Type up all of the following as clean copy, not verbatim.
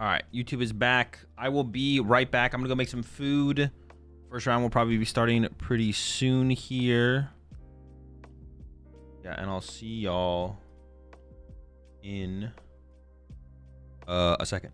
All right, YouTube is back. I will be right back. I'm gonna go make some food. First round will probably be starting pretty soon here. Yeah, and I'll see y'all in a second.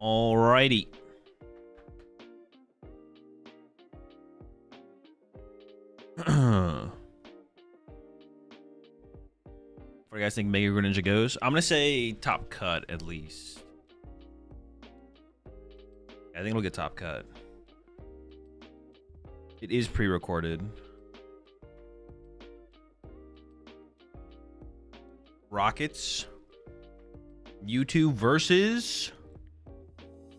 Alrighty. What do you guys think Mega Greninja goes? I'm gonna say top cut at least. I think it'll get top cut. It is pre-recorded. Rockets. Mewtwo versus...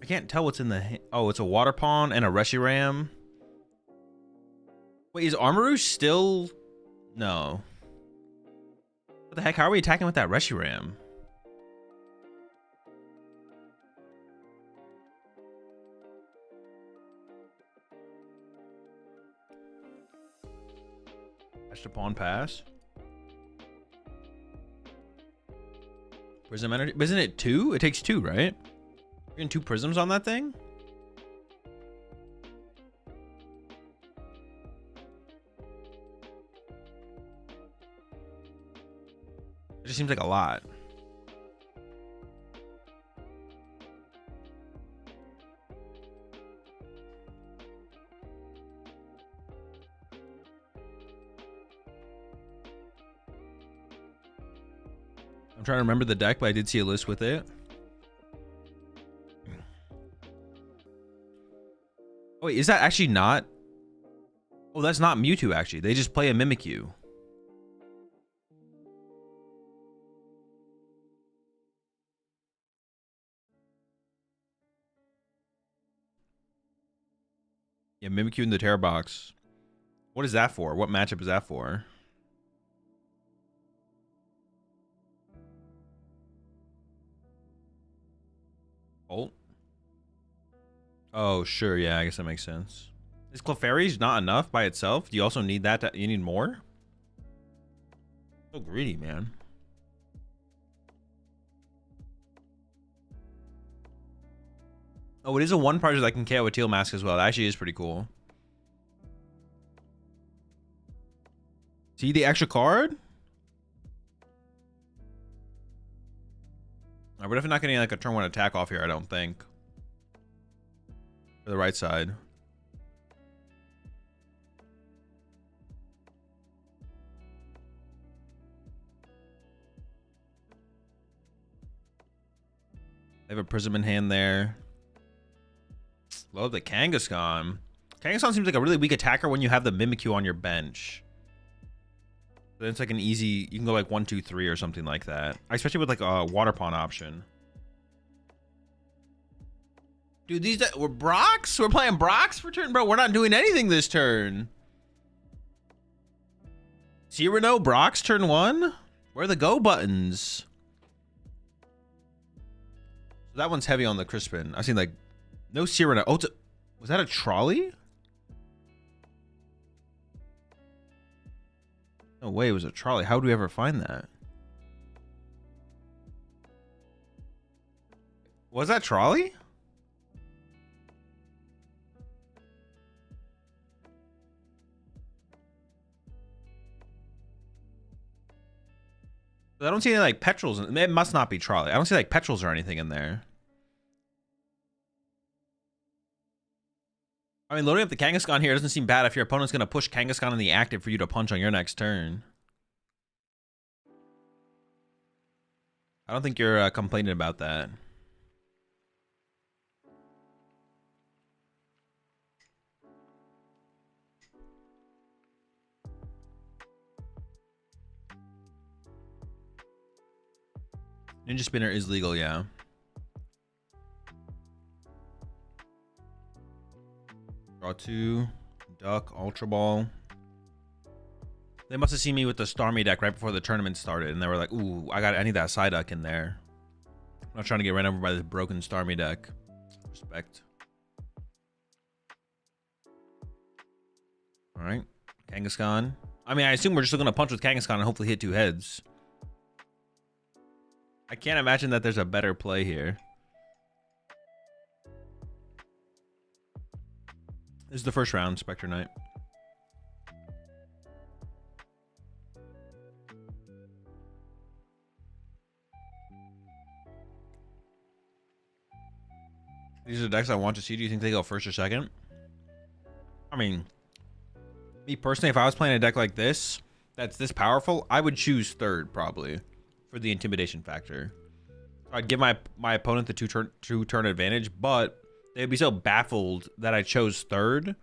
I can't tell what's in the... Oh, it's a Water Pawn and a Reshiram. Wait, is Armarouge still... No. What the heck? How are we attacking with that Reshiram? Pawn pass. Prism energy. Isn't it 2? It takes 2, right? You're getting 2 prisms on that thing? It just seems like a lot. I'm trying to remember the deck, but I did see a list with it. Oh, wait, is that actually not? Oh, that's not Mewtwo, actually. They just play a Mimikyu. Yeah, Mimikyu in the Terror Box. What is that for? What matchup is that for? Bolt? Oh, sure. Yeah, I guess that makes sense. Is Clefairy's not enough by itself? Do you also need that? You need more? So greedy, man. Oh, it is a one project that can KO a Teal Mask as well. That actually is pretty cool. See the extra card? We're definitely not getting like a turn 1 attack off here, I don't think. For the right side. They have a Prism in hand there. Love the Kangaskhan. Kangaskhan seems like a really weak attacker when you have the Mimikyu on your bench. Then it's like an easy, you can go like 1, 2, 3 or something like that. Especially with like a Water Pawn option. Dude, these we're Brox? We're playing Brox for turn, bro. We're not doing anything this turn. Cyrano, Brox, turn 1? Where are the go buttons? That one's heavy on the Crispin. I've seen like no Cyrano. Oh, was that a trolley? No way, it was a trolley. How would we ever find that? Was that trolley? I don't see any like petrels. It must not be trolley. I don't see like petrels or anything in there. I mean, loading up the Kangaskhan here doesn't seem bad if your opponent's going to push Kangaskhan in the active for you to punch on your next turn. I don't think you're complaining about that. Ninja Spinner is legal, yeah. Draw 2, Duck, Ultra Ball. They must have seen me with the Starmie deck right before the tournament started, and they were like, "Ooh, I need that Psyduck in there." I'm not trying to get ran over by this broken Starmie deck. Respect. All right, Kangaskhan. I mean, I assume we're just going to punch with Kangaskhan and hopefully hit 2 heads. I can't imagine that there's a better play here. This is the first round, Spectre Knight. These are the decks I want to see. Do you think they go first or second? I mean, me personally, if I was playing a deck like this, that's this powerful, I would choose third probably for the intimidation factor. I'd give my opponent the two turn advantage, but they'd be so baffled that I chose third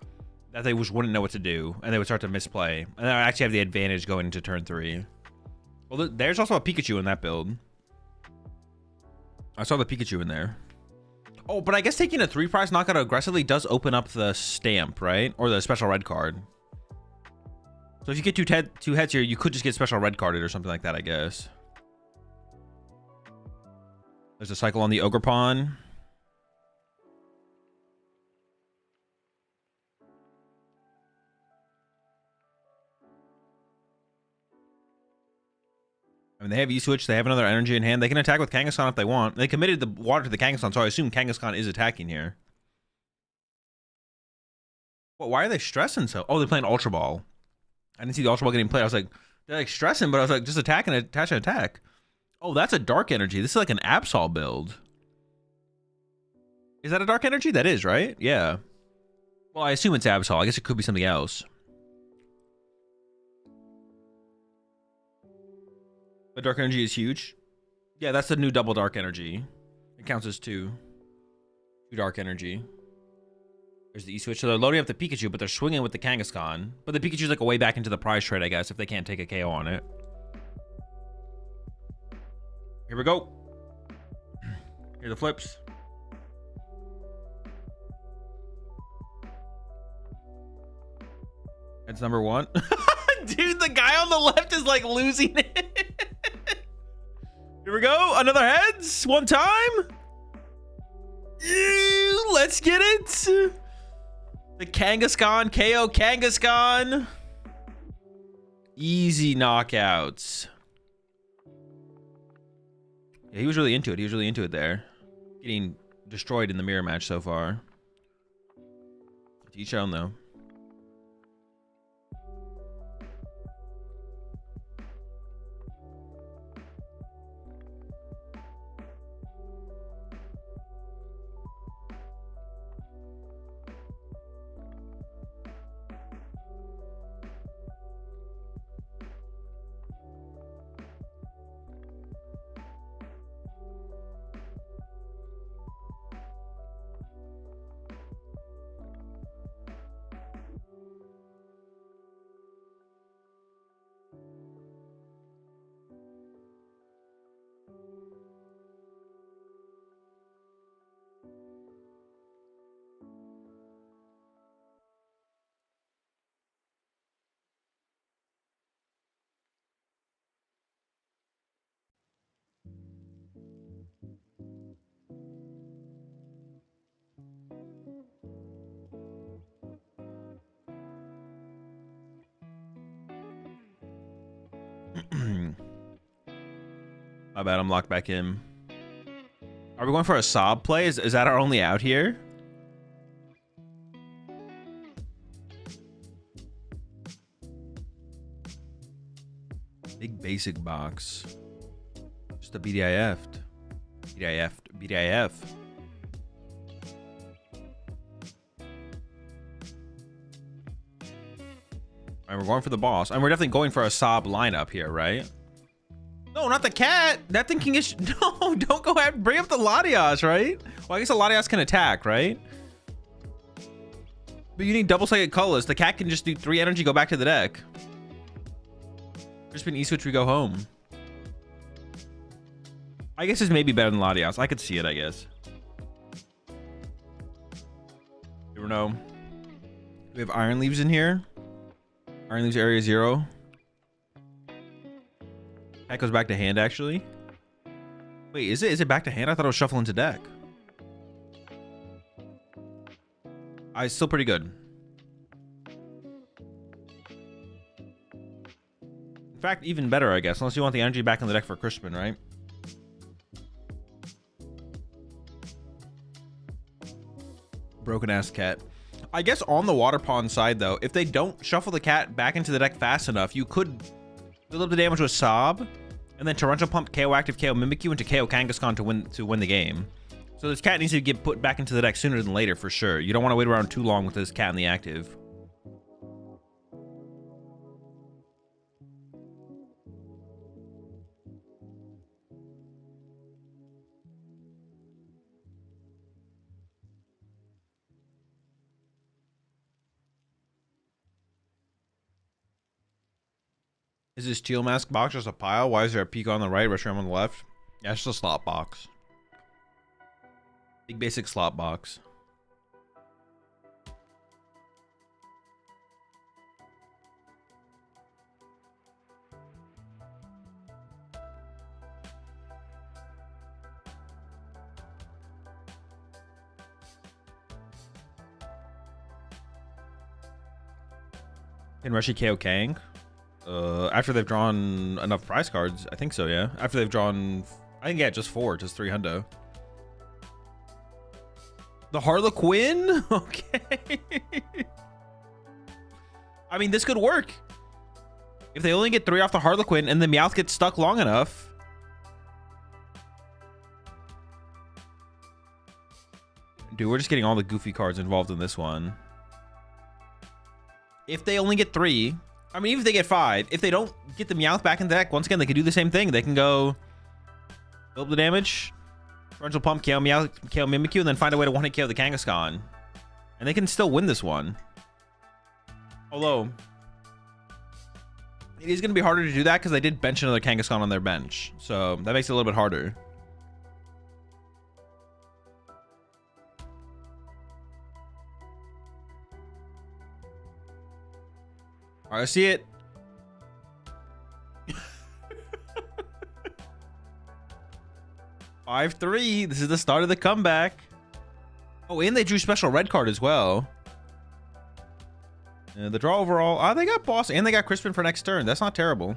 that they just wouldn't know what to do, and they would start to misplay. And then I actually have the advantage going into turn 3. Well, there's also a Pikachu in that build. I saw the Pikachu in there. Oh, but I guess taking a 3 prize knockout aggressively does open up the stamp, right? Or the special red card. So if you get two heads here, you could just get special red carded or something like that, I guess. There's a cycle on the Ogre Pawn. I mean, they have E-Switch. They have another energy in hand. They can attack with Kangaskhan if they want. They committed the water to the Kangaskhan, so I assume Kangaskhan is attacking here. Well, why are they stressing so? Oh, they're playing Ultra Ball. I didn't see the Ultra Ball getting played. I was like, they're like stressing, but I was like, just attack and attach and attack. Oh, that's a dark energy. This is like an Absol build. Is that a dark energy? That is, right? Yeah. Well, I assume it's Absol. I guess it could be something else. The dark energy is huge. Yeah, that's the new double dark energy. It counts as two dark energy. There's the E-Switch. So they're loading up the Pikachu, but they're swinging with the Kangaskhan. But the Pikachu's like a way back into the prize trade, I guess, if they can't take a KO on it. Here we go. Here are the flips. That's number 1. Dude, the guy on the left is like losing it. Here we go. Another heads. One time. Let's get it. The Kangaskhan. KO Kangaskhan. Easy knockouts. Yeah, he was really into it. He was really into it there. Getting destroyed in the mirror match so far. To each own, though. My bad, I'm locked back in. Are we going for a sob play? Is that our only out here? Big basic box. Just a BDIF'd. BDIF. Alright, we're going for the boss. And we're definitely going for a sob lineup here, right? No, not the cat. That thing can get... No, don't go ahead and bring up the Latias, right? Well, I guess the Latias can attack, right? But you need double-sided colors. The cat can just do 3 energy, go back to the deck. Crispin E-Switch, we go home. I guess this may be better than Latias. I could see it, I guess. Never know. We have Iron Leaves in here. Iron Leaves area 0. That goes back to hand, actually. Wait, is it back to hand? I thought it was shuffling to deck. It's still pretty good. In fact, even better, I guess. Unless you want the energy back in the deck for Crispin, right? Broken ass cat. I guess on the water pond side, though, if they don't shuffle the cat back into the deck fast enough, you could build up the damage with Sob, and then Torrential Pump, KO Active, KO Mimikyu into KO Kangaskhan to win the game. So this cat needs to get put back into the deck sooner than later for sure. You don't want to wait around too long with this cat in the active. Is this Teal Mask box just a pile? Why is there a peak on the right, restroom on the left? Yeah, it's just a slot box. Big basic slot box. Can Rushi KO Kang? After they've drawn enough prize cards, I think so, yeah. After they've drawn, I think, yeah, just 4, just 3 hundo. The Harlequin? Okay. I mean, this could work. If they only get 3 off the Harlequin and the Meowth gets stuck long enough. Dude, we're just getting all the goofy cards involved in this one. If they only get 3, I mean, even if they get 5, if they don't get the Meowth back in the deck, once again, they can do the same thing. They can go build the damage, Torrential Pump, KO Meowth, KO Mimikyu, and then find a way to one-hit KO the Kangaskhan. And they can still win this one. Although, it is going to be harder to do that because they did bench another Kangaskhan on their bench. So that makes it a little bit harder. All right, I see it. Five, 5-3. This is the start of the comeback. Oh, and they drew special red card as well. The draw overall. Oh, they got Boss and they got Crispin for next turn. That's not terrible.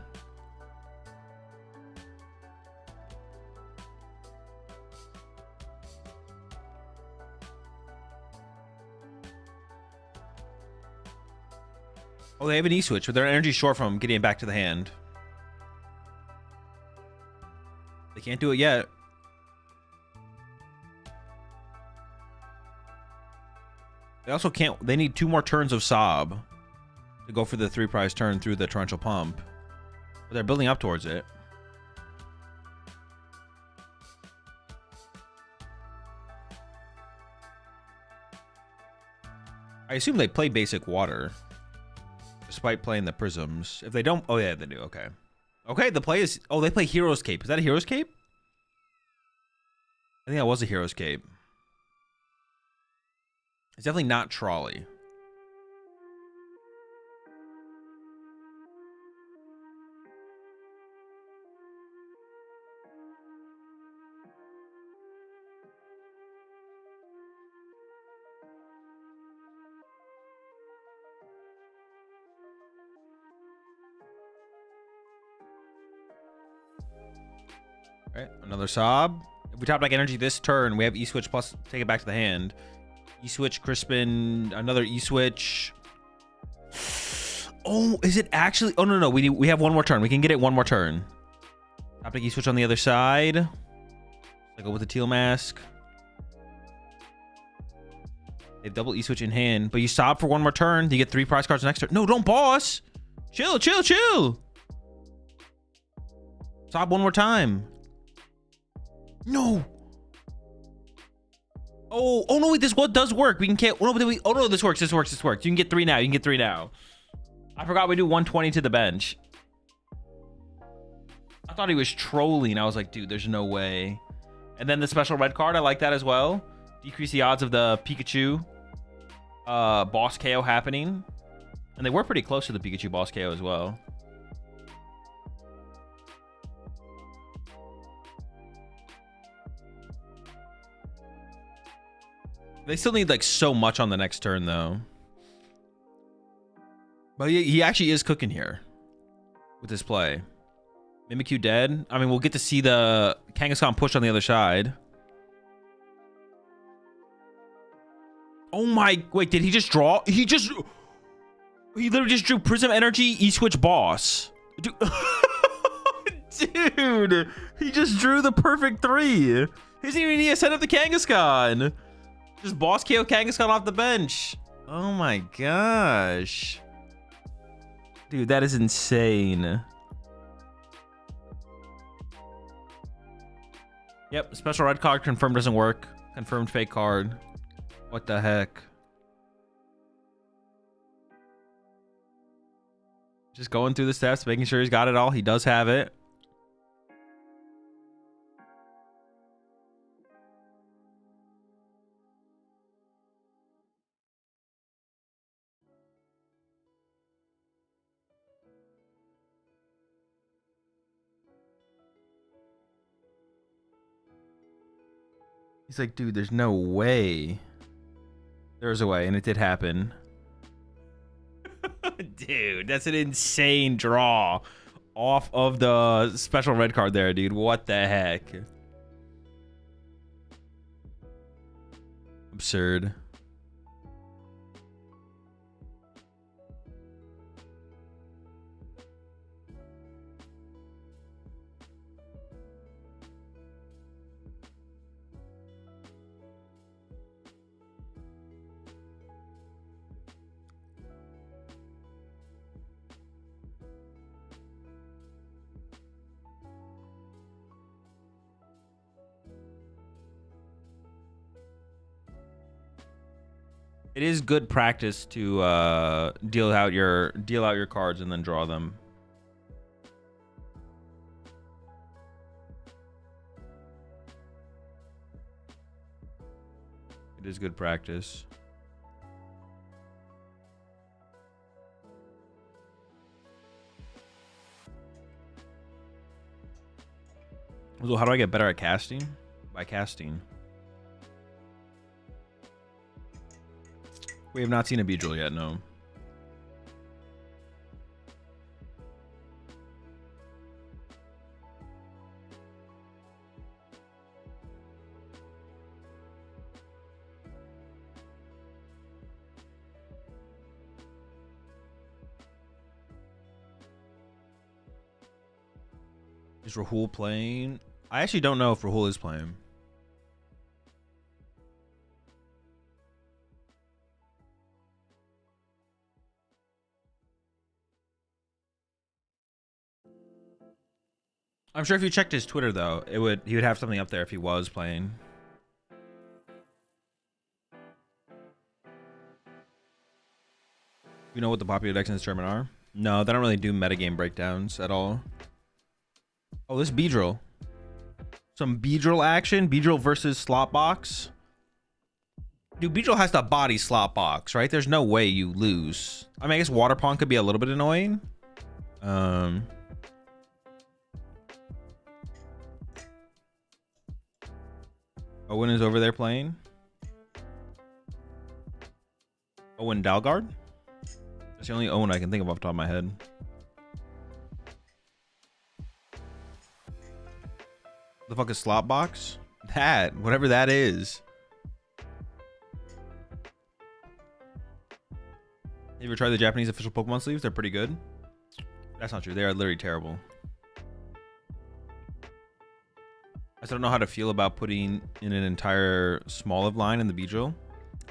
Oh, they have an E-switch, but their energy short from getting it back to the hand. They can't do it yet. They also can't. They need 2 more turns of Sob to go for the 3 prize turn through the Torrential Pump. But they're building up towards it. I assume they play basic water. Despite playing the prisms. If they don't... Oh, yeah, they do. Okay. Okay, the play is... Oh, they play Hero's Cape. Is that a Hero's Cape? I think that was a Hero's Cape. It's definitely not Trolley. All right, another Sob. If we top deck energy this turn, we have E-switch plus take it back to the hand. E-switch, Crispin, another E-switch. Oh, is it actually? Oh, no. We have 1 more turn. We can get it 1 more turn. Top deck E-switch on the other side. I go with the Teal Mask. They have double E-switch in hand, but you stop for 1 more turn. You get 3 prize cards next turn. No, don't boss. Chill. Stop 1 more time. No. Oh no, wait, this what does work. We can get, oh no, this works. You can get 3 now. I forgot we do 120 to the bench. I thought he was trolling. I was like, dude, there's no way. And then the special red card, I like that as well. Decrease the odds of the Pikachu boss KO happening. And they were pretty close to the Pikachu boss KO as well. They still need like so much on the next turn though. But he actually is cooking here with this play. Mimikyu dead. I mean, we'll get to see the Kangaskhan push on the other side. Oh my, wait, did he just draw? He literally just drew Prism Energy, E-switch boss. Dude, he just drew the perfect 3. He doesn't even need to set up the Kangaskhan. Just boss KO Kangaskhan off the bench. Oh my gosh. Dude, that is insane. Yep, special red card confirmed doesn't work. Confirmed fake card. What the heck? Just going through the steps, making sure he's got it all. He does have it. He's like, dude, there's no way. There's a way, and it did happen. Dude, that's an insane draw off of the special red card there, dude. What the heck? Absurd. It is good practice to deal out your cards and then draw them. It is good practice. So how do I get better at casting? By casting. We have not seen a Beedrill yet, no. Is Rahul playing? I actually don't know if Rahul is playing. I'm sure if you checked his Twitter though, he would have something up there if he was playing. You know what the popular decks in this tournament are? No, they don't really do metagame breakdowns at all. Oh, this Beedrill. Some Beedrill action. Beedrill versus Slotbox. Dude, Beedrill has to body Slotbox, right? There's no way you lose. I mean, I guess Water Pond could be a little bit annoying. Owen is over there playing. Owen Dalgard? That's the only Owen I can think of off the top of my head. The fuck is Slotbox? That, whatever that is. You ever tried the Japanese official Pokemon sleeves? They're pretty good. That's not true. They are literally terrible. I still don't know how to feel about putting in an entire Smoliv line in the Beedrill.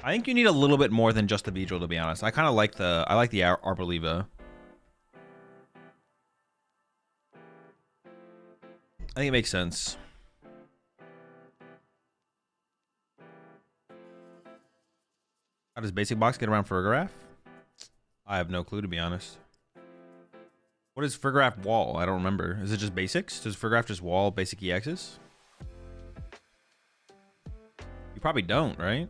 I think you need a little bit more than just the Beedrill, to be honest. I kind of like the Arboliva. I think it makes sense. How does Basic Box get around Fergraph? I have no clue, to be honest. What is Fergraph wall? I don't remember. Is it just basics? Does Fergraph just wall basic EXs? You probably don't, right?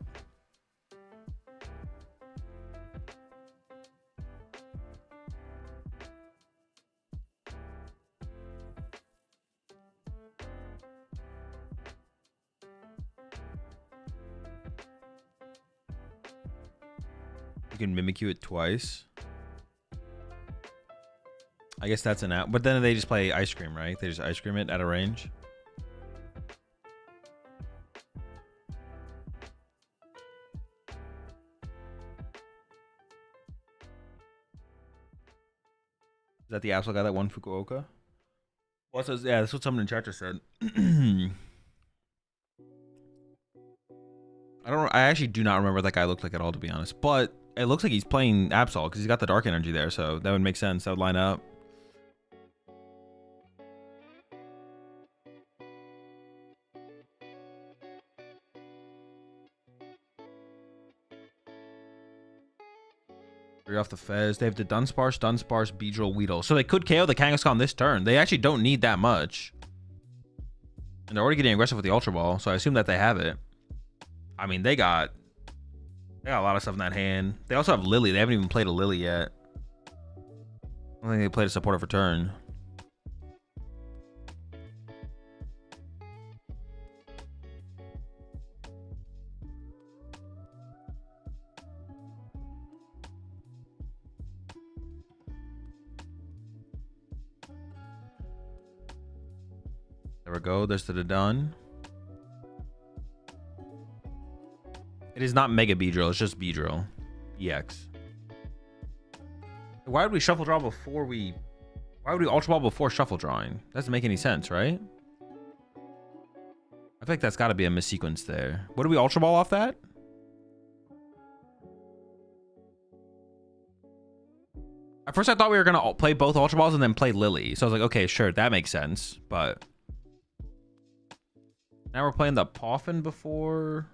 You can Mimikyu it twice. I guess that's an out, but then they just play Ice Cream, right? They just Ice Cream it at a range. Is that the asshole guy that won Fukuoka? Well, yeah, that's what someone in chat just said. I actually do not remember what that guy looked like at all, to be honest. But it looks like he's playing Absol because he's got the dark energy there, so that would make sense. That would line up. Off the Fez. They have the Dunsparce, Beedrill, Weedle. So they could KO the Kangaskhan this turn. They actually don't need that much. And they're already getting aggressive with the Ultra Ball, so I assume that they have it. I mean, they got a lot of stuff in that hand. They also have Lily. They haven't even played a Lily yet. I don't think they played a supporter for turn. There we go. There's the done. It is not Mega Beedrill. It's just Beedrill. EX. Why would we shuffle draw before we... Why would we Ultra Ball before shuffle drawing? That doesn't make any sense, right? I think that's got to be a missequence there. What do we Ultra Ball off that? At first I thought we were going to play both Ultra Balls and then play Lily. So I was like, okay, sure, that makes sense. But... Now we're playing the Poffin before...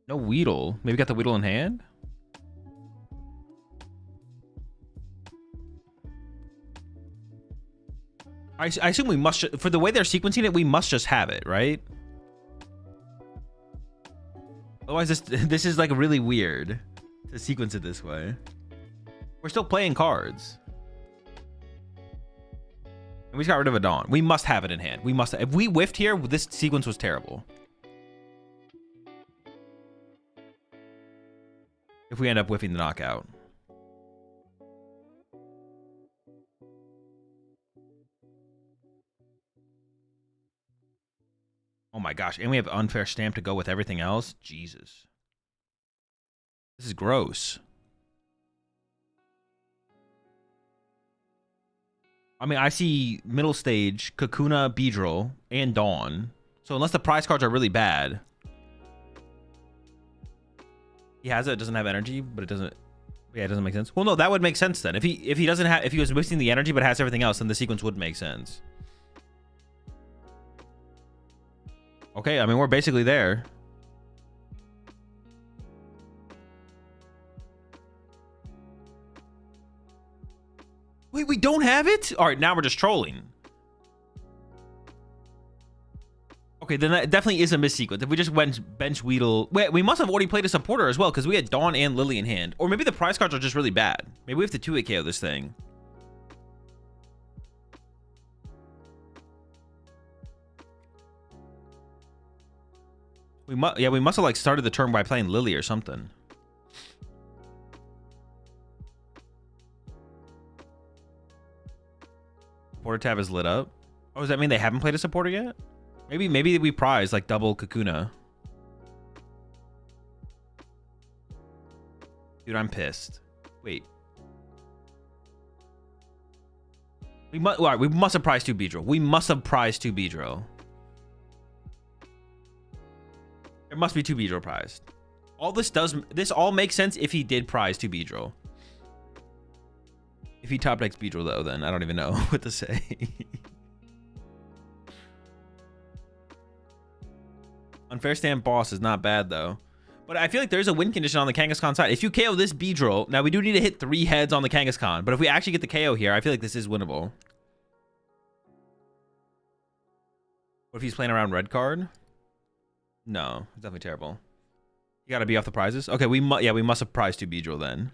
No Weedle. Maybe got the Weedle in hand? I assume we must... For the way they're sequencing it, we must just have it, right? Otherwise, this is like really weird to sequence it this way. We're still playing cards. And we just got rid of a Dawn. We must have it in hand. We must. If we whiffed here, this sequence was terrible. If we end up whiffing the knockout. Oh my gosh. And we have Unfair Stamp to go with everything else. Jesus. This is gross. I mean, I see middle stage, Kakuna, Beedrill, and Dawn. So unless the prize cards are really bad. He has it doesn't have energy, but it doesn't... Yeah, it doesn't make sense. Well, no, that would make sense then. If he doesn't have... If he was missing the energy but has everything else, then the sequence would make sense. Okay, I mean, we're basically there. Wait, we don't have it? All right, now we're just trolling. Okay, then that definitely is a missequence. If we just went bench Weedle... Wait, we must have already played a supporter as well, because we had Dawn and Lily in hand. Or maybe the prize cards are just really bad. Maybe we have to 2-hit KO this thing. We must have like started the turn by playing Lily or something. Supporter tab is lit up. Oh, does that mean they haven't played a supporter yet? Maybe we prize like double Kakuna. Dude, I'm pissed. Wait. We must have prized 2 Beedrill. We must have prized 2 Beedrill. There must be 2 Beedrill prized. This all makes sense if he did prize 2 Beedrill. If he top decks Beedrill though, then I don't even know what to say. Unfair Stand Boss is not bad though. But I feel like there's a win condition on the Kangaskhan side. If you KO this Beedrill, now we do need to hit 3 heads on the Kangaskhan, but if we actually get the KO here, I feel like this is winnable. What if he's playing around red card? No, it's definitely terrible. You gotta be off the prizes. Okay, we must have prized 2 Beedrill then.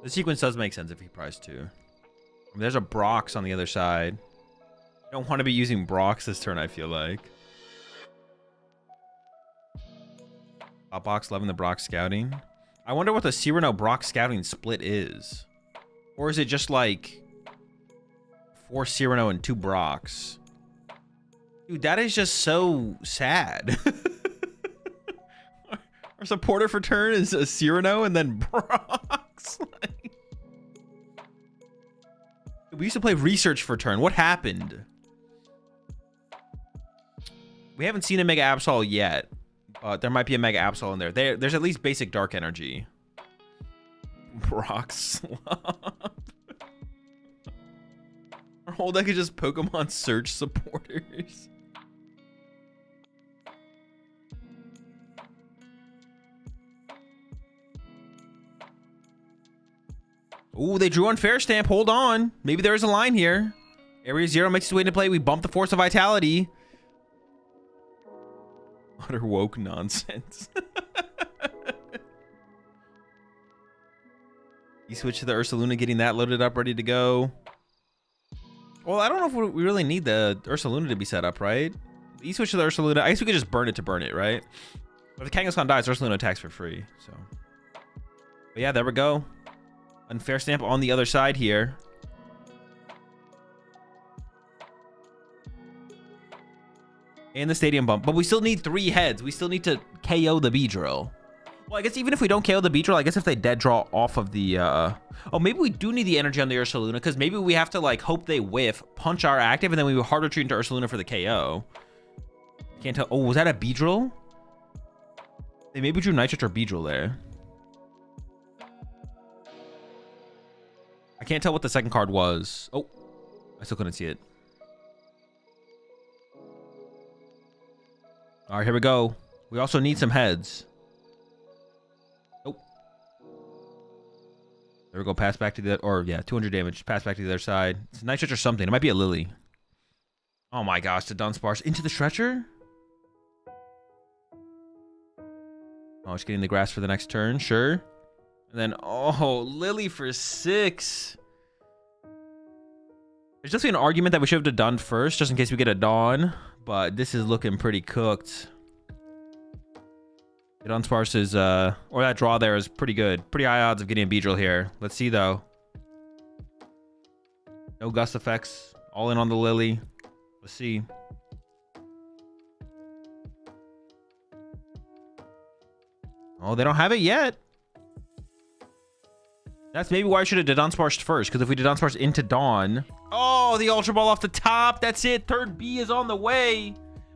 The sequence does make sense if he prized 2. I mean, there's a Brox on the other side. You don't want to be using Brox this turn, I feel like. Top box, loving the Brox scouting. I wonder what the Cyrano Brox scouting split is. Or is it just like... 4 Cyrano and 2 Brox. Dude, that is just so sad. Our supporter for turn is a Cyrano and then Brox. We used to play research for turn. What happened? We haven't seen a Mega Absol yet, but there might be a Mega Absol in there. There's at least basic dark energy. Brox Slop. Our whole deck is just Pokemon Search supporters. Ooh, they drew Unfair Stamp. Hold on. Maybe there's a line here. Area 0 makes its way into play. We bump the Force of Vitality. Utter woke nonsense. You switch to the Ursaluna, getting that loaded up, ready to go. Well, I don't know if we really need the Ursaluna to be set up, right? You switch to the Ursaluna. I guess we could just burn it to burn it, right? But if the Kangaskhan dies, Ursaluna attacks for free. So, but yeah, there we go. Unfair Stamp on the other side here. And the Stadium Bump. But we still need 3 heads. We still need to KO the Beedrill. Well, I guess even if we don't KO the Beedrill, I guess if they dead draw off of the... Oh, maybe we do need the energy on the Ursaluna, because maybe we have to, like, hope they whiff, punch our active, and then we hard retreat into Ursaluna for the KO. Can't tell. Oh, was that a Beedrill? They maybe drew Nitrate or Beedrill there. I can't tell what the second card was. Oh, I still couldn't see it. All right, here we go. We also need some heads. Oh. There we go. Pass back to the... Or, yeah, 200 damage. Pass back to the other side. It's a Nitrate or something. It might be a Lily. Oh, my gosh. The Dunsparce into the Stretcher? Oh, just getting the grass for the next turn. Sure. And then, oh, Lily for 6. There's definitely an argument that we should have done first, just in case we get a Dawn. But this is looking pretty cooked. The Dunsparce is, or that draw there is pretty good. Pretty high odds of getting a Beedrill here. Let's see, though. No Gust effects. All in on the Lily. Let's see. Oh, they don't have it yet. That's maybe why I should have did Dunsparce first, because if we did Dunsparce into Dawn... Oh, the Ultra Ball off the top. That's it. Third B is on the way.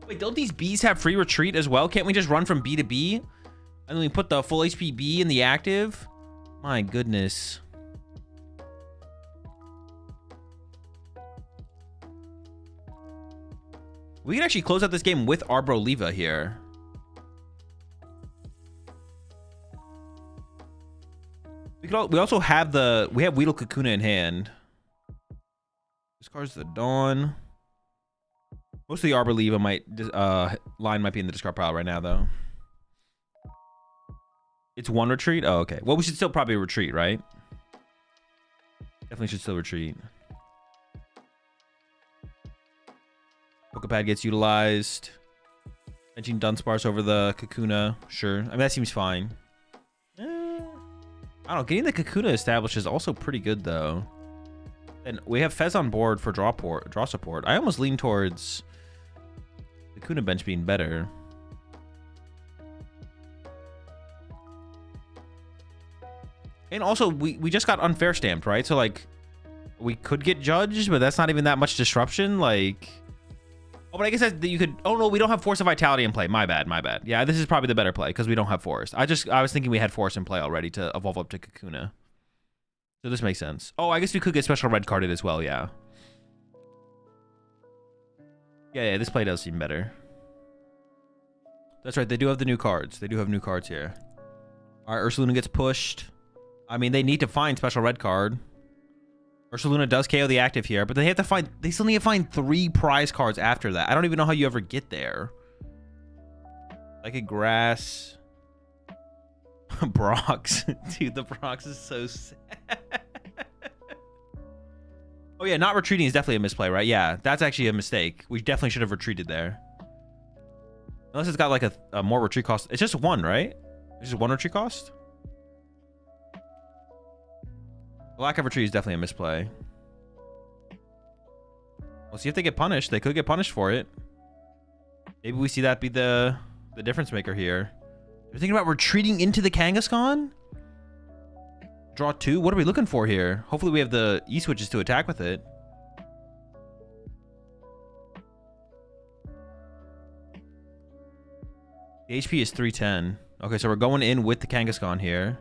Wait, don't these Bs have free retreat as well? Can't we just run from B to B? And then we put the full HP B in the active? My goodness. We can actually close out this game with Arboroliva here. We also have we have Weedle Kakuna in hand. This card's the Dawn. Most of the Arboroliva line might be in the discard pile right now, though. It's 1 retreat? Oh, okay. Well, we should still probably retreat, right? Definitely should still retreat. Pokepad gets utilized. Benching Dunsparce over the Kakuna. Sure. I mean, that seems fine. I don't know. Getting the Kakuna established is also pretty good, though. And we have Fez on board for draw support. I almost lean towards the Kakuna bench being better. And also, we just got Unfair Stamped, right? So, like, we could get judged, but that's not even that much disruption. Like... Oh, but I guess that you could... Oh, no, we don't have Force of Vitality in play. My bad, my bad. Yeah, this is probably the better play, because we don't have Force. I was thinking we had Force in play already to evolve up to Kakuna. So this makes sense. Oh, I guess we could get Special Red carded as well, yeah. Yeah, this play does seem better. That's right, they do have the new cards. They do have new cards here. All right, Ursaluna gets pushed. I mean, they need to find Special Red card. Ursaluna does KO the active here, but they still need to find 3 prize cards after that. I don't even know how you ever get there. Like a Grass. Brox. Dude, the Brox is so sad. Oh yeah, not retreating is definitely a misplay, right? Yeah, that's actually a mistake. We definitely should have retreated there. Unless it's got like a more retreat cost. It's just 1, right? It's just 1 retreat cost? The lack of retreat is definitely a misplay. We'll see if they get punished. They could get punished for it. Maybe we see that be the difference maker here. They're thinking about retreating into the Kangaskhan? Draw 2? What are we looking for here? Hopefully we have the E-switches to attack with it. The HP is 310. Okay, so we're going in with the Kangaskhan here.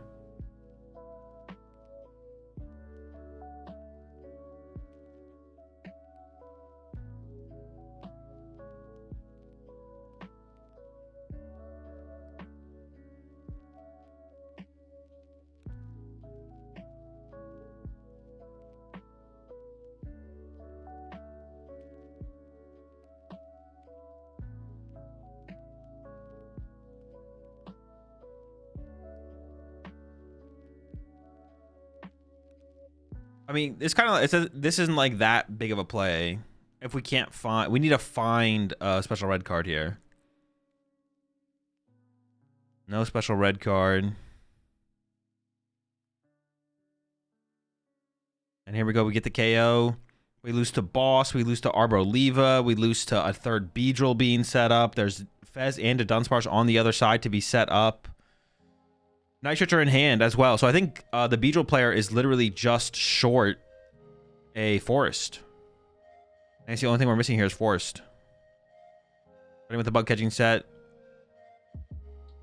I mean, it's kind of this isn't like that big of a play. If we can't find, we need to find a special red card here. No special red card. And here we go. We get the KO. We lose to Boss. We lose to Arboliva. We lose to a third Beedrill being set up. There's Fez and a Dunsparce on the other side to be set up. Nitrites are in hand as well. So I think the Beedrill player is literally just short a Forest. And it's the only thing we're missing here is Forest. Starting with the bug catching set.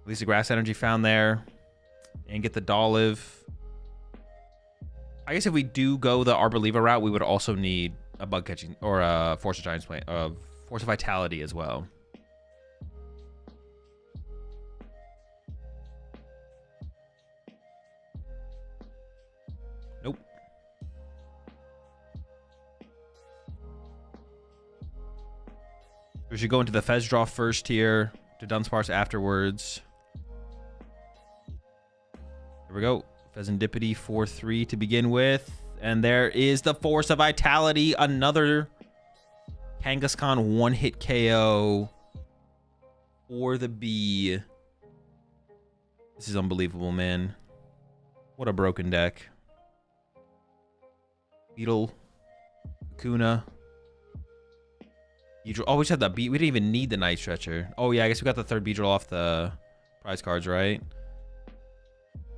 Release the grass energy found there. And get the Dolliv. I guess if we do go the Arboliva route, we would also need a bug catching or a Force of Giants plant, Force of Vitality as well. Nope. We should go into the Fez draw first here, to Dunsparce afterwards. Here we go. Pheasantipity 4-3 to begin with. And there is the Force of Vitality. Another Kangaskhan one-hit KO for the B. This is unbelievable, man. What a broken deck. Beetle. Kuna. Beedrill. Oh, we just had that beat. We didn't even need the Night Stretcher. Oh, yeah, I guess we got the third Beedrill off the prize cards, right?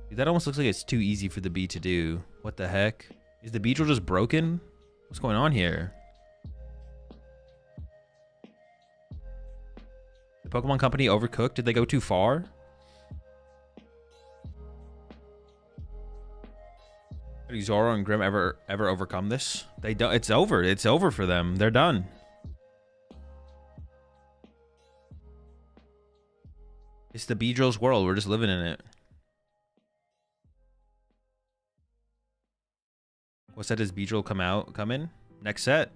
Dude, that almost looks like it's too easy for the B to do. What the heck? Is the Beedrill just broken? What's going on here? The Pokemon Company overcooked? Did they go too far? Did Zoro and Grim ever overcome this? They don't. It's over. It's over for them. They're done. It's the Beedrill's world. We're just living in it. What set does Beedrill come in? Next set.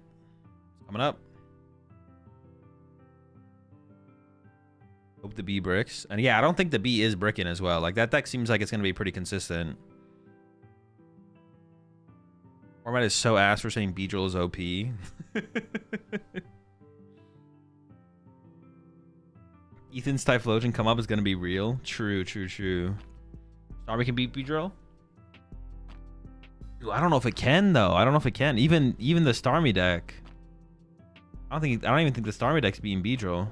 Coming up. Hope the B bricks. And yeah, I don't think the B is bricking as well. Like that deck seems like it's going to be pretty consistent. Format is so ass for saying Beedrill is OP. Ethan's Typhlosion come up is going to be real. True, true, true. Starmie can beat Beedrill? Dude, I don't know if it can though. I don't know if it can. Even the Starmie deck. I don't even think the Starmie deck's beating Beedrill.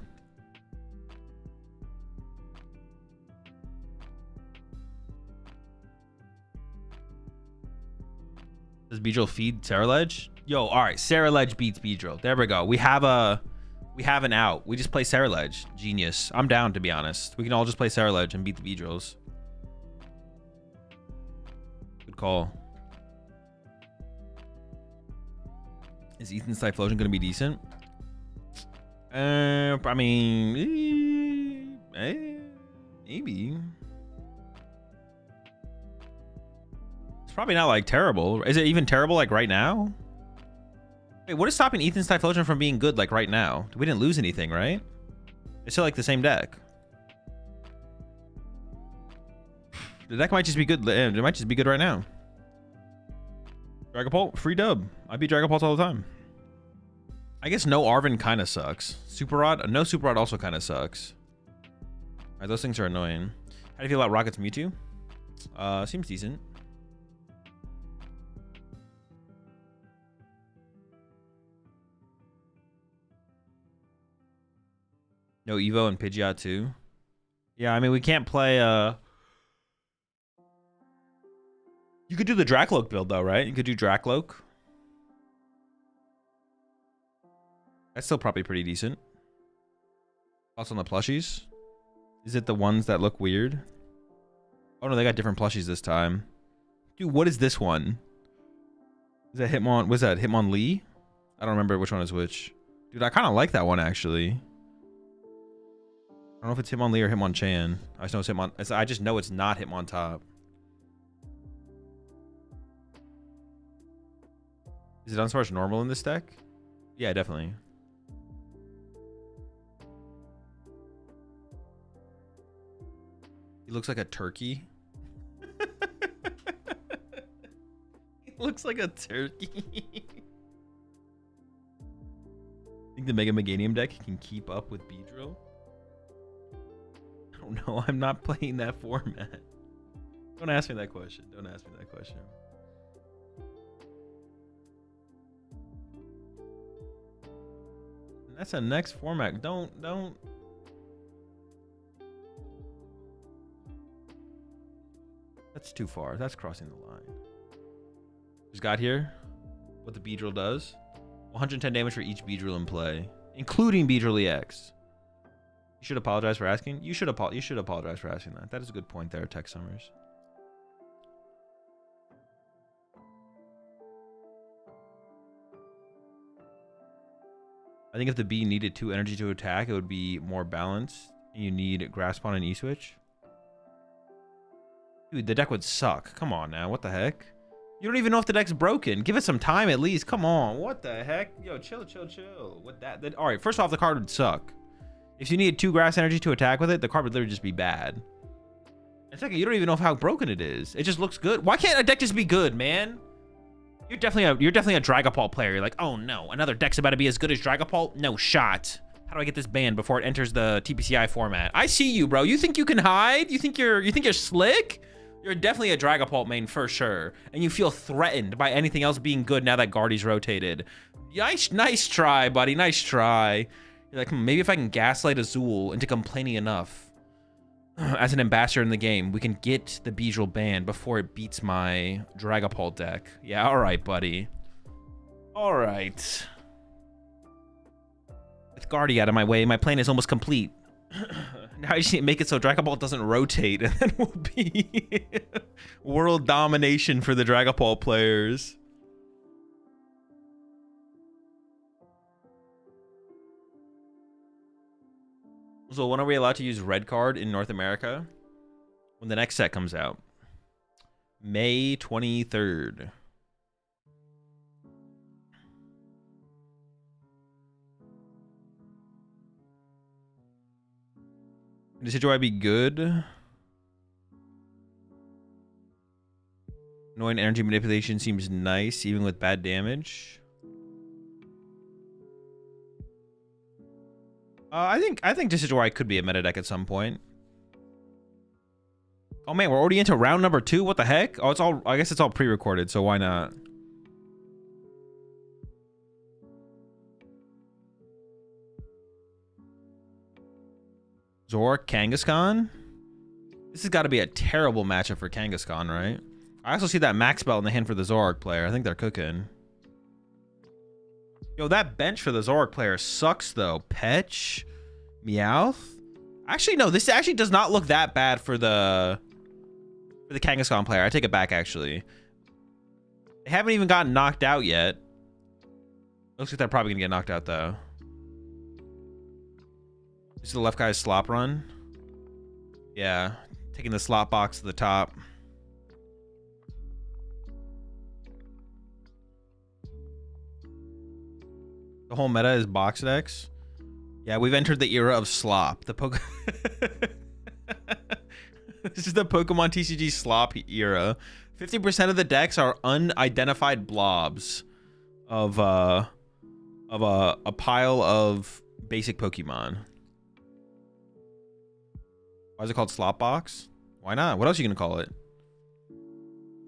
Does Beedrill feed Ceruledge? Yo, all right. Ceruledge beats Beedrill. There we go. We have an out. We just play Ceruledge. Genius. I'm down, to be honest. We can all just play Ceruledge and beat the Beedrills. Good call. Is Ethan's Typhlosion going to be decent? I mean, maybe. It's probably not like terrible. Is it even terrible like right now? Wait, what is stopping Ethan's Typhlosion from being good like right now? We didn't lose anything, right? It's still like the same deck. The deck might just be good. It might just be good right now. Dragapult, free dub. I beat Dragapult all the time. I guess no Arven kind of sucks. Super Rod? No Super Rod also kind of sucks. Alright, those things are annoying. How do you feel about Rocket's Mewtwo? Seems decent. No Evo and Pidgeot too. Yeah, I mean we can't play. You could do the Dracloak build though, right? You could do Dracloak. That's still probably pretty decent. Thoughts on the plushies? Is it the ones that look weird? Oh no, they got different plushies this time. Dude, what is this one? Is that Hitmon? Was that Hitmonlee? I don't remember which one is which. Dude, I kind of like that one actually. I don't know if it's Hitmonlee or Hitmonchan. I just know it's Hitmon. I just know it's not Hitmontop. Is it Unsparge normal in this deck? Yeah, definitely. He looks like a turkey. He looks like a turkey. Think the Mega Meganium deck can keep up with Beedrill? I don't know. I'm not playing that format. Don't ask me that question. Don't ask me that question. That's a next format. Don't. That's too far. That's crossing the line. Just got here. What the Beedrill does. 110 damage for each Beedrill in play, including Beedrill EX. You should apologize for asking. You should apologize for asking that. That is a good point there, Tech Summers. I think if the bee needed 2 energy to attack, it would be more balanced. And you need Grass Pawn and E-Switch. Dude, the deck would suck. Come on now. What the heck? You don't even know if the deck's broken. Give it some time at least. Come on. What the heck? Yo, chill. What that all right, first off, the card would suck. If you needed 2 grass energy to attack with it, the card would literally just be bad. And second, you don't even know how broken it is. It just looks good. Why can't a deck just be good, man? You're definitely a Dragapult player. You're like, oh no, another deck's about to be as good as Dragapult? No shot. How do I get this banned before it enters the TPCI format? I see you, bro. You think you can hide? You think you're slick? You're definitely a Dragapult main for sure. And you feel threatened by anything else being good now that Guardy's rotated. Nice try, buddy. Nice try. You're like, maybe if I can gaslight Azul into complaining enough as an ambassador in the game, we can get the Beedrill banned before it beats my Dragapult deck. Yeah, all right, buddy. All right. With Guardy out of my way, my plan is almost complete. Now I just need to make it so Dragapult doesn't rotate, and then we'll be world domination for the Dragapult players. So when are we allowed to use red card in North America? When the next set comes out. May 23rd. Does HOI be good? Annoying energy manipulation seems nice, even with bad damage. I think this is why it could be a meta deck at some point. Oh man, we're already into round number 2. What the heck? Oh, I guess it's all pre-recorded, so why not? Zoroark Kangaskhan? This has got to be a terrible matchup for Kangaskhan, right? I also see that max belt in the hand for the Zoroark player. I think they're cooking. Yo, that bench for the Zoroark player sucks, though. Petch, Meowth. Actually, no, this actually does not look that bad for the Kangaskhan player. I take it back, actually. They haven't even gotten knocked out yet. Looks like they're probably gonna get knocked out, though. This is the left guy's slop run. Yeah, taking the slop box to the top. The whole meta is box decks. Yeah, we've entered the era of slop. The This is the Pokemon TCG slop era. 50% of the decks are unidentified blobs of a pile of basic Pokemon. Why is it called slop box? Why not? What else are you gonna call it?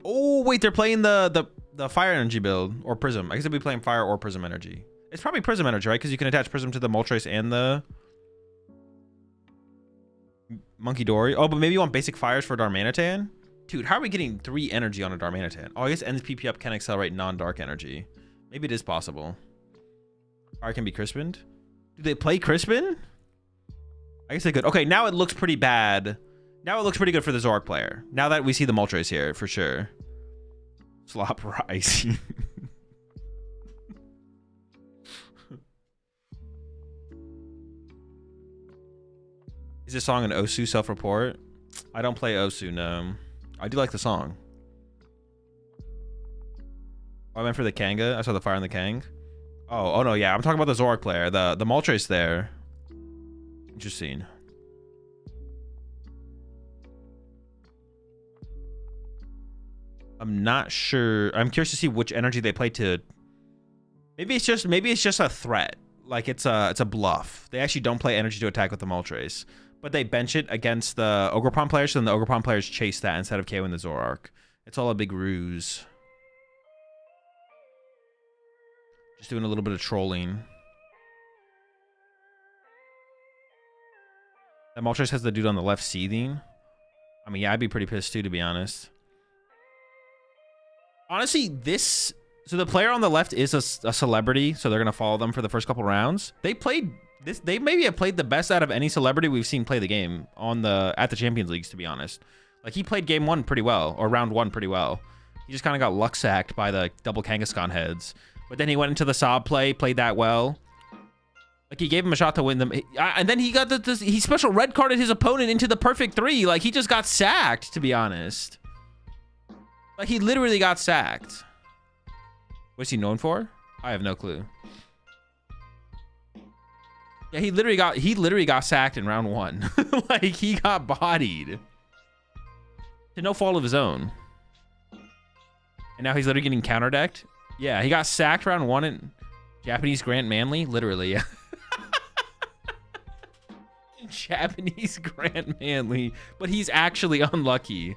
Oh wait, they're playing the fire energy build or prism. I guess they'll be playing fire or prism energy. It's probably prism energy, right? Because you can attach prism to the Moltres and the Monkey Dory. Oh, but maybe you want basic fires for Darmanitan? Dude, how are we getting 3 energy on a Darmanitan? Oh, I guess ends PP up can accelerate non-dark energy. Maybe it is possible. Fire can be Crispined. Do they play Crispin? I guess they could. Okay, now it looks pretty bad. Now it looks pretty good for the Zoroark player. Now that we see the Moltres here, for sure. Slop Rice. Is this song an Osu self-report? I don't play Osu, no. I do like the song. Oh, I went for the Kanga. I saw the fire on the Kang. Oh no, yeah. I'm talking about the Zoroark player. The Moltres there. Interesting. I'm not sure. I'm curious to see which energy they play to. Maybe it's just a threat. Like it's a bluff. They actually don't play energy to attack with the Moltres, but they bench it against the Ogerpon players, so then the Ogerpon players chase that instead of KOing the Zoroark. It's all a big ruse. Just doing a little bit of trolling. That Moltres has the dude on the left seething. I mean, yeah, I'd be pretty pissed too, to be honest. Honestly, so the player on the left is a celebrity, so they're gonna follow them for the first couple rounds. They played this. They maybe have played the best out of any celebrity we've seen play the game at the Champions Leagues, to be honest. Like, he played game 1 pretty well, or round 1 pretty well. He just kind of got luck sacked by the double Kangaskhan heads, but then he went into the Sob play, played that well. Like, he gave him a shot to win them, and then he got he special red carded his opponent into the perfect 3. Like, he just got sacked, to be honest. Like, he literally got sacked. What's he known for? I have no clue. Yeah, he literally got sacked in round 1. Like, he got bodied. To no fault of his own. And now he's literally getting counterdecked. Yeah, he got sacked round 1 in Japanese Grant Manly. Literally, yeah. Japanese Grant Manly. But he's actually unlucky.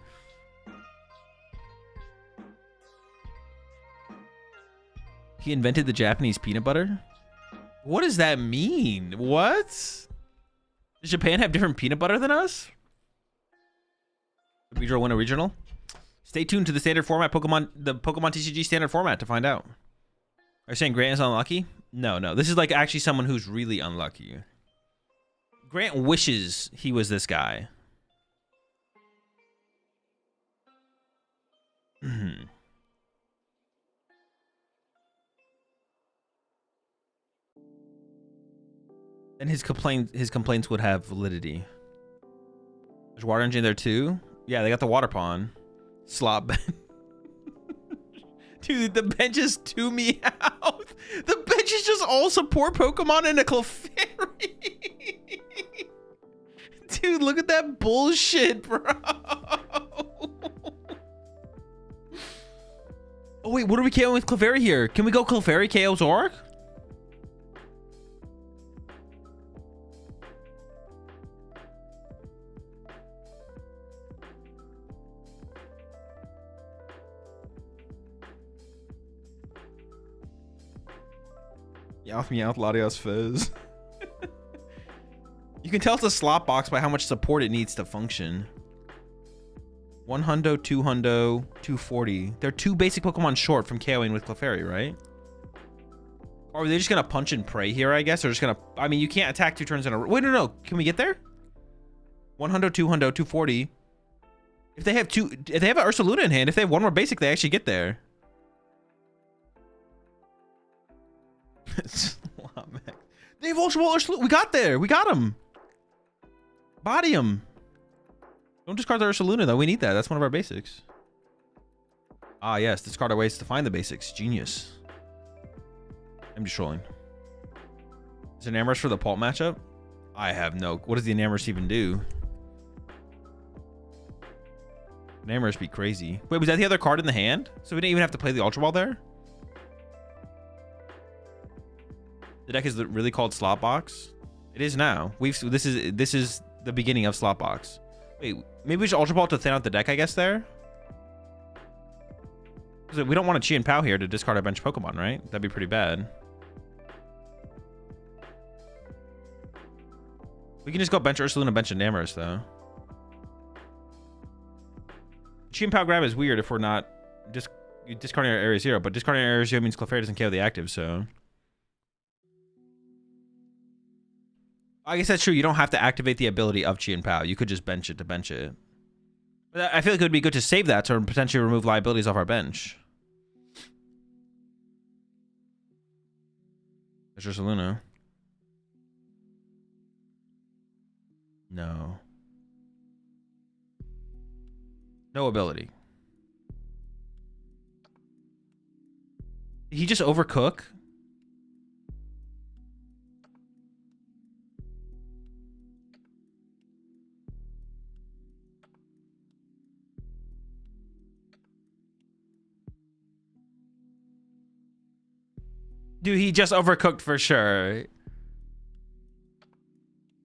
He invented the Japanese peanut butter? What does that mean? What? Does Japan have different peanut butter than us? The regional win a regional? Stay tuned to the standard format, the PokemonTCG standard format to find out. Are you saying Grant is unlucky? No. This is like actually someone who's really unlucky. Grant wishes he was this guy. And his complaints would have validity. There's water engine there too. Yeah, they got the water pond. Slop bench. Dude, the bench is to me out. The bench is just all support Pokemon and a Clefairy. Dude, look at that bullshit, bro. Oh wait, what are we KOing with Clefairy here? Can we go Clefairy KO Zoroark? Meowth, Latios, Fizz. You can tell it's a slot box by how much support it needs to function. 1 hundo, 2 hundo, 240. They're 2 basic Pokemon short from KOing with Clefairy, right? Or are they just gonna punch and pray here, I guess? Or just gonna... I mean, you can't attack 2 turns in a row. Wait, no. Can we get there? 1 hundo, 2 hundo, 240. If they have an Ursaluna in hand, if they have 1 more basic, they actually get there. They have Ultra Ball Ursaluna. We got there. We got him. Body him. Don't discard the Ursaluna, though. We need that. That's one of our basics. Ah, yes. Discard our ways to find the basics. Genius. I'm just trolling. Is it an Amherst for the Pulp matchup? I have no... What does the Amherst even do? An Amherst be crazy. Wait, was that the other card in the hand? So we didn't even have to play the Ultra Ball there? The deck is really called Slot Box. It is now. This is the beginning of Slot Box. Wait, maybe we should Ultra Ball to thin out the deck, I guess, there? Because we don't want a Chi and Pow here to discard our bench Pokemon, right? That'd be pretty bad. We can just go bench Ursaluna, bench Enamorus, though. Chi and Pow grab is weird if we're not discarding our Area 0, but discarding our Area 0 means Clefairy doesn't KO the active, so... I guess that's true. You don't have to activate the ability of Chi and Pow. You could just bench it to bench it. But I feel like it would be good to save that to potentially remove liabilities off our bench. There's Ursaluna. No. No ability. Did he just overcook? Dude, he just overcooked for sure.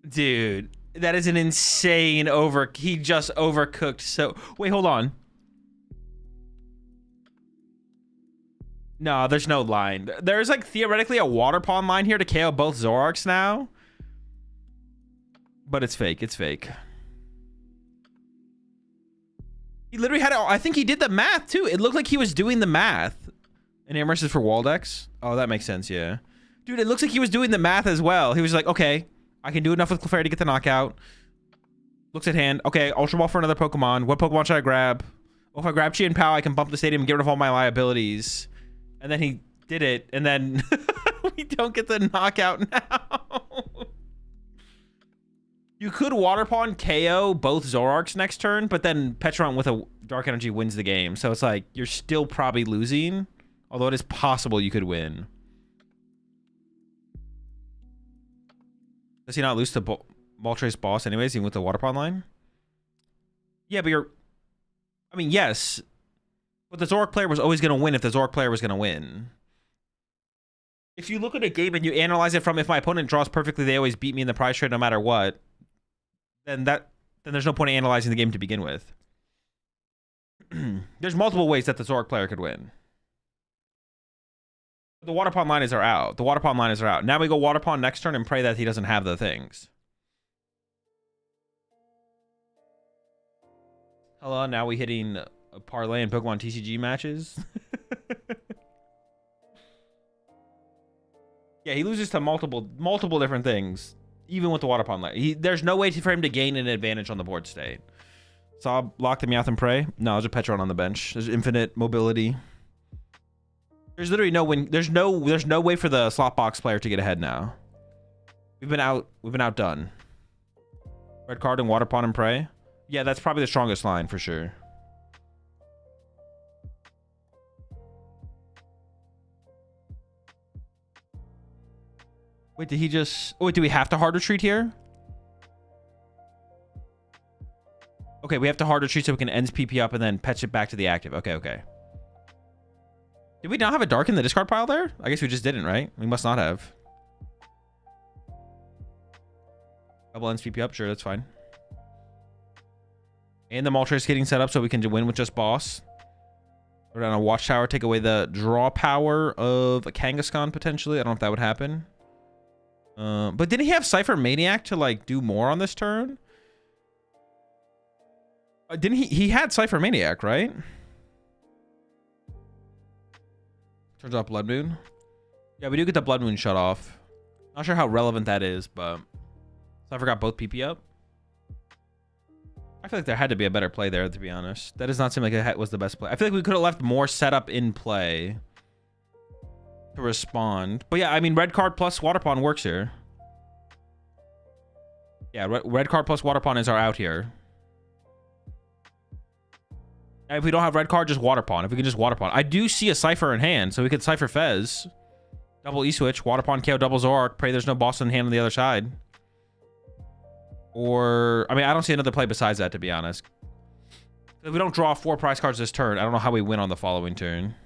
Dude, that is an insane he just overcooked. So wait, hold on. No, there's no line. There's like theoretically a water pond line here to KO both Zoroarks now. But it's fake. It's fake. He literally had I think he did the math too. It looked like he was doing the math. And Amherst is for Waldex? Oh, that makes sense, yeah. Dude, it looks like he was doing the math as well. He was like, okay, I can do enough with Clefairy to get the knockout. Looks at hand. Okay, Ultra Ball for another Pokemon. What Pokemon should I grab? Well, if I grab Chi and Pow, I can bump the stadium and get rid of all my liabilities. And then he did it, and then we don't get the knockout now. You could Water Pond KO both Zoroarks next turn, but then Petron with a Dark Energy wins the game. So it's like, you're still probably losing. Although it is possible you could win. Does he not lose to Moltres boss anyways, even with the Water Pond line? Yeah, but I mean, yes. But the Zoroark player was always going to win if the Zoroark player was going to win. If you look at a game and you analyze it from if my opponent draws perfectly, they always beat me in the prize trade no matter what, then there's no point in analyzing the game to begin with. There's multiple ways that the Zoroark player could win. The Water Pond liners are out. The Water Pond liners are out. Now we go Water Pond next turn and pray that he doesn't have the things. Hello, now we hitting a parlay in Pokemon TCG matches. Yeah, he loses to multiple different things, even with the Water Pond line. There's no way for him to gain an advantage on the board state. So I'll lock the Meowth and pray. No, there's a Petron on the bench. There's infinite mobility. There's literally no win. There's no way for the slot box player to get ahead now. We've been outdone. Red card and Water Pond and pray. Yeah, that's probably the strongest line for sure. Wait, did he just... Oh, wait, do we have to hard retreat here? Okay, we have to hard retreat so we can ends PP up and then patch it back to the active. Okay, okay. Did we not have a dark in the discard pile there? I guess we just didn't, right? We must not have. Double ends PP up. Sure, that's fine. And the Moltres getting set up so we can win with just boss. Put down a Watchtower, take away the draw power of a Kangaskhan potentially. I don't know if that would happen. But didn't he have Cypher Maniac to like do more on this turn? Didn't he had Cypher Maniac, right? Turns off Blood Moon. Yeah, we do get the Blood Moon shut off. Not sure how relevant that is, but Cypher got both PP up. I feel like there had to be a better play there, to be honest. That does not seem like it was the best play. I feel like we could have left more setup in play to respond. But yeah, I mean, red card plus Water Pond works here. Yeah, red card plus Water Pond is our out here. And if we don't have red card, just Water Pond. If we can just Water Pond. I do see a Cypher in hand, so we could Cypher Fez. Double E-switch, Water Pond KO, double Zoroark. Pray there's no boss in hand on the other side. Or, I mean, I don't see another play besides that, to be honest. If we don't draw 4 prize cards this turn, I don't know how we win on the following turn.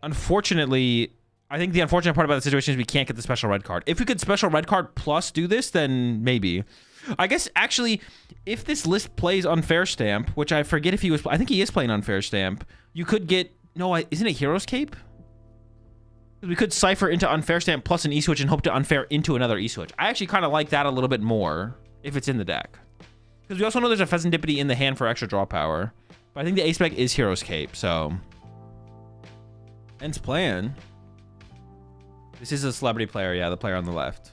Unfortunately, I think the unfortunate part about the situation is we can't get the special red card. If we could special red card plus do this, then maybe. I guess, actually, if this list plays Unfair Stamp, which I forget if he was... I think he is playing Unfair Stamp. You could get... No, isn't it Hero's Cape? We could Cypher into Unfair Stamp plus an E-Switch and hope to Unfair into another E-Switch. I actually kind of like that a little bit more if it's in the deck. Because we also know there's a Pheasantipity in the hand for extra draw power. But I think the ace spec is Hero's Cape, so... Hence plan. This is a celebrity player, yeah, the player on the left.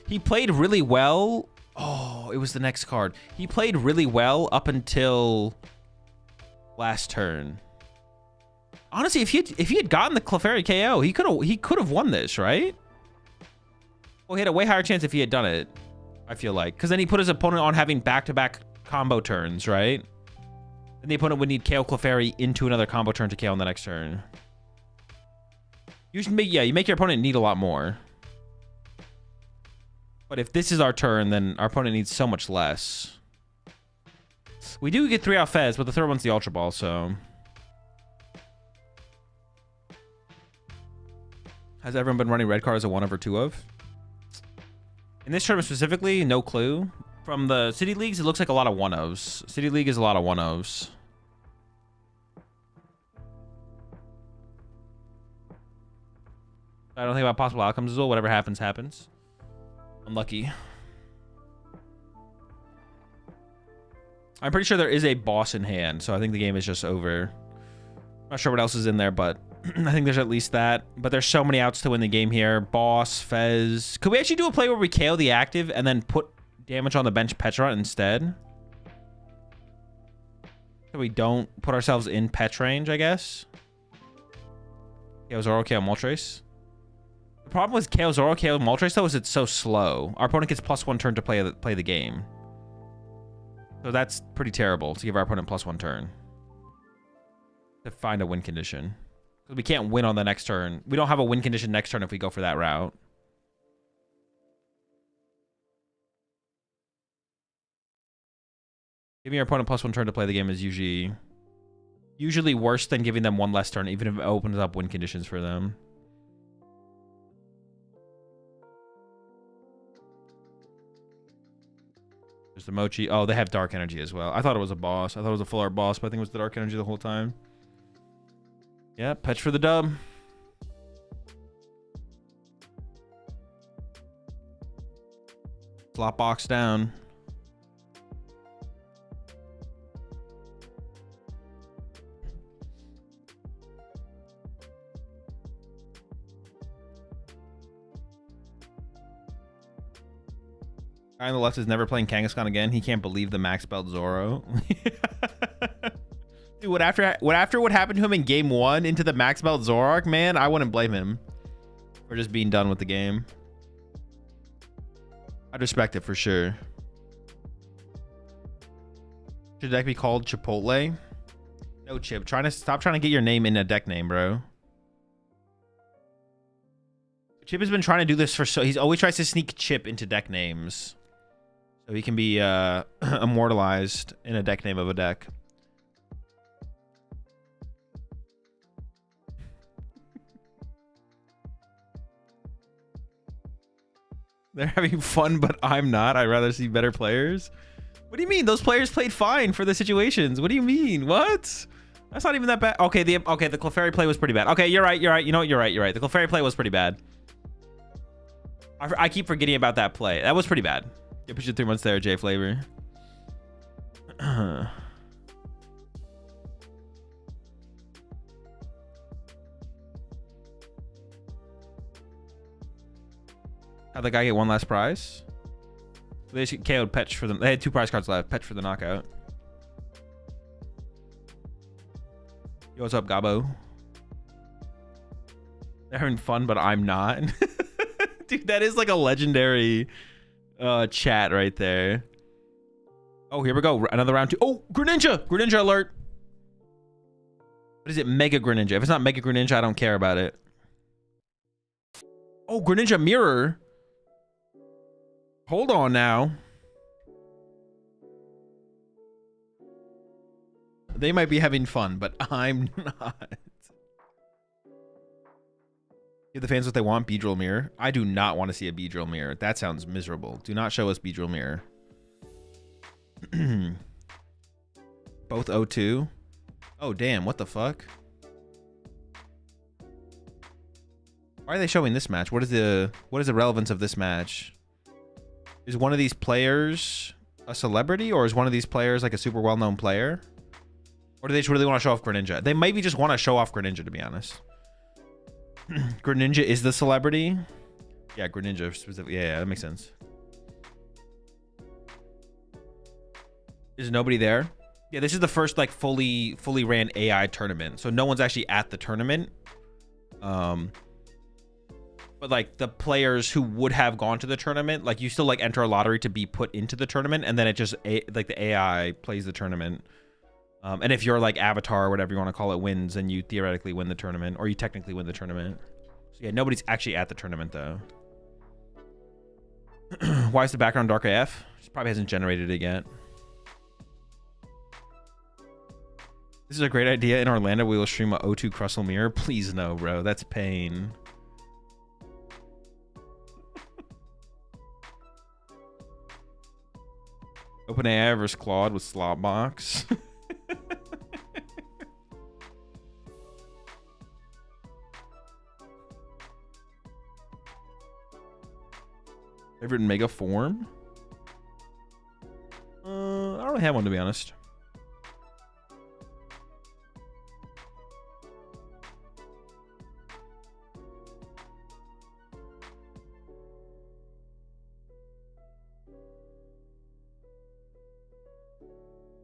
He played really well. Oh, it was the next card. He played really well up until last turn. Honestly, if he had gotten the Clefairy KO, he could have won this, right? Well, he had a way higher chance if he had done it, I feel like. Because then he put his opponent on having back-to-back combo turns, right? And the opponent would need KO Clefairy into another combo turn to KO on the next turn. You should make, yeah, you make your opponent need a lot more. But if this is our turn, then our opponent needs so much less. We do get 3 out Fez, but the third one's the Ultra Ball, so... Has everyone been running red card as a 1 of or 2 of? In this tournament specifically, no clue. From the City Leagues, it looks like a lot of 1-ofs. City League is a lot of 1-ofs. I don't think about possible outcomes as well. Whatever happens, happens. Unlucky. I'm pretty sure there is a boss in hand, so I think the game is just over. Not sure what else is in there, but I think there's at least that. But there's so many outs to win the game here. Boss, Fez. Could we actually do a play where we KO the active and then put damage on the bench Petra instead? So we don't put ourselves in Pet range, I guess. KO Zoro, KO Moltres. The problem with KO Zoro, KO Moltres, though, is it's so slow. Our opponent gets +1 turn to play the game. So that's pretty terrible to give our opponent +1 turn. To find a win condition. Because we can't win on the next turn. We don't have a win condition next turn if we go for that route. Giving your opponent +1 turn to play the game is usually worse than giving them 1 less turn, even if it opens up win conditions for them. There's the Mochi. Oh, they have Dark Energy as well. I thought it was a boss. I thought it was a full art boss, but I think it was the Dark Energy the whole time. Yeah, Petch for the dub. Slot box down. Guy on the left is never playing Kangaskhan again. He can't believe the max belt Zoro. Dude, what happened to him in game 1 into the max belt Zoroark, man, I wouldn't blame him for just being done with the game. I'd respect it for sure. Should the deck be called Chipotle? No, Chip. Stop trying to get your name in a deck name, bro. Chip has been trying to do this for he always tries to sneak Chip into deck names. So he can be immortalized in a deck name of a deck. They're having fun, but I'm not. I'd rather see better players. What do you mean? Those players played fine for the situations. What do you mean? What? That's not even that bad. Okay, the Clefairy play was pretty bad. Okay, you're right. You know what? You're right. The Clefairy play was pretty bad. I keep forgetting about that play. That was pretty bad. Yeah, push it 3 months there, J Flavor. How'd the guy get 1 last prize? They just KO'd Petch for them. They had 2 prize cards left. Petch for the knockout. Yo, what's up, Gabo? They're having fun, but I'm not. Dude, that is like a legendary chat right there. Oh, here we go. Another round 2. Oh, Greninja! Greninja alert! What is it? Mega Greninja. If it's not Mega Greninja, I don't care about it. Oh, Greninja Mirror. Hold on now. They might be having fun, but I'm not. Give the fans what they want. Beedrill Mirror. I do not want to see a Beedrill Mirror. That sounds miserable. Do not show us Beedrill Mirror. Both 0-2. Oh, damn. What the fuck? Why are they showing this match? What is the relevance of this match? Is one of these players a celebrity, or is one of these players like a super well-known player? Or do they just really want to show off Greninja? They maybe just want to show off Greninja, to be honest. Greninja is the celebrity. Yeah, Greninja specifically. Yeah, that makes sense. Is nobody there? Yeah, this is the first like fully ran AI tournament, so no one's actually at the tournament. But like the players who would have gone to the tournament, like you still like enter a lottery to be put into the tournament, and then it just like the AI plays the tournament. And if your like avatar or whatever you want to call it wins, then you theoretically win the tournament, or you technically win the tournament. So yeah, nobody's actually at the tournament though. Why is the background dark AF? It probably hasn't generated it yet. This is a great idea. In Orlando, we will stream a O2 Crustle Mirror. Please no, bro. That's pain. OpenAI versus Claude with Slotbox. Favorite mega form? I don't really have one, to be honest.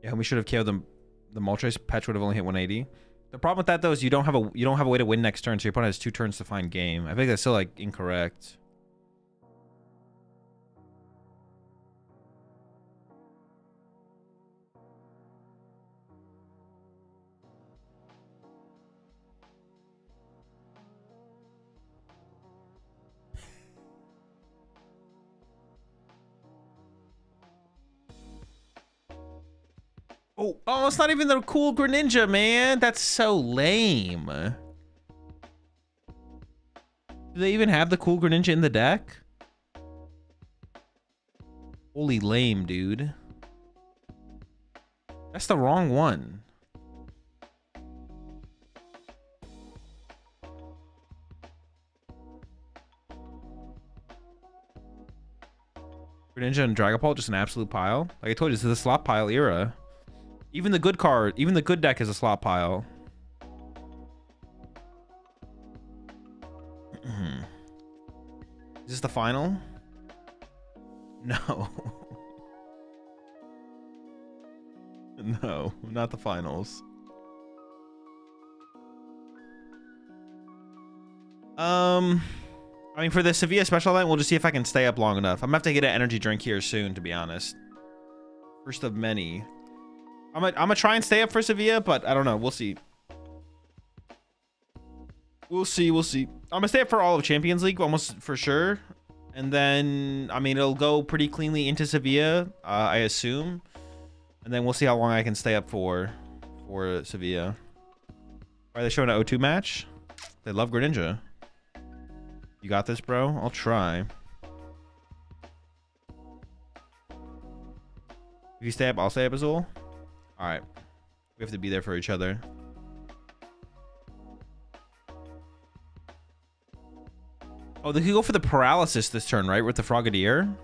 Yeah, we should have killed them. The Moltres patch would have only hit 180. The problem with that though is you don't have a way to win next turn, so your opponent has 2 turns to find game. I think that's still like incorrect. Oh, it's not even the cool Greninja, man. That's so lame. Do they even have the cool Greninja in the deck? Holy lame, dude. That's the wrong one. Greninja and Dragapult, just an absolute pile. Like I told you, this is the slot pile era. Even the good card, even the good deck is a slot pile. Is this the final? No. No, not the finals. I mean, for the Sevilla special event, we'll just see if I can stay up long enough. I'm gonna have to get an energy drink here soon, to be honest. First of many. I'm gonna try and stay up for Sevilla, but I don't know. We'll see. We'll see. I'm gonna stay up for all of Champions League, almost for sure. And then, I mean, it'll go pretty cleanly into Sevilla, I assume. And then we'll see how long I can stay up for Sevilla. Are they showing an O2 match? They love Greninja. You got this, bro? I'll try. If you stay up, I'll stay up, Azul. All right, we have to be there for each other. Oh, they could go for the paralysis this turn, right? With the Frogadier.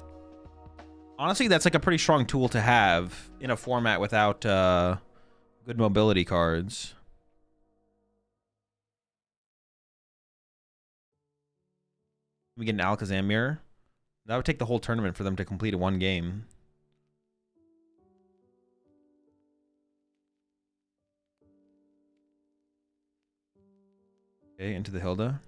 Honestly, that's like a pretty strong tool to have in a format without good mobility cards. We get an Alakazam mirror. That would take the whole tournament for them to complete a 1 game. Okay, into the Hilda.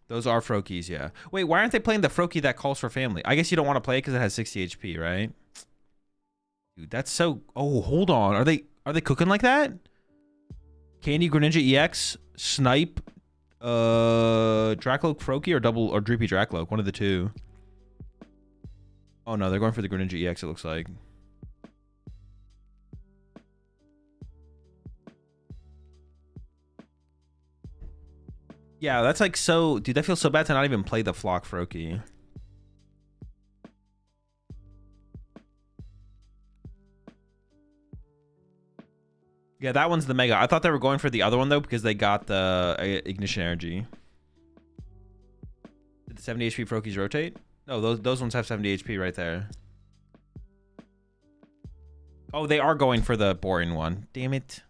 Those are Froakies, yeah. Wait, why aren't they playing the Froakie that calls for family? I guess you don't want to play it because it has 60 HP, right? Dude, that's so... Oh, hold on. Are they cooking like that? Candy Greninja EX, Snipe, Dracloak Froakie, or Droopy Dracloak, one of the two. Oh no, they're going for the Greninja EX, it looks like. Yeah, that's like so... Dude, that feels so bad to not even play the Flock Froakie. Yeah, that one's the mega. I thought they were going for the other one though because they got the ignition energy. Did the 70 HP Froakies rotate? No, those ones have 70 HP right there. Oh, they are going for the boring one. Damn it.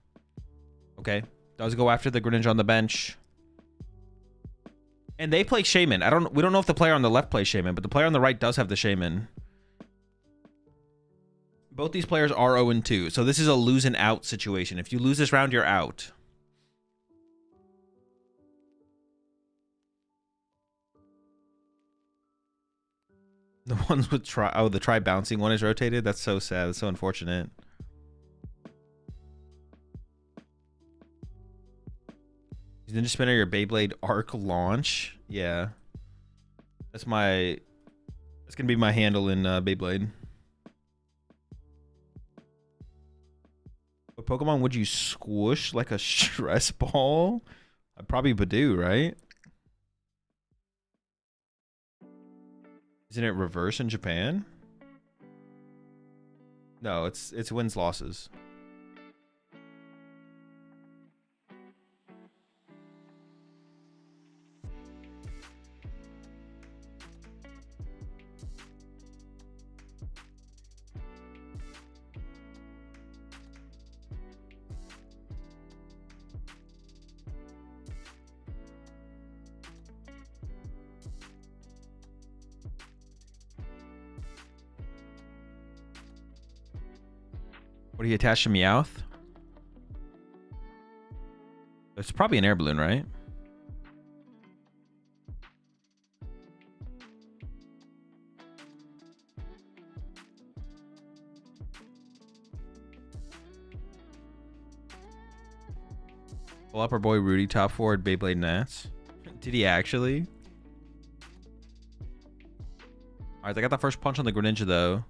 Okay. Does go after the Greninja on the bench. And they play Shaman. We don't know if the player on the left plays Shaman, but the player on the right does have the Shaman. Both these players are 0-2, so this is a lose and out situation. If you lose this round, you're out. The ones with the try bouncing one is rotated. That's so sad. That's so unfortunate. Ninja Spinner, your Beyblade Arc launch. Yeah, that's gonna be my handle in Beyblade. What Pokemon would you squish like a stress ball? I'd probably Badoo, right? Isn't it reverse in Japan? No, it's wins losses. What do you attach to Meowth? It's probably an air balloon, right? Pull up our boy Rudy, top forward, Beyblade Nats. Did he actually? Alright, I got the first punch on the Greninja though.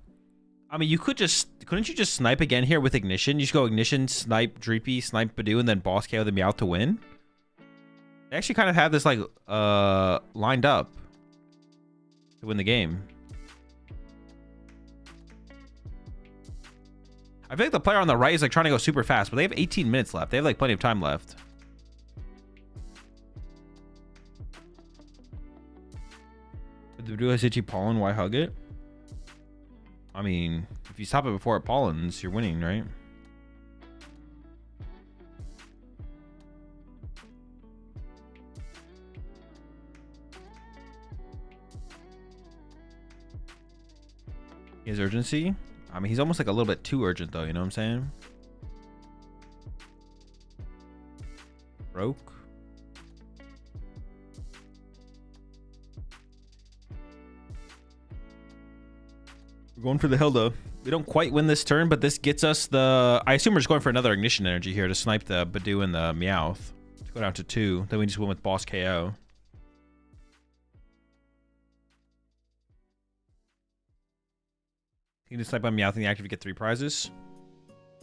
I mean, couldn't you just snipe again here with Ignition? You just go Ignition, snipe Dreepy, snipe Badoo, and then boss KO the Meowth to win? They actually kind of have this, like, lined up to win the game. I feel like the player on the right is, like, trying to go super fast, but they have 18 minutes left. They have, like, plenty of time left. If the Badoo has itchy pollen, why hug it? I mean, if you stop it before it pollens, you're winning, right? He has urgency. I mean, he's almost like a little bit too urgent, though. You know what I'm saying? Broke. We're going for the Hilda. We don't quite win this turn, but this gets us the... I assume we're just going for another Ignition Energy here to snipe the Badoo and the Meowth. To go down to 2. Then we just win with boss KO. You can just snipe on Meowth and the active, you get 3 prizes.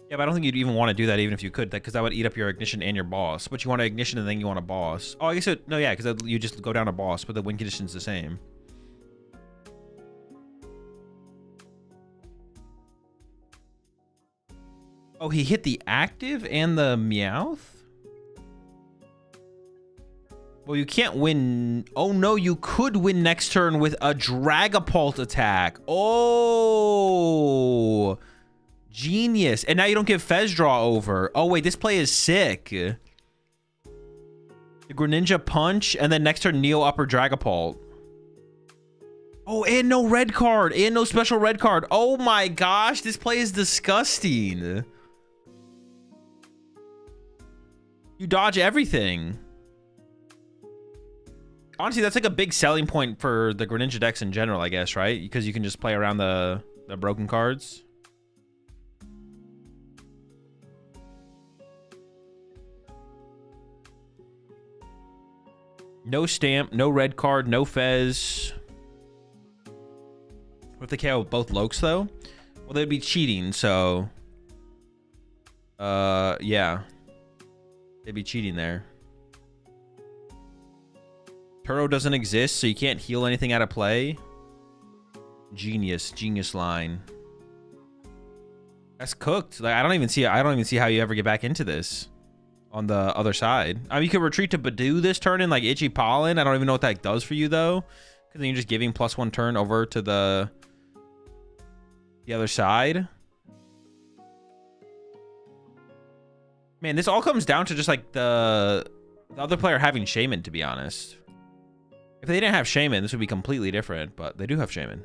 Yeah, but I don't think you'd even want to do that even if you could, because that would eat up your Ignition and your boss. But you want to Ignition and then you want a boss. Oh, I guess it... No, yeah, because you just go down a boss, but the win condition's the same. Oh, he hit the active and the Meowth? Well, you can't win. Oh, no, you could win next turn with a Dragapult attack. Oh, genius. And now you don't get Fez draw over. Oh, wait, this play is sick. The Greninja punch, and then next turn, Neo upper Dragapult. Oh, and no red card, and no special red card. Oh my gosh, this play is disgusting. You dodge everything. Honestly, that's like a big selling point for the Greninja decks in general, I guess, right? Because you can just play around the broken cards. No stamp, no red card, no Fez. What if they KO both Lokes, though? Well, they'd be cheating, so... yeah. They'd be cheating there. Turo doesn't exist, so you can't heal anything out of play. Genius line. That's cooked. Like I don't even see how you ever get back into this on the other side. I mean, you could retreat to Badu this turn in like Itchy Pollen. I don't even know what that does for you though, because then you're just giving +1 turn over to the other side. Man, this all comes down to just like the other player having Shaman, to be honest. If they didn't have Shaman, this would be completely different, but they do have Shaman.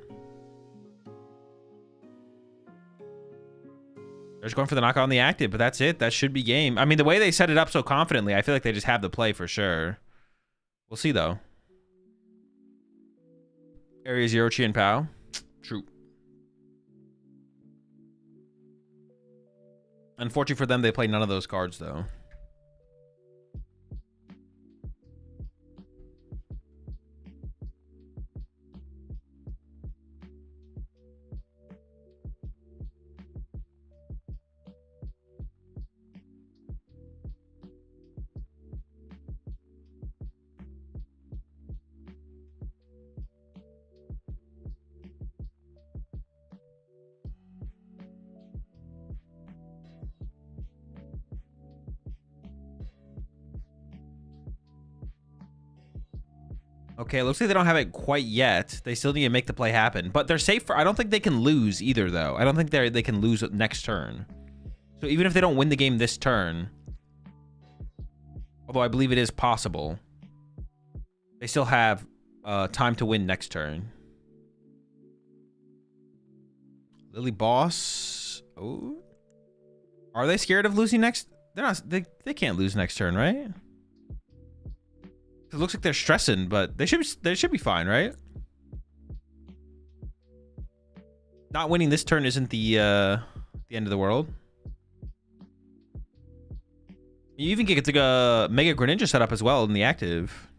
They're just going for the knockout on the active, but that's it. That should be game. I mean, the way they set it up so confidently, I feel like they just have the play for sure. We'll see, though. Area 0, Chi and Pow. True. Unfortunately for them, they play none of those cards, though. Okay, looks like they don't have it quite yet. They still need to make the play happen, but they're safe for. I don't think they can lose either, though. I don't think they can lose next turn. So even if they don't win the game this turn, although I believe it is possible, they still have time to win next turn. Lily Boss. Oh, are they scared of losing next? They're not. They can't lose next turn, right? It looks like they're stressing, but they should be fine, right? Not winning this turn isn't the end of the world. You even get the Mega Greninja set up as well in the active.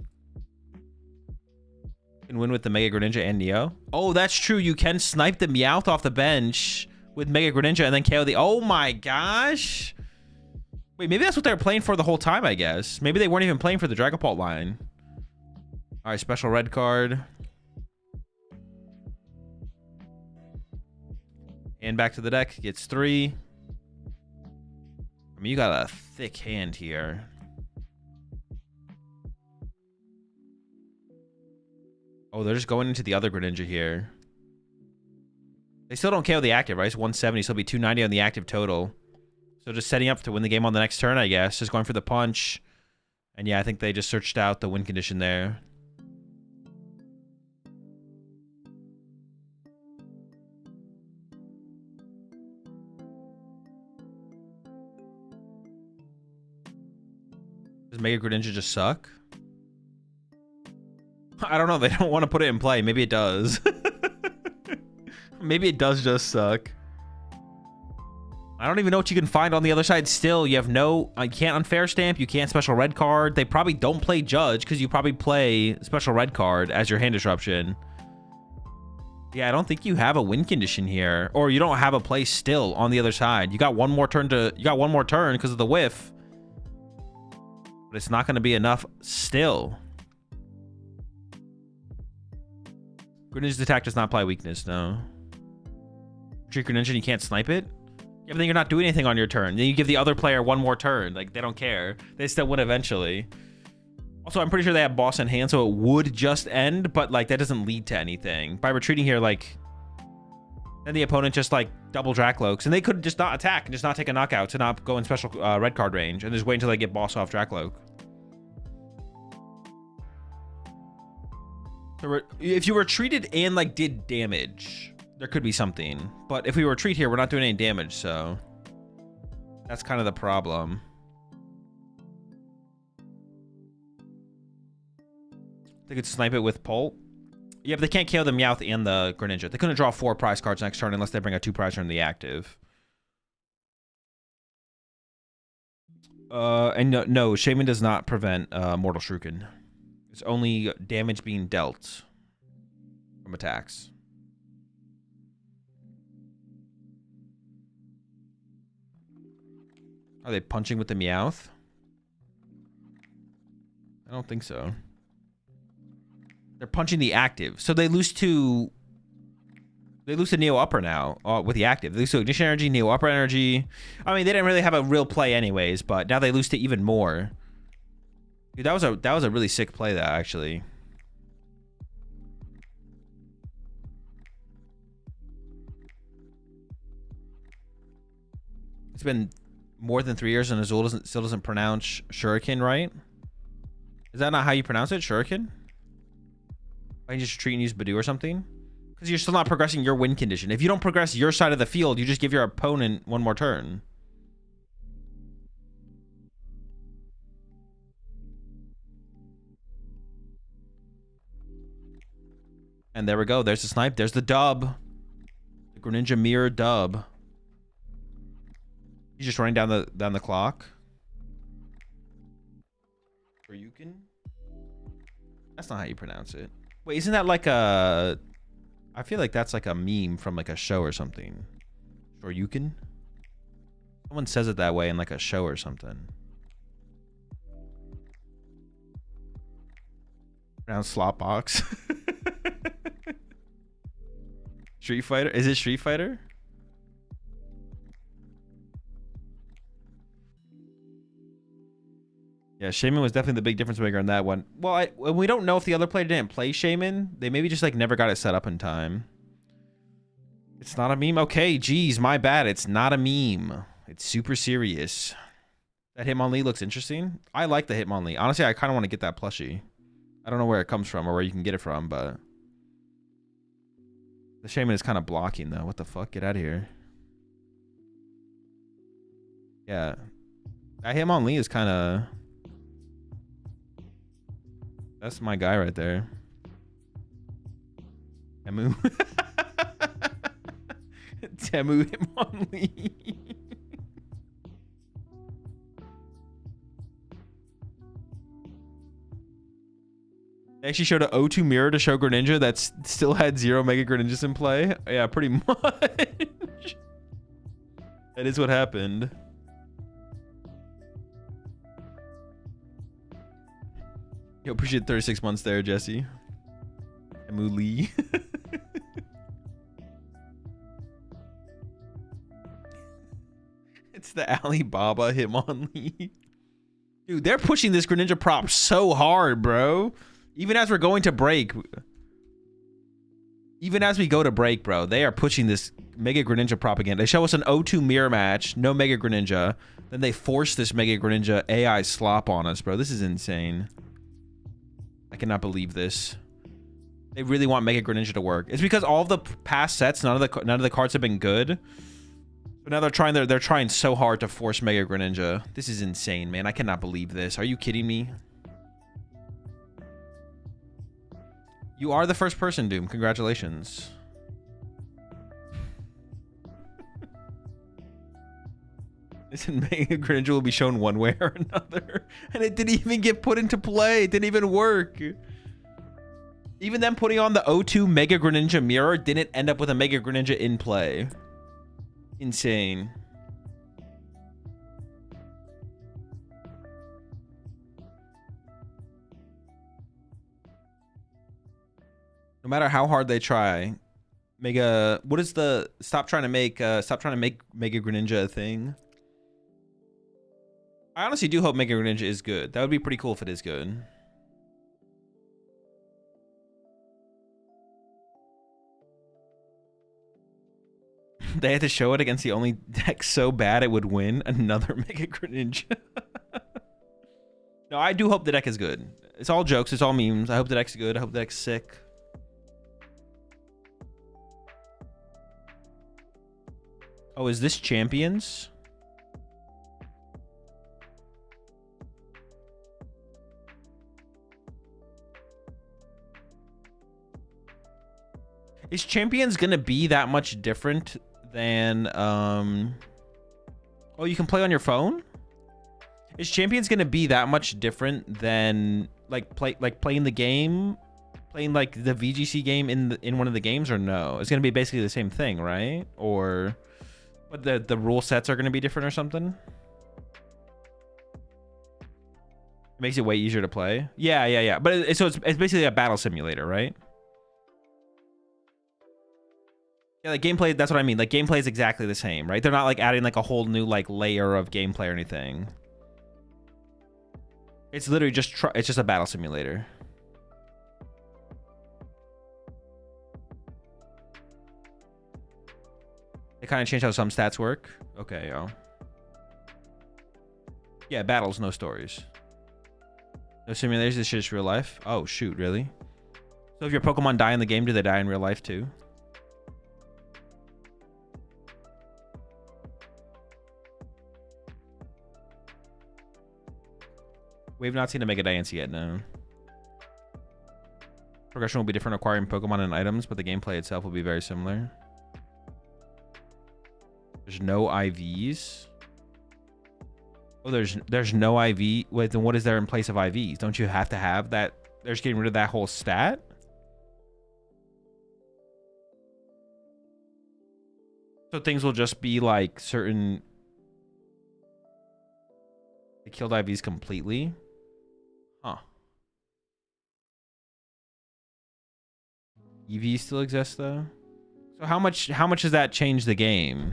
You can win with the Mega Greninja and Neo. Oh, that's true. You can snipe the Meowth off the bench with Mega Greninja and then KO the... Oh my gosh. Wait, maybe that's what they were playing for the whole time, I guess. Maybe they weren't even playing for the Dragapult line. All right, special red card. And back to the deck. Gets 3. I mean, you got a thick hand here. Oh, they're just going into the other Greninja here. They still don't KO the active, right? It's 170, so it'll be 290 on the active total. So just setting up to win the game on the next turn, I guess. Just going for the punch. And yeah, I think they just searched out the win condition there. Does Mega Greninja just suck? I don't know. They don't want to put it in play. Maybe it does. Maybe it does just suck. I don't even know what you can find on the other side still. You have no... You can't unfair stamp. You can't special red card. They probably don't play Judge because you probably play special red card as your hand disruption. Yeah, I don't think you have a win condition here. Or you don't have a play still on the other side. You got one more turn to... You got one more turn because of the whiff. But it's not going to be enough still. Greninja's attack does not apply weakness, no. Treat Greninja and you can't snipe it? Yeah, but then you're not doing anything on your turn. Then you give the other player one more turn. Like, they don't care. They still win eventually. Also, I'm pretty sure they have boss in hand, so it would just end, but, like, that doesn't lead to anything. By retreating here, like, then the opponent just, like, double Dracloaks, and they could just not attack and just not take a knockout to not go in special red card range and just wait until they get boss off Dracloak. So if you retreated and, like, did damage, there could be something. But if we retreat here, we're not doing any damage, so that's kind of the problem. They could snipe it with Pult. Yeah, but they can't KO the Meowth and the Greninja. They couldn't draw 4 prize cards next turn unless they bring a 2 prize turn in the active. And no, Shaman does not prevent Mortal Shuriken. It's only damage being dealt from attacks. Are they punching with the Meowth? I don't think so. They're punching the active. So they lose 2 They lose to Neo Upper now with the active. They lose to Ignition Energy, Neo Upper Energy. I mean, they didn't really have a real play anyways, but now they lose to even more. Dude, that was a really sick play, that actually. It's been more than 3 years and Azul still doesn't pronounce Shuriken right. Is that not how you pronounce it? Shuriken? Why don't you just retreat and use Badoo or something? Because you're still not progressing your win condition. If you don't progress your side of the field, you just give your opponent one more turn. And there we go. There's the snipe. There's the dub. The Greninja Mirror dub. He's just running down the clock. Or you can. That's not how you pronounce it. Wait, isn't that like a? I feel like that's like a meme from like a show or something. Or you can. Someone says it that way in like a show or something. Pronounce Slopbox. Street Fighter? Is it Street Fighter? Yeah, Shaman was definitely the big difference maker on that one. Well, we don't know if the other player didn't play Shaman. They maybe just like never got it set up in time. It's not a meme? Okay, geez, my bad. It's not a meme. It's super serious. That Hitmonlee looks interesting. I like the Hitmonlee. Honestly, I kind of want to get that plushie. I don't know where it comes from or where you can get it from, but... The Shaman is kind of blocking, though. What the fuck? Get out of here. Yeah. That Hitmonlee is kind of... That's my guy right there. Temu. Temu Hitmonlee. They actually showed an O2 mirror to show Greninja that still had 0 Mega Greninjas in play. Yeah, pretty much. That is what happened. Yo, appreciate 36 months there, Jesse. Emu Lee. It's the Alibaba Hitmonlee. Dude, they're pushing this Greninja prop so hard, bro. Even as we're going to break. Even as we go to break, bro, they are pushing this Mega Greninja prop again. They show us an O2 mirror match, no Mega Greninja. Then they force this Mega Greninja AI slop on us, bro. This is insane. I cannot believe this. They really want Mega Greninja to work. It's because all of the past sets, none of the cards have been good. But now they're trying so hard to force Mega Greninja. This is insane, man. I cannot believe this. Are you kidding me? You are the first person, Doom. Congratulations. Listen, Mega Greninja will be shown one way or another. And it didn't even get put into play. It didn't even work. Even them putting on the O2 Mega Greninja mirror didn't end up with a Mega Greninja in play. Insane. No matter how hard they try, Mega... What is the... Stop trying to make Mega Greninja a thing. I honestly do hope Mega Greninja is good. That would be pretty cool if it is good. They had to show it against the only deck so bad it would win. Another Mega Greninja. No, I do hope the deck is good. It's all jokes. It's all memes. I hope the deck's good. I hope the deck's sick. Oh, is this Champions? Is Champions gonna be that much different than oh, you can play on your phone? Is Champions gonna be that much different than playing the game, playing like the VGC game in one of the games, or no? It's gonna be basically the same thing, right? Or but the rule sets are gonna be different or something? It makes it way easier to play. Yeah. But so it's basically a battle simulator, right? Yeah, like gameplay, that's what I mean. Like gameplay is exactly the same, right? They're not like adding like a whole new like layer of gameplay or anything. It's literally just it's just a battle simulator. They kind of changed how some stats work. Okay, yo. Yeah, battles, no stories. No simulators, this shit is real life. Oh shoot, really? So if your Pokemon die in the game, do they die in real life too? We've not seen a Mega Dance yet, no. Progression will be different acquiring Pokemon and items, but the gameplay itself will be very similar. There's no IVs. Oh, there's no IV. Wait, then what is there in place of IVs? Don't you have to have that? They're just getting rid of that whole stat? So things will just be like certain... They killed IVs completely? Huh. EVs still exist though? So how much does that change the game?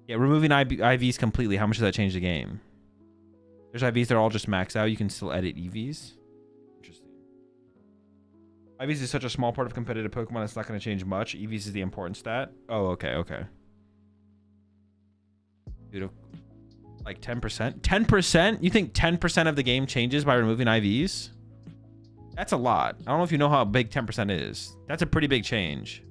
Yeah, removing IVs completely, how much does that change the game? There's IVs, they're all just maxed out. You can still edit EVs. Interesting. IVs is such a small part of competitive Pokemon, it's not going to change much. EVs is the important stat. Oh, okay, okay. Dude, like 10%? 10%? You think 10% of the game changes by removing IVs? That's a lot. I don't know if you know how big 10% is. That's a pretty big change.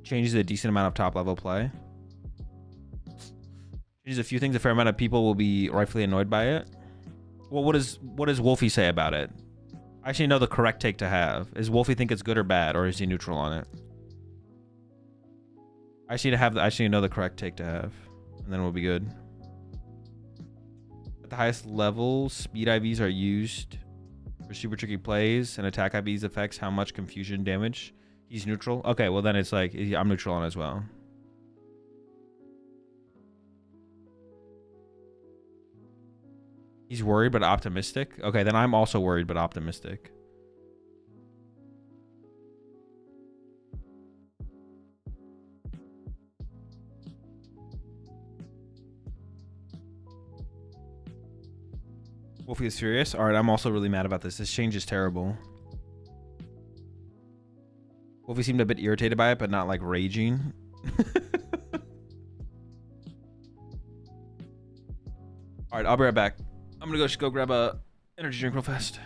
Changes a decent amount of top level play. Changes a few things. A fair amount of people will be rightfully annoyed by it. Well, what does Wolfie say about it? I actually know the correct take to have. Is Wolfie think it's good or bad, or is he neutral on it? I actually know the correct take to have, and then we'll be good. At the highest level, speed IVs are used for super tricky plays, and attack IVs affects how much confusion damage. He's neutral. Okay, well then it's like I'm neutral on as well. He's worried but optimistic. Okay, then I'm also worried but optimistic. Wolfie is furious. All right, I'm also really mad about this. This change is terrible. Wolfie seemed a bit irritated by it, but not like raging. All right, I'll be right back. I'm gonna just go grab a energy drink real fast.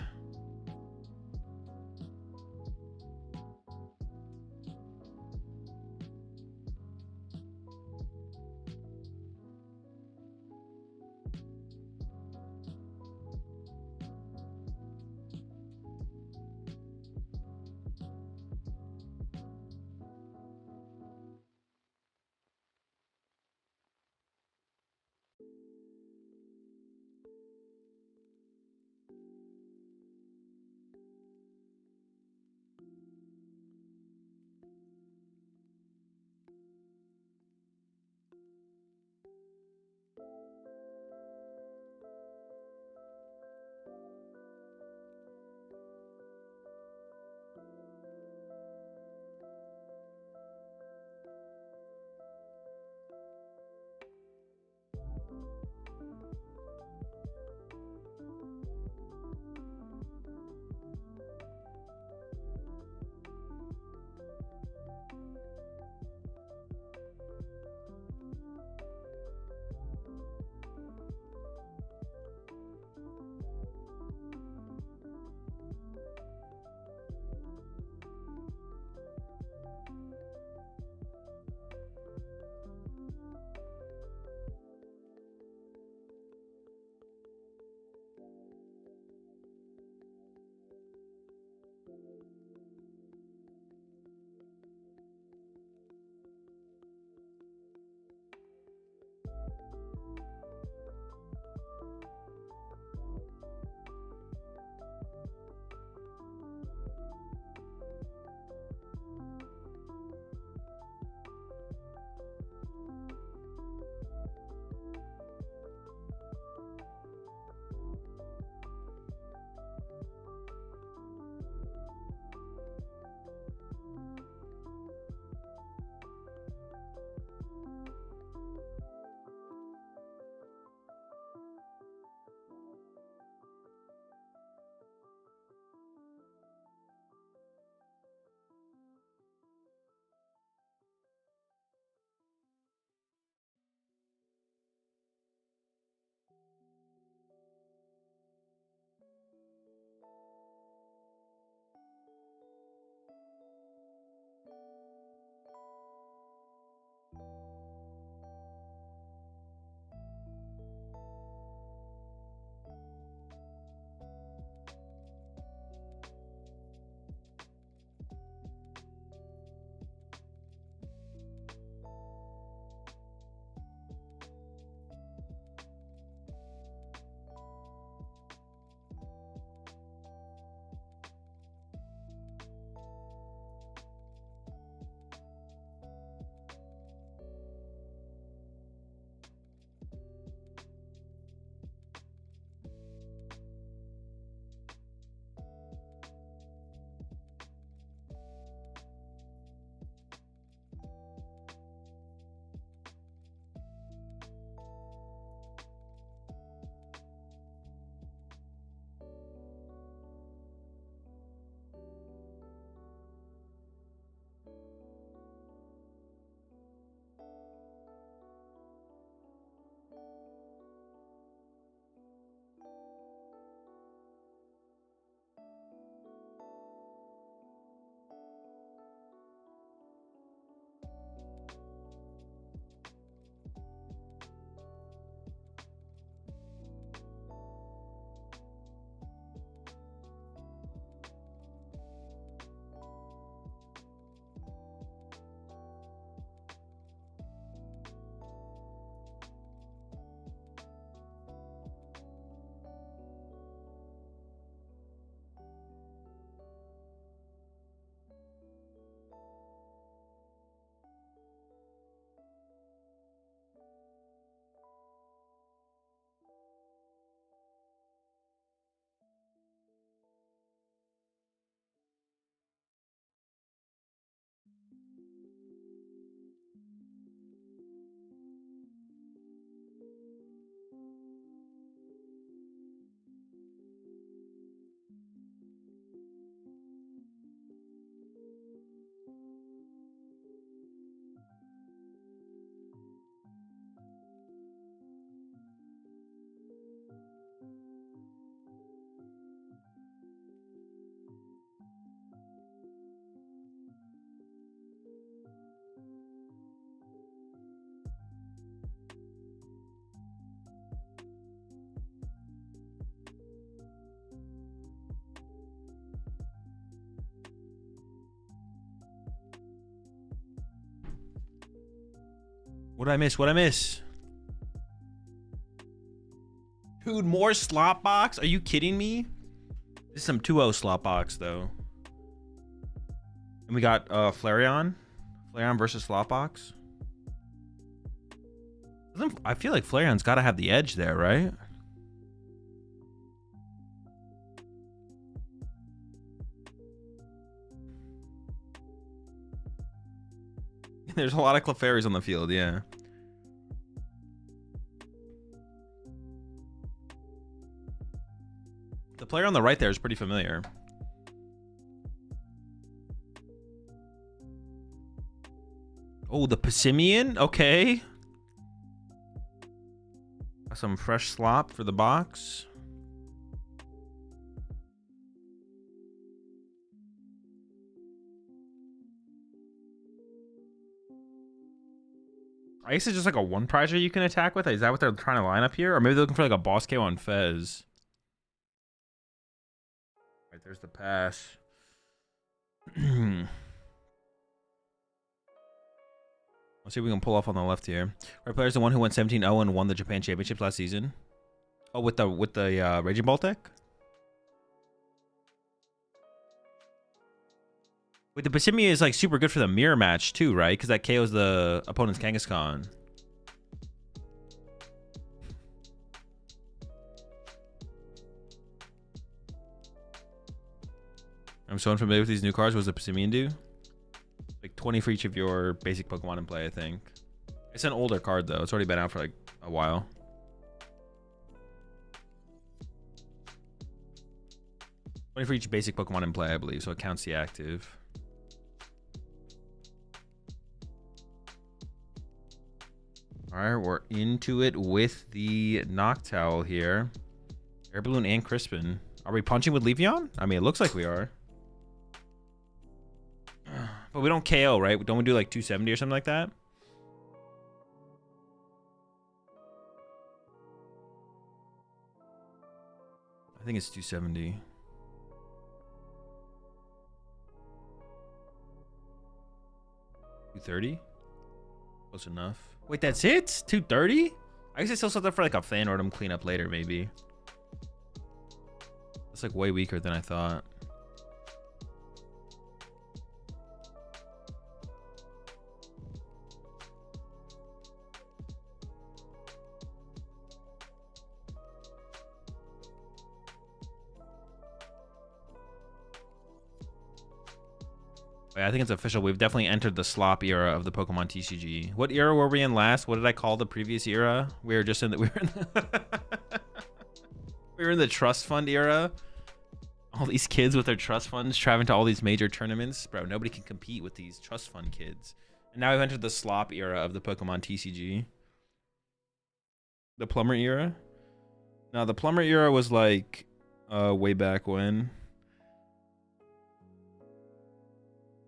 What did I miss? What did I miss? Dude, more slot box? Are you kidding me? This is some 2-0 slot box, though. And we got Flareon. Flareon versus slot box. I feel like Flareon's got to have the edge there, right? There's a lot of Clefairies on the field, yeah. The player on the right there is pretty familiar. Oh, the Passimian? Okay. Got some fresh slop for the box. I guess it's just like a one prizer you can attack with. Is that what they're trying to line up here? Or maybe they're looking for like a boss KO on Fez. Right, there's the pass. Let's see if we can pull off on the left here. Right player's the one who went 17-0 and won the Japan Championships last season. Oh, with the Raging Ball deck? Wait, the Passimian is like super good for the mirror match too, right? Because that KOs the opponent's Kangaskhan. I'm so unfamiliar with these new cards. What does the Passimian do? Like 20 for each of your basic Pokemon in play, I think. It's an older card though. It's already been out for like a while. For each basic Pokemon in play, I believe, so it counts the active. All right, we're into it with the Noctowl here. Air Balloon and Crispin. Are we punching with Leafeon? I mean, it looks like we are. But we don't KO, right? Don't we do like 270 or something like that? I think it's 270. 230? Close enough. Wait, that's it? 230? I guess I still set that for like a fan Rotom cleanup later, maybe. That's like way weaker than I thought. I think it's official. We've definitely entered the slop era of the Pokemon TCG. What era were we in last? What did I call the previous era? We were just in the we were in the trust fund era. All these kids with their trust funds traveling to all these major tournaments. Bro, nobody can compete with these trust fund kids. And now we've entered the slop era of the Pokemon TCG. The plumber era? No, the plumber era was like way back when.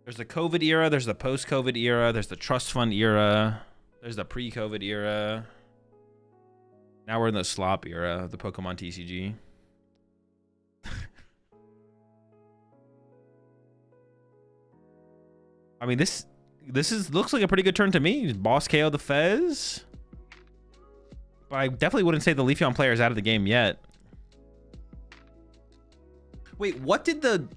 There's the COVID era, there's the post-COVID era, there's the trust fund era, there's the pre-COVID era. Now we're in the slop era of the Pokemon TCG. I mean, this looks like a pretty good turn to me. Boss KO the Fez. But I definitely wouldn't say the Leafeon player is out of the game yet. Wait, what did the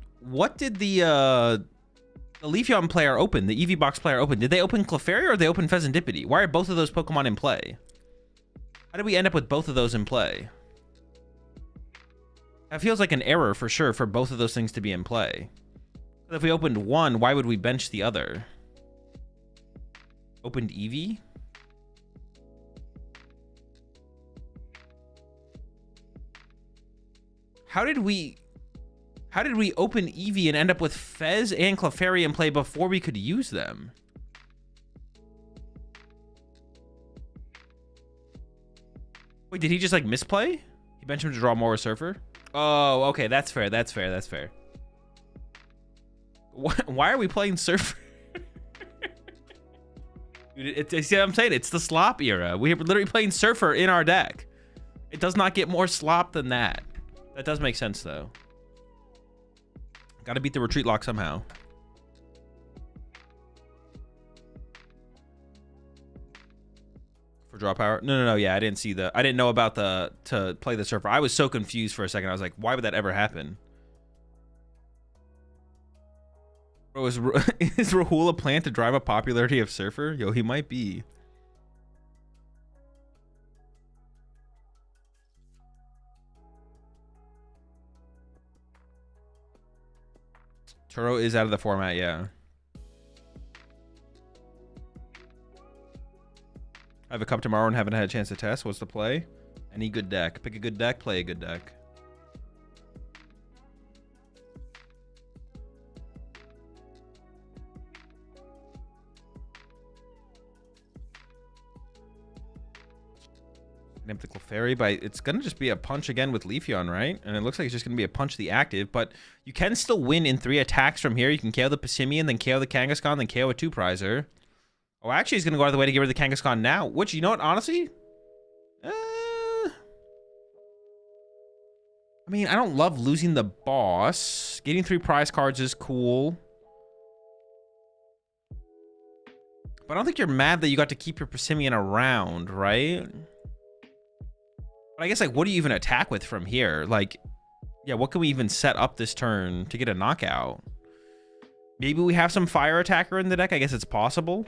Leafeon player open, the EV Box player open? Did they open Clefairy or did they open Pheasantipity? Why are both of those Pokemon in play? How did we end up with both of those in play? That feels like an error for sure for both of those things to be in play. But if we opened one, why would we bench the other? Opened Eevee? How did we open Eevee and end up with Fez and Clefairy in play before we could use them? Wait, did he just like misplay? He benched him to draw more with Surfer? Oh, okay, that's fair, that's fair, that's fair. Why are we playing Surfer? Dude, see what I'm saying? It's the slop era. We're literally playing Surfer in our deck. It does not get more slop than that. That does make sense though. Gotta beat the retreat lock somehow. draw power. No. Yeah, I didn't see the. I didn't know about the to play the surfer. I was so confused for a second. I was like, why would that ever happen? Bro, is Rahul a plan to drive up popularity of surfer? Yo, he might be. Turo is out of the format, yeah. I have a cup tomorrow and haven't had a chance to test. What's the play? Any good deck. Pick a good deck, play a good deck. Mythical Fairy, but it's going to just be a punch again with Leafeon, right? And it looks like it's just going to be a punch the active, but you can still win in 3 attacks from here. You can KO the Passimian, then KO the Kangaskhan, then KO a 2-prizer. Oh, actually, he's going to go out of the way to get rid of the Kangaskhan now, which, you know what, honestly? I mean, I don't love losing the boss. Getting 3 prize cards is cool. But I don't think you're mad that you got to keep your Passimian around, right? But I guess, like, what do you even attack with from here? Like, yeah, what can we even set up this turn to get a knockout? Maybe we have some fire attacker in the deck. I guess it's possible.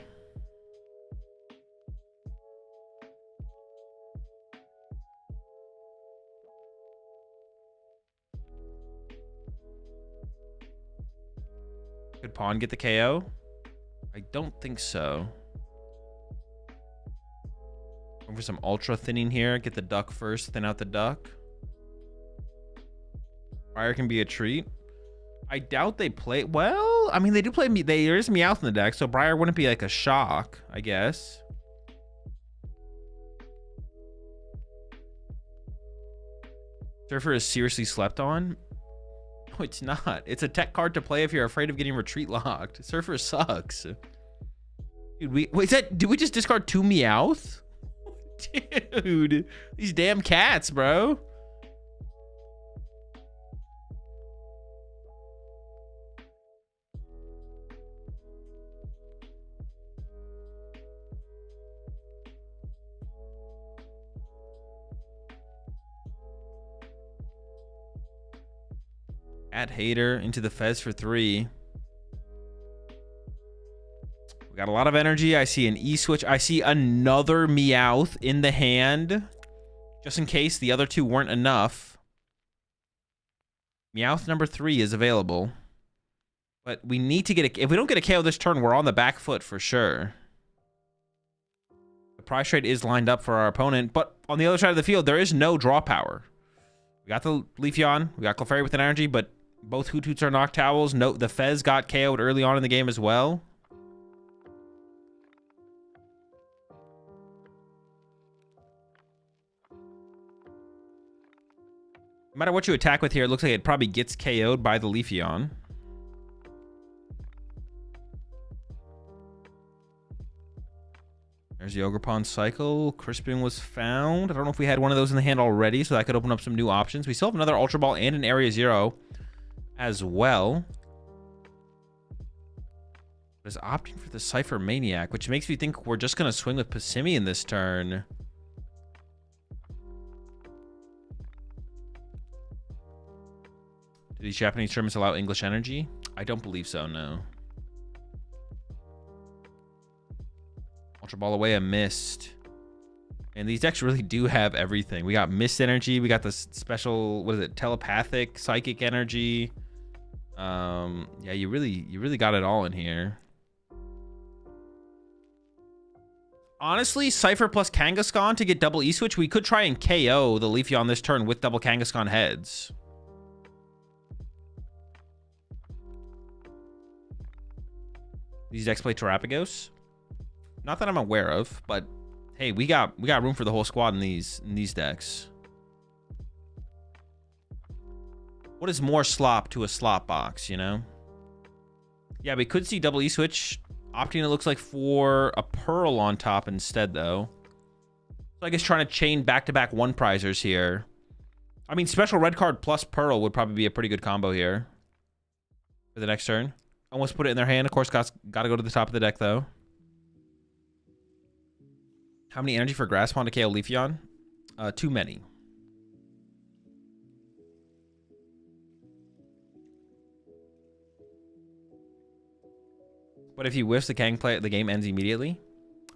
Could Pawn get the KO? I don't think so. Going for some ultra thinning here. Get the duck first, thin out the duck. Fire can be a treat. I doubt they play. Well, I mean, they do play. There is Meowth in the deck, so Briar wouldn't be like a shock, I guess. Surfer is seriously slept on. No, it's not. It's a tech card to play if you're afraid of getting retreat locked. Surfer sucks. Dude, did we just discard 2 Meowth? Dude, these damn cats, bro. At Hater into the Fez for 3. We got a lot of energy. I see an E-switch. I see another Meowth in the hand. Just in case the other 2 weren't enough. Meowth number 3 is available. But we need to get a... If we don't get a KO this turn, we're on the back foot for sure. The prize trade is lined up for our opponent. But on the other side of the field, there is no draw power. We got the Leafeon. We got Clefairy with an energy, but both Hoothoots are Noctowls. No, the Fez got KO'd early on in the game as well. No matter what you attack with here, it looks like it probably gets KO'd by the Leafeon. There's the Ogerpon Cycle. Crispin was found. I don't know if we had one of those in the hand already, so that could open up some new options. We still have another Ultra Ball and an Area Zero as well. But is opting for the Cypher Maniac, which makes me think we're just going to swing with Passimian this turn. Do these Japanese tournaments allow English energy? I don't believe so, no. Ultra Ball away, a Mist. And these decks really do have everything. We got Mist energy. We got this special, what is it? Telepathic, Psychic energy. Yeah, you really got it all in here. Honestly, Cypher plus Kangaskhan to get double E-switch. We could try and KO the Leafeon this turn with double Kangaskhan heads. These decks play Terapagos? Not that I'm aware of, but hey, we got room for the whole squad in these decks. What is more slop to a slop box, you know? Yeah, we could see double E-switch. Opting, it looks like, for a Pearl on top instead, though. So I guess trying to chain back-to-back 1-prizers here. I mean, special red card plus Pearl would probably be a pretty good combo here for the next turn. Almost put it in their hand. Of course, got to go to the top of the deck, though. How many energy for Grass Pond to KO Leafeon? Too many. But if you whiff the Kang play, the game ends immediately.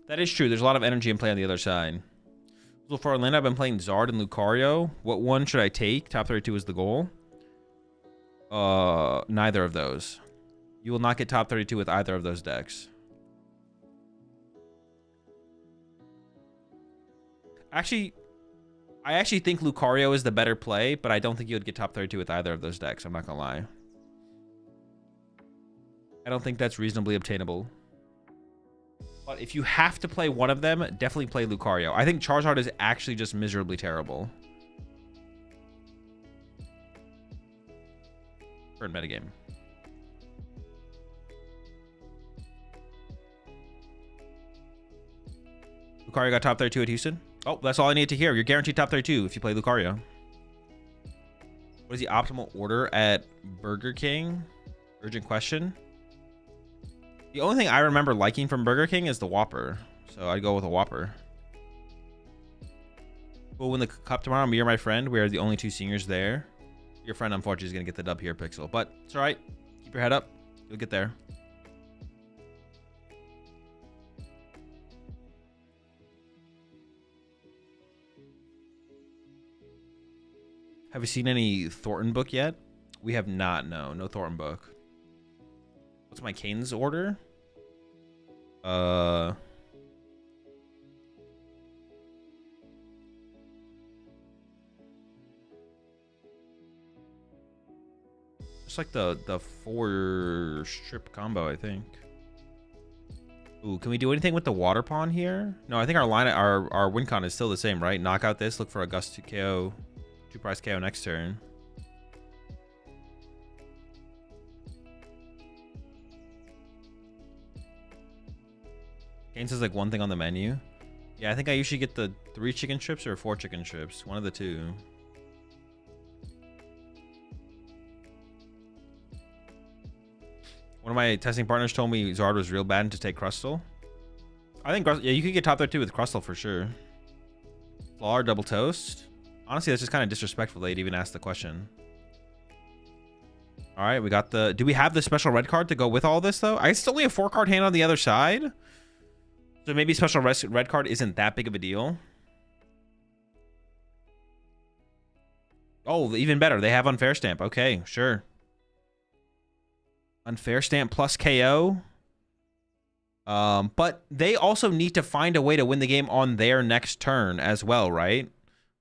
That is true. There's a lot of energy in play on the other side. So for Orlando, I've been playing Zard and Lucario. What one should I take? Top 32 is the goal. Neither of those. You will not get top 32 with either of those decks. Actually, I actually think Lucario is the better play, but I don't think you would get top 32 with either of those decks. I'm not gonna lie. I don't think that's reasonably obtainable. But if you have to play one of them, definitely play Lucario. I think Charizard is actually just miserably terrible. Current metagame. Lucario got top 32 at Houston. Oh, that's all I need to hear. You're guaranteed top 32 if you play Lucario. What is the optimal order at Burger King? Urgent question. The only thing I remember liking from Burger King is the Whopper. So I'd go with a Whopper. We'll win the cup tomorrow. Me or my friend. We are the only two seniors there. Your friend, unfortunately, is going to get the dub here, Pixel. But it's all right. Keep your head up. You'll get there. Have you seen any Thornton book yet? We have not. No Thornton book. What's my Kane's order? Just like the 4-strip combo, I think. Ooh, can we do anything with the water pawn here? No, I think our line, our win con is still the same, right? Knock out this, look for a Gust to KO, 2-price KO next turn. Kane says like one thing on the menu. Yeah, I think I usually get the 3 chicken strips or 4 chicken strips. One of the two. One of my testing partners told me Zard was real bad to take Crustle. I think, yeah, you could get top 32 with Crustle for sure. Flour, double toast. Honestly, that's just kind of disrespectful they'd even ask the question. All right, we got the... Do we have the special red card to go with all this, though? I guess it's only a 4-card hand on the other side. So maybe special red card isn't that big of a deal. Oh, even better. They have Unfair Stamp. Okay, sure. Unfair Stamp plus KO. But they also need to find a way to win the game on their next turn as well, right?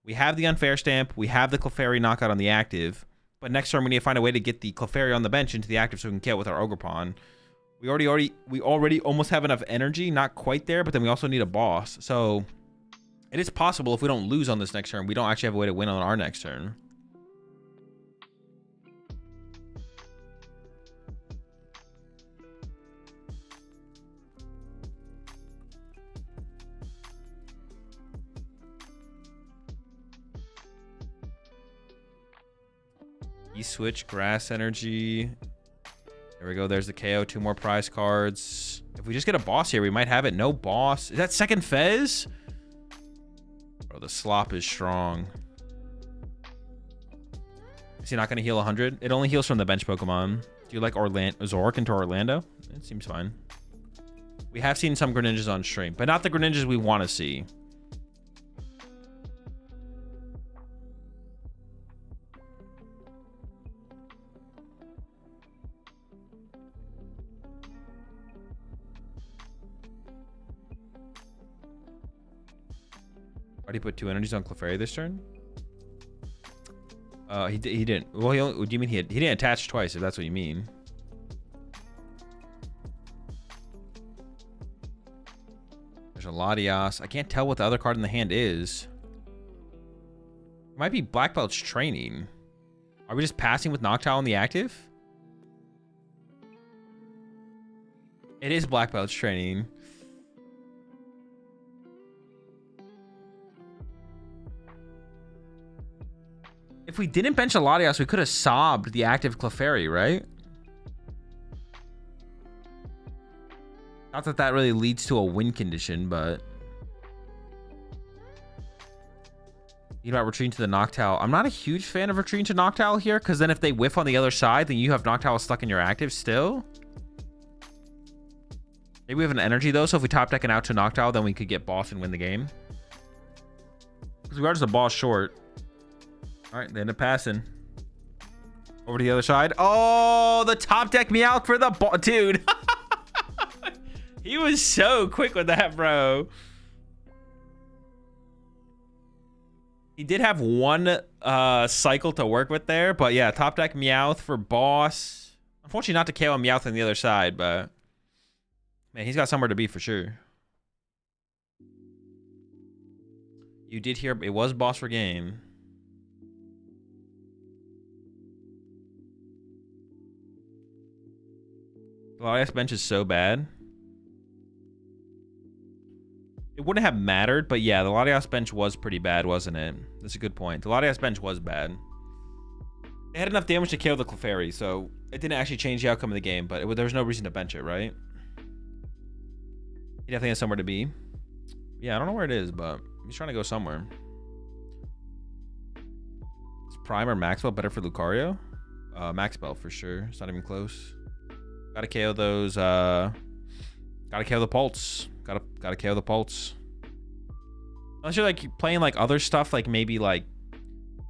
We have the Unfair Stamp. We have the Clefairy knockout on the active. But next turn, we need to find a way to get the Clefairy on the bench into the active so we can kill it with our Ogre Pawn. We already almost have enough energy. Not quite there, but then we also need a boss. So it is possible if we don't lose on this next turn, we don't actually have a way to win on our next turn. E-switch, grass energy. There we go. There's the KO. 2 more prize cards. If we just get a boss here, we might have it. No boss. Is that second Fez? Bro, the slop is strong. Is he not going to heal 100? It only heals from the bench Pokemon. Do you like Zork into Orlando? It seems fine. We have seen some Greninjas on stream, but not the Greninjas we want to see. Already put 2 energies on Clefairy this turn? He didn't. Well, what do you mean he didn't attach twice, if that's what you mean? There's a Latias. I can't tell what the other card in the hand is. It might be Black Belt's Training. Are we just passing with Noctowl in the active? It is Black Belt's Training. If we didn't bench a Latias, we could have sobbed the active Clefairy, right? Not that that really leads to a win condition, but... You know about retreating to the Noctowl. I'm not a huge fan of retreating to Noctowl here, because then if they whiff on the other side, then you have Noctowl stuck in your active still. Maybe we have an energy though, so if we top deck an out to Noctowl, then we could get boss and win the game. Because we are just a boss short. All right, they end up passing. Over to the other side. Oh, the top deck Meowth for the ball. Dude. He was so quick with that, bro. He did have one cycle to work with there, but yeah, top deck Meowth for boss. Unfortunately, not to KO Meowth on the other side, but man, he's got somewhere to be for sure. You did hear it was boss for game. The Latias bench is so bad. It wouldn't have mattered, but yeah, the Latias bench was pretty bad, wasn't it? That's a good point. The Latias bench was bad. They had enough damage to kill the Clefairy, so it didn't actually change the outcome of the game, but there was no reason to bench it, right? He definitely has somewhere to be. Yeah, I don't know where it is, but he's trying to go somewhere. Is Prime or Maxwell better for Lucario? Maxwell for sure. It's not even close. Gotta KO those, gotta KO the Pulse. Gotta KO the Pulse. Unless you're like playing like other stuff, like maybe like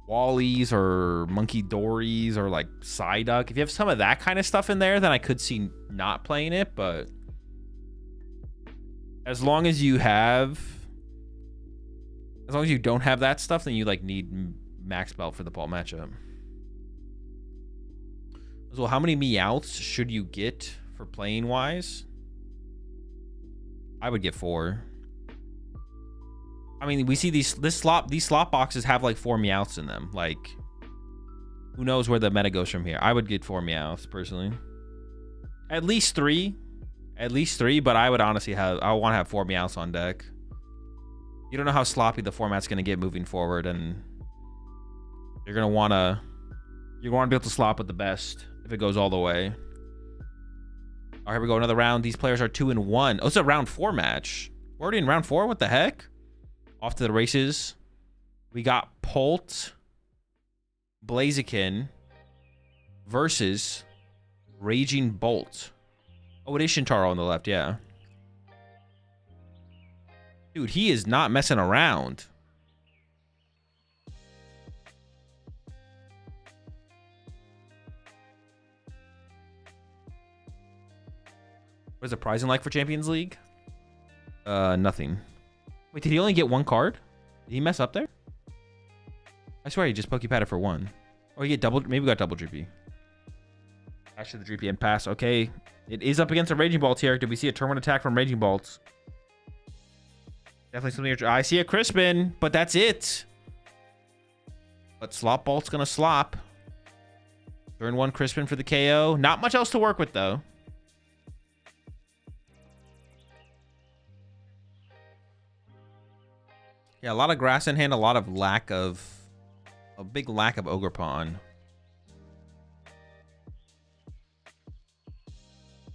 Wallies or Monkey Dories or like Psyduck. If you have some of that kind of stuff in there, then I could see not playing it, but as long as you don't have that stuff, then you like need Max Belt for the Paul matchup. So how many Meowths should you get for playing wise? I would get 4. I mean, we see these slot boxes have like 4 Meowths in them. Like, who knows where the meta goes from here? I would get 4 Meowths personally. At least 3. At least 3, but I would honestly I want to have 4 Meowths on deck. You don't know how sloppy the format's going to get moving forward, and you're going to want to be able to slop with the best if it goes all the way. All right, here we go. Another round. These players are 2-1. Oh, it's a round 4 match. We're already in round 4. What the heck? Off to the races. We got Polt, Blaziken versus Raging Bolt. Oh, it is Shintaro on the left. Yeah. Dude, he is not messing around. What is the pricing like for Champions League? Nothing. Wait, did he only get 1 card? Did he mess up there? I swear he just Pokepadded for 1. Oh, he get double. Maybe we got double Droopy. Actually, the Droopy and pass. Okay, it is up against a Raging Bolt here. Did we see a turn 1 attack from Raging Bolts? Definitely something. I see a Crispin, but that's it. But Slop Bolt's gonna slop. Turn 1 Crispin for the KO. Not much else to work with though. Yeah, a lot of grass in hand, a big lack of Ogerpon.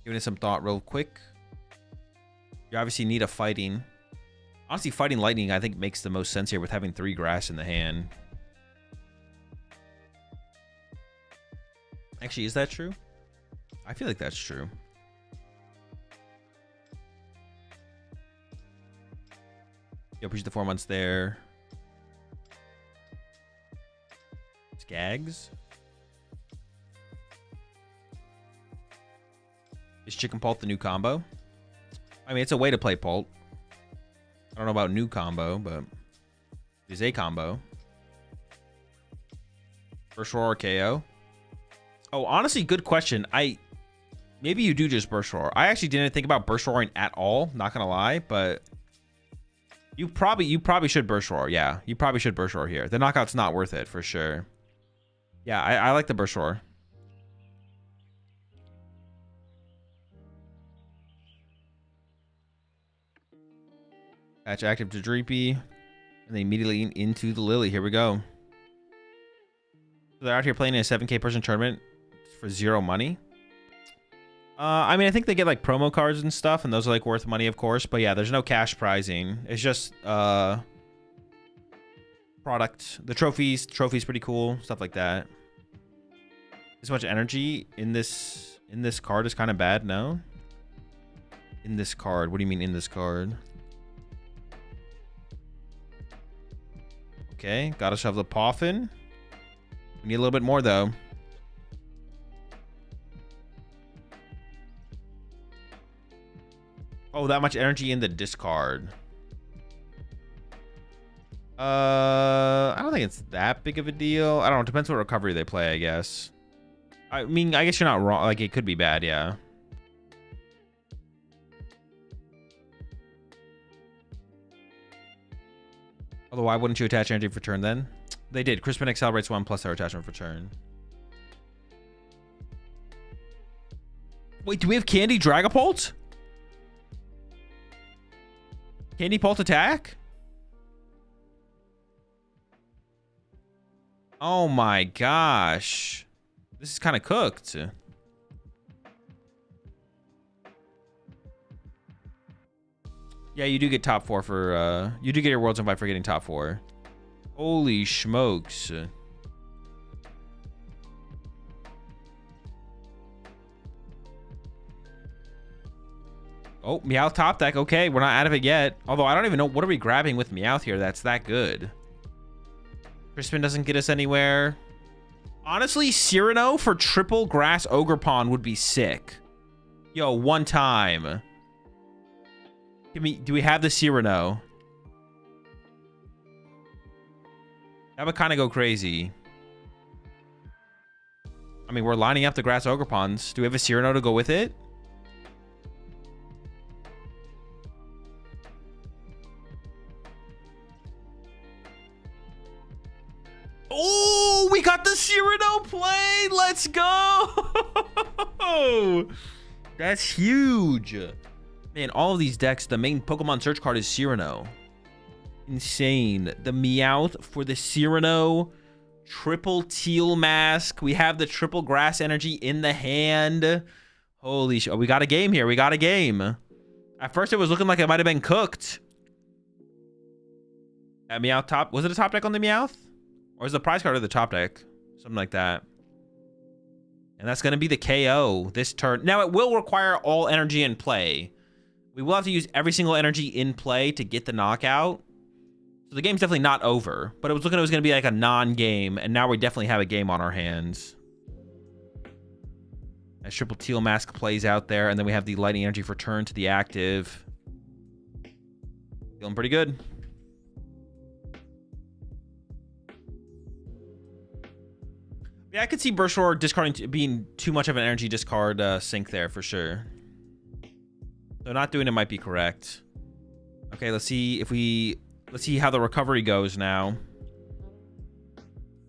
Giving it some thought real quick. You obviously need a fighting. Honestly, fighting lightning I think makes the most sense here with having 3 grass in the hand. Actually, is that true? I feel like that's true. Yo, push the 4 months there. Skags. Is Chicken Pult the new combo? I mean, it's a way to play Pult. I don't know about new combo, but it is a combo. Burst Roar KO. Oh, honestly, good question. Maybe you do just Burst Roar. I actually didn't think about Burst Roaring at all, not gonna lie, but you probably should Burst Roar. Yeah, you probably should Burst Roar here. The knockout's not worth it for sure. Yeah, I like the Burst Roar. Patch active to Dreepy. And then immediately into the Lily. Here we go. So they're out here playing in a 7K person tournament for 0 money. I mean, I think they get like promo cards and stuff, and those are like worth money, of course. But yeah, there's no cash prizing. It's just product. The trophies pretty cool, stuff like that. This much energy in this card is kind of bad. No, in this card, what do you mean in this card? Okay, gotta shove the Poffin. We need a little bit more though. Oh, that much energy in the discard. I don't think it's that big of a deal. I don't know. It depends what recovery they play, I guess. I mean, I guess you're not wrong. Like, it could be bad, yeah. Although, why wouldn't you attach energy for turn then? They did. Crispin accelerates 1 plus their attachment for turn. Wait, do we have Candy Dragapult? Candy Pult attack? Oh my gosh. This is kind of cooked. Yeah, you do get top 4 for, you do get your Worlds Invite for getting top 4. Holy smokes. Oh, Meowth top deck. Okay, we're not out of it yet. Although I don't even know, what are we grabbing with Meowth here that's that good? Crispin doesn't get us anywhere. Honestly, Cyrano for triple Grass Ogerpon would be sick. Yo, one time. Do we have the Cyrano? That would kind of go crazy. I mean, we're lining up the Grass Ogerpons. Do we have a Cyrano to go with it? Oh, we got the Cyrano play. Let's go. That's huge. Man, all of these decks, the main Pokemon search card is Cyrano. Insane. The Meowth for the Cyrano. Triple Teal Mask. We have the triple Grass Energy in the hand. Holy shit. We got a game here. We got a game. At first, it was looking like it might have been cooked. That Meowth top. Was it a top deck on the Meowth? Or is the prize card of the top deck? Something like that. And that's going to be the KO this turn. Now, it will require all energy in play. We will have to use every single energy in play to get the knockout. So the game's definitely not over. But it was looking like it was going to be like a non-game. And now we definitely have a game on our hands. As Triple Teal Mask plays out there. And then we have the Lightning Energy for turn to the active. Feeling pretty good. Yeah, I could see Burst Roar discarding being too much of an energy discard sink there for sure. So not doing it might be correct. Okay, let's see how the recovery goes now.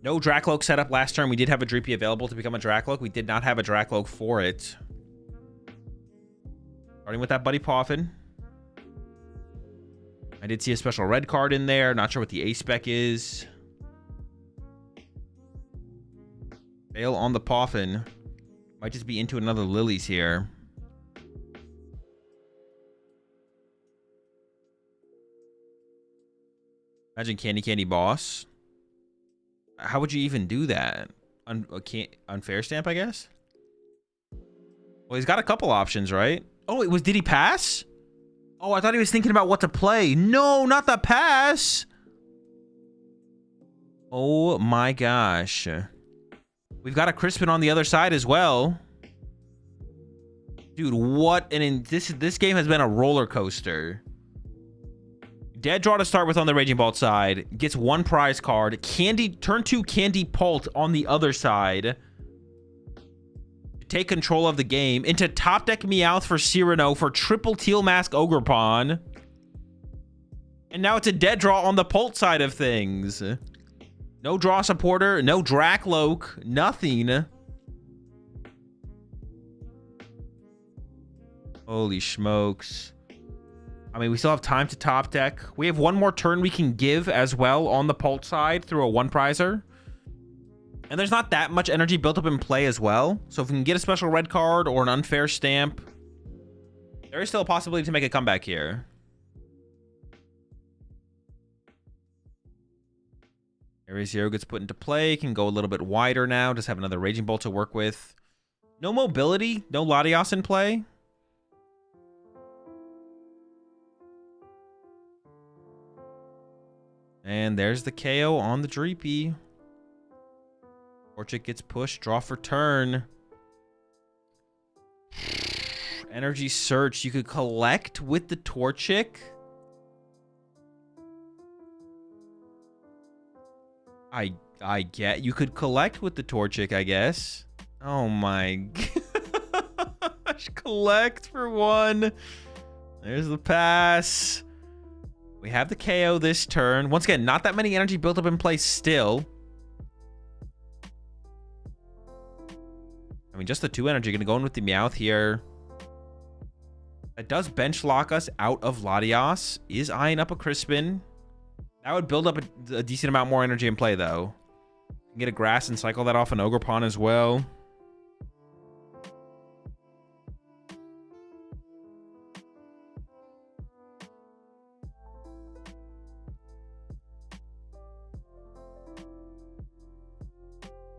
No Dracloak set up last turn. We did have a Dreepy available to become a Dracloak. We did not have a Dracloak for it. Starting with that Buddy Poffin. I did see a special red card in there. Not sure what the A-Spec is. Fail on the Poffin. Might just be into another Lilies here. Imagine Candy Boss. How would you even do that? Unfair stamp, I guess? Well, he's got a couple options, right? Oh, did he pass? Oh, I thought he was thinking about what to play. No, not the pass. Oh my gosh. We've got a Crispin on the other side as well. Dude, what this game has been a roller coaster. Dead draw to start with on the Raging Bolt side. Gets one prize card. Turn 2 Candy Pult on the other side. Take control of the game. Into top deck Meowth for Cyrano for triple Teal Mask Ogerpon. And now it's a dead draw on the Pult side of things. No draw supporter, no Dracloak, nothing. Holy smokes. I mean, we still have time to top deck. We have one more turn we can give as well on the Pult side through a one prizer. And there's not that much energy built up in play as well. So if we can get a special red card or an unfair stamp, there is still a possibility to make a comeback here. Area 0 gets put into play. Can go a little bit wider now. Just have another Raging Bolt to work with. No mobility. No Latios in play. And there's the KO on the Dreepy. Torchic gets pushed. Draw for turn. Energy Search. You could collect with the Torchic. I get you could collect with the Torchic, I guess. Oh my gosh. Collect for 1. There's the pass. We have the KO this turn. Once again, not that many energy built up in place still. I mean, just the 2 energy. Gonna go in with the Meowth here. That does bench lock us out of Latios. Is eyeing up a Crispin. That would build up a decent amount more energy in play, though. Get a Grass and cycle that off an Ogerpon as well.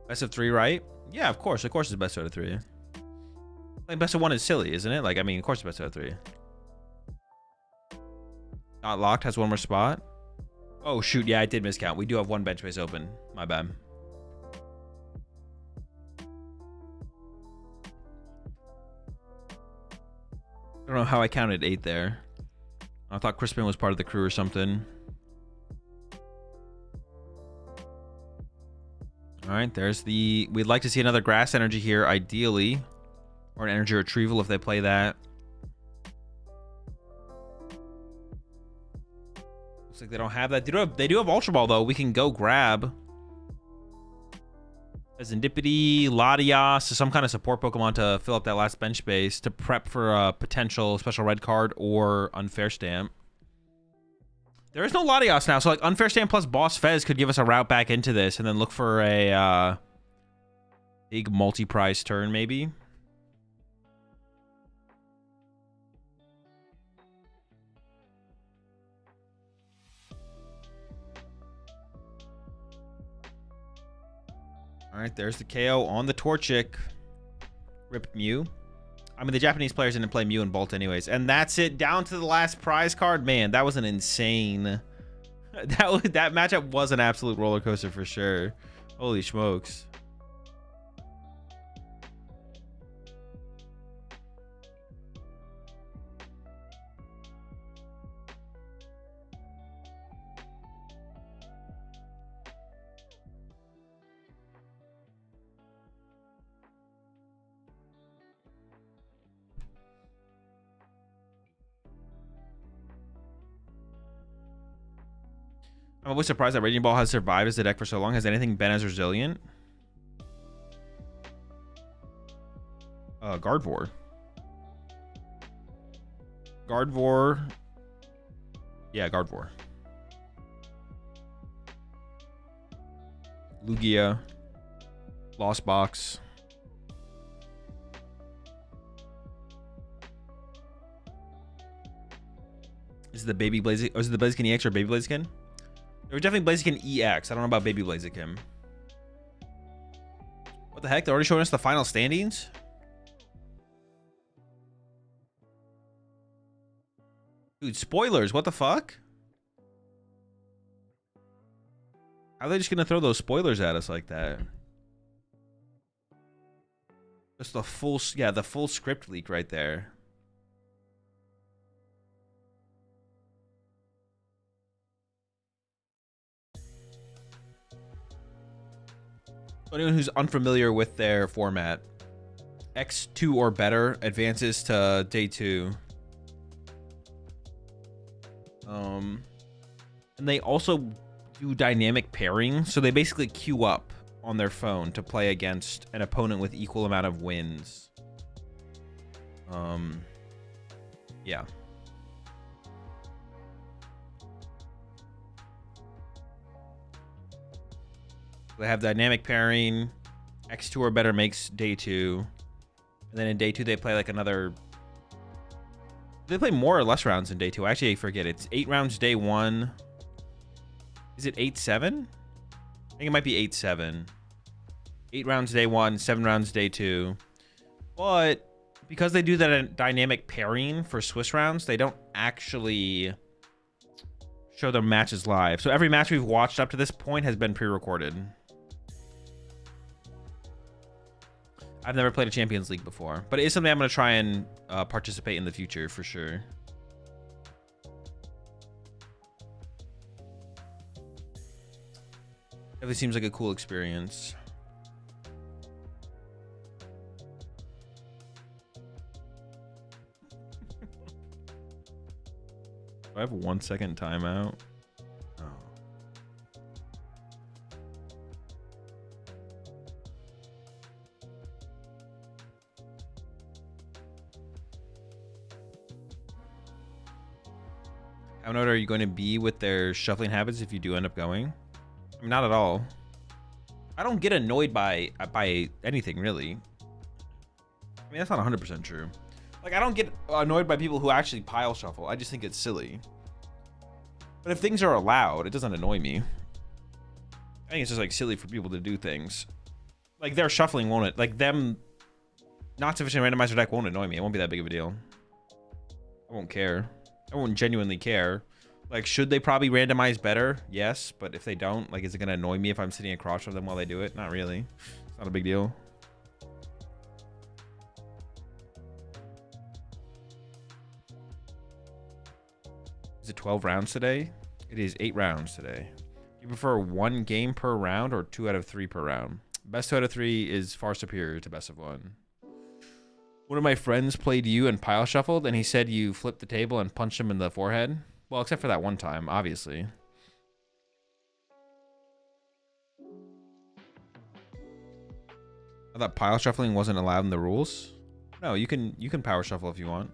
Best of 3, right? Yeah, of course. Of course it's best out of 3. Like, best of 1 is silly, isn't it? Like, I mean, of course it's best out of 3. Not locked, has 1 more spot. Oh, shoot. Yeah, I did miscount. We do have 1 bench space open. My bad. I don't know how I counted 8 there. I thought Crispin was part of the crew or something. All right, there's the... We'd like to see another Grass Energy here, ideally. Or an Energy Retrieval if they play that. Looks like they don't have that. They do have Ultra Ball, though. We can go grab. Zendipity, Latios, some kind of support Pokemon to fill up that last bench space to prep for a potential special red card or Unfair Stamp. There is no Latios now, so like Unfair Stamp plus Boss Fez could give us a route back into this and then look for a big multi-prize turn, maybe. All right, there's the KO on the Torchic. Rip Mew. I mean, the Japanese players didn't play Mew and Bolt anyways. And that's it. Down to the last prize card. Man, that was an insane... That matchup was an absolute roller coaster for sure. Holy smokes. I'm always surprised that Raging Ball has survived as a deck for so long. Has anything been as resilient? Gardevoir. Gardevoir. Yeah, Gardevoir. Lugia. Lost Box. Is it the Baby Blaziken? Oh, is it the Blaziken EX or Baby Blaziken? There was definitely Blaziken EX. I don't know about Baby Blaziken. What the heck? They're already showing us the final standings? Dude, spoilers. What the fuck? How are they just going to throw those spoilers at us like that? Just the full... Yeah, the full script leak right there. Anyone who's unfamiliar with their format, X2 or better advances to day 2. And they also do dynamic pairing, so they basically queue up on their phone to play against an opponent with equal amount of wins. Yeah. They have dynamic pairing. X2 or better makes day 2. And then in day 2, they play like another... They play more or less rounds in day 2. Actually, I forget. It's 8 rounds day 1. Is it 8-7? I think it might be 8-7. 8 rounds day 1, 7 rounds day 2. But because they do that dynamic pairing for Swiss rounds, they don't actually show their matches live. So every match we've watched up to this point has been pre-recorded. I've never played a Champions League before, but it is something I'm going to try and participate in the future for sure. Definitely seems like a cool experience. Do I have 1 second timeout? Oh. How annoyed are you going to be with their shuffling habits if you do end up going? I mean, not at all. I don't get annoyed by anything, really. I mean, that's not 100% true. Like, I don't get annoyed by people who actually pile shuffle. I just think it's silly. But if things are allowed, it doesn't annoy me. I think it's just, like, silly for people to do things. Like, their shuffling won't... it? Like, them not sufficient randomizer deck won't annoy me. It won't be that big of a deal. I won't care. I won't genuinely care. Like, should they probably randomize better? Yes. But if they don't, like, is it going to annoy me if I'm sitting across from them while they do it? Not really. It's not a big deal. Is it 12 rounds today? It is 8 rounds today. Do you prefer 1 game per round or 2 out of 3 per round? Best 2 out of 3 is far superior to best of 1. One of my friends played you and pile shuffled, and he said you flipped the table and punched him in the forehead. Well, except for that one time, obviously. I thought pile shuffling wasn't allowed in the rules. No, you can power shuffle if you want.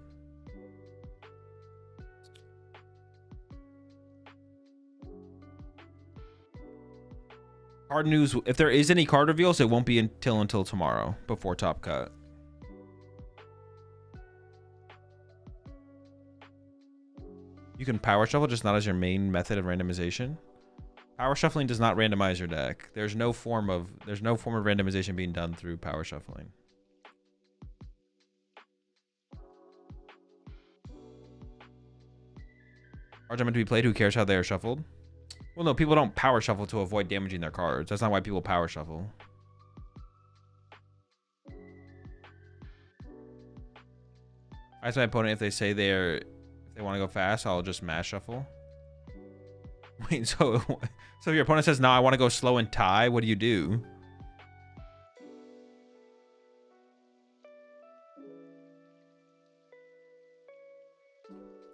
Card news, if there is any card reveals, it won't be until tomorrow before Top Cut. You can power shuffle, just not as your main method of randomization. Power shuffling does not randomize your deck. There's no form of randomization being done through power shuffling. Cards are meant to be played. Who cares how they are shuffled? Well, no, people don't power shuffle to avoid damaging their cards. That's not why people power shuffle. I ask my opponent if they say if they want to go fast, I'll just mash shuffle. Wait, so if your opponent says, no, I want to go slow and tie, what do you do?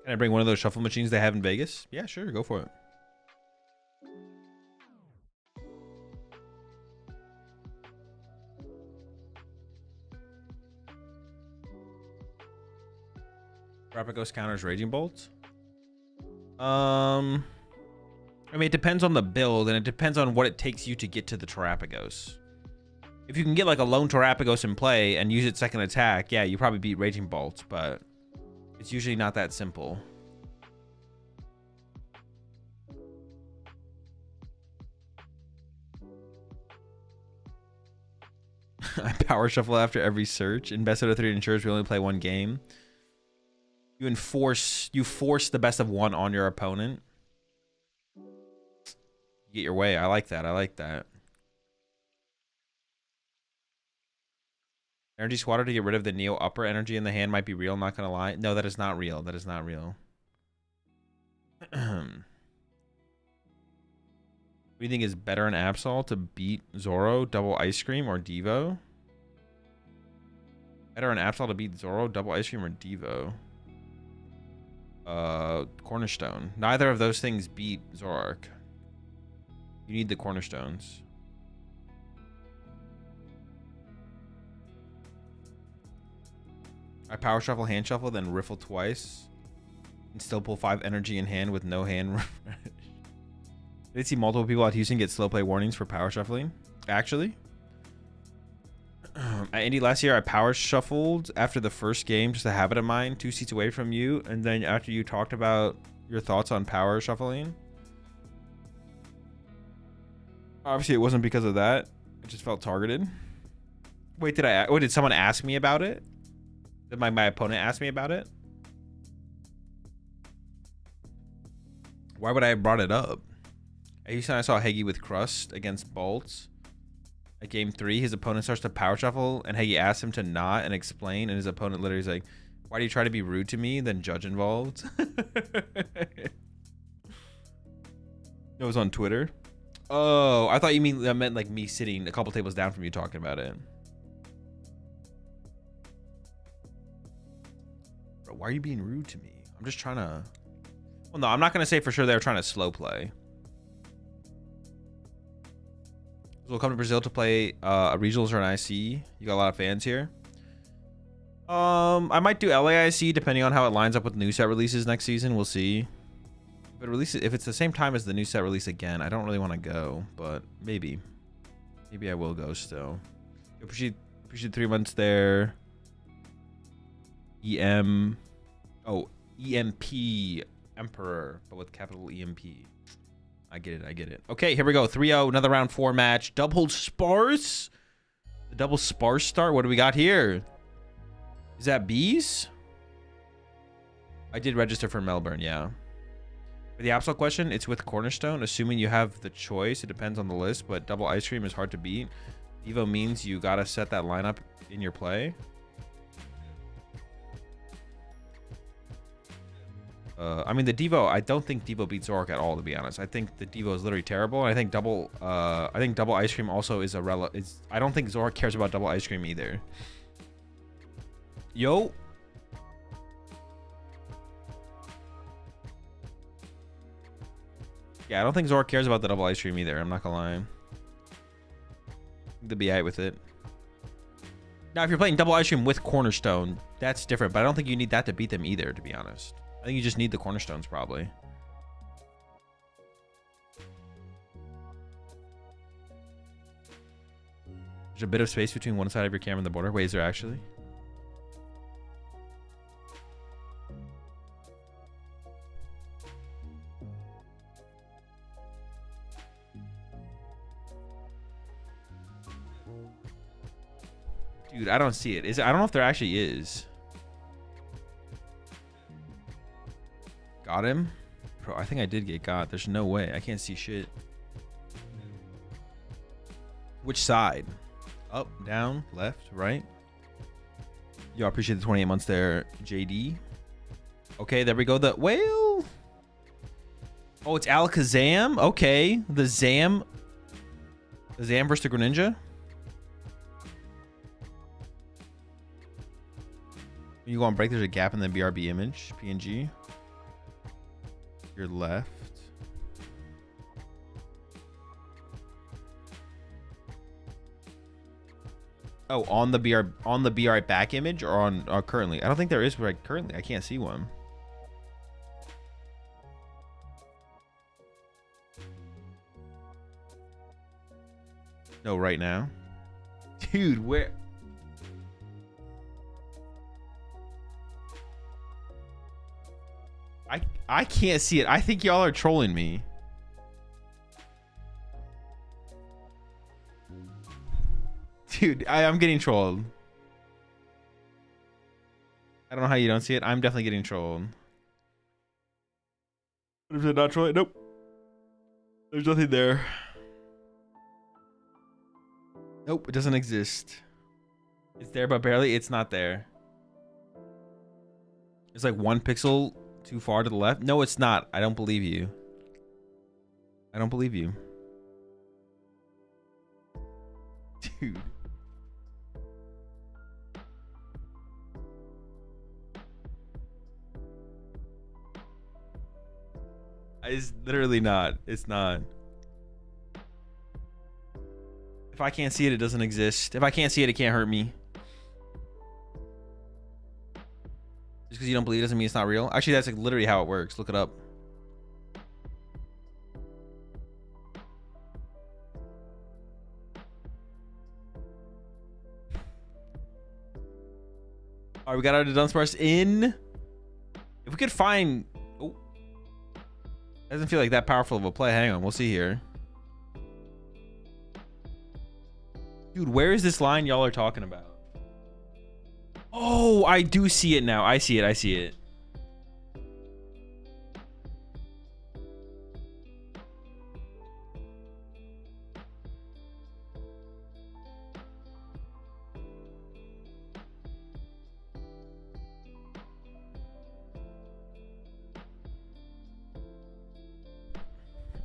Can I bring one of those shuffle machines they have in Vegas? Yeah, sure, go for it. Terapagos counters Raging Bolt. I mean, it depends on the build, and it depends on what it takes you to get to the Terapagos. If you can get like a lone Terapagos in play and use its second attack, yeah, you probably beat Raging Bolt, but it's usually not that simple. I power shuffle after every search. In best out of 3 ensures we only play 1 game. You force the best of 1 on your opponent. You get your way. I like that. I like that. Energy squatter to get rid of the Neo upper energy in the hand might be real, not gonna lie. No, that is not real. That is not real. What do you think is better in Absol to beat Zoro, double ice cream, or Devo? Better in Absol to beat Zoro, double ice cream, or Devo? Cornerstone. Neither of those things beat Zoroark. You need the cornerstones. I power shuffle, hand shuffle, then riffle twice, and still pull 5 energy in hand with no hand refresh. Did I see multiple people at Houston get slow play warnings for power shuffling? Actually, at Indy last year, I power shuffled after the first game, just a habit of mine, 2 seats away from you, and then after you talked about your thoughts on power shuffling, Obviously, it wasn't because of that. It just felt targeted. Wait, did someone ask me about it? Did my opponent ask me about it? Why would I have brought it up? I saw Heggy with Crust against Bolts. At game 3, his opponent starts to power shuffle, and Heggy asks him to not and explain, and his opponent literally is like, "Why do you try to be rude to me?" Then judge involved. It was on Twitter. Oh, I thought you meant like me sitting a couple tables down from you talking about it. Bro, why are you being rude to me? I'm just trying to... Well, no, I'm not going to say for sure they're trying to slow play. We'll come to Brazil to play a regionals or an IC. You got a lot of fans here. I might do LAIC depending on how it lines up with new set releases next season. We'll see. If it's the same time as the new set release again, I don't really want to go, but maybe I will go still. Appreciate 3 months there. EMP Emperor, but with capital EMP. I get it. Okay, here we go. 3-0, another round 4 match. Double sparse. The double sparse start. What do we got here? Is that bees? I did register for Melbourne, yeah. For the absolute question, it's with Cornerstone. Assuming you have the choice, it depends on the list, but double ice cream is hard to beat. Devo means you gotta set that lineup in your play. I mean, the Devo, I don't think Devo beats Zorak at all, to be honest. I think the Devo is literally terrible. And I think double ice cream also is I don't think Zorak cares about double ice cream either. Yo. Yeah, I don't think Zorak cares about the double ice cream either. I'm not gonna lie. The BI with it. Now, if you're playing double ice cream with Cornerstone, that's different. But I don't think you need that to beat them either, to be honest. I think you just need the Cornerstones, probably. There's a bit of space between one side of your camera and the border. Wait, is there actually? Dude, I don't see it. I don't know if there actually is. Got him? Bro, I think I did get got. There's no way. I can't see shit. Which side? Up, down, left, right? Yo, I appreciate the 28 months there, JD. Okay, there we go. The whale. Oh, it's Alakazam? Okay. The Zam versus the Greninja? When you go on break, there's a gap in the BRB image, PNG. Your left. Oh, on the BR back image or on currently? I don't think there is right currently. I can't see one. No, right now. Dude, where? I can't see it. I think y'all are trolling me. Dude, I'm getting trolled. I don't know how you don't see it. I'm definitely getting trolled. What if it not trolling? Nope. There's nothing there. Nope, it doesn't exist. It's there, but barely. It's not there. It's like 1 pixel too far to the left. No, it's not. I don't believe you. I don't believe you. Dude. It's literally not. It's not. If I can't see it, it doesn't exist. If I can't see it, it can't hurt me. Just because you don't believe it doesn't mean it's not real. Actually, that's like literally how it works. Look it up. All right, we got our Dunsparce in. If we could find... Oh. Doesn't feel like that powerful of a play. Hang on, we'll see here. Dude, where is this line y'all are talking about? Oh, I do see it now. I see it. I see it.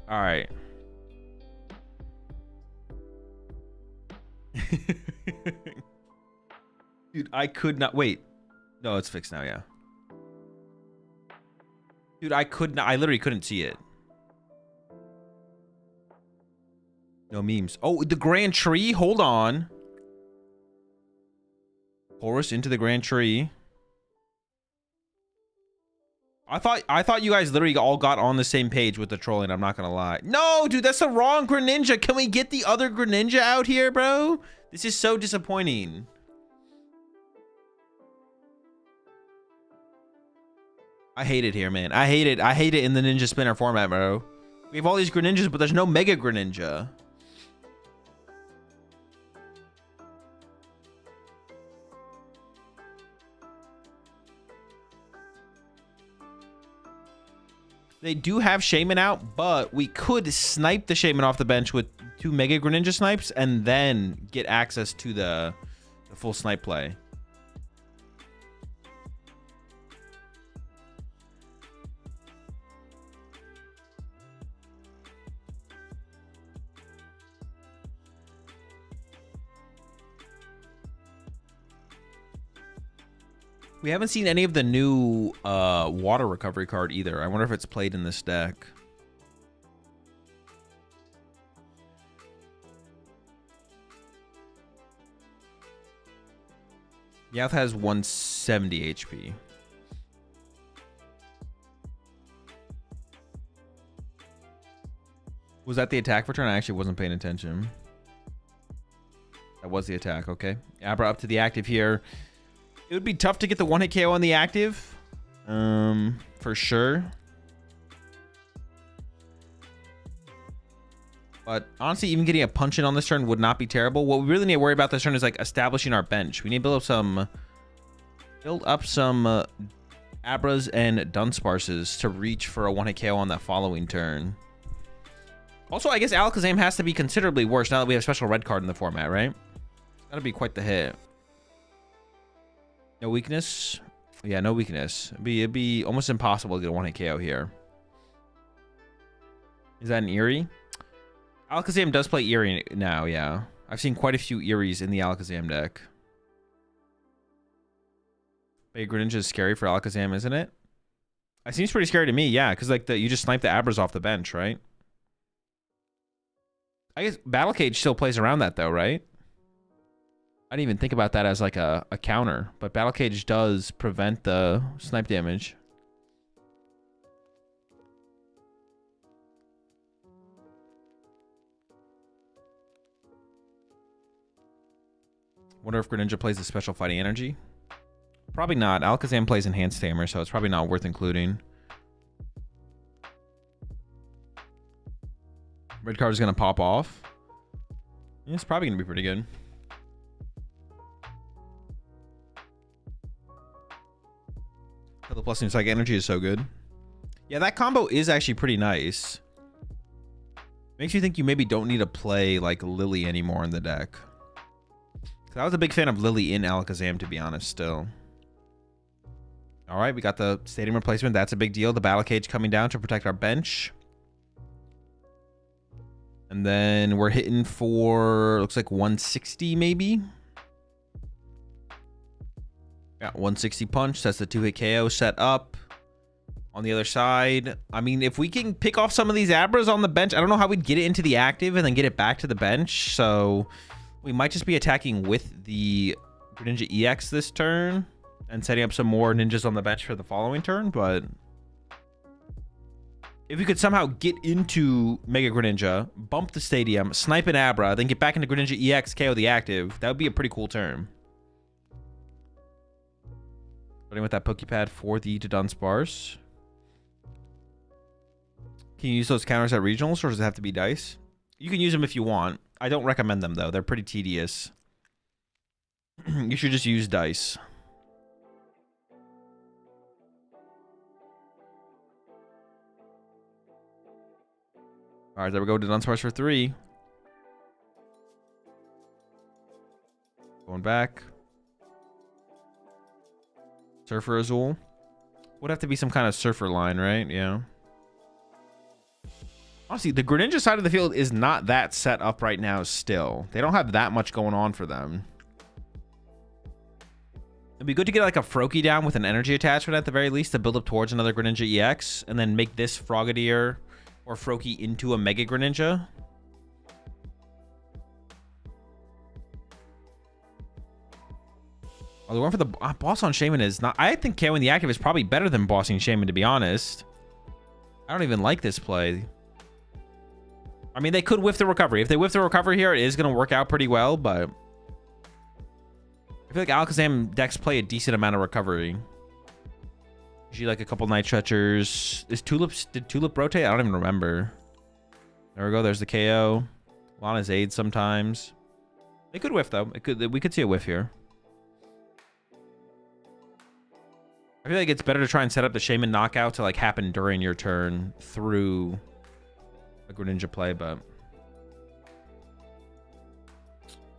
All right. Dude, I could not wait. No, it's fixed now, yeah. Dude, I could not. I literally couldn't see it. No memes. Oh, the Grand Tree. Hold on. Forest into the Grand Tree. I thought you guys literally all got on the same page with the trolling. I'm not gonna lie. No, dude, that's the wrong Greninja. Can we get the other Greninja out here, bro? This is so disappointing. I hate it here, man. I hate it. I hate it in the Ninja Spinner format, bro. We have all these Greninjas, but there's no Mega Greninja. They do have Shaman out, but we could snipe the Shaman off the bench with 2 Mega Greninja snipes and then get access to the full snipe play. We haven't seen any of the new water recovery card either. I wonder if it's played in this deck. Yath has 170 HP. Was that the attack return? I actually wasn't paying attention. That was the attack, okay. Abra up to the active here. It would be tough to get the one-hit KO on the active. For sure. But honestly, even getting a punch in on this turn would not be terrible. What we really need to worry about this turn is like establishing our bench. We need to build up some Abras and Dunsparces to reach for a one-hit KO on that following turn. Also, I guess Alakazam has to be considerably worse now that we have a special red card in the format, right? It's gotta be quite the hit. No weakness? Yeah, no weakness. It'd be almost impossible to get a one-hit KO here. Is that an Eerie? Alakazam does play Eerie now, yeah. I've seen quite a few Eerie's in the Alakazam deck. Big Greninja is scary for Alakazam, isn't it? It seems pretty scary to me, yeah, because like you just snipe the Abras off the bench, right? I guess Battle Cage still plays around that though, right? I didn't even think about that as like a counter, but Battle Cage does prevent the snipe damage. Wonder if Greninja plays a special fighting energy. Probably not. Alakazam plays Enhanced Tamer, so it's probably not worth including. Red card is going to pop off. Yeah, it's probably going to be pretty good. The plus and psychic energy is so good. Yeah, that combo is actually pretty nice. Makes you think you maybe don't need to play like Lily anymore in the deck. I was a big fan of Lily in Alakazam, to be honest, still. All right, we got the stadium replacement. That's a big deal. The Battle Cage coming down to protect our bench. And then we're hitting for, looks like 160 maybe. Got 160 punch. That's the 2-hit KO set up. On the other side, I mean, if we can pick off some of these Abras on the bench, I don't know how we'd get it into the active and then get it back to the bench. So we might just be attacking with the Greninja EX this turn and setting up some more ninjas on the bench for the following turn. But if we could somehow get into Mega Greninja, bump the stadium, snipe an Abra, then get back into Greninja EX, KO the active, that would be a pretty cool turn. Starting with that Pokepad for the Dunsparce. Can you use those counters at regionals, or does it have to be dice? You can use them if you want. I don't recommend them though. They're pretty tedious. You should just use dice. All right, there we go. Dunsparce for 3. Going back. Surfer Azul. Would have to be some kind of surfer line, right? Yeah. Honestly, the Greninja side of the field is not that set up right now still. They don't have that much going on for them. It'd be good to get like a Froakie down with an energy attachment at the very least to build up towards another Greninja EX, and then make this Frogadier or Froakie into a Mega Greninja. Oh, the one for the Boss on Shaman is not... I think KOing the active is probably better than Bossing Shaman, to be honest. I don't even like this play. I mean, they could whiff the recovery. If they whiff the recovery here, it is going to work out pretty well, but... I feel like Alakazam decks play a decent amount of recovery. Usually like a couple Night Stretchers. Did Tulip rotate? I don't even remember. There we go. There's the KO. Lana's Aid sometimes. They could whiff though. We could see a whiff here. I feel like it's better to try and set up the Shaman knockout to like happen during your turn through a Greninja play, but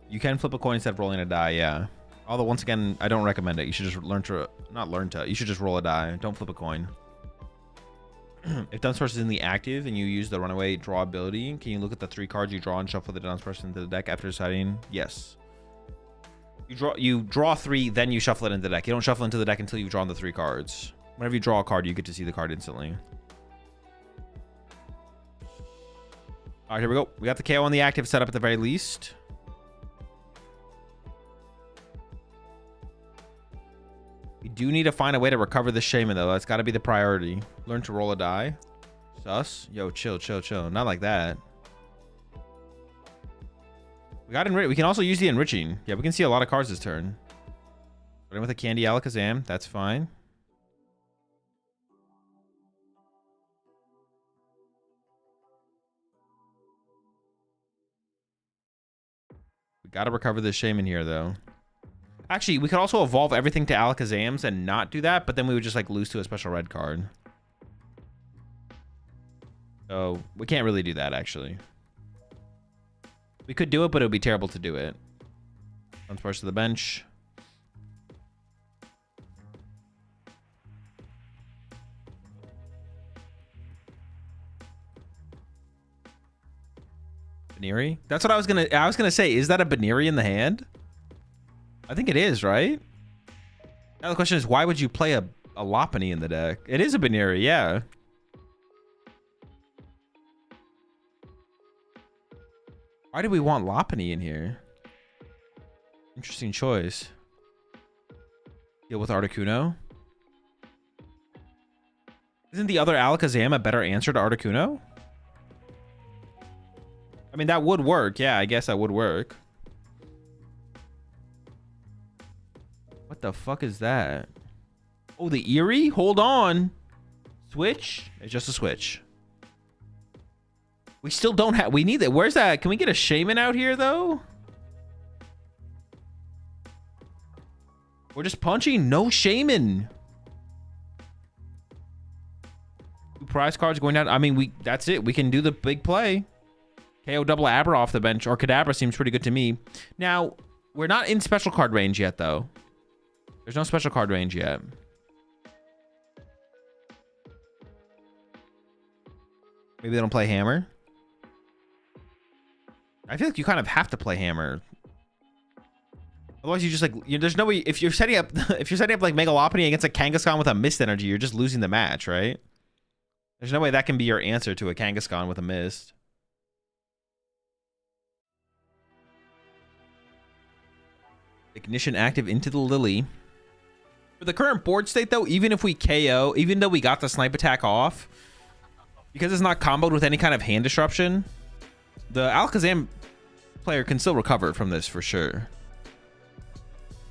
you can flip a coin instead of rolling a die. Yeah. Although once again, I don't recommend it. You should just you should just roll a die. Don't flip a coin. If Dunsparce is in the active and you use the runaway draw ability, can you look at the 3 cards you draw and shuffle the Dunsparce into the deck after deciding? Yes. You draw 3, then you shuffle it into the deck. You don't shuffle into the deck until you've drawn the 3 cards. Whenever you draw a card, you get to see the card instantly. All right, here we go. We got the KO on the active set up at the very least. We do need to find a way to recover the Shaman, though. That's got to be the priority. Learn to roll a die. Sus. Yo, chill. Not like that. We got enrich. We can also use the enriching. Yeah, we can see a lot of cards this turn. Starting with a Candy Alakazam. That's fine. We got to recover this Shaman here, though. Actually, we could also evolve everything to Alakazams and not do that, but then we would just like lose to a special red card. So we can't really do that, actually. We could do it, but it would be terrible to do it. Dunsparce to the bench. Baneri? That's what I was gonna say. Is that a Baneri in the hand? I think it is, right? Now the question is, why would you play a Lopunny in the deck? It is a Baneri, yeah. Why do we want Lopunny in here? Interesting choice. Deal with Articuno. Isn't the other Alakazam a better answer to Articuno? I mean, that would work. Yeah, I guess that would work. What the fuck is that? Oh, the Eerie? Hold on. Switch? It's just a switch. We still don't have... We need that. Where's that? Can we get a Shaman out here, though? We're just punching. No Shaman. 2 prize cards going down. I mean, that's it. We can do the big play. KO double Abra off the bench. Or Kadabra seems pretty good to me. Now, we're not in special card range yet, though. There's no special card range yet. Maybe they don't play Hammer. I feel like you kind of have to play Hammer. Otherwise, you just like there's no way if you're setting up like Mega Lopunny against a Kangaskhan with a Mist energy, you're just losing the match, right? There's no way that can be your answer to a Kangaskhan with a Mist. Ignition active into the Lily. For the current board state, though, even if we KO, even though we got the snipe attack off, because it's not comboed with any kind of hand disruption, the Alakazam player can still recover from this for sure.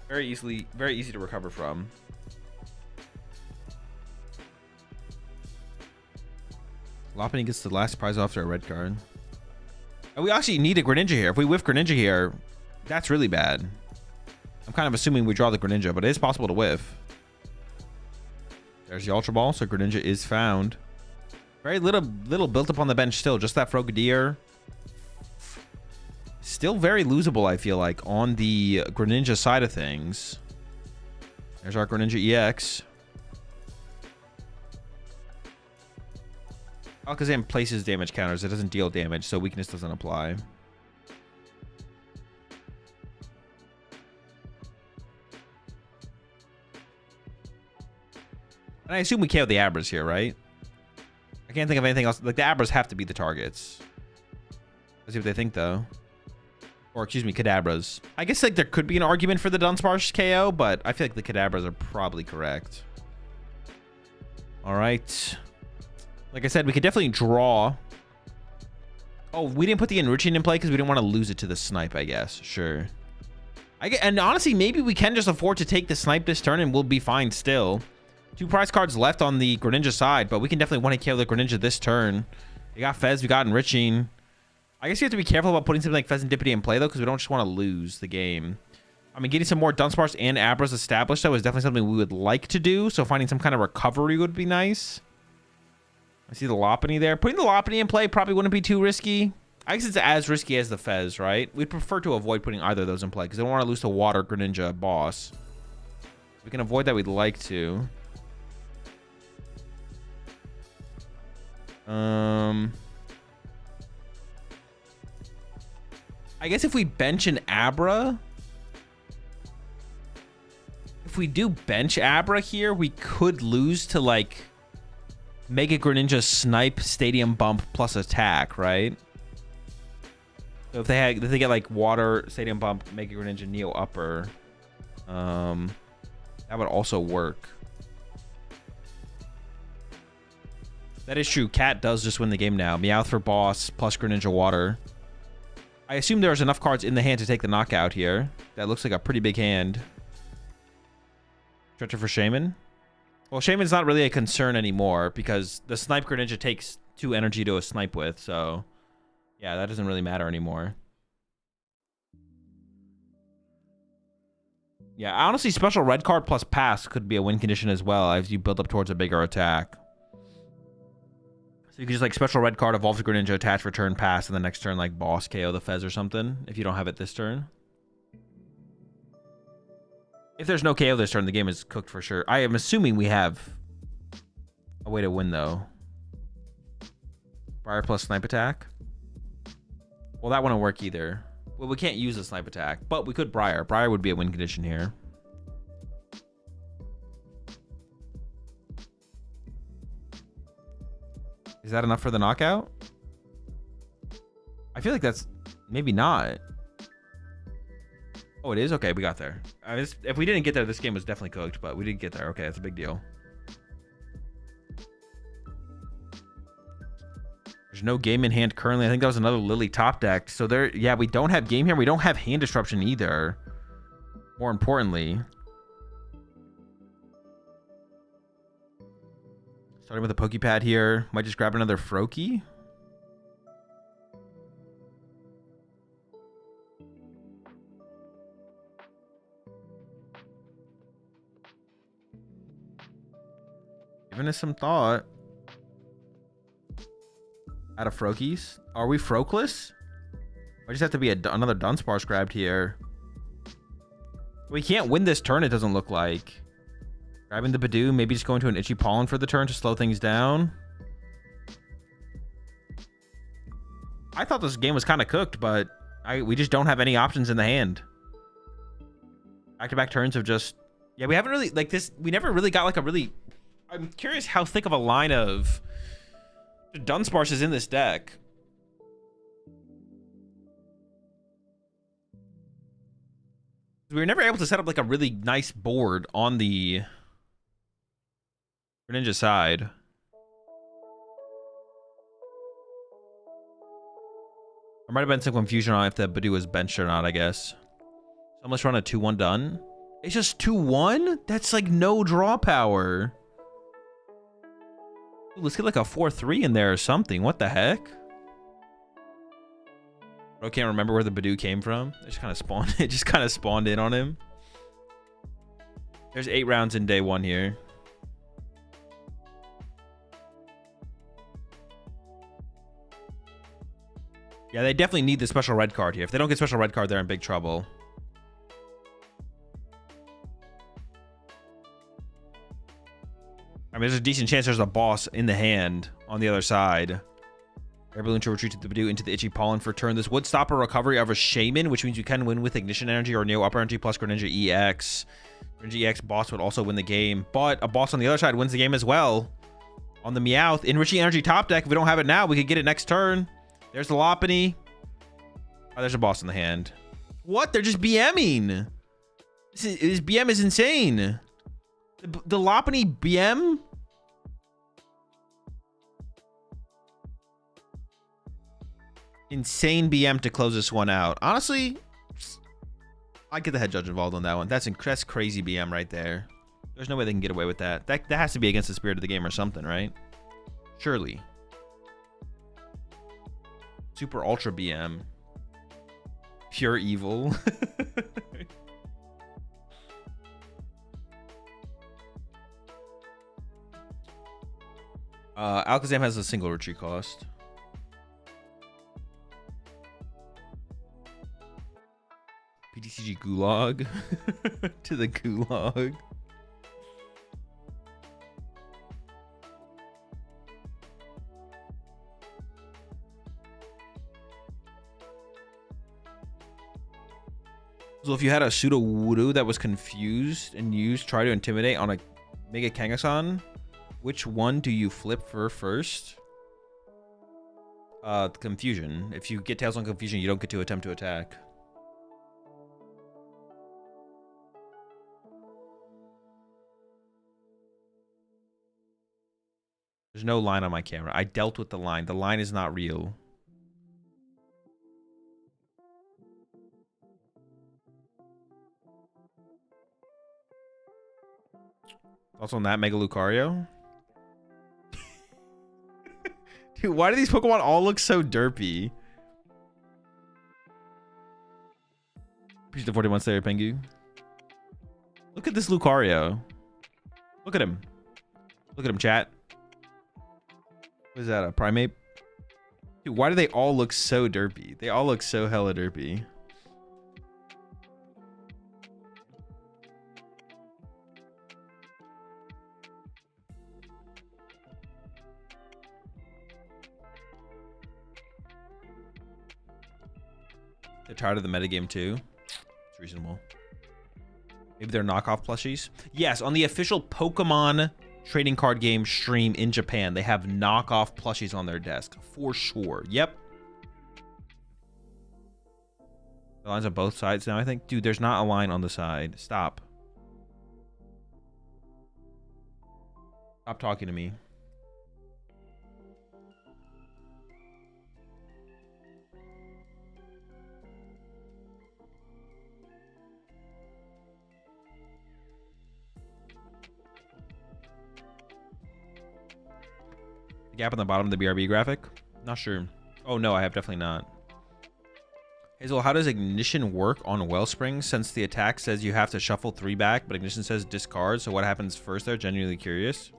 Very easy to recover from. Lopunny gets the last prize after a red card. And we actually need a Greninja here. If we whiff Greninja here, that's really bad. I'm kind of assuming we draw the Greninja, but it is possible to whiff. There's the Ultra Ball, so Greninja is found. Very little built up on the bench still. Just that Frogadier. Still very losable, I feel like, on the Greninja side of things. There's our Greninja EX. Alakazam places damage counters. It doesn't deal damage, so weakness doesn't apply. And I assume we KO the Abras here, right? I can't think of anything else. Like, the Abras have to be the targets. Let's see what they think, though. Or, excuse me, Kadabras. I guess, like, there could be an argument for the Dunsparce KO, but I feel like the Kadabras are probably correct. All right. Like I said, we could definitely draw. Oh, we didn't put the enriching in play because we didn't want to lose it to the snipe, I guess. Sure. And honestly, maybe we can just afford to take the snipe this turn and we'll be fine still. 2 prize cards left on the Greninja side, but we can definitely want to kill the Greninja this turn. We got Fez, we got enriching. I guess you have to be careful about putting something like Pheasantipity in play, though, because we don't just want to lose the game. I mean, getting some more Dunsparce and Abras established, though, is definitely something we would like to do. So finding some kind of recovery would be nice. I see the Lopunny there. Putting the Lopunny in play probably wouldn't be too risky. I guess it's as risky as the Fez, right? We'd prefer to avoid putting either of those in play because I don't want to lose to Water Greninja boss. If we can avoid that, we'd like to. I guess if we bench an Abra... If we do bench Abra here, we could lose to, like... Mega Greninja Snipe, Stadium Bump, plus Attack, right? So if they get like Water, Stadium Bump, Mega Greninja, Neo Upper, that would also work. That is true. Cat does just win the game now. Meowth for boss, plus Greninja Water. I assume there's enough cards in the hand to take the knockout here. That looks like a pretty big hand. Stretcher for Shaman. Well, Shaman's not really a concern anymore because the Snipe Greninja takes 2 energy to a Snipe with, so yeah, that doesn't really matter anymore. Yeah, honestly, special red card plus pass could be a win condition as well as you build up towards a bigger attack. So you can just like special red card, evolve to Greninja, attach, return, pass, and the next turn like boss KO the Fez or something if you don't have it this turn. If there's no KO this turn, the game is cooked for sure. I am assuming we have a way to win, though. Briar plus Snipe Attack. Well, that wouldn't work either. Well, we can't use a Snipe Attack, but we could Briar. Briar would be a win condition here. Is that enough for the knockout? I feel like that's maybe not. Oh, it is? Okay, we got there. If we didn't get there, this game was definitely cooked, but we did get there. Okay, that's a big deal. There's no game in hand currently. I think that was another Lily top deck. So there, yeah, we don't have game here. We don't have hand disruption either. More importantly. Starting with a Pokepad here. Might just grab another Froakie. Giving us some thought. Out of Froakies. Are we Froakless? I just have to be another Dunsparce grabbed here. We can't win this turn, it doesn't look like. Grabbing the Badoo, maybe just going to an Itchy Pollen for the turn to slow things down. I thought this game was kind of cooked, but we just don't have any options in the hand. Back-to-back turns of just... Yeah, we haven't really... Like this... We never really got like a really... I'm curious how thick of a line of Dunsparce is in this deck. We were never able to set up like a really nice board on the Greninja side. There might have been some confusion on if the Badoo was benched or not, I guess. So let's run a 2-1 done. It's just 2-1? That's like no draw power. Let's get like a 4-3 in there or something. What the heck? I can't remember where the Badoo came from. It just kind of spawned. It just kind of spawned in on him. There's 8 rounds in day 1 here. Yeah, they definitely need the special red card here. If they don't get special red card, they're in big trouble. I mean, there's a decent chance there's a boss in the hand on the other side. Air Balloon to retreat to the Badoo into the Itchy Pollen for turn. This would stop a recovery of a Shaman, which means you can win with Ignition Energy or Neo Upper Energy plus Greninja EX. Greninja EX boss would also win the game, but a boss on the other side wins the game as well. On the Meowth, Enriching Energy top deck. If we don't have it now, we could get it next turn. There's the Lopunny. Oh, there's a boss in the hand. What? They're just BMing. This BM is insane. The Lopunny BM? Insane BM to close this one out. Honestly, I'd get the head judge involved on that one. That's crazy BM right there. There's no way they can get away with that. That has to be against the spirit of the game or something, right? Surely. Super Ultra BM. Pure evil. Alakazam has a single retreat cost. PTCG Gulag. To the Gulag. So if you had a pseudo Woodoo that was confused and used try to intimidate on a Mega Kangaskhan, which one do you flip for first? Confusion. If you get Tails on Confusion, you don't get to attempt to attack. There's no line on my camera. I dealt with the line. The line is not real. Also on that Mega Lucario. Dude, why do these Pokemon all look so derpy? Appreciate the 41 Slayer Pengu. Look at this Lucario. Look at him. Look at him, chat. What is that, a Primate? Dude, why do they all look so derpy? They all look so hella derpy. They're tired of the metagame too. It's reasonable. Maybe they're knockoff plushies. Yes, on the official Pokemon trading card game stream in Japan, they have knockoff plushies on their desk for sure. Yep. The lines on both sides now, I think. Dude, there's not a line on the side. Stop. Stop talking to me. The gap on the bottom of the BRB graphic? Not sure. Oh no, I have definitely not. Hazel, how does Ignition work on Wellspring since the attack says you have to shuffle 3 back, but Ignition says discard? So what happens first there? Genuinely curious.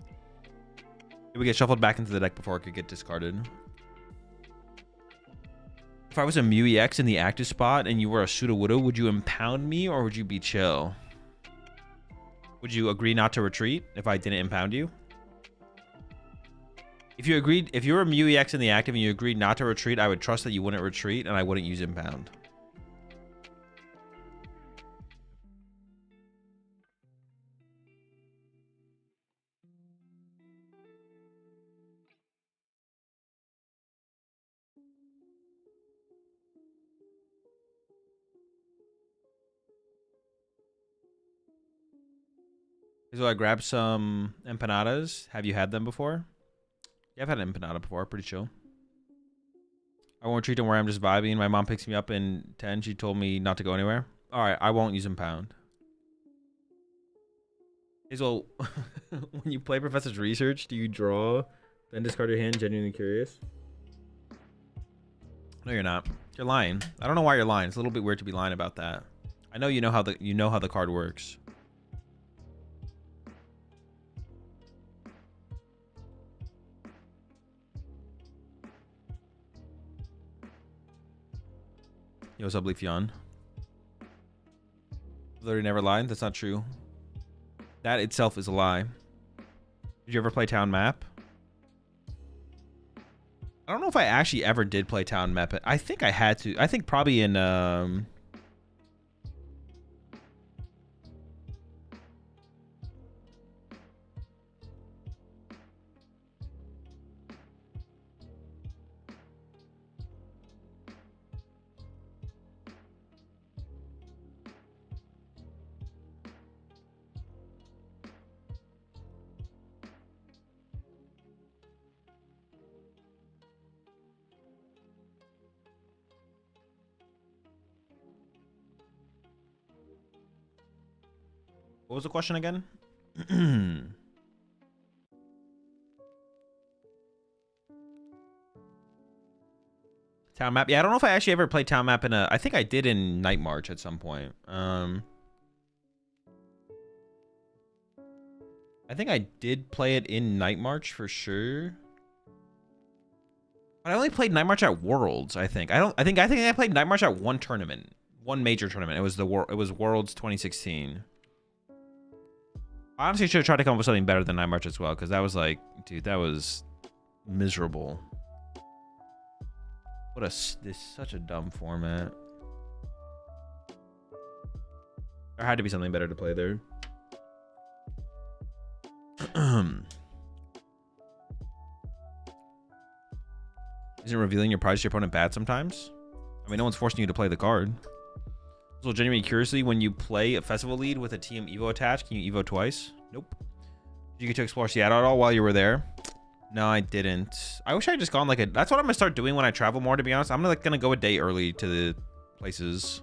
It would get shuffled back into the deck before it could get discarded. If I was a Mew EX in the active spot and you were a Sudowoodo, would you impound me or would you be chill? Would you agree not to retreat if I didn't impound you? If you were a Mew EX in the active and you agreed not to retreat, I would trust that you wouldn't retreat and I wouldn't use impound. So I grabbed some empanadas. Have you had them before? Yeah, I've had an empanada before. Pretty chill. I won't treat them where I'm just vibing. My mom picks me up in 10. She told me not to go anywhere. All right, I won't use impound. Hazel, when you play Professor's Research, do you draw, then discard your hand? Genuinely curious. No, you're not. You're lying. I don't know why you're lying. It's a little bit weird to be lying about that. I know you know how the card works. Yo, what's up, Leafeon? Literally never lied. That's not true. That itself is a lie. Did you ever play Town Map? I don't know if I actually ever did play Town Map. I think I had to. I think probably in what was the question again? Town Map. Yeah, I don't know if I actually ever played Town Map in a... I think I did in Night March at some point. I think I did play it in Night March for sure. But I only played Night March at Worlds, I think. I think I played Night March at one tournament. One major tournament. It was Worlds 2016. I honestly should have tried to come up with something better than Night March as well, because that was like, dude, that was miserable. This is such a dumb format. There had to be something better to play there. Isn't revealing your prize to your opponent bad sometimes? I mean, no one's forcing you to play the card. So genuinely curiously, when you play a festival lead with a TM Evo attached, can you Evo twice? Nope. Did you get to explore Seattle at all while you were there? No, I didn't. I wish I had just gone like a... That's what I'm going to start doing when I travel more, to be honest. I'm like going to go a day early to the places.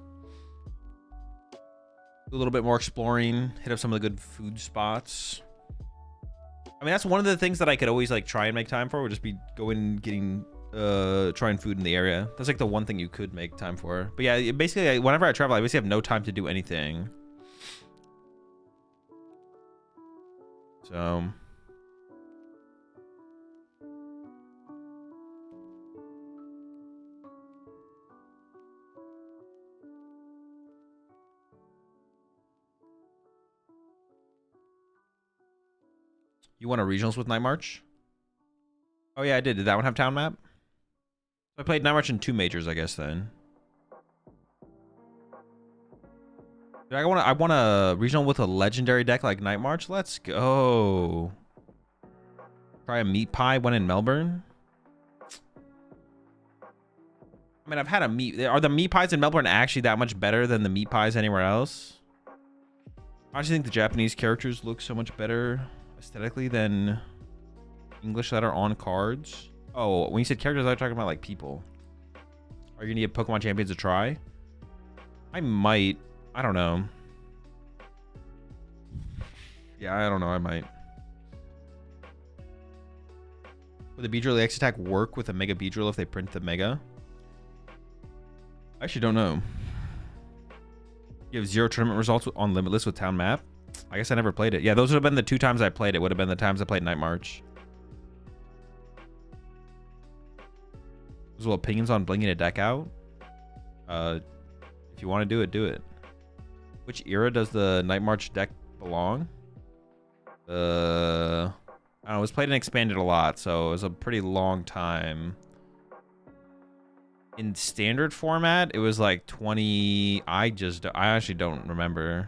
Do a little bit more exploring. Hit up some of the good food spots. I mean, that's one of the things that I could always like try and make time for. Would just be going getting... trying food in the area. That's like the one thing you could make time for. But yeah, basically, whenever I travel, I basically have no time to do anything. So... You won a regionals with Night March? Oh yeah, I did. Did that one have Town Map? I played Night March in 2 majors, I guess, then. I want a regional with a legendary deck like Night March. Let's go. Try a meat pie when in Melbourne. I mean, I've had a meat... Are the meat pies in Melbourne actually that much better than the meat pies anywhere else? I actually think the Japanese characters look so much better aesthetically than English that are on cards. Oh, when you said characters, I was talking about like people. Are you gonna give Pokemon Champions a try? I might. I don't know. Yeah, I don't know. I might. Would the Beedrill X attack work with a Mega Beedrill if they print the Mega? I actually don't know. You have 0 tournament results on Limitless with Town Map? I guess I never played it. Yeah, those would have been the 2 times I played it. Would have been the times I played Night March. Those little opinions on blinging a deck out. If you want to do it, do it. Which era does the Night March deck belong? I don't know. It was played and expanded a lot, so it was a pretty long time. In standard format, it was like 20. I actually don't remember.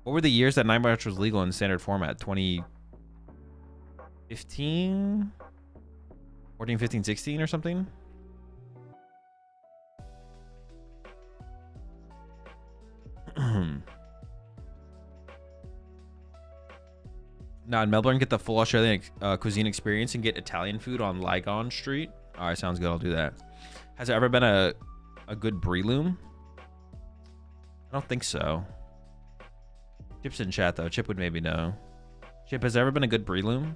What were the years that Night March was legal in standard format? 2015? 14, 15, 16 or something? Now in Melbourne, get the full Australian cuisine experience and get Italian food on Lygon Street. All right, sounds good. I'll do that. Has there ever been a good Breloom? I don't think so. Chip's in chat though. Chip would maybe know. Chip, has there ever been a good Breloom?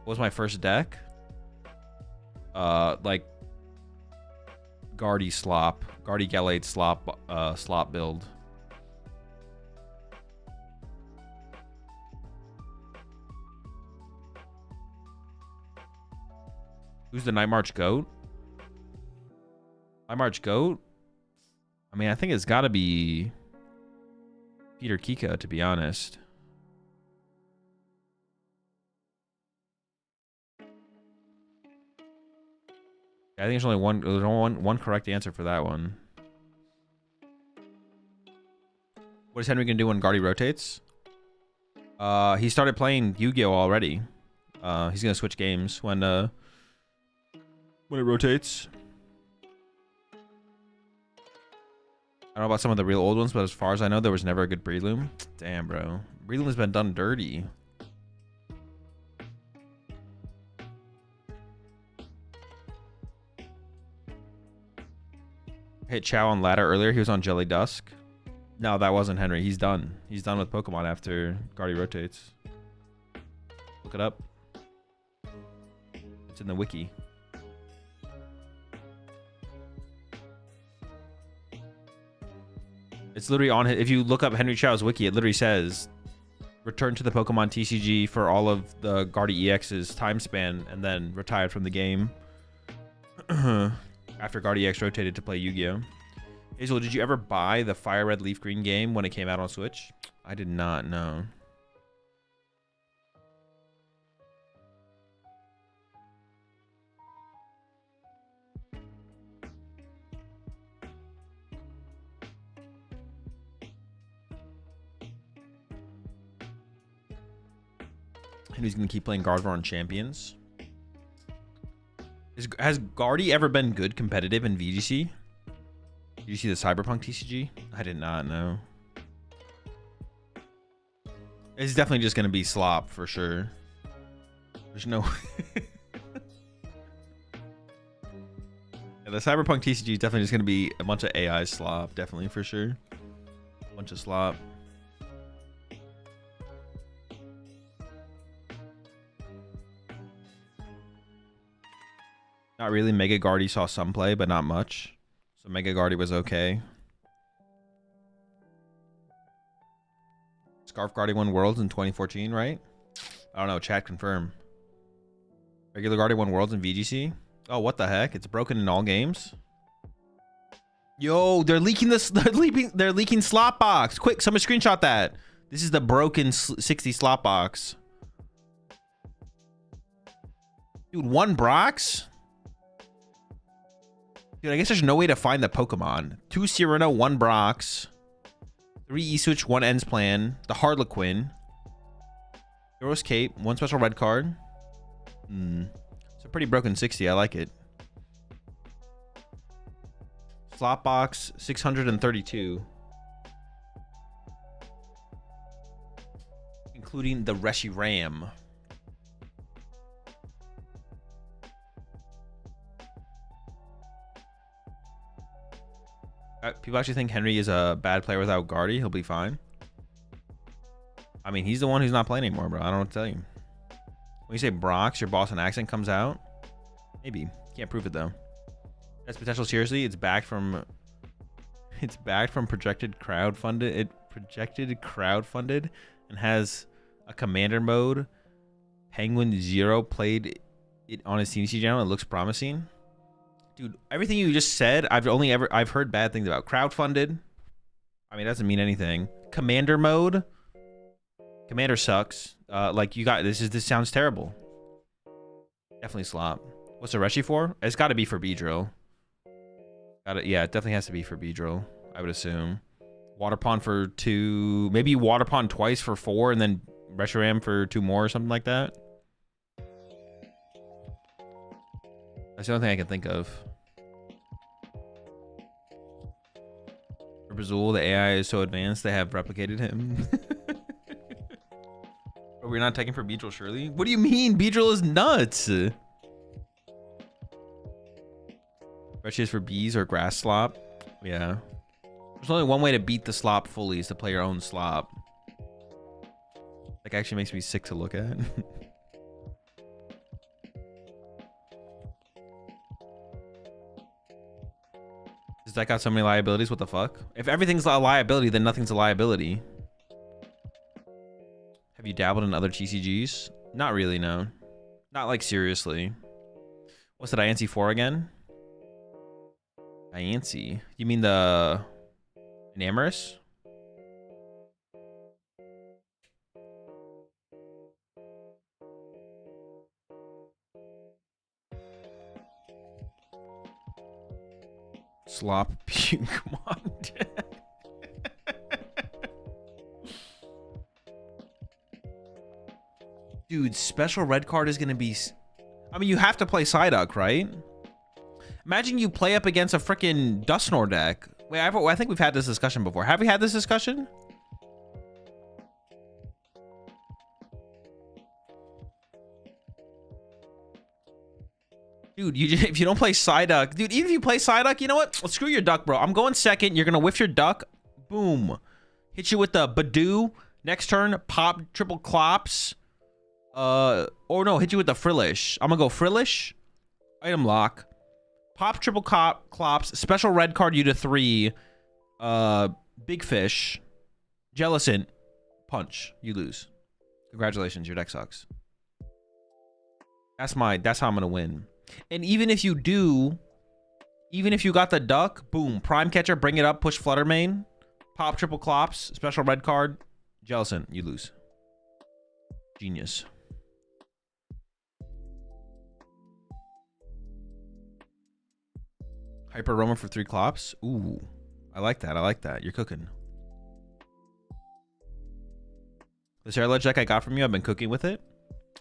What was my first deck? Like Guardy slop. Guardy Gallade slop build. Who's the Night March GOAT? Night March GOAT? I mean, I think it's got to be Peter Kika, to be honest. I think there's only one correct answer for that one. What is Henry gonna do when Guardy rotates? He started playing Yu-Gi-Oh already. He's gonna switch games when it rotates. I don't know about some of the real old ones, but as far as I know, there was never a good Breloom. Damn, bro. Breloom has been done dirty. Hit Chow on ladder earlier. He was on Jelly Dusk. No, that wasn't Henry. He's done. He's done with Pokemon after Guardy rotates. Look it up. It's in the wiki. It's literally on it. If you look up Henry Chow's wiki, it literally says return to the Pokemon TCG for all of the Guardy EX's time span and then retired from the game after Guardy EX rotated to play Yu-Gi-Oh. Azul, did you ever buy the Fire Red Leaf Green game when it came out on Switch? I did not, no. And he's going to keep playing Gardevoir on Champions. Has Guardy ever been good competitive in VGC? Did you see the Cyberpunk TCG? I did not know. It's definitely just going to be slop for sure. There's no... Yeah, the Cyberpunk TCG is definitely just going to be a bunch of AI slop. Definitely for sure. A bunch of slop. Not really. Mega Guardy saw some play, but not much. So Mega Guardy was okay. Scarf Guardy won Worlds in 2014, right? I don't know. Chat confirm. Regular Guardy won Worlds in VGC? Oh, what the heck? It's broken in all games? Yo, they're leaking this. They're leaking slot box. Quick, someone screenshot that. This is the broken 60 slot box. Dude, one Brox? Dude, I guess there's no way to find the Pokemon. 2 Cyrano, 1 Brox, 3 E-Switch, 1 Ends Plan, the Harlequin, Hero's Cape, 1 special red card. It's a pretty broken 60. I like it. Slot box 632, including the Reshiram. People actually think Henry is a bad player without Guardy. He'll be fine. I mean, he's the one who's not playing anymore, bro. I don't know what to tell you. When you say Brox, your Boston accent comes out. Maybe. Can't prove it, though. That's potential. Seriously, it's backed from projected crowdfunded. Projected crowdfunded and has a commander mode. Penguin Zero played it on his CNC channel. It looks promising. Dude, everything you just said, I've heard bad things about. Crowdfunded. I mean, it doesn't mean anything. Commander mode. Commander sucks. Like you got this sounds terrible. Definitely slop. What's the Reshi for? It's got to be for Beedrill. Yeah, it definitely has to be for Beedrill, I would assume. Water Pond for 2, maybe Water Pond twice for 4, and then Reshiram for 2 more or something like that. That's the only thing I can think of. For Azul, the AI is so advanced they have replicated him. But we're not taking for Beedrill, surely? What do you mean? Beedrill is nuts. Reshi is for bees or grass slop. Yeah. There's only one way to beat the slop fully is to play your own slop. Like, actually makes me sick to look at. deck got so many liabilities? What the fuck? If everything's a liability, then nothing's a liability. Have you dabbled in other TCGs? Not really, no. Not like seriously. What's the Diancie for again? Diancie? You mean the Enamorous? Slop puke. Come on. Dude, special red card is gonna be... I mean, you have to play Psyduck, right? Imagine you play up against a freaking Dusknoir deck. Wait, I think we've had this discussion before. Have we had this discussion? Dude, if you don't play Psyduck... Dude, even if you play Psyduck, you know what? Well, screw your duck, bro. I'm going second. You're gonna whiff your duck. Boom. Hit you with the Badoo. Next turn, pop triple Clops. Or no, hit you with the Frillish. I'm gonna go Frillish. Item lock. Pop triple Clops. Special red card you to 3. Big Fish. Jellicent. Punch. You lose. Congratulations, your deck sucks. That's how I'm gonna win. And even if you do, even if you got the duck, boom, Prime Catcher, bring it up, push Fluttermane. Pop triple Clops. Special red card. Jellicent. You lose. Genius. Hyper Roma for 3 Clops. Ooh, I like that. I like that. You're cooking. The Cerulege deck I got from you, I've been cooking with it.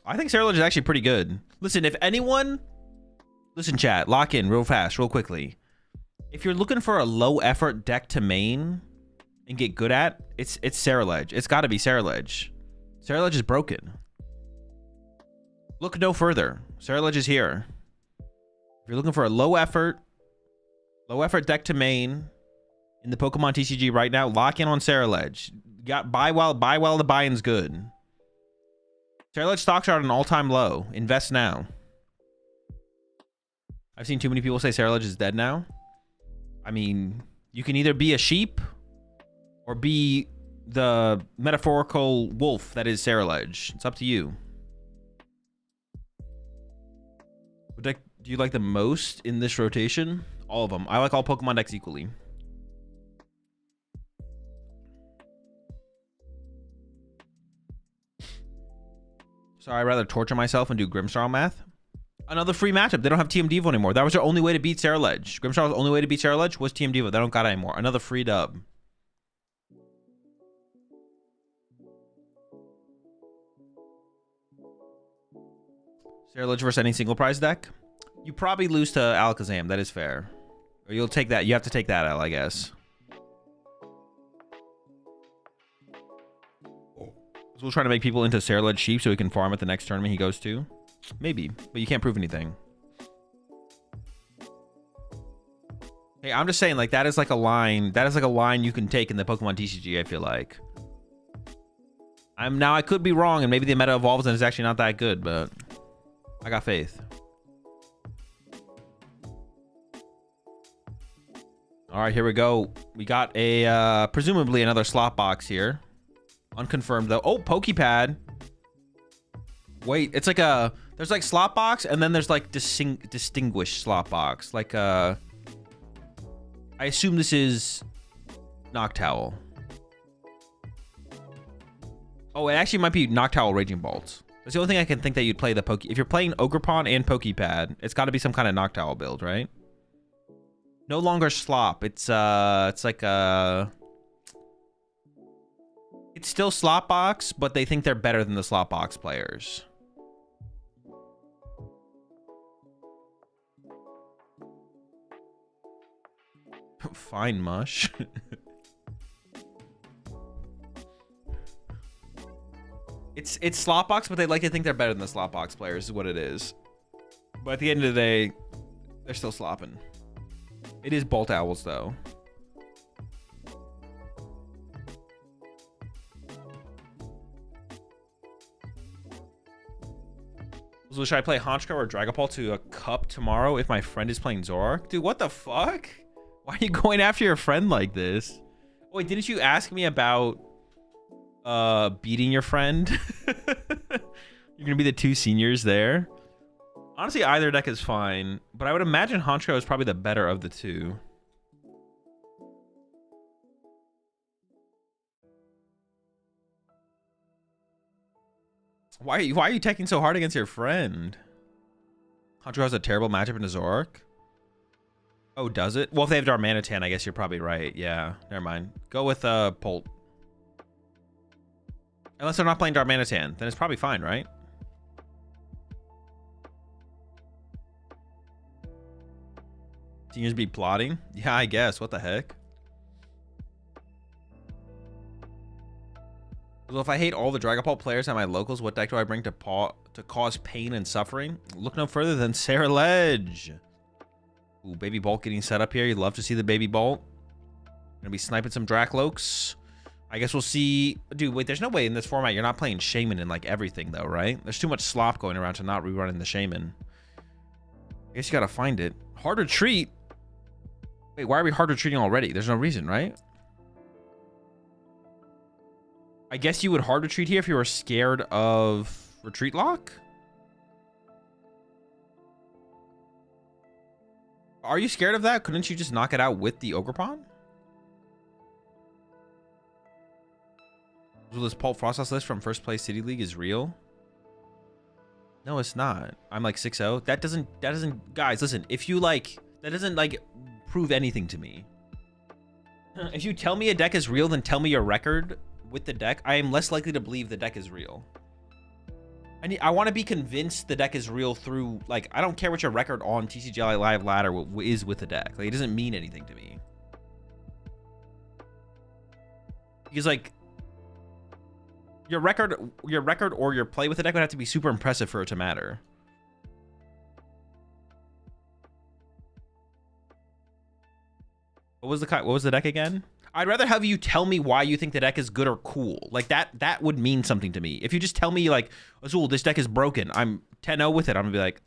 I think Cerulege is actually pretty good. Listen, if anyone... Listen, chat. Lock in real fast, real quickly. If you're looking for a low effort deck to main and get good at, it's Cerulege. It's got to be Cerulege. Cerulege is broken. Look no further. Cerulege is here. If you're looking for a low effort deck to main in the Pokemon TCG right now, lock in on Cerulege. Got buy while the buy-in's good. Cerulege stocks are at an all-time low. Invest now. I've seen too many people say Cerulege is dead now. I mean, you can either be a sheep or be the metaphorical wolf that is Cerulege. It's up to you. What deck do you like the most in this rotation? All of them. I like all Pokemon decks equally. Sorry, I'd rather torture myself and do Grimmsnarl math. Another free matchup. They don't have TM Devo anymore. That was their only way to beat Cerulege. Grimmsnarl's only way to beat Cerulege was TM Devo. They don't got it anymore. Another free dub. Cerulege versus any single prize deck? You probably lose to Alakazam. That is fair. Or you'll take that. You have to take that L, I guess. So we'll try to make people into Cerulege sheep so he can farm at the next tournament he goes to. Maybe, but you can't prove anything. Hey, I'm just saying, like, that is like a line. That is like a line you can take in the Pokemon TCG, I feel like. I could be wrong, and maybe the meta evolves and it's actually not that good, but I got faith. All right, here we go. We got a presumably another slot box here. Unconfirmed though. Oh, Pokepad. Wait, it's like a... There's like slot box, and then there's like distinguished slot box. Like I assume this is Noctowl. Oh, it actually might be Noctowl Raging Bolt. That's the only thing I can think that you'd play the Poke... If you're playing Ogerpon and Pokepad, it's got to be some kind of Noctowl build, right? No longer Slop. It's like a... It's still slot box, but they think they're better than the slot box players. Fine, Mush. It's slot box, but they like to think they're better than the slot box players is what it is. But at the end of the day, they're still slopping. It is Bolt Owls, though. So should I play Honchkrow or Dragapult to a cup tomorrow if my friend is playing Zoroark? Dude, what the fuck? Why are you going after your friend like this? Wait, didn't you ask me about beating your friend? You're gonna be the two seniors there. Honestly, either deck is fine, but I would imagine Honchko is probably the better of the two. Why are you taking so hard against your friend? Honchko has a terrible matchup in Azoric. Oh, does it? Well, if they have Darmanitan, I guess you're probably right. Yeah, never mind. Go with Polt. Unless they're not playing Darmanitan, then it's probably fine, right? Seniors be plotting? Yeah, I guess. What the heck? So if I hate all the Dragapult players at my locals, what deck do I bring to cause pain and suffering? Look no further than Sarah Ledge. Ooh, Baby Bolt getting set up here. You'd love to see the Baby Bolt. Gonna be sniping some Dracloaks. I guess we'll see. Dude, wait, there's no way in this format you're not playing Shaman in like everything though, right? There's too much slop going around to not rerunning the Shaman. I guess you gotta find it. Hard retreat? Wait, why are we hard retreating already? There's no reason, right? I guess you would hard retreat here if you were scared of retreat lock? Are you scared of that? Couldn't you just knock it out with the Ogerpon? So this Pulp Frosthouse list from first place City League is real? No, it's not. I'm like 6-0. That doesn't, guys, listen, if you like, that doesn't like prove anything to me. If you tell me a deck is real, then tell me your record with the deck. I am less likely to believe the deck is real. I want to be convinced the deck is real through, like, I don't care what your record on TCG Live Ladder is with the deck. Like, it doesn't mean anything to me. Because, like, your record or your play with the deck would have to be super impressive for it to matter. What was the deck again? I'd rather have you tell me why you think the deck is good or cool. Like that would mean something to me. If you just tell me like, Azul, this deck is broken, I'm 10-0 with it, I'm gonna be like,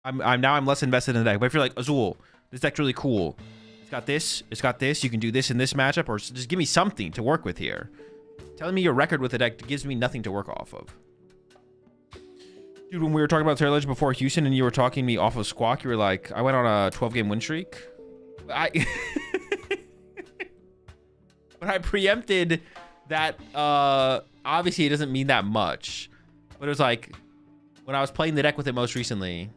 I'm less invested in the deck. But if you're like, Azul, this deck's really cool. It's got this, you can do this in this matchup, or just give me something to work with here. Telling me your record with the deck gives me nothing to work off of. Dude, when we were talking about Terra Ledge before Houston and you were talking me off of Squawk, you were like, I went on a 12-game win streak. But I preempted that, obviously it doesn't mean that much. But it was like, when I was playing the deck with it most recently,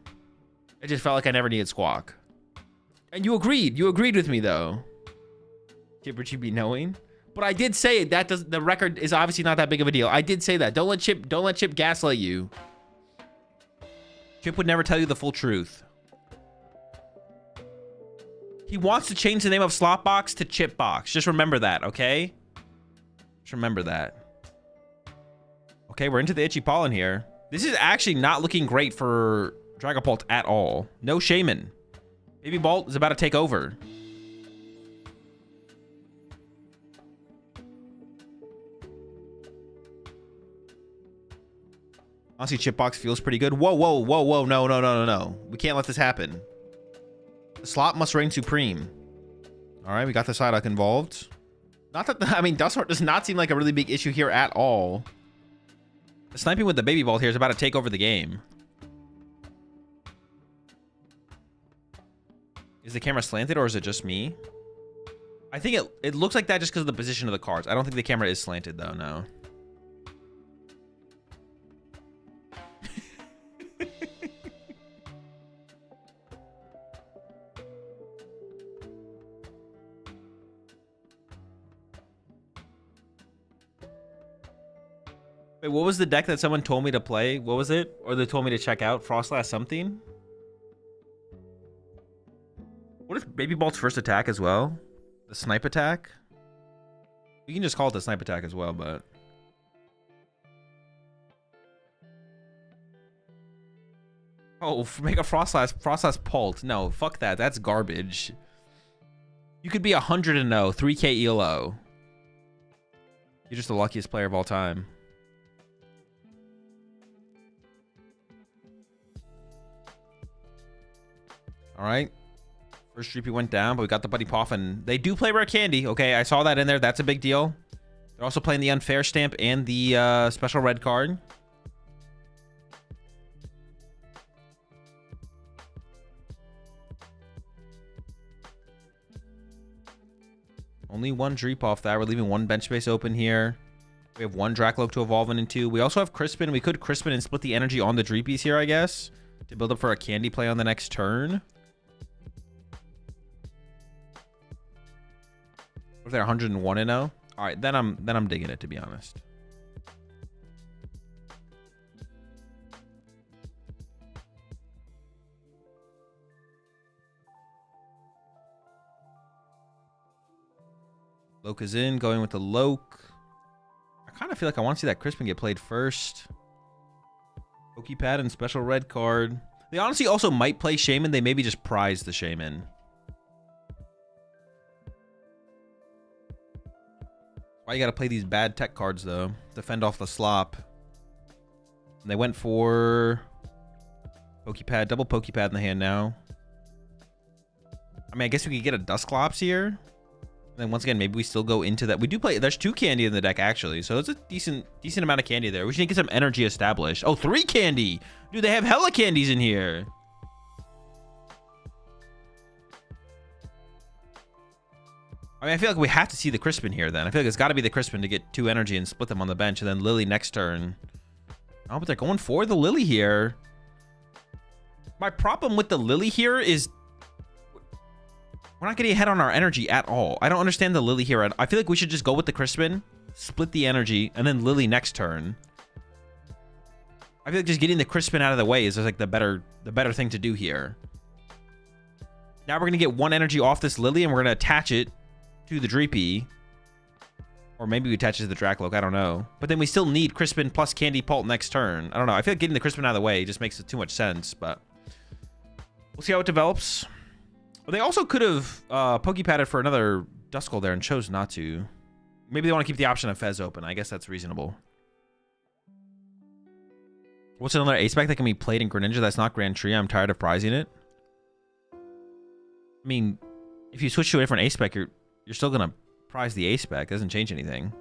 it just felt like I never needed Squawk. And you agreed. You agreed with me, though. Chip Richie be knowing. But I did say that the record is obviously not that big of a deal. I did say that. Don't let Chip gaslight you. Chip would never tell you the full truth. He wants to change the name of Slopbox to Chipbox. Just remember that, okay? Just remember that. Okay, we're into the Itchy Pollen here. This is actually not looking great for Dragapult at all. No Shaman. Baby Bolt is about to take over. Honestly, Chipbox feels pretty good. Whoa, whoa, whoa, whoa. No. We can't let this happen. The slot must reign supreme. All right, we got the Psyduck involved. Not that, I mean, Duskheart does not seem like a really big issue here at all. The sniping with the Baby Bolt here is about to take over the game. Is the camera slanted or is it just me? I think it looks like that just because of the position of the cards. I don't think the camera is slanted though, no. Wait, what was the deck that someone told me to play? What was it? Or they told me to check out? Frostlass something? What is Baby Bolt's first attack as well? The snipe attack? We can just call it the snipe attack as well, but... Oh, make a Frostlass Pult. No, fuck that. That's garbage. You could be 100-0, 3k ELO. You're just the luckiest player of all time. All right. First Dreepy went down, but we got the Buddy Poff, and they do play Rare Candy. Okay, I saw that in there. That's a big deal. They're also playing the Unfair Stamp and the special red card. Only one Dreep off that. We're leaving one bench space open here. We have one Dracloak to evolve into. We also have Crispin. We could Crispin and split the energy on the Dreepies here, I guess, to build up for a Candy play on the next turn. If they're 101 and 0, all right, then I'm digging it, to be honest. Loke is in, going with the Loke. I kind of feel like I want to see that Crispin get played first. Pokepad and special red card. They honestly also might play Shaman. They maybe just prize the Shaman. Why you gotta play these bad tech cards though to fend off the slop? And they went for Pokepad, double Pokepad in the hand now. I mean, I guess we could get a Dusclops here. And then once again, maybe we still go into that. We do play. There's 2 candy in the deck actually, so it's a decent amount of candy there. We should get some energy established. Oh, 3 candy, dude! They have hella candies in here. I mean, I feel like we have to see the Crispin here then. I feel like it's got to be the Crispin to get 2 energy and split them on the bench, and then Lily next turn. Oh, but they're going for the Lily here. My problem with the Lily here is we're not getting ahead on our energy at all. I don't understand the Lily here. I feel like we should just go with the Crispin, split the energy, and then Lily next turn. I feel like just getting the Crispin out of the way is just like the better thing to do here. Now we're going to get 1 energy off this Lily, and we're going to attach it to the Dreepy. Or maybe we attach it to the Dracloak, I don't know. But then we still need Crispin plus Candy Pulp next turn. I don't know. I feel like getting the Crispin out of the way just makes too much sense, but we'll see how it develops. Well, they also could have Pokepadded for another Duskull there and chose not to. Maybe they want to keep the option of Fez open. I guess that's reasonable. What's another ace spec that can be played in Greninja that's not Grand Tree? I'm tired of prizing it. I mean, if you switch to a different ace spec, you're still going to prize the ace spec. It doesn't change anything.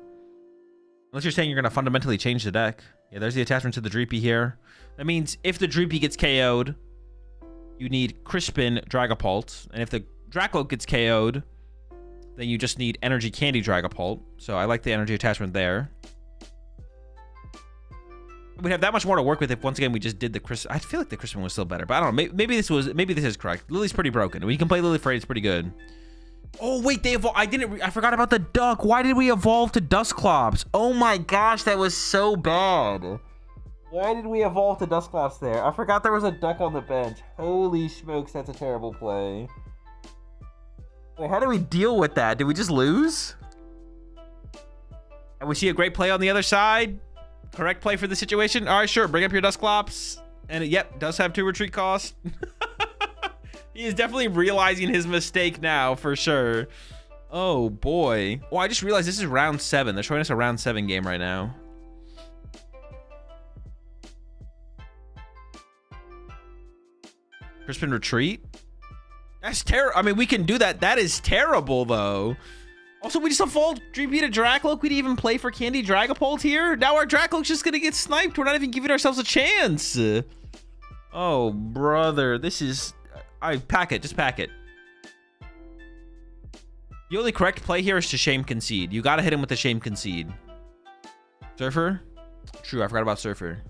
Unless you're saying you're going to fundamentally change the deck. Yeah, there's the attachment to the Dreepy here. That means if the Dreepy gets KO'd, you need Crispin Dragapult. And if the Dracloak gets KO'd, then you just need Energy Candy Dragapult. So I like the energy attachment there. We'd have that much more to work with if once again we just did the Crispin. I feel like the Crispin was still better, but I don't know. Maybe this is correct. Lily's pretty broken. When you can play Lily for 8, it's pretty good. Oh wait, they evolved. I forgot about the duck. Why did we evolve to Dusclops? Oh my gosh, that was so bad. Why did we evolve to Dusclops there? I forgot there was a duck on the bench. Holy smokes, that's a terrible play. Wait, how do we deal with that? Did we just lose? And we see a great play on the other side. Correct play for the situation. All right, sure. Bring up your Dusclops. And yep, does have 2 retreat costs. He is definitely realizing his mistake now, for sure. Oh, boy. Oh, I just realized this is round 7. They're showing us a round 7 game right now. Crispin retreat? That's terrible. I mean, we can do that. That is terrible, though. Also, we just evolved Dreepy to Dracloak. We didn't even play for Candy Dragapult here. Now our Dracloak's just gonna get sniped. We're not even giving ourselves a chance. Oh, brother. This is... All right, pack it. Just pack it. The only correct play here is to Shame Concede. You gotta hit him with the Shame Concede. Surfer? True, I forgot about Surfer.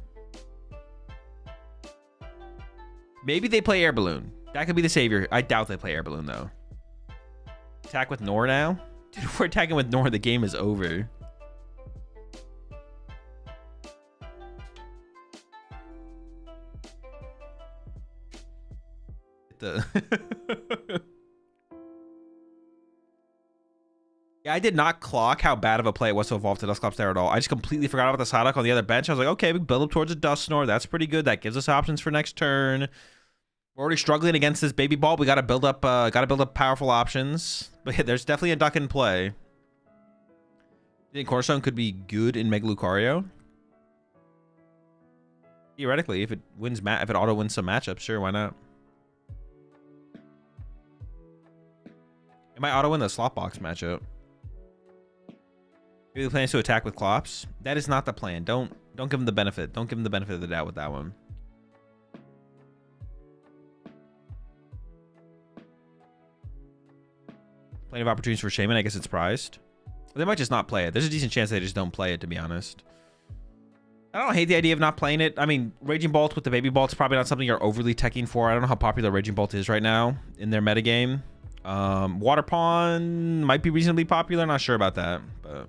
Maybe they play Air Balloon. That could be the savior. I doubt they play Air Balloon, though. Attack with Nor now? Dude, if we're attacking with Nor, the game is over. Yeah, I did not clock how bad of a play it was to evolve to Dusclops there at all. I just completely forgot about the Psyduck on the other bench. I was like, okay, we build up towards a Dusknoir. That's pretty good. That gives us options for next turn. We're already struggling against this baby ball. We got to build up powerful options. But yeah, there's definitely a duck in play. You think Cornerstone could be good in Mega Lucario? Theoretically, if it auto wins some matchups, sure, why not? might auto win the slot box matchup. Maybe the plan is to attack with Clops. That is not the plan. Don't give him the benefit. Don't give him the benefit of the doubt with that one. Plenty of opportunities for Shaman. I guess it's prized. They might just not play it. There's a decent chance they just don't play it, to be honest. I don't hate the idea of not playing it. I mean, Raging Bolt with the Baby Bolt is probably not something you're overly teching for. I don't know how popular Raging Bolt is right now in their metagame. Water Pawn might be reasonably popular. Not sure about that, but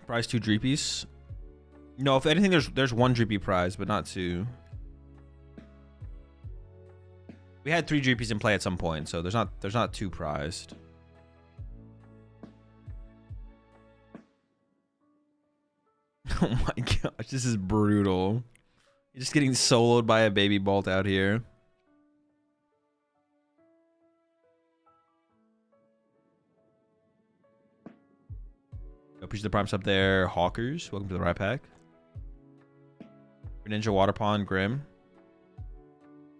prize 2 Dreepies. No, if anything, there's 1 Dreepy prize, but not 2. We had 3 Dreepies in play at some point, so there's not 2 prized. Oh my gosh, this is brutal. You're just getting soloed by a Baby Bolt out here. Appreciate the primes up there. Hawkers, welcome to the right pack. Ninja, Water Pawn, Grim.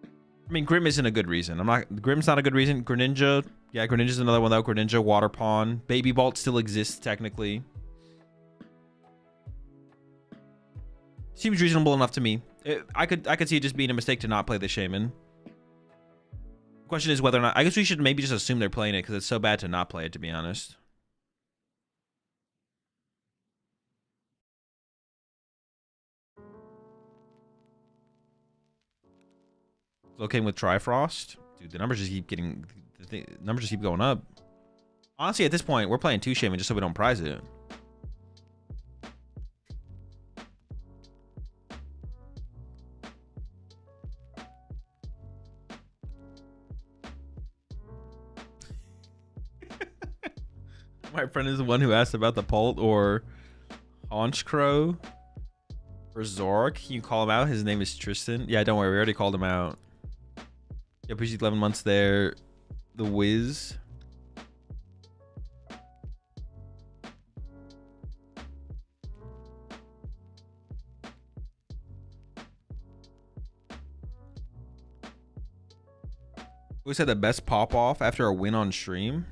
I mean, Grim isn't a good reason. Grim's not a good reason. Greninja, yeah, Greninja's another one though. Greninja, Water Pawn, Baby Bolt still exists technically. Seems reasonable enough to me. I could see it just being a mistake to not play the Shaman. The question is whether or not. I guess we should maybe just assume they're playing it because it's so bad to not play it, to be honest. Locating with Trifrost, dude. The numbers just keep getting. The numbers just keep going up. Honestly, at this point, we're playing 2 Shaman just so we don't prize it. My friend is the one who asked about the Pult or Haunch Crow or Zork. Can you call him out? His name is Tristan. Yeah, don't worry. We already called him out. Yeah, appreciate 11 months there. The Wiz. Who said the best pop off after a win on stream?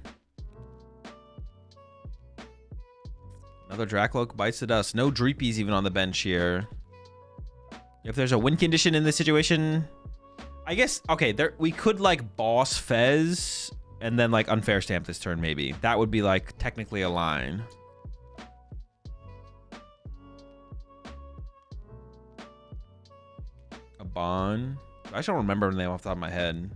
Another Dracloak bites the dust. No Dreepies even on the bench here. If there's a win condition in this situation, I guess, okay, we could like boss Fez and then like unfair stamp this turn maybe. That would be like technically a line. A Bon. I just don't remember the name off the top of my head.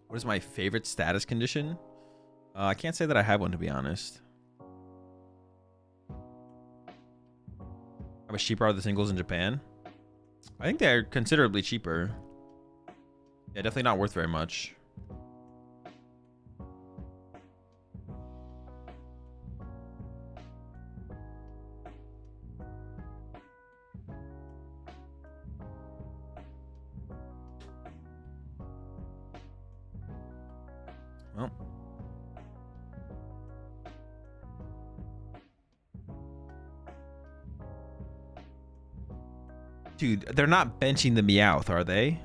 What is my favorite status condition? I can't say that I have one, to be honest. How much cheaper are the singles in Japan? I think they're considerably cheaper. Yeah, definitely not worth very much. Well. Dude, they're not benching the Meowth, are they?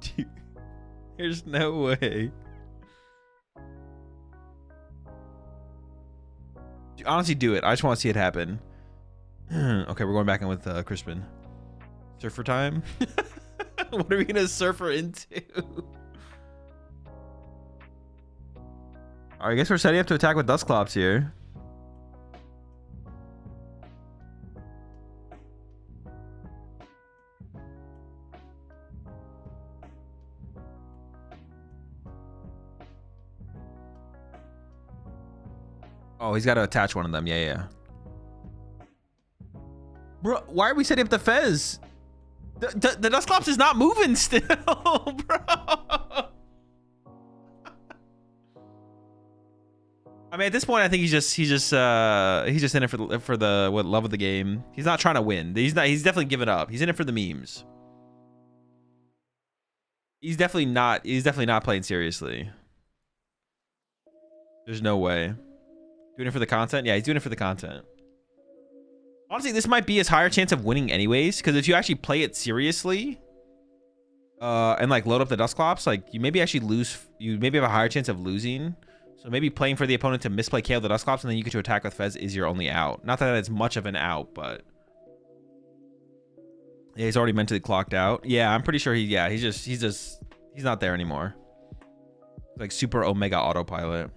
Dude, there's no way. Dude, honestly, do it. I just want to see it happen. Okay, we're going back in with Crispin. Surfer time? What are we going to surfer into? Alright, I guess we're setting up to attack with Dusclops here. Oh, he's got to attach one of them. Yeah. Bro, why are we setting up the Fez? The Dusclops is not moving still, bro. I mean, at this point, I think he's just in it for the what, love of the game. He's not trying to win. He's definitely giving up. He's in it for the memes. He's definitely not playing seriously. There's no way. Doing it for the content? Yeah, he's doing it for the content. Honestly, this might be his higher chance of winning anyways, because if you actually play it seriously, and like load up the Dusclops, like you maybe actually lose. You maybe have a higher chance of losing. So maybe playing for the opponent to misplay KO the Dusclops and then you get to attack with Fez is your only out. Not that it's much of an out, but yeah, he's already mentally clocked out. Yeah, I'm pretty sure he's not there anymore. Like super Omega autopilot.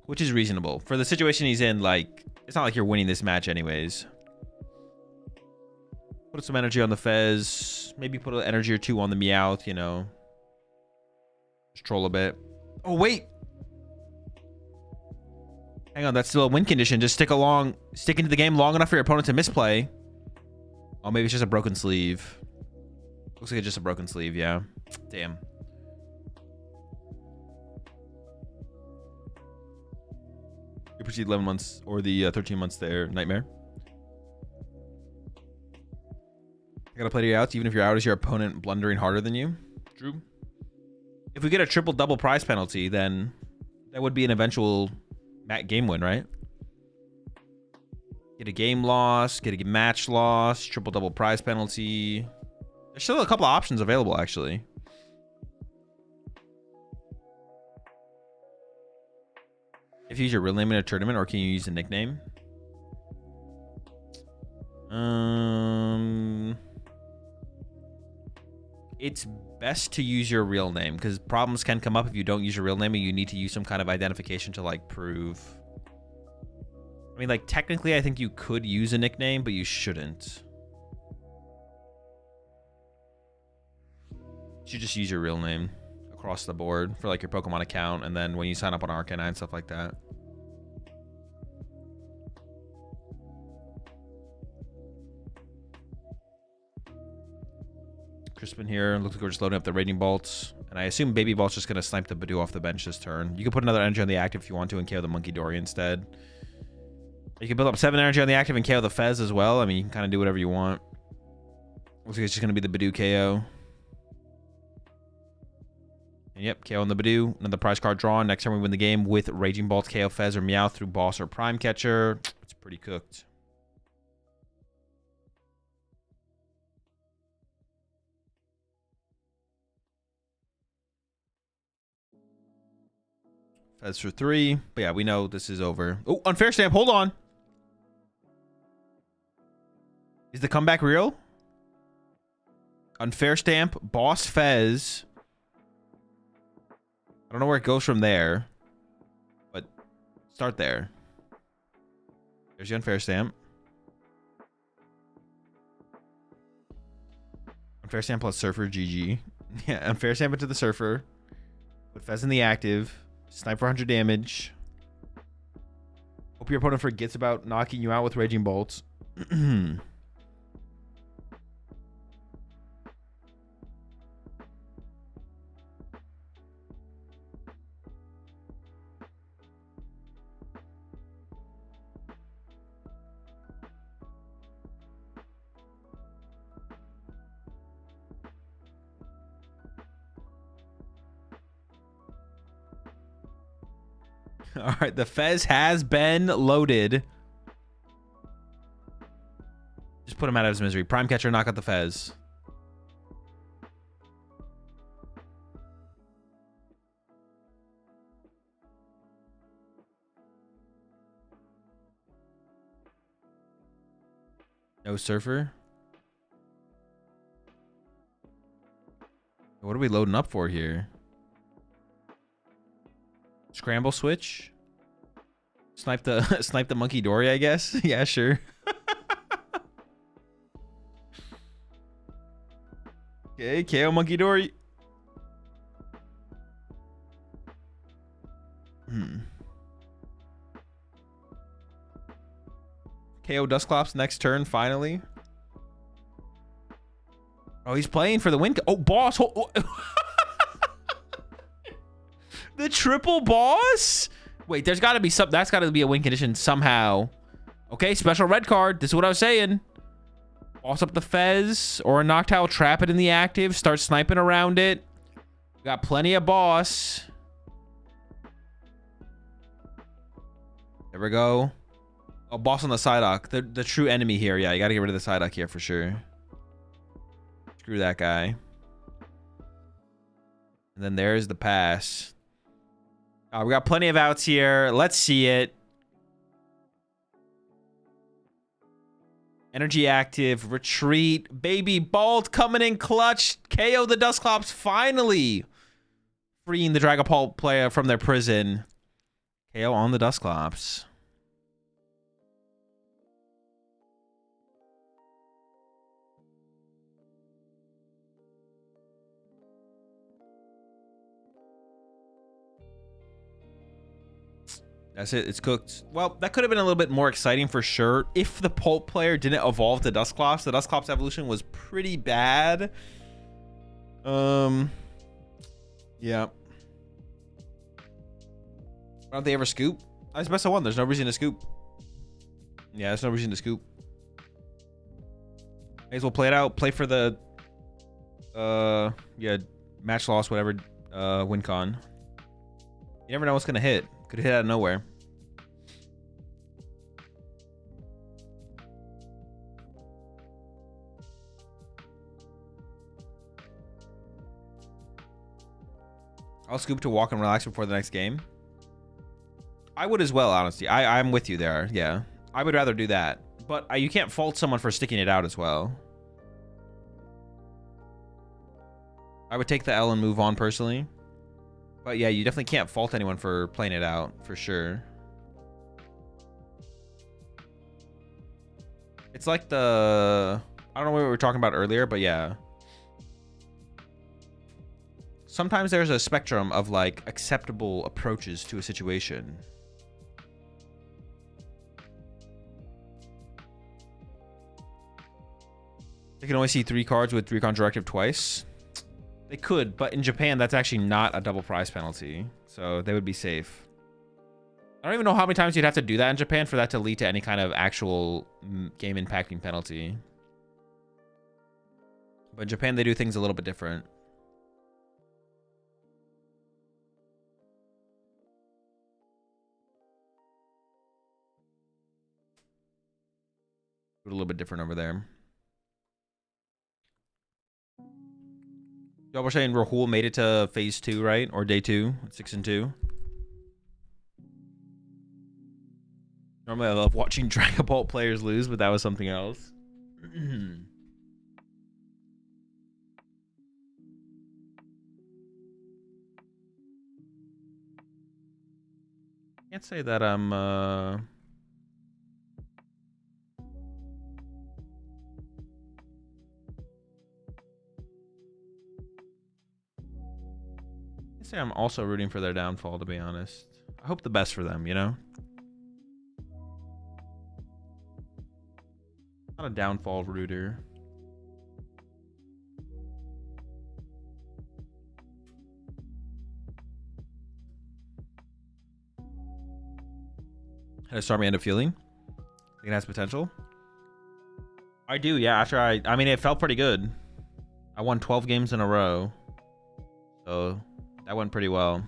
Which is reasonable. For the situation he's in, like, it's not like you're winning this match anyways. Put some energy on the Fez. Maybe put an energy or two on the Meowth, you know. Just troll a bit. Oh, wait. Hang on, that's still a win condition. Just stick into the game long enough for your opponent to misplay. Oh, maybe it's just a broken sleeve. Looks like it's just a broken sleeve, yeah. Damn. You proceed 11 months or the 13 months there, Nightmare. You gotta play to your outs, even if your out is your opponent blundering harder than you. True. If we get a triple double prize penalty, then that would be an eventual game win, right? Get a game loss, get a match loss, triple double prize penalty. There's still a couple of options available, actually. If you use your real name in a tournament, or can you use a nickname? It's best to use your real name because problems can come up if you don't use your real name and you need to use some kind of identification to like prove. I mean, like technically I think you could use a nickname, but you shouldn't. You should just use your real name across the board for like your Pokemon account, and then when you sign up on Arcanine and stuff like that. Crispin here. Looks like we're just loading up the Raging Bolts. And I assume Baby Bolt's just going to snipe the Badoo off the bench this turn. You can put another energy on the active if you want to and KO the Monkey Dory instead. You can build up 7 energy on the active and KO the Fez as well. I mean, you can kind of do whatever you want. Looks like it's just going to be the Badoo KO. And yep, KO on the Badoo. Another prize card drawn. Next time we win the game with Raging Bolts, KO Fez, or Meowth through Boss or Prime Catcher. It's pretty cooked. Fez for 3. But yeah, we know this is over. Oh, unfair stamp. Hold on. Is the comeback real? Unfair stamp. Boss Fez. I don't know where it goes from there. But start there. There's the unfair stamp. Unfair stamp plus Surfer GG. Yeah, unfair stamp into the Surfer. Put Fez in the active. Snipe for 100 damage. Hope your opponent forgets about knocking you out with Raging Bolts. All right, the Fez has been loaded. Just put him out of his misery. Prime Catcher, knock out the Fez. No Surfer. What are we loading up for here? Scramble switch. Snipe the Monkey Dory, I guess. Yeah, sure. Okay, KO Monkey Dory. KO Dusclops next turn, finally. Oh, he's playing for the win. Oh, boss. The triple boss? Wait, there's got to be some. That's got to be a win condition somehow. Okay, special red card. This is what I was saying. Boss up the Fez or a Noctowl, trap it in the active, start sniping around it. Got plenty of boss. There we go. Oh, boss on the Psyduck. The true enemy here. Yeah, you got to get rid of the Psyduck here for sure. Screw that guy. And then there's the pass. We got plenty of outs here. Let's see it. Energy active. Retreat. Baby Bolt coming in clutch. KO the Dusclops finally. Freeing the Dragapult player from their prison. KO on the Dusclops. That's it. It's cooked. Well, that could have been a little bit more exciting for sure if the Pulp player didn't evolve the Dusclops. The Dusclops evolution was pretty bad. Yeah. Why don't they ever scoop? That's best of one. There's no reason to scoop. Yeah, there's no reason to scoop. May as well play it out. Play for the yeah, match loss, whatever, win con. You never know what's gonna hit. Could hit out of nowhere. I'll scoop to walk and relax before the next game. I would as well, honestly. I'm with you there. Yeah, I would rather do that. But you can't fault someone for sticking it out as well. I would take the L and move on personally. But yeah, you definitely can't fault anyone for playing it out, for sure. It's like the... I don't know what we were talking about earlier, but yeah. Sometimes there's a spectrum of, like, acceptable approaches to a situation. They can only see 3 cards with Recon Directive twice. They could, but in Japan, that's actually not a double prize penalty. So they would be safe. I don't even know how many times you'd have to do that in Japan for that to lead to any kind of actual game impacting penalty. But in Japan, they do things a little bit different. A little bit different over there. Y'all were saying Rahul made it to phase 2, right? Or day 2, 6 and 2. Normally I love watching Dragapult players lose, but that was something else. Can't say that I'm say I'm also rooting for their downfall, to be honest. I hope the best for them, you know? Not a downfall rooter. How does Stormy end up feeling? Think it has potential? I do, yeah. After I mean, it felt pretty good. I won 12 games in a row. So... that went pretty well.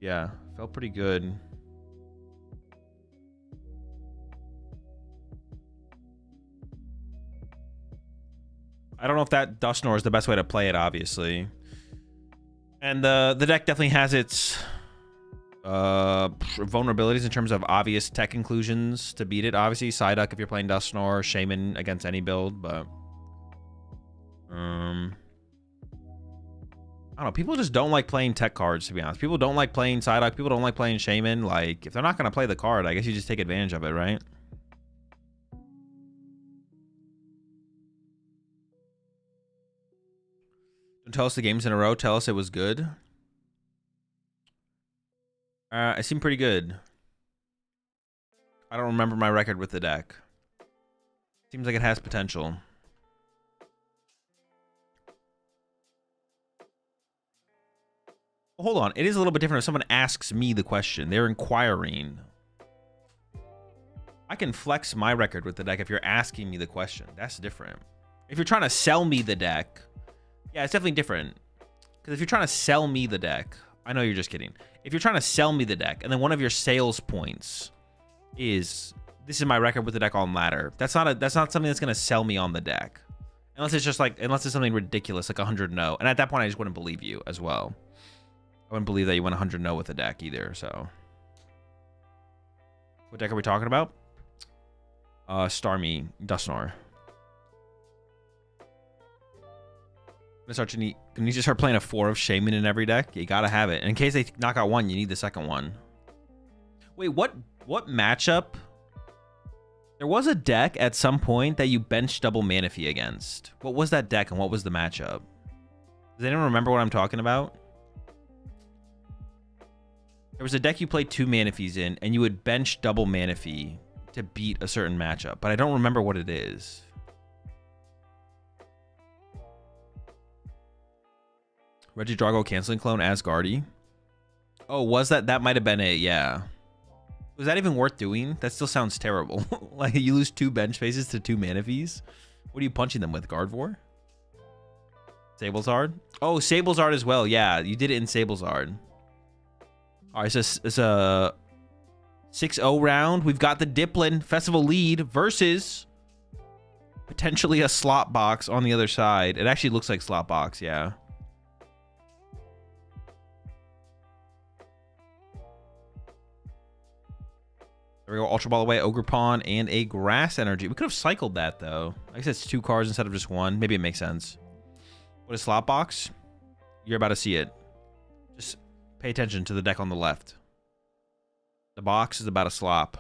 Yeah, felt pretty good. I don't know if that Dusknoir is the best way to play it, obviously. And the deck definitely has its vulnerabilities in terms of obvious tech conclusions to beat it. Obviously, Psyduck if you're playing Dusknoir, Shaman against any build, but... I don't know. People just don't like playing tech cards, to be honest. People don't like playing Psyduck. People don't like playing Shaman. Like, if they're not going to play the card, I guess you just take advantage of it, right? Don't tell us the games in a row. Tell us it was good. It seemed pretty good. I don't remember my record with the deck. Seems like it has potential. Hold on. It is a little bit different if someone asks me the question. They're inquiring. I can flex my record with the deck if you're asking me the question. That's different. If you're trying to sell me the deck, yeah, it's definitely different. Because if you're trying to sell me the deck, I know you're just kidding. If you're trying to sell me the deck, and then one of your sales points is, this is my record with the deck on ladder. That's not something that's gonna sell me on the deck. Unless it's just like, unless it's something ridiculous, like 100-0. And at that point, I just wouldn't believe you as well. I wouldn't believe that you went 100-0 with the deck either, so. What deck are we talking about? Starmie, Dusknoir. You need to start playing a 4 of Shaman in every deck. You gotta have it. And in case they knock out one, you need the second one. Wait, what matchup? There was a deck at some point that you bench double Manaphy against. What was that deck and what was the matchup? Does anyone remember what I'm talking about? There was a deck you played 2 Manaphy's in, and you would bench double Manaphy to beat a certain matchup, but I don't remember what it is. Regidrago canceling clone Asgardy. Oh, was that? That might have been it, yeah. Was that even worth doing? That still sounds terrible. Like, you lose 2 bench phases to 2 Manaphy's? What are you punching them with? Gardevoir? Sablezard? Oh, Sablezard as well. Yeah, you did it in Sablezard. All right, so it's a 6-0 round. We've got the Diplin Festival lead versus potentially a slot box on the other side. It actually looks like slot box, yeah. There we go. Ultra Ball away, Ogerpon, and a Grass Energy. We could have cycled that, though. I guess it's 2 cards instead of just 1. Maybe it makes sense. What is slot box? You're about to see it. Just pay attention to the deck on the left. The box is about to slop.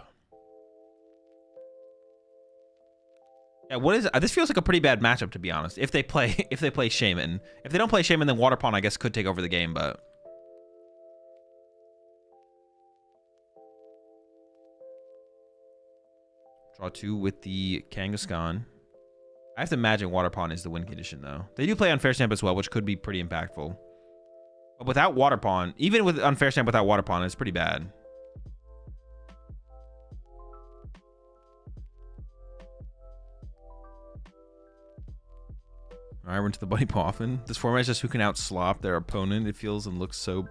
Yeah, what is this? Feels like a pretty bad matchup, to be honest. If they play Shaman. If they don't play Shaman, then Waterpawn, I guess, could take over the game, but draw 2 with the Kangaskhan. I have to imagine Waterpawn is the win condition, though. They do play Unfair Stamp as well, which could be pretty impactful. But without Waterpawn, even with Unfair Stamp without Waterpawn, it's pretty bad. All right, we're into the Buddy Poffin. This format is just who can outslop their opponent. It feels and looks so...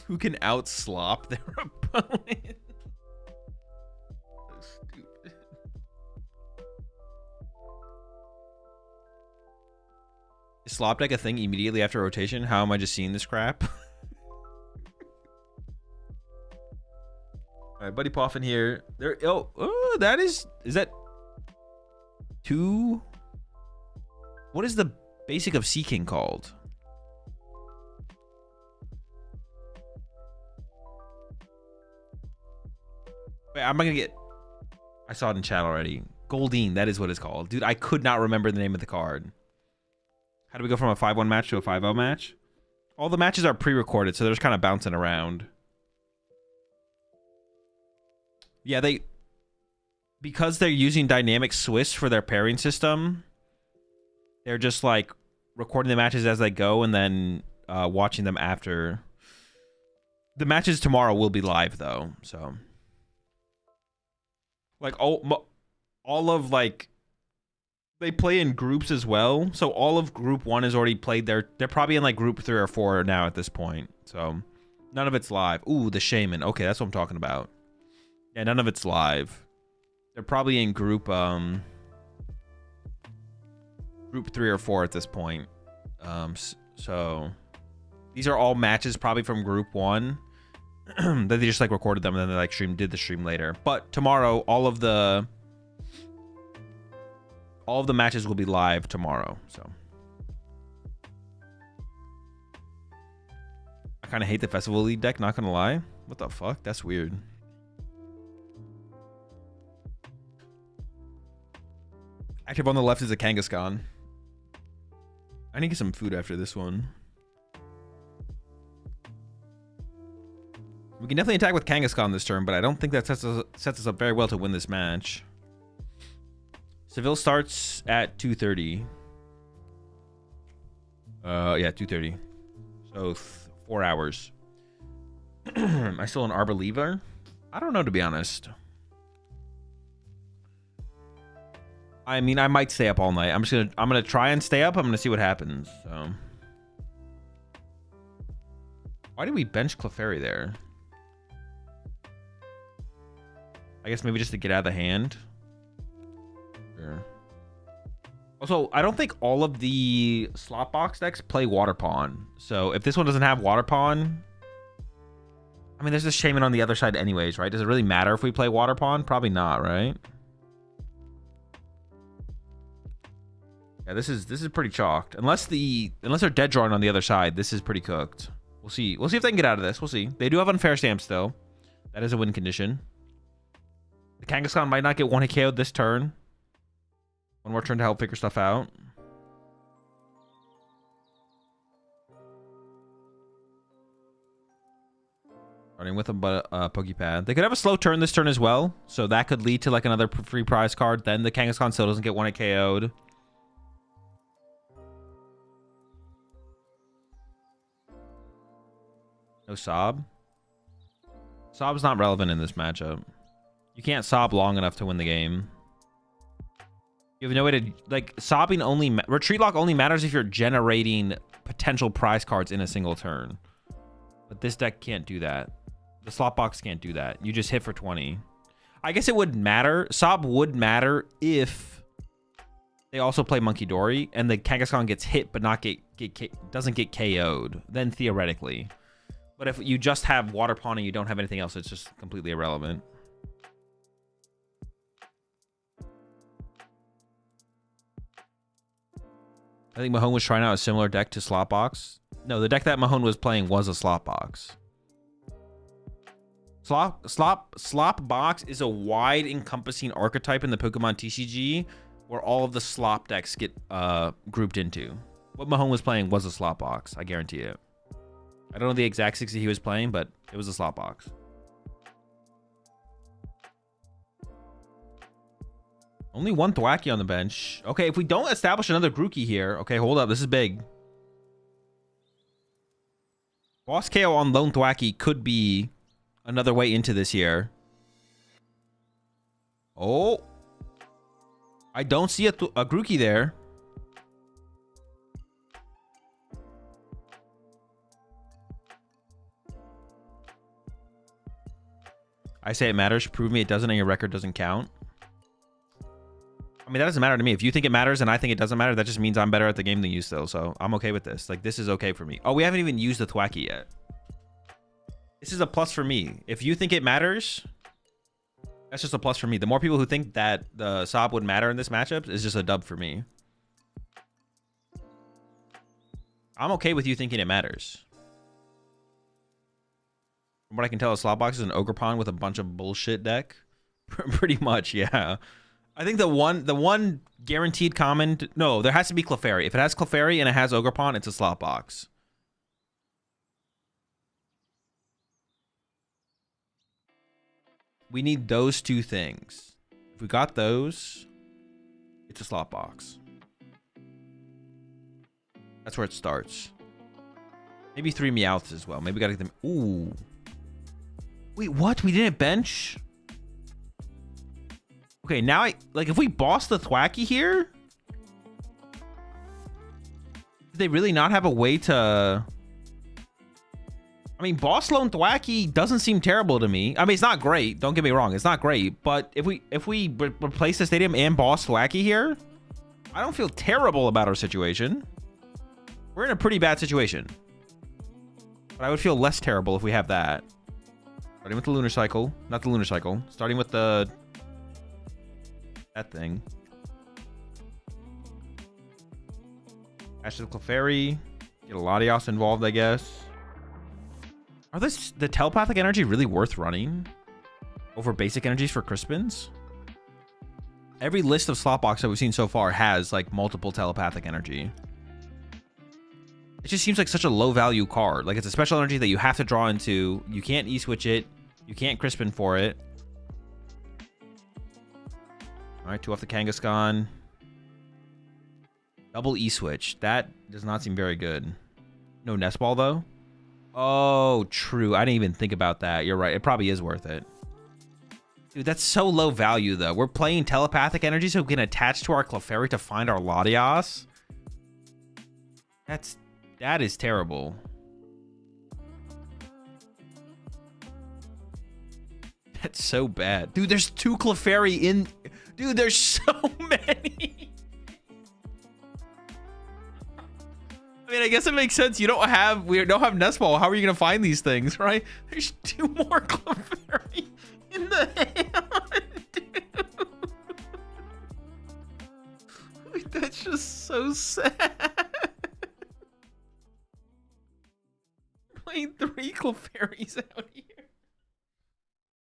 Who can outslop their opponent? So stupid. Is slop deck a thing immediately after rotation? How am I just seeing this crap? All right, Buddy Poffin here. There. Oh, that is that 2? What is the basic of Sea King called? Wait, I'm not gonna get... I saw it in chat already. Goldeen, that is what it's called. Dude, I could not remember the name of the card. How do we go from a 5-1 match to a 5-0 match? All the matches are pre-recorded, so they're just kind of bouncing around. Yeah, because they're using Dynamic Swiss for their pairing system, they're just like recording the matches as they go and then watching them after. The matches tomorrow will be live though, so like all of like they play in groups as well. So all of group 1 is already played. They're probably in like group 3 or 4 now at this point. So none of it's live. Ooh, the Shaman. Okay, that's what I'm talking about. Yeah, none of it's live. They're probably in group 3 or 4 at this point. So these are all matches probably from group 1 that they just like recorded them and then they like did the stream later. But tomorrow all of the matches will be live tomorrow. So I kind of hate the Festival League deck, not gonna lie. What the fuck? That's weird. Active on the left is a Kangaskhan. I need to get some food after this one. We can definitely attack with Kangaskhan this turn, but I don't think that sets us up very well to win this match. Seville starts at 2:30. Yeah, 2:30. So 4 hours. Am I still an Arbor? I don't know, to be honest. I mean, I might stay up all night. I'm gonna try and stay up. I'm gonna see what happens. So, why did we bench Clefairy there? I guess maybe just to get out of the hand. Sure. Also, I don't think all of the slot box decks play Water Pawn. So if this one doesn't have Water Pawn, I mean, there's this Shaman on the other side anyways, right? Does it really matter if we play Water Pawn? Probably not, right? Yeah, this is pretty chalked. Unless they're dead drawing on the other side, this is pretty cooked. We'll see. We'll see if they can get out of this. We'll see. They do have Unfair Stamps though. That is a win condition. The Kangaskhan might not get one hit KO'd this turn. One more turn to help figure stuff out. Starting with a Pokepad. They could have a slow turn this turn as well. So that could lead to like another free prize card. Then the Kangaskhan still doesn't get one hit KO'd. No Sob. Sob's not relevant in this matchup. You can't Sob long enough to win the game. You have no way to, like, sobbing only, retreat lock only matters if you're generating potential prize cards in a single turn. But this deck can't do that. The slot box can't do that. You just hit for 20. I guess it would matter. Sob would matter if they also play Monkey Dory and the Kangaskhan gets hit but not doesn't get KO'd. Then theoretically. But if you just have Water Pawn and you don't have anything else, it's just completely irrelevant. I think Mahone was trying out a similar deck to Slot Box. No, the deck that Mahone was playing was a Slot Box. Slop Box is a wide encompassing archetype in the Pokemon TCG where all of the slop decks get grouped into. What Mahone was playing was a Slop Box, I guarantee it. I don't know the exact 60 he was playing, but it was a Slot Box. Only one Thwackey on the bench. Okay, if we don't establish another Grookey here... Okay, hold up. This is big. Boss KO on Lone Thwackey could be another way into this here. Oh. I don't see a Grookey there. I say it matters. Prove me it doesn't and your record doesn't count. I mean, that doesn't matter to me. If you think it matters and I think it doesn't matter, that just means I'm better at the game than you still. So I'm okay with this. Like, this is okay for me. Oh, we haven't even used the Thwackey yet. This is a plus for me. If you think it matters, that's just a plus for me. The more people who think that the Sob would matter in this matchup is just a dub for me. I'm okay with you thinking it matters. From what I can tell, a Slot Box is an Ogerpon with a bunch of bullshit deck. Pretty much, yeah. I think the one guaranteed common... No, there has to be Clefairy. If it has Clefairy and it has Ogerpon, it's a Slot Box. We need those two things. If we got those, it's a Slot Box. That's where it starts. Maybe 3 Meowths as well. Maybe we gotta get them... Ooh. Wait, what? We didn't bench? Okay, now if we boss the Thwackey here, did they really not have a way to... I mean, boss Lone Thwackey doesn't seem terrible to me. I mean, it's not great. Don't get me wrong. It's not great. But if we replace the stadium and boss Thwackey here, I don't feel terrible about our situation. We're in a pretty bad situation. But I would feel less terrible if we have that. Starting with the Lunar Cycle. Not the Lunar Cycle. Starting with the... that thing. Ash of the Clefairy. Get a Latios involved, I guess. Are the telepathic energy really worth running over basic energies for Crispins? Every list of slot box that we've seen so far has like multiple telepathic energy. It just seems like such a low value card. Like it's a special energy that you have to draw into. You can't E-switch it. You can't Crispin for it. All right, 2 off the Kangaskhan. Double E-switch. That does not seem very good. No Nest Ball, though. Oh, true. I didn't even think about that. You're right. It probably is worth it. Dude, that's so low value, though. We're playing telepathic energy so we can attach to our Clefairy to find our Latias. That is terrible. That's so bad. Dude, there's 2 Clefairy in... Dude, there's so many. I mean, I guess it makes sense. We don't have Nest Ball. How are you going to find these things, right? There's 2 more Clefairy in the hand. Dude. Like, that's just so sad. Playing 3 Clefairies out here.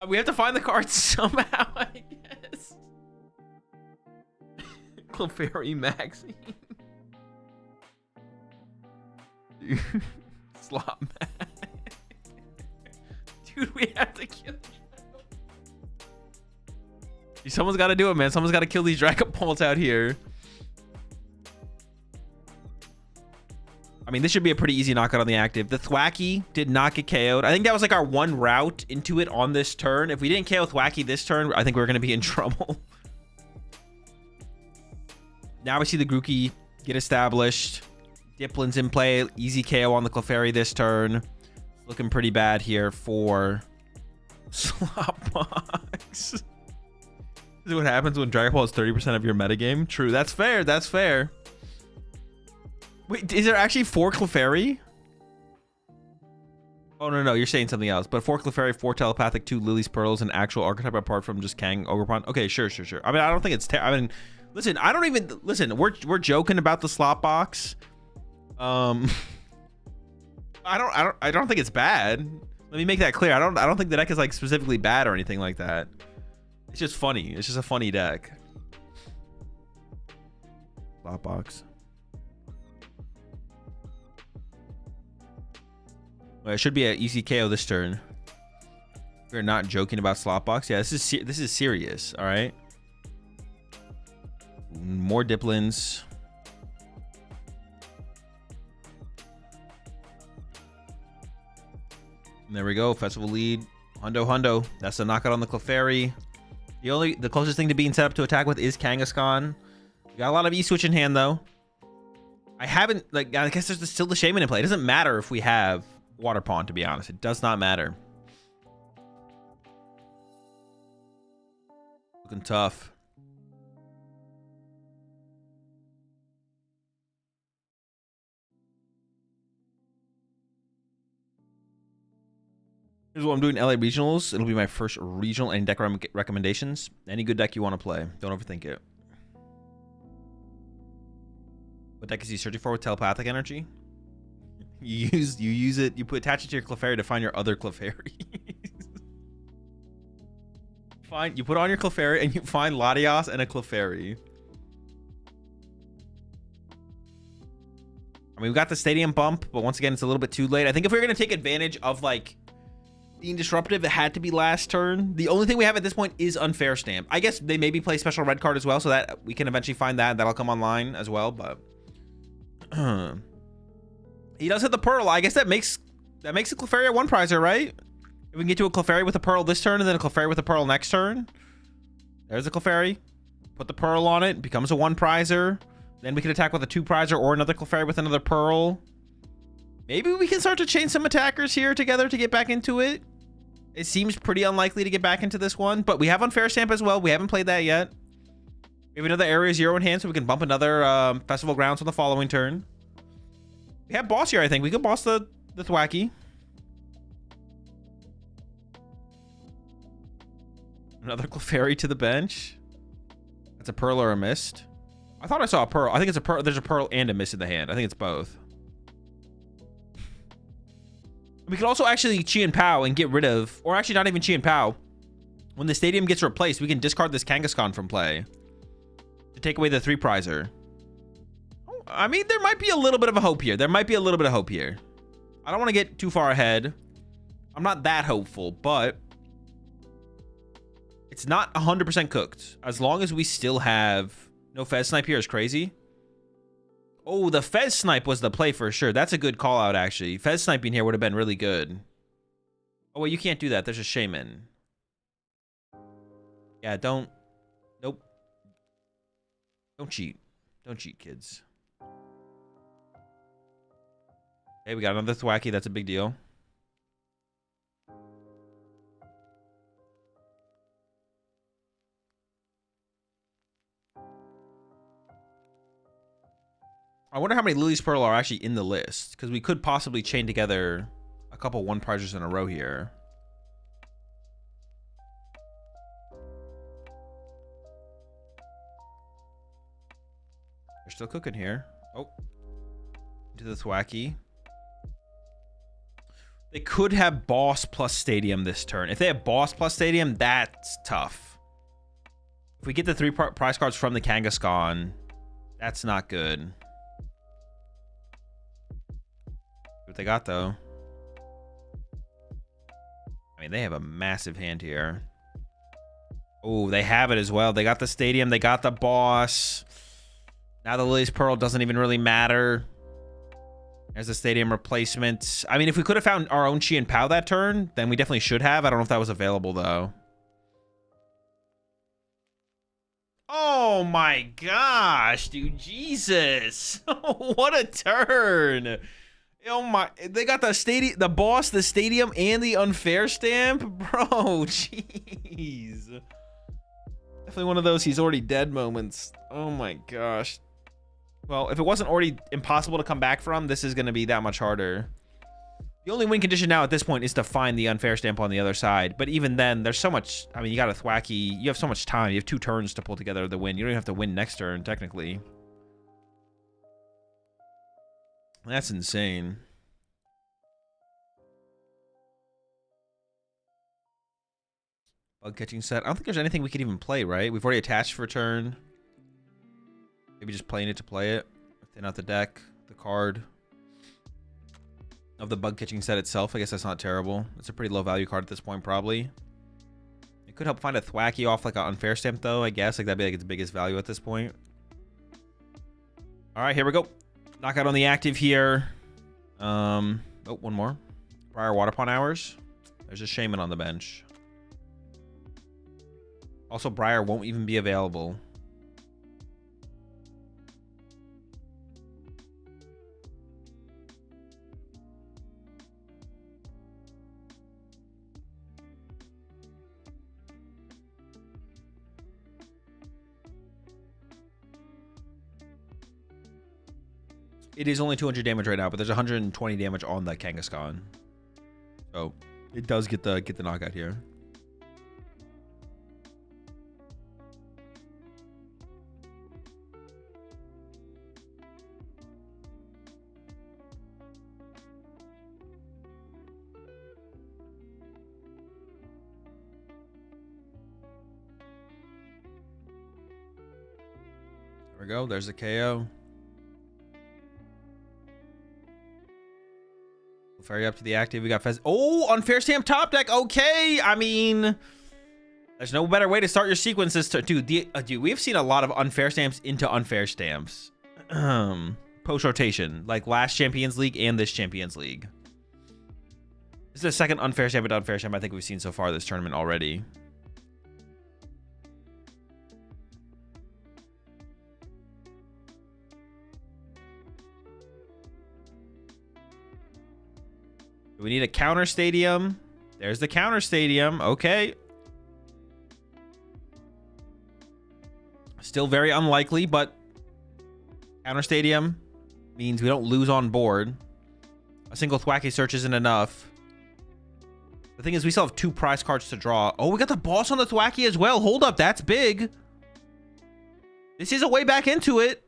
We have to find the cards somehow, I guess. Clefairy Maxine. Dude, slot man. Dude, we have to kill someone's got to do it, man. Someone's got to kill these Dragon Balls out here. I mean, this should be a pretty easy knockout on the active. The Thwacky did not get KO'd. I think that was like our one route into it on this turn. If we didn't KO Thwacky this turn, I think we're going to be in trouble. Now we see the Grookey get established. Diplin's in play. Easy KO on the Clefairy this turn. Looking pretty bad here for Slopbox. This is what happens when Dragon Ball is 30% of your metagame. True. That's fair. That's fair. Wait, is there actually 4 Clefairy? Oh, no. You're saying something else. But 4 Clefairy, 4 Telepathic, 2 Lily's Pearls, an actual archetype apart from just Kang, Ogerpon. Okay, sure. I mean, I don't think it's... I mean, listen, I don't even... Listen, we're joking about the slot box. I don't think it's bad. Let me make that clear. I don't think the deck is like specifically bad or anything like that. It's just funny. It's just a funny deck. Slot box. Well, it should be an easy KO this turn. We're not joking about slot box. Yeah, this is serious. All right. More Diplins. And there we go. Festival lead. Hundo. That's the knockout on the Clefairy. The closest thing to being set up to attack with is Kangaskhan. We got a lot of E-switch in hand though. I guess there's still the Shaman in play. It doesn't matter if we have Water Pond, to be honest. It does not matter. Looking tough. Here's what I'm doing. LA Regionals. It'll be my first regional and deck recommendations. Any good deck you want to play. Don't overthink it. What deck is he searching for with telepathic energy? You use it. You attach it to your Clefairy to find your other Clefairy. You put on your Clefairy and you find Latias and a Clefairy. I mean, we've got the stadium bump, but once again, it's a little bit too late. I think if we we're going to take advantage of like being disruptive, it had to be last turn. The only thing we have at this point is Unfair Stamp. I guess they maybe play special red card as well, so that we can eventually find that. That'll come online as well, but he does hit the Pearl. I guess that makes a Clefairy a 1-prizer, right? If we can get to a Clefairy with a Pearl this turn and then a Clefairy with a Pearl next turn. There's a Clefairy. Put the Pearl on it. Becomes a 1-prizer. Then we can attack with a 2-prizer or another Clefairy with another Pearl. Maybe we can start to chain some attackers here together to get back into it. It seems pretty unlikely to get back into this one, but we have Unfair Stamp as well. We haven't played that yet. We have another Area 0 in hand, so we can bump another Festival Grounds on the following turn. We have Boss here, I think. We could boss the Thwacky. Another Clefairy to the bench. That's a Pearl or a Mist. I thought I saw a Pearl. I think it's a Pearl. There's a Pearl and a Mist in the hand. I think it's both. We could also actually Chi and Pow and get rid of, or actually not even Chi and Pow. When the stadium gets replaced, we can discard this Kangaskhan from play to take away the 3-prizer. I mean, there might be a little bit of a hope here. There might be a little bit of hope here. I don't want to get too far ahead. I'm not that hopeful, but it's not 100% cooked. As long as we still have no Fez Snipe here is crazy. Oh, the Fez Snipe was the play for sure. That's a good call out, actually. Fez Sniping here would have been really good. Oh, wait, you can't do that. There's a Shaman. Yeah, don't. Nope. Don't cheat. Don't cheat, kids. Hey, we got another Thwacky. That's a big deal. I wonder how many Lily's Pearl are actually in the list, because we could possibly chain together a couple one prizes in a row here. They're still cooking here. Oh, into the Thwacky. They could have Boss plus Stadium this turn. If they have Boss plus Stadium, that's tough. If we get the 3 prize cards from the Kangaskhan, that's not good. What they got though? I mean, they have a massive hand here. Oh, they have it as well. They got the Stadium. They got the Boss. Now the Lily's Pearl doesn't even really matter. There's the Stadium replacement. I mean, if we could have found our own Chi and Pow that turn, then we definitely should have. I don't know if that was available though. Oh my gosh, dude. Jesus. What a turn. Oh my, they got the Stadium, the Boss, the Stadium, and the Unfair Stamp? Bro, jeez. Definitely one of those he's already dead moments. Oh my gosh. Well, if it wasn't already impossible to come back from, this is going to be that much harder. The only win condition now at this point is to find the Unfair Stamp on the other side. But even then, there's so much, I mean, you got a Thwacky, you have so much time. You have 2 turns to pull together the win. You don't even have to win next turn, technically. That's insane. Bug catching set. I don't think there's anything we could even play, right? We've already attached for a turn. Maybe just playing it to play it. Thin out the deck, the card of the bug catching set itself. I guess that's not terrible. It's a pretty low value card at this point, probably. It could help find a Thwacky off like an Unfair Stamp, though, I guess. Like, that'd be like its biggest value at this point. All right, here we go. Knockout on the active here. Oh, one more. Prior Water Pond Hours. There's a Shaman on the bench. Also, Briar won't even be available. It is only 200 damage right now, but there's 120 damage on the Kangaskhan. So it does get the knockout here. There we go. There's the KO. Ferry up to the active. We got Fez. Oh, Unfair Stamp top deck. Okay. I mean, there's no better way to start your sequences. Dude, dude, we've seen a lot of Unfair Stamps into Unfair Stamps. Post rotation. Like last Champions League and this Champions League. This is the second Unfair Stamp into Unfair Stamp I think we've seen so far this tournament already. We need a counter Stadium. There's the counter Stadium. Okay. Still very unlikely, but counter Stadium means we don't lose on board. A single Thwacky search isn't enough. The thing is, we still have 2 prize cards to draw. Oh, we got the Boss on the Thwacky as well. Hold up. That's big. This is a way back into it.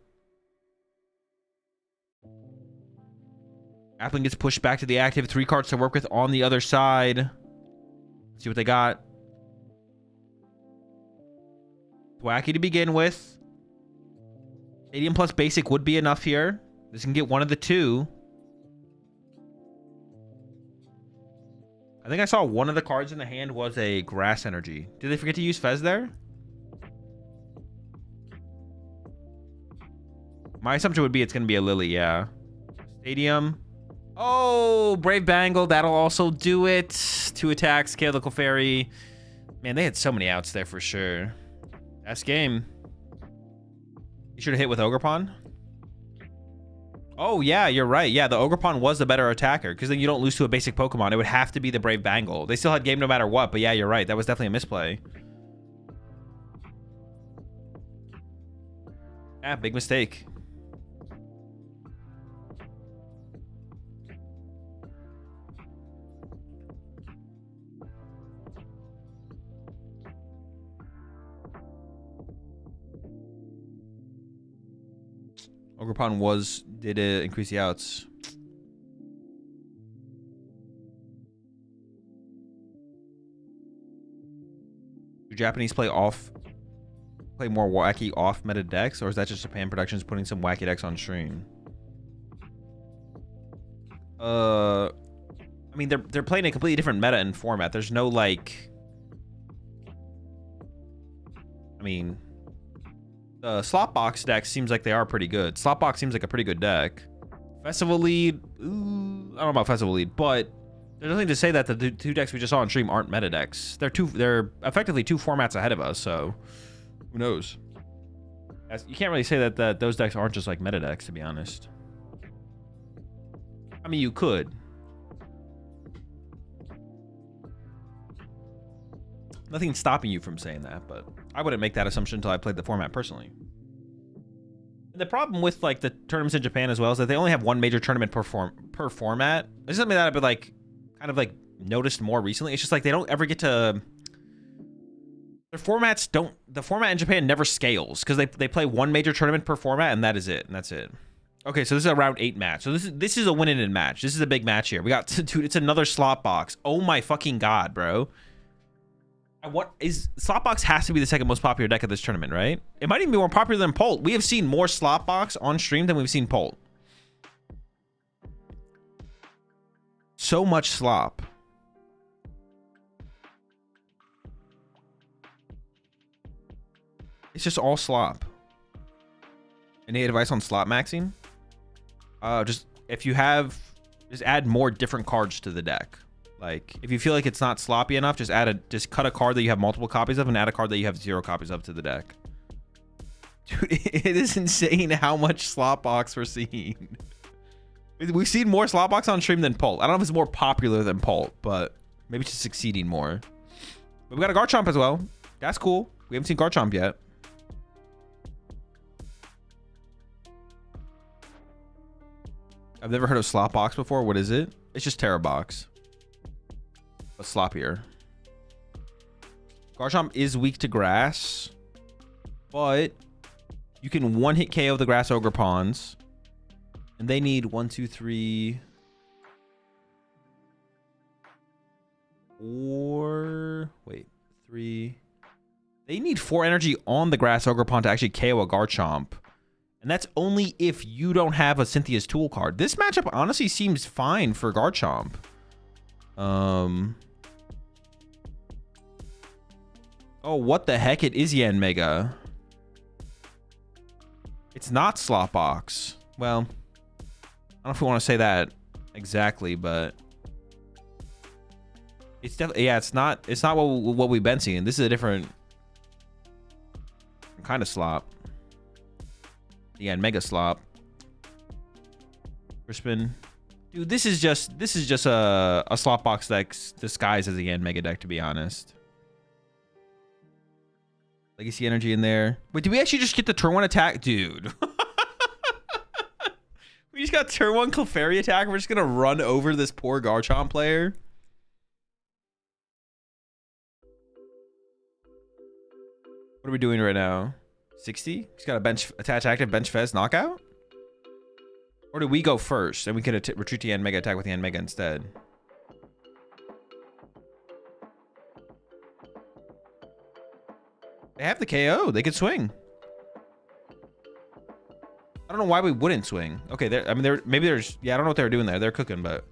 Appling gets pushed back to the active. 3 cards to work with on the other side. Let's see what they got. Thwacky to begin with. Stadium plus basic would be enough here. This can get one of the two. I think I saw one of the cards in the hand was a grass energy. Did they forget to use Fez there? My assumption would be it's going to be a Lily, yeah. Stadium. Oh, Brave Bangle. That'll also do it. 2 attacks, KO the Clefairy. Man, they had so many outs there for sure. Last game. You should have hit with Ogerpon. Oh, yeah, you're right. Yeah, the Ogerpon was the better attacker because then you don't lose to a basic Pokemon. It would have to be the Brave Bangle. They still had game no matter what, but yeah, you're right. That was definitely a misplay. Yeah, big mistake. Ogerpon did increase the outs. Do Japanese play more wacky off meta decks, or is that just Japan Productions putting some wacky decks on stream? I mean they're playing a completely different meta and format. There's no like, I mean, the Slotbox deck seems like they are pretty good. Slotbox seems like a pretty good deck. Festival Lead, ooh, I don't know about Festival Lead, but there's nothing to say that the 2 decks we just saw on stream aren't meta decks. They're effectively 2 formats ahead of us, so who knows? You can't really say that those decks aren't just like meta decks, to be honest. I mean, you could. Nothing's stopping you from saying that, but I wouldn't make that assumption until I played the format personally. And the problem with like the tournaments in Japan as well is that they only have 1 major tournament per format. This is something that I've been like kind of like noticed more recently. It's just like they don't ever get to, their formats don't, the format in Japan never scales because they play 1 major tournament per format and that is it, and that's it. Okay, so this is a round 8 match. So this is a win-in match. This is a big match here. We got, dude, it's another slot box. Oh my fucking god, bro. What is Slotbox has to be the 2nd most popular deck of this tournament, right? It might even be more popular than Polt. We have seen more Slotbox on stream than we've seen Polt. So much slop. It's just all slop. Any advice on slot maxing? Just if you have, just add more different cards to the deck. Like, if you feel like it's not sloppy enough, just cut a card that you have multiple copies of and add a card that you have 0 copies of to the deck. Dude, it is insane how much Slotbox we're seeing. We've seen more Slotbox on stream than Polt. I don't know if it's more popular than Polt, but maybe it's just succeeding more. But we got a Garchomp as well. That's cool. We haven't seen Garchomp yet. I've never heard of Slotbox before. What is it? It's just Terrabox. But sloppier. Garchomp is weak to grass, but you can 1-hit KO the grass Ogerpons, and they need 1, 2, 3, 4. Wait, 3. They need 4 energy on the grass Ogerpon to actually KO a Garchomp, and that's only if you don't have a Cynthia's Tool card. This matchup honestly seems fine for Garchomp. Oh, what the heck? It is Yanmega. It's not Slotbox. Well, I don't know if we want to say that exactly, but it's definitely, yeah, it's not what we've been seeing. This is a different kind of slop. The Yanmega slop. Crispin. Dude, this is just a Slotbox deck disguised as a Yanmega deck, to be honest. Legacy energy in there. Wait, did we actually just get the turn 1 attack? Dude. We just got turn 1 Clefairy attack. We're just going to run over this poor Garchomp player. What are we doing right now? 60? He's got a bench attach active, bench Fez knockout? Or do we go first and we can retreat the Yanmega attack with the Yanmega instead? They have the KO. They could swing. I don't know why we wouldn't swing. Okay, I mean, maybe there's... Yeah, I don't know what they were doing there. They're cooking, but...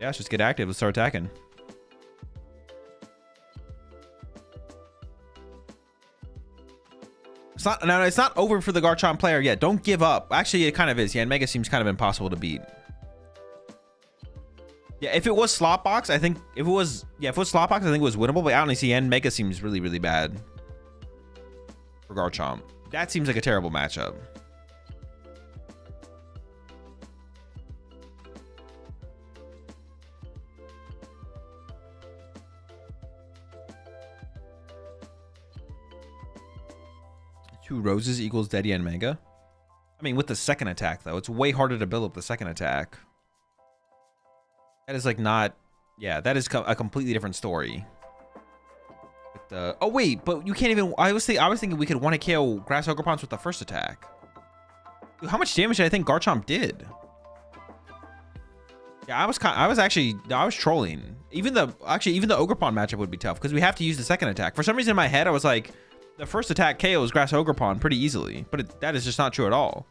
Yeah, let's just get active. Let's start attacking. It's not over for the Garchomp player yet. Don't give up. Actually, it kind of is. Yeah, and Mega seems kind of impossible to beat. Yeah, if it was Slopbox, I think if it was Slopbox, I think it was winnable. But honestly, and Mega seems really, really bad for Garchomp. That seems like a terrible matchup. Two roses equals Dead Yen Mega. I mean, with the second attack, though, it's way harder to build up the second attack. That is like not... Yeah, that is a completely different story. With the... Oh, wait, but you can't even... I was thinking we could 1-hit KO Grass Ogerpons with the first attack. Dude, how much damage did I think Garchomp did? Yeah, I was trolling. Even the Ogerpon matchup would be tough because we have to use the second attack. For some reason in my head, I was like... The first attack KOs Grass Ogerpon pretty easily, but that is just not true at all.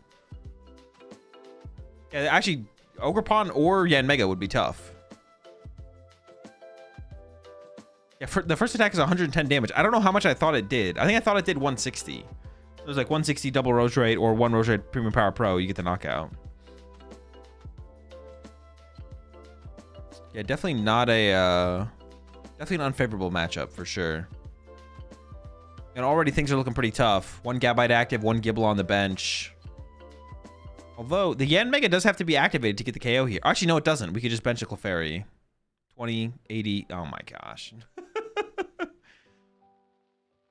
Yeah, actually, Ogerpon or Yen Mega would be tough. Yeah, the first attack is 110 damage. I don't know how much I thought it did. I think I thought it did 160. It was like 160 double Rose Rate or 1 Rose Rate Premium Power Pro. You get the knockout. Yeah, definitely not a... definitely an unfavorable matchup for sure. And already things are looking pretty tough. 1 Gabite active, 1 Gible on the bench. Although, the Yen Mega does have to be activated to get the KO here. Actually, no, it doesn't. We could just bench a Clefairy. 20, 80. Oh my gosh.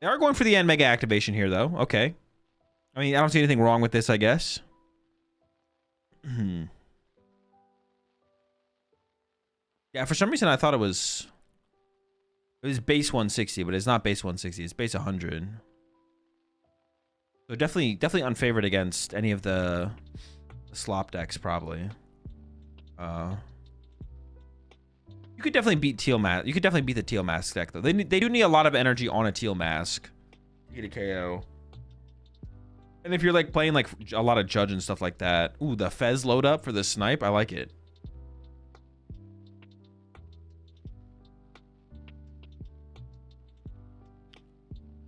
They are going for the Yen Mega activation here, though. Okay. I mean, I don't see anything wrong with this, I guess. Yeah, for some reason, I thought it was... It was base 160, but it's not base 160. It's base 100. So definitely unfavored against any of the slop decks, probably. You could definitely beat Teal Mask. You could definitely beat the Teal Mask deck, though. They do need a lot of energy on a Teal Mask to get a KO. And if you're like playing like a lot of Judge and stuff like that, ooh, the Fez load up for the snipe, I like it.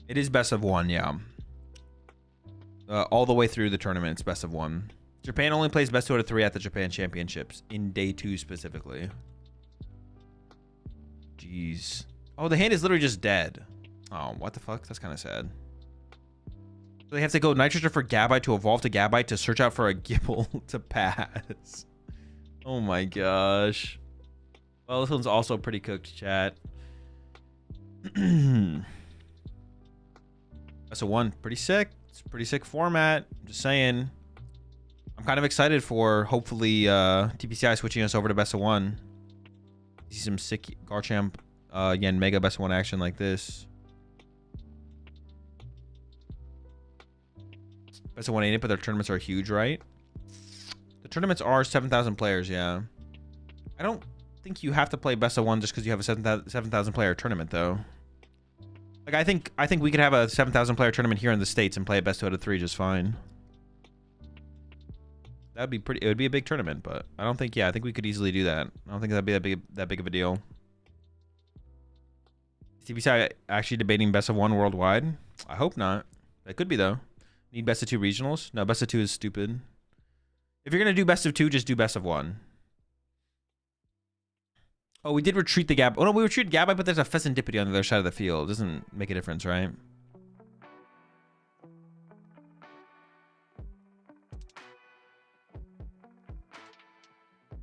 It is best of 1, yeah. All the way through the tournament, it's best of 1. Japan only plays best 2 out of 3 at the Japan Championships, in day 2 specifically. Jeez. Oh, the hand is literally just dead. Oh, what the fuck? That's kind of sad. So they have to go Nitrogen for Gabite to evolve to Gabite to search out for a Gible to pass. Oh my gosh. Well, this one's also pretty cooked, chat. Best of 1, pretty sick. It's a pretty sick format. I'm just saying. I'm kind of excited for hopefully TPCI switching us over to best of 1. See some sick Garchomp Yen Mega best of 1 action like this. Best of 1 ain't it, but their tournaments are huge, right? The tournaments are 7,000 players, yeah. I don't think you have to play best of 1 just because you have a 7,000 player tournament, though. Like, I think we could have a 7,000 player tournament here in the States and play a best 2 out of 3 just fine. That'd be pretty... It would be a big tournament, but I don't think... Yeah, I think we could easily do that. I don't think that'd be that big of a deal. Is TPCI actually debating best of 1 worldwide? I hope not. That could be, though. Need best of 2 regionals? No, best of 2 is stupid. If you're going to do best of 2, just do best of 1. Oh, we did retreat the Gab. Oh, no, we retreated Gabite, but there's a Pheasantipity on the other side of the field. It doesn't make a difference, right?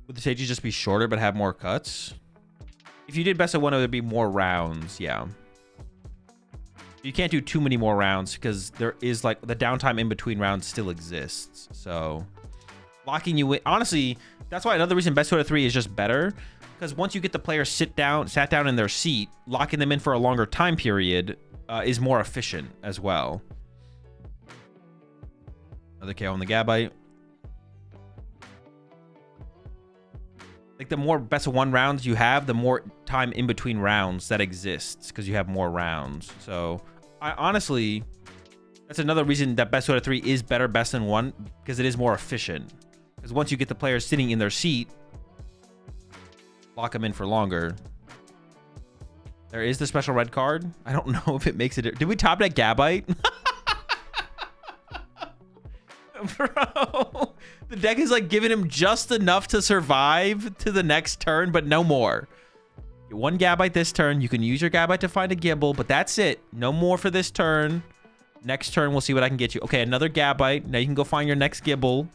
Would the stages just be shorter but have more cuts? If you did best of 1, it would be more rounds, yeah. You can't do too many more rounds because there is, like, the downtime in between rounds still exists. So, locking you in... Honestly, that's why another reason best 2 out of 3 is just better. Because once you get the player sat down in their seat, locking them in for a longer time period is more efficient as well. Another KO on the Gabite. Like, the more best of 1 rounds you have, the more time in between rounds that exists because you have more rounds. So, I honestly, That's another reason that best out of 3 is better best in 1, because it is more efficient. Because once you get the players sitting in their seat, lock them in for longer. There is the special red card. I don't know if it makes it. Did we top that Gabite? Bro, the deck is like giving him just enough to survive to the next turn, but no more. Get 1 Gabite this turn. You can use your Gabite to find a Gibble, but that's it. No more for this turn. Next turn, we'll see what I can get you. Okay, another Gabite. Now you can go find your next Gibble.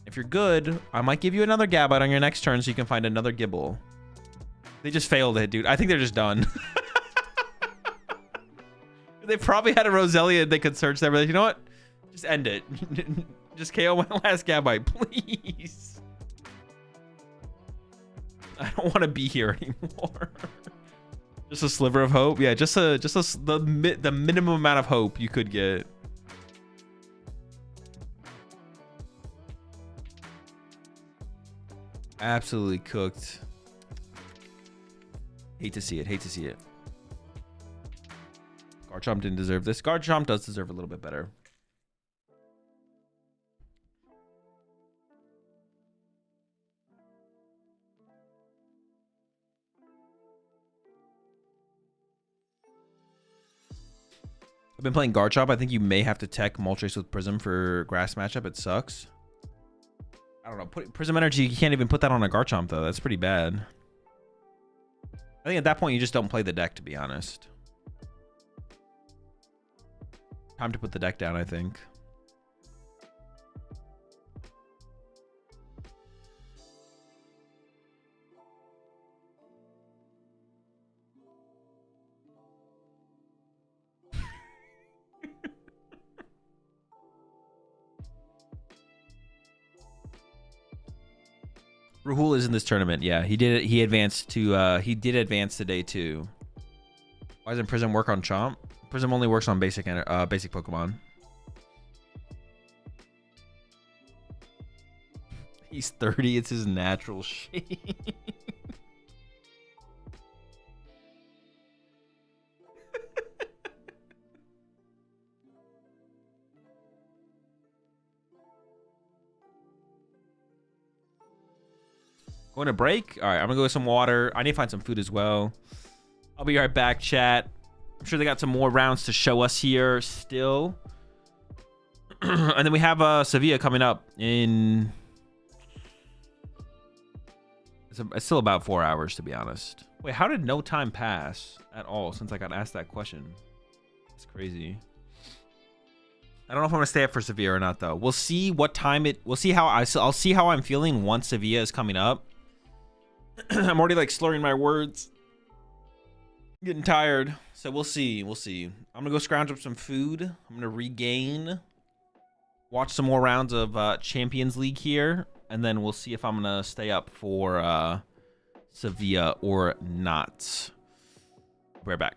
If you're good, I might give you another Gabite on your next turn so you can find another Gibble. They just failed it, dude. I think they're just done. They probably had a Roselia they could search there, but like, you know what? Just end it. Just KO my last Gabite, please. I don't want to be here anymore. Just a sliver of hope. Yeah, the minimum amount of hope you could get. Absolutely cooked. Hate to see it. Hate to see it. Garchomp didn't deserve this. Garchomp does deserve a little bit better. I've been playing Garchomp. I think you may have to tech Moltres with Prism for grass matchup. It sucks. I don't know. Prism Energy, you can't even put that on a Garchomp, though. That's pretty bad. I think at that point, you just don't play the deck, to be honest. Time to put the deck down, I think. Rahul is in this tournament. Yeah, he did it. He advanced to he did advance to day 2. Why doesn't Prism work on Chomp? Prism only works on basic Pokemon. He's 30. It's his natural shape. Going to break? All right, I'm gonna go get some water. I need to find some food as well. I'll be right back, chat. I'm sure they got some more rounds to show us here still. And then we have Sevilla coming up in... It's still about 4 hours, to be honest. Wait, how did no time pass at all since I got asked that question? It's crazy. I don't know if I'm gonna stay up for Sevilla or not, though. We'll see what time it... We'll see how I'll see how I'm feeling once Sevilla is coming up. I'm already like slurring my words. Getting tired. So we'll see. We'll see. I'm gonna go scrounge up some food. I'm gonna regain. Watch some more rounds of Champions League here. And then we'll see if I'm gonna stay up for Sevilla or not. Be right back.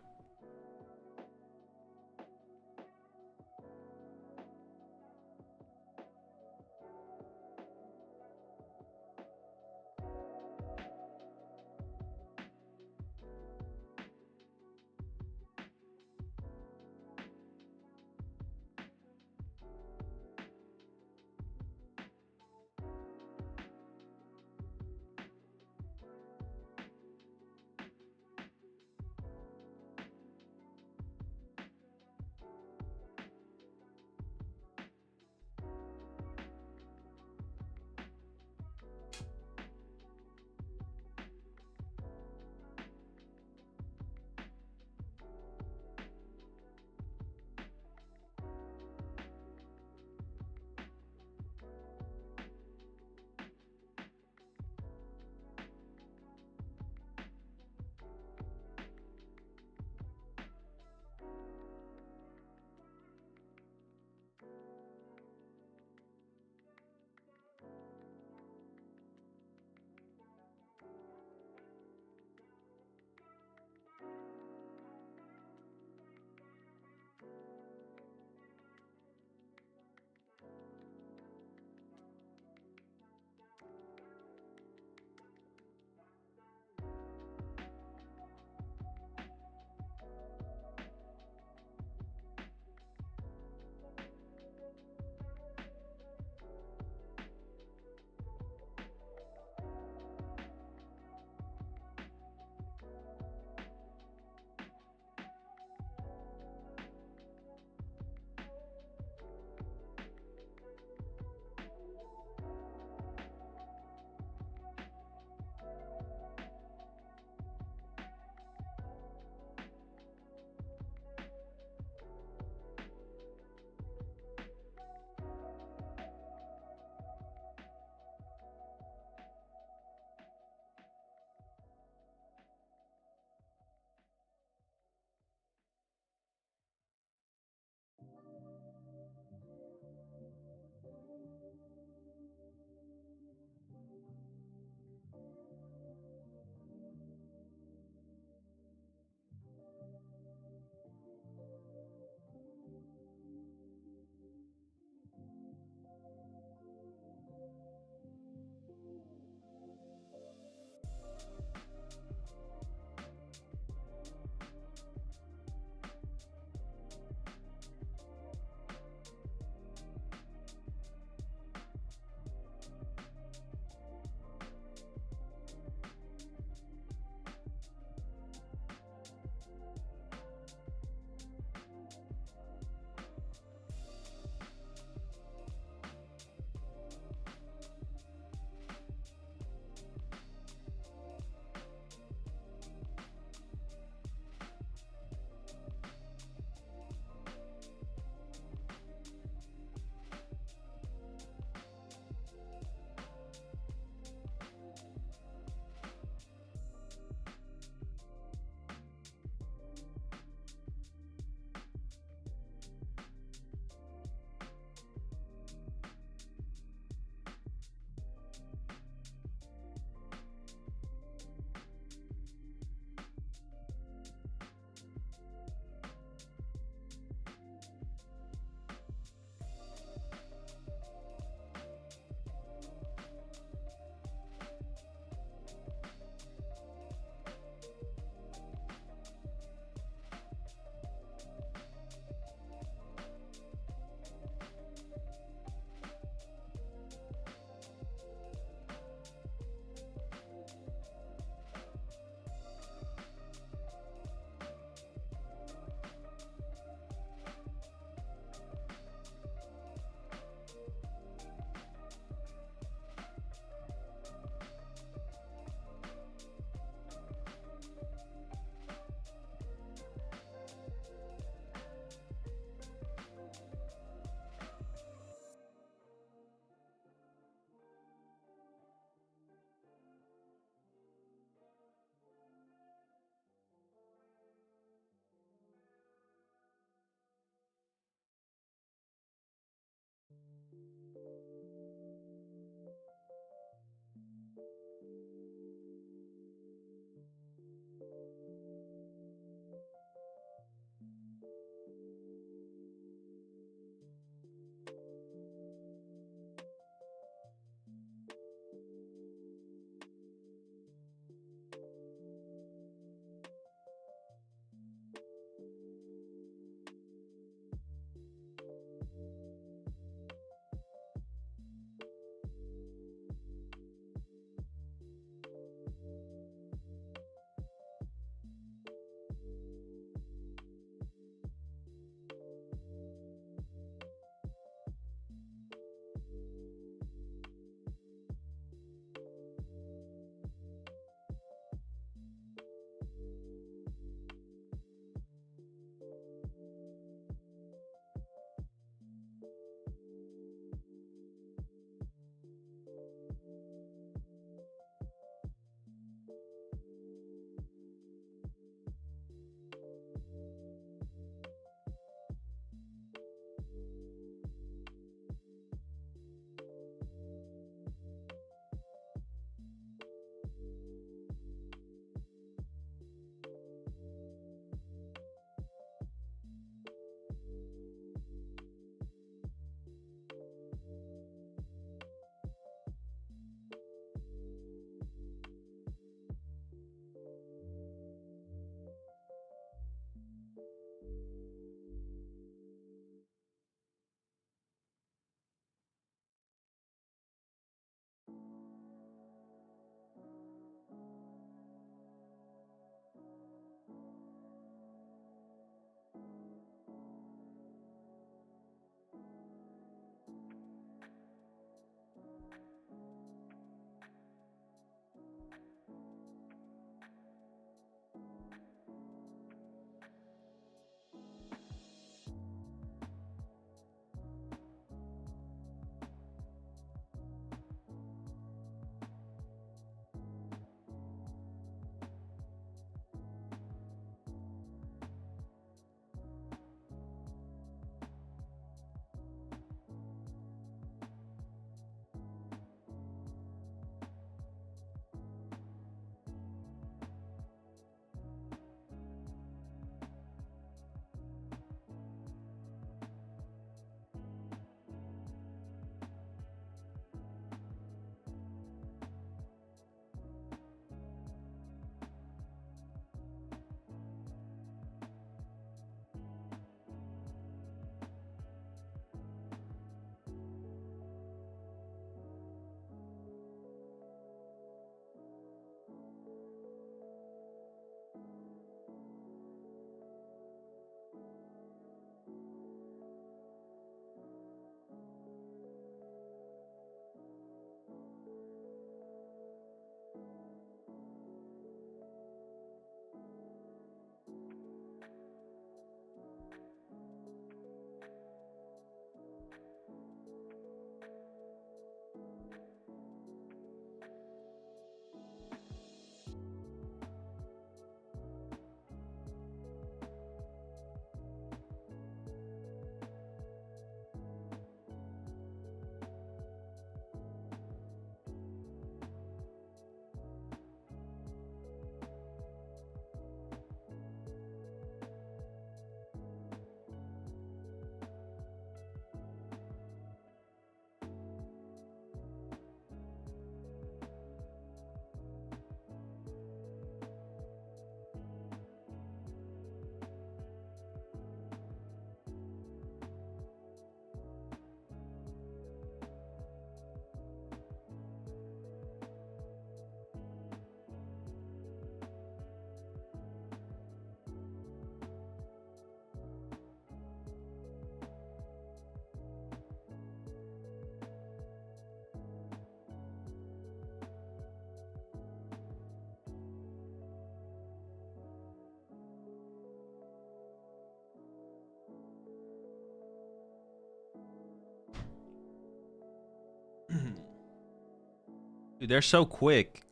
Dude, they're so quick.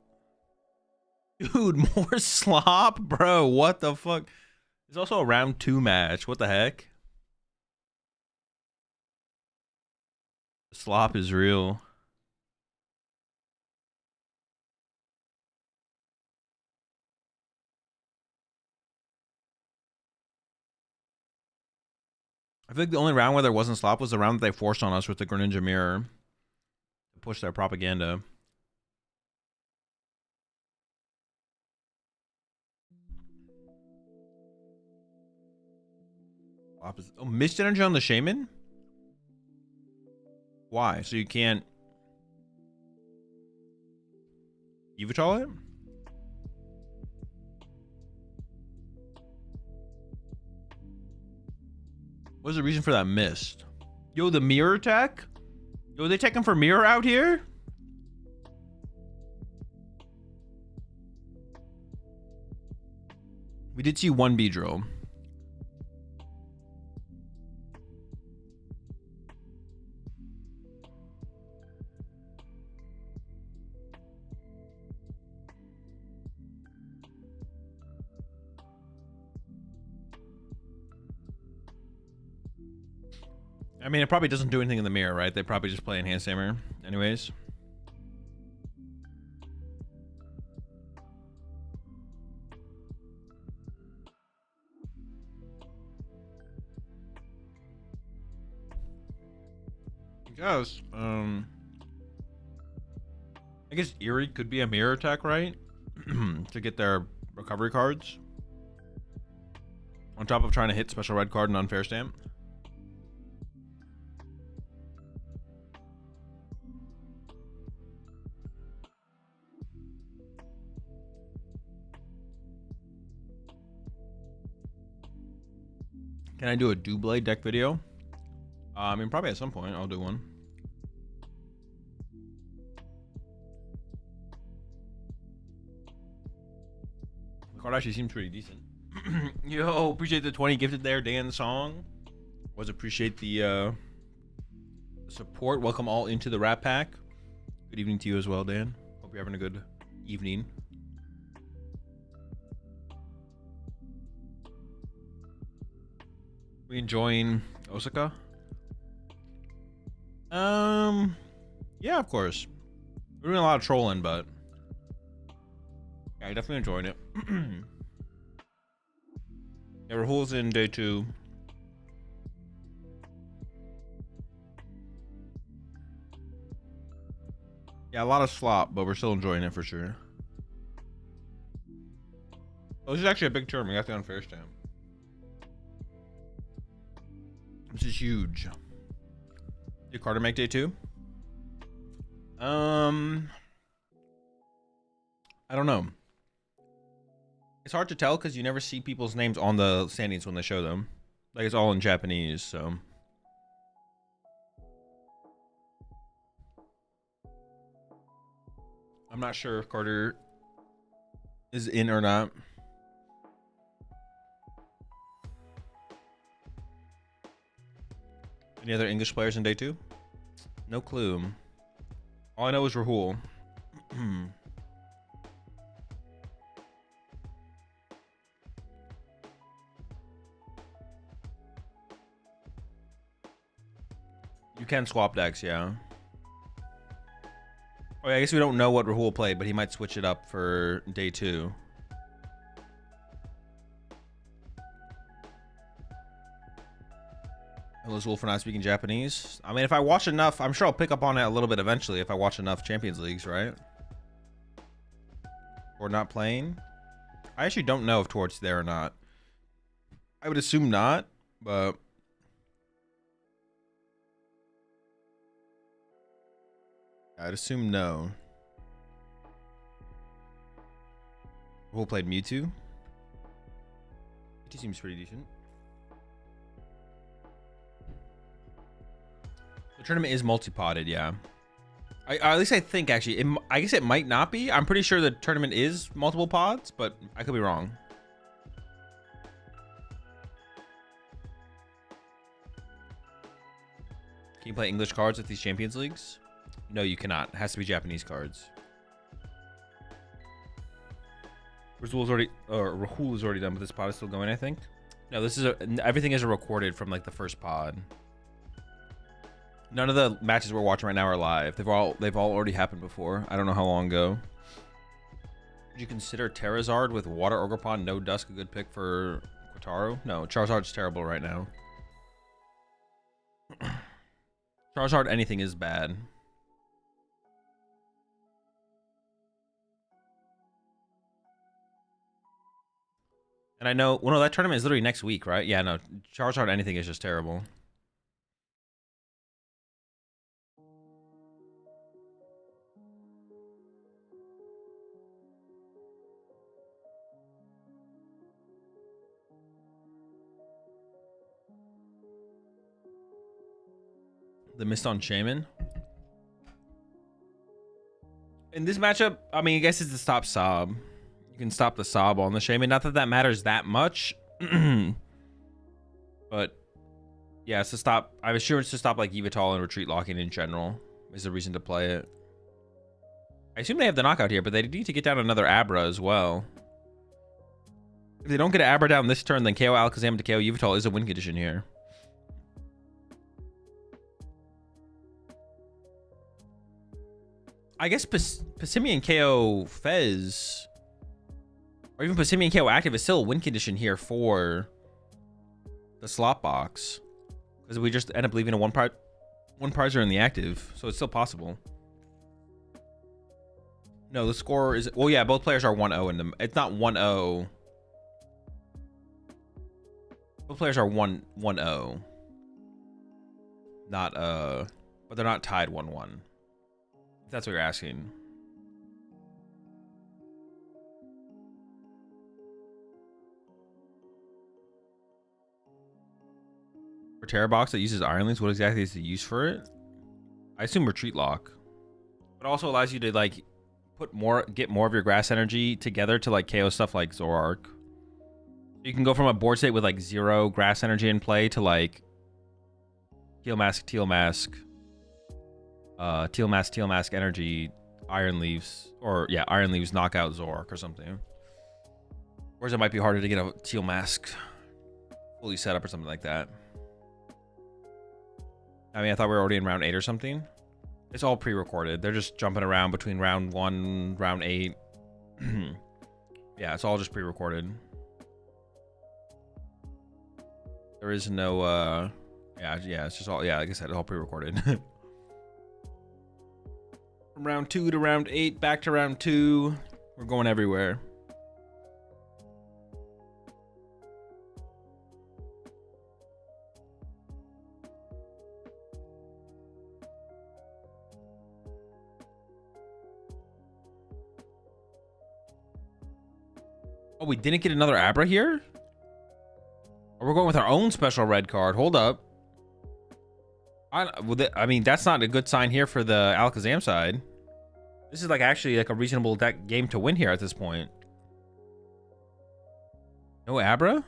Dude, more slop? Bro, what the fuck? There's also a round 2 match. What the heck? The slop is real. I feel like the only round where there wasn't slop was the round that they forced on us with the Greninja Mirror to push their propaganda. Oh, missed energy on the Shaman? Why? So you can't Evital it? What's the reason for that mist? Yo, the mirror attack? Yo, they taking for mirror out here? We did see one Beedrill. I mean, it probably doesn't do anything in the mirror, right? They probably just play Enhanced Hammer anyways. Yes. I guess Eerie could be a mirror attack, right? To get their recovery cards. On top of trying to hit special red card and unfair stamp. Can I do a Doublade deck video? I mean, probably at some point I'll do one. The card actually seems pretty decent. Yo, appreciate the 20 gifted there, Dan Song. Was appreciate the support. Welcome all into the Rat Pack. Good evening to you as well, Dan. Hope you're having a good evening. We enjoying Osaka? Yeah, of course. We're doing a lot of trolling, but yeah, I definitely enjoying it. Yeah, Rahul's in day 2. Yeah, a lot of slop, but we're still enjoying it for sure. Oh, this is actually a big term. We got the unfair stamp. This is huge. Did Carter make day 2? I don't know. It's hard to tell because you never see people's names on the standings when they show them. Like, it's all in Japanese, so. I'm not sure if Carter is in or not. Any other English players in day 2? No clue. All I know is Rahul. You can swap decks, yeah. Oh, yeah, I guess we don't know what Rahul played, but he might switch it up for day 2. Hello, Azul, for not speaking Japanese. I mean, if I watch enough, I'm sure I'll pick up on it a little bit eventually if I watch enough Champions Leagues, right? Or not playing. I actually don't know if Tort's there or not. I would assume not, but I'd assume no. Who played Mewtwo? Mewtwo seems pretty decent. The tournament is multi-potted, yeah. At least I think, actually. I guess it might not be. I'm pretty sure the tournament is multiple pods, but I could be wrong. Can you play English cards at these Champions Leagues? No, you cannot. It has to be Japanese cards. Rahul's already done, but this pod is still going, I think. No, this is everything is recorded from like the first pod. None of the matches we're watching right now are live. They've all already happened before. I don't know how long ago. Would you consider Terrazard with Water Ogerpon, no Dusk a good pick for Quataro? No, Charizard's terrible right now. Charizard anything is bad. And I know, well, no, that tournament is literally next week, right? Yeah, no, Charizard anything is just terrible. The mist on Shaman. In this matchup, I mean, I guess it's to stop Sob. You can stop the Sob on the Shaman. Not that that matters that much. But yeah, it's to stop. I'm sure it's to stop like Yveltal and retreat locking in general is the reason to play it. I assume they have the knockout here, but they need to get down another Abra as well. If they don't get an Abra down this turn, then KO Alakazam to KO Yveltal is a win condition here. I guess Passimian KO Fez, or even Passimian KO Active is still a win condition here for the slot box, because we just end up leaving a one prizer in the active, so it's still possible. No, the score is, well, yeah, both players are 1-0 in them. It's not 1-0. Both players are 1-0. Not but they're not tied 1-1. If that's what you're asking. For Terra Box that uses Iron Leaves, what exactly is the use for it? I assume retreat lock. But it also allows you to like get more of your grass energy together to like KO stuff like Zoroark. You can go from a board state with like 0 grass energy in play to like Teal Mask, Teal Mask, Teal Mask energy, Iron Leaves, or yeah, Iron Leaves knock out Zoroark or something. Whereas it might be harder to get a Teal Mask fully set up or something like that. I mean, I thought we were already in round 8 or something. It's all pre-recorded. They're just jumping around between round 1, round 8. Yeah, it's all just pre-recorded. There is no, yeah, it's just all, yeah, like I said, it's all pre-recorded. From round 2 to round 8, back to round 2. We're going everywhere. Oh, we didn't get another Abra here? Or we're going with our own special red card. Hold up. I mean, that's not a good sign here for the Alakazam side. This is like actually like a reasonable game to win here at this point. No Abra?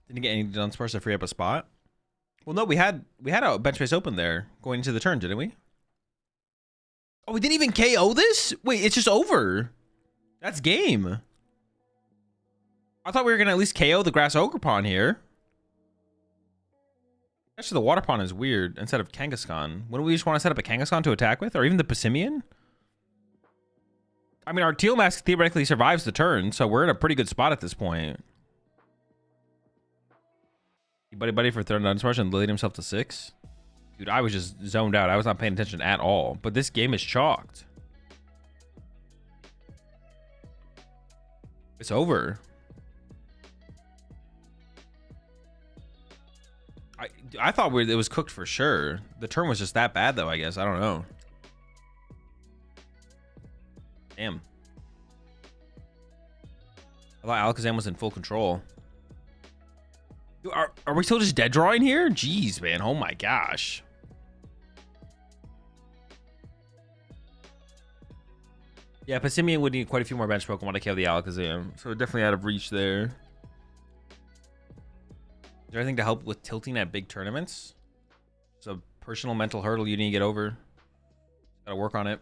Didn't get any Dunsparce to free up a spot. Well, no, we had a bench space open there going into the turn, didn't we? Oh, we didn't even KO this? Wait, it's just over. That's game. I thought we were gonna at least KO the Grass Ogerpon here. Actually, the Water Pond is weird instead of Kangaskhan. Wouldn't we just want to set up a Kangaskhan to attack with, or even the Passimian? I mean, our Teal Mask theoretically survives the turn, so we're in a pretty good spot at this point. Buddy for third Dunsparce and lilied himself to 6. Dude, I was just zoned out. I was not paying attention at all. But this game is chalked. It's over. I thought it was cooked for sure. The turn was just that bad, though, I guess. I don't know. Damn. I thought Alakazam was in full control. Are we still just dead drawing here? Jeez, man. Oh my gosh. Yeah, Passimian would need quite a few more bench Pokemon to kill the Alakazam, so definitely out of reach there. Is there anything to help with tilting at big tournaments? It's a personal mental hurdle you need to get over. Gotta work on it.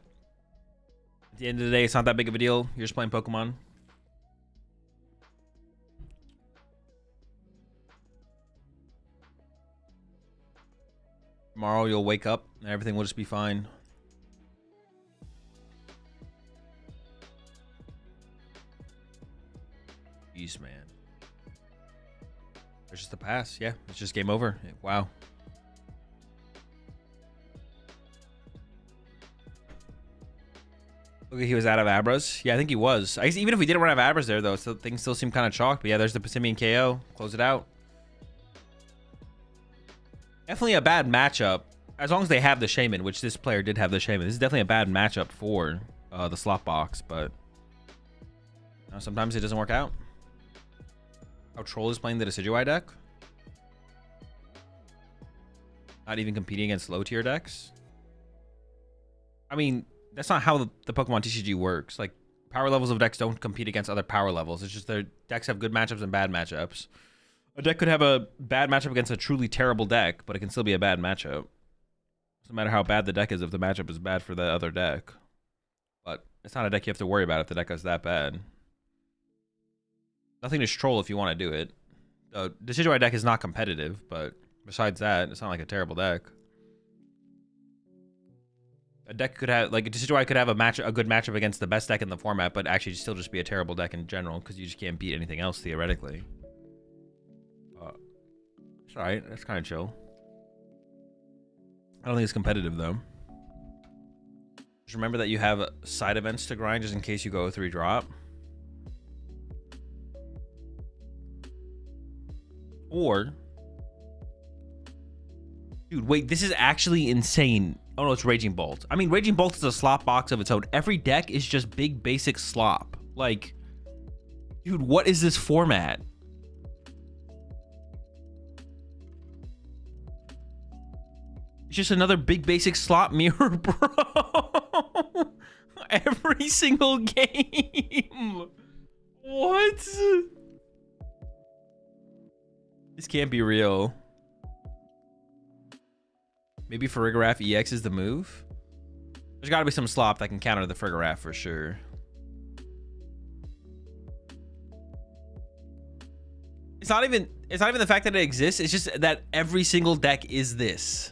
At the end of the day, it's not that big of a deal. You're just playing Pokemon. Tomorrow you'll wake up and everything will just be fine. Jeez, man. There's just a pass. Yeah, it's just game over. Wow. Okay, he was out of Abras. Yeah, I think he was. I guess even if we didn't run out of Abras there, though, so things still seem kind of chalked. But yeah, there's the Passimian KO. Close it out. Definitely a bad matchup. As long as they have the Shaman, which this player did have the Shaman. This is definitely a bad matchup for the slot box, but you know, sometimes it doesn't work out. How Troll is playing the Decidueye deck. Not even competing against low tier decks. I mean, that's not how the Pokemon TCG works. Like, power levels of decks don't compete against other power levels. It's just their decks have good matchups and bad matchups. A deck could have a bad matchup against a truly terrible deck, but it can still be a bad matchup. No matter how bad the deck is, if the matchup is bad for the other deck. But it's not a deck you have to worry about if the deck is that bad. Nothing to troll if you want to do it. The Decidueye deck is not competitive, but besides that, it's not like a terrible deck. A deck could have, like, a Decidueye could have a good matchup against the best deck in the format, but actually still just be a terrible deck in general because you just can't beat anything else theoretically. It's alright. That's kind of chill. I don't think it's competitive though. Just remember that you have side events to grind just in case you go 3 drop. Or, dude, wait, this is actually insane. Oh no, it's Raging Bolt. I mean, Raging Bolt is a slop box of its own. Every deck is just big basic slop. Like, dude, what is this format? It's just another big basic slop mirror, bro. Every single game. What? This can't be real. Maybe Farigiraf EX is the move. There's got to be some slop that can counter the Farigiraf for sure. It's not even the fact that it exists. It's just that every single deck is this.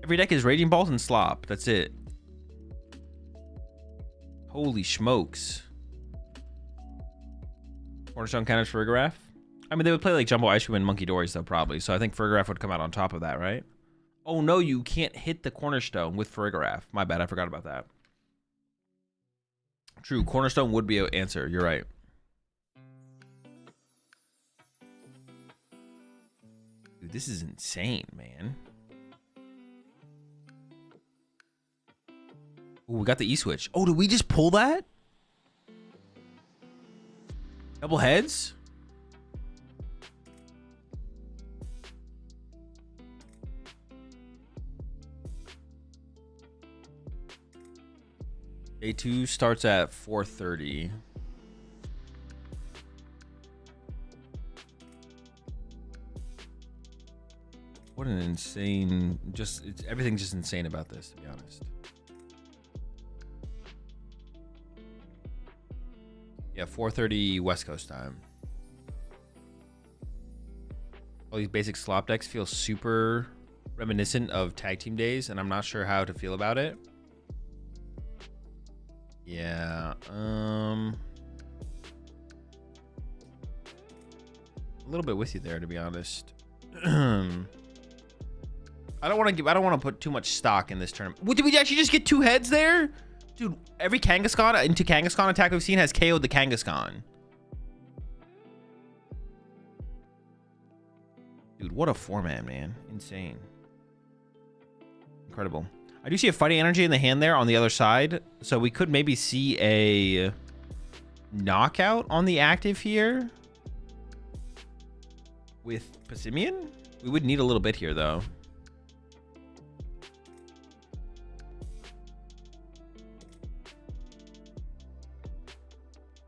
Every deck is Raging Bolt and slop. That's it. Holy smokes. Cornerstone counters Farigiraf. I mean, they would play like Jumbo Ice Cream and Monkey Dories though, probably. So I think Farigiraf would come out on top of that, right? Oh no, you can't hit the Cornerstone with Farigiraf. My bad, I forgot about that. True, Cornerstone would be an answer. You're right. Dude, this is insane, man. Ooh, we got the E-Switch. Oh, did we just pull that? Double heads? Day 2 starts at 4:30. What an insane... everything's just insane about this, to be honest. Yeah, 4:30 West Coast time. All these basic slop decks feel super reminiscent of tag team days, and I'm not sure how to feel about it. Yeah, a little bit with you there, to be honest. I don't want to put too much stock in this tournament. What, did we actually just get 2 heads there? Dude, every Kangaskhan into Kangaskhan attack we've seen has KO'd the Kangaskhan. Dude, what a format, man. Insane. Incredible. I do see a fighting energy in the hand there on the other side. So we could maybe see a knockout on the active here with Passimian. We would need a little bit here, though.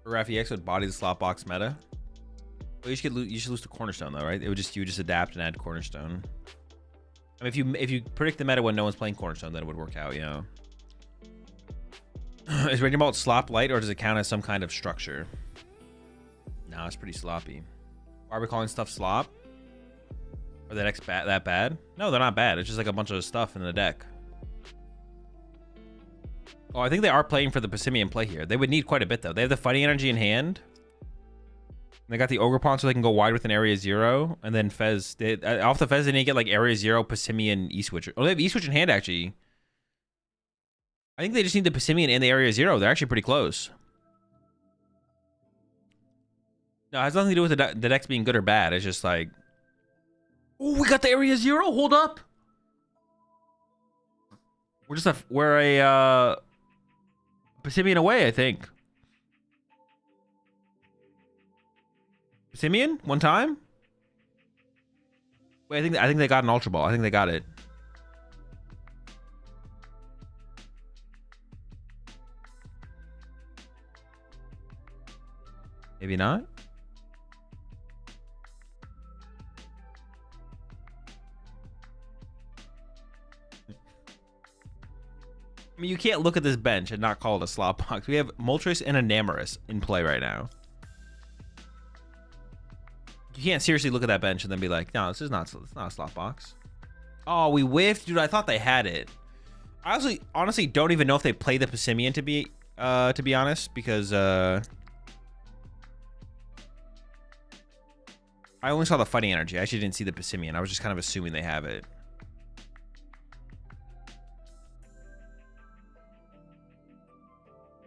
Farigiraf EX would body the slot box meta. Well, you should lose to Cornerstone though, right? You would just adapt and add Cornerstone. I mean, if you predict the meta when no one's playing Cornerstone, then it would work out, yeah. Is Raging Bolt slop light, or does it count as some kind of structure? No, it's pretty sloppy. Why are we calling stuff slop? Are the decks that bad? No, they're not bad. It's just like a bunch of stuff in the deck. Oh, I think they are playing for the Passimian play here. They would need quite a bit though. They have the fighting energy in hand. They got the Ogre Pawn so they can go wide with an Area 0. And then Fez. Off the Fez, they need to get like Area 0, Passimian, E-Switch. Oh, they have E-Switch in hand, actually. I think they just need the Passimian and the Area 0. They're actually pretty close. No, it has nothing to do with the decks being good or bad. It's just like... Oh, we got the Area 0? Hold up. We're a Passimian away, I think. Passimian? One time? Wait, I think they got an Ultra Ball. I think they got it. Maybe not. I mean, you can't look at this bench and not call it a slop box. We have Moltres and Enamorus in play right now. You can't seriously look at that bench and then be like, no, it's not a slot box. Oh, we whiffed, dude. I thought they had it. I honestly don't even know if they play the Passimian to be honest, because I only saw the fighting energy. I actually didn't see the Passimian. I was just kind of assuming they have it.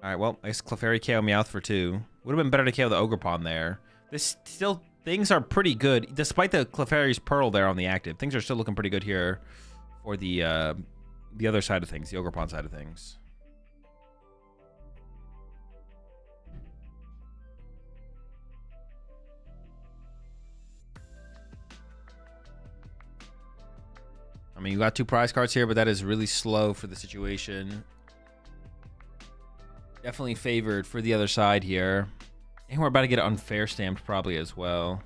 All right, well, I guess Clefairy KO Meowth for 2. Would have been better to KO the Ogre Pawn there. This still, things are pretty good. Despite the Clefairy's Pearl there on the active, things are still looking pretty good here for the other side of things, the Ogre Pawn side of things. I mean, you got 2 prize cards here, but that is really slow for the situation. Definitely favored for the other side here. And we're about to get unfair stamped probably as well.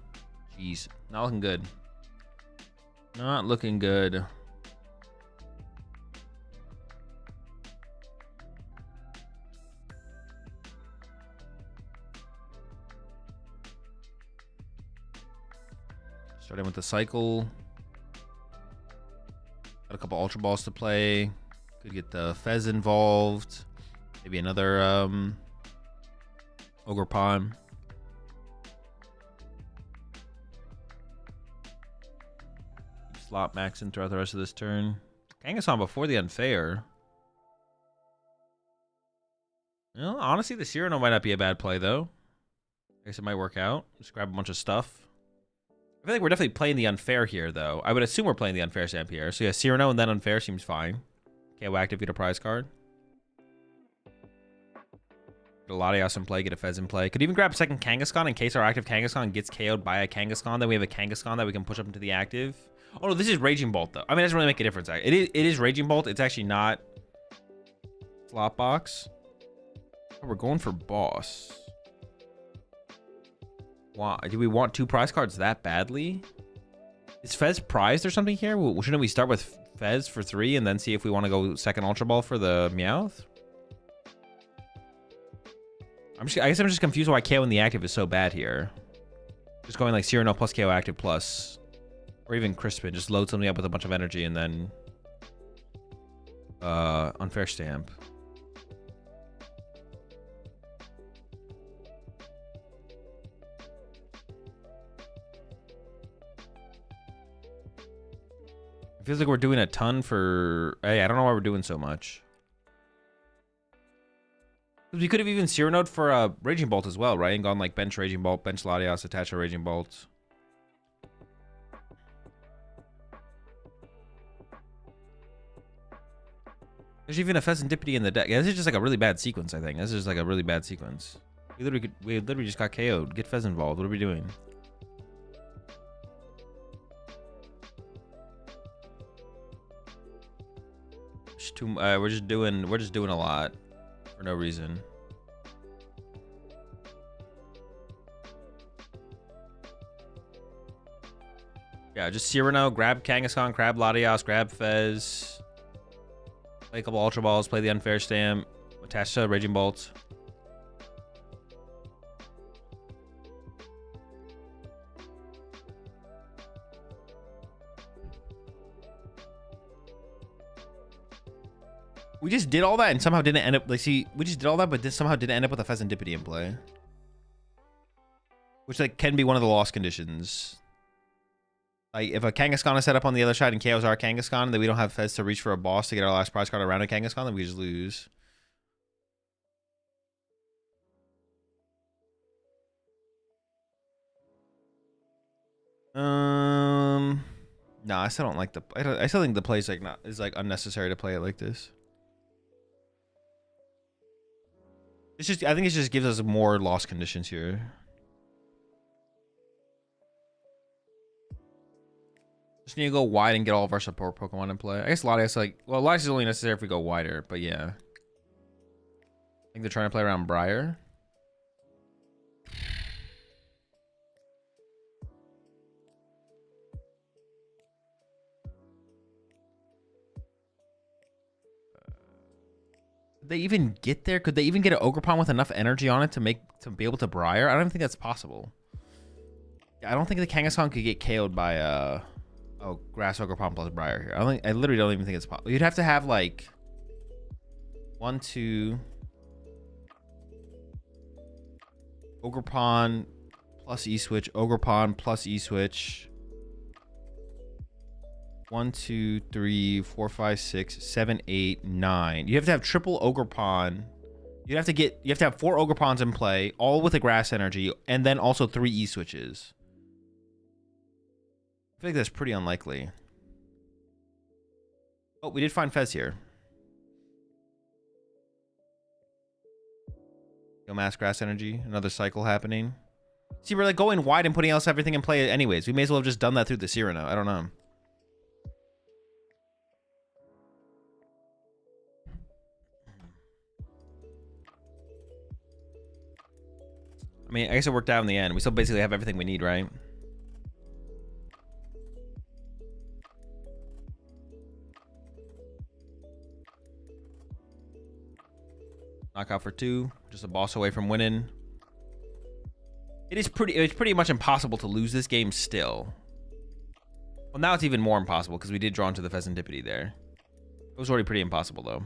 Jeez, not looking good. Not looking good. Starting with the cycle. Got a couple Ultra Balls to play. Could get the Fez involved. Maybe another Ogre Pawn. Slot maxing throughout the rest of this turn. Kangaskhan before the unfair. Well, honestly, the Cyrano might not be a bad play, though. I guess it might work out. Just grab a bunch of stuff. I feel like we're definitely playing the unfair here, though. I would assume we're playing the unfair stamp here. So yeah, Cyrano and then unfair seems fine. KO active, get a prize card. Get a Latias in play, get a Fez in play. Could even grab a second Kangaskhan in case our active Kangaskhan gets KO'd by a Kangaskhan. Then we have a Kangaskhan that we can push up into the active. Oh, no, this is Raging Bolt, though. I mean, it doesn't really make a difference. It is Raging Bolt. It's actually not Slot Box. Oh, we're going for Boss. Why? Do we want 2 prize cards that badly? Is Fez prized or something here? Shouldn't we start with Fez for 3 and then see if we want to go second Ultra Ball for the Meowth? I guess I'm just confused why KO in the active is so bad here. Just going like Cyrano plus KO active plus, or even Crispin. Just load something up with a bunch of energy and then unfair stamp. It feels like we're doing a ton for... Hey, I don't know why we're doing so much. We could have even Cyrano'd for a Raging Bolt as well, right? And gone like bench Raging Bolt, bench Latias, attach a Raging Bolt. There's even a Pheasantipity in the deck. Yeah, this is just like a really bad sequence, I think. This is like a really bad sequence. We literally just got KO'd. Get Fez involved. What are we doing? We're just doing a lot for no reason. Yeah, just Cyrano, grab Kangaskhan, grab Latias, grab Fez. Play a couple Ultra Balls, play the Unfair Stamp, attach to Raging Bolt. We just did all that and somehow didn't end up, like, see, we just did all that, but this somehow didn't end up with a Pheasantipity in play. Which, like, can be one of the lost conditions. Like, if a Kangaskhan is set up on the other side and KOs our Kangaskhan, then we don't have Fez to reach for a boss to get our last prize card around a Kangaskhan, then we just lose. No, I still don't like the. I still think the play is like unnecessary to play it like this. It's just, I think it just gives us more lost conditions here. Just need to go wide and get all of our support Pokemon in play. I guess Latias, like, well, Latias is only necessary if we go wider, but yeah. I think they're trying to play around Briar. Could they even get there? Could they even get an Ogerpon with enough energy on it to be able to Briar? I don't even think that's possible. I don't think the Kangaskhan could get KO'd by oh, Grass Ogerpon plus Briar here. I literally don't even think it's possible. You'd have to have like 1, 2 Ogerpon plus E-Switch, Ogerpon plus E-Switch. 1, 2, 3, 4, 5, 6, 7, 8, 9. You have to have triple Ogerpon. You have to have 4 Ogerpons in play, all with a grass energy, and then also 3 E-Switches. I feel like that's pretty unlikely. Oh, we did find Fez here. Yo, mass grass energy, another cycle happening. See, we're like going wide and putting everything in play anyways. We may as well have just done that through the Cyrano. I don't know. I mean, I guess it worked out in the end. We still basically have everything we need, right? Knockout for 2. Just a boss away from winning. It's pretty much impossible to lose this game still. Well, now it's even more impossible because we did draw into the Pheasantipity there. It was already pretty impossible, though.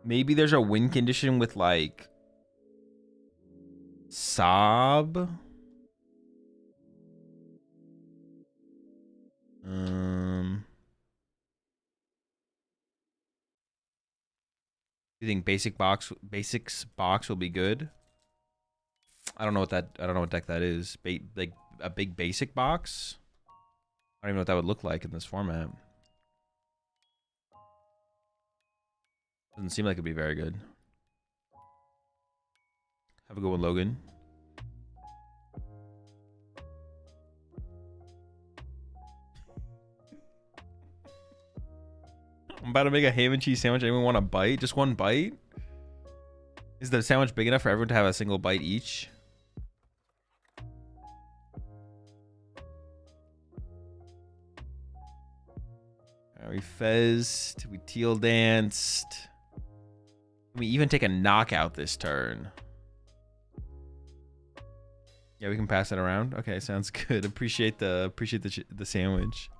Maybe there's a win condition with, like, Sob. You think basics box will be good? I don't know what deck that is. Like a big basic box? I don't even know what that would look like in this format. Doesn't seem like it'd be very good. Have a good one, Logan. I'm about to make a ham and cheese sandwich. Anyone want a bite? Just one bite? Is the sandwich big enough for everyone to have a single bite each? We fezzed. We teal danced. Can we even take a knockout this turn? Yeah, we can pass it around. Okay, sounds good. Appreciate the sandwich.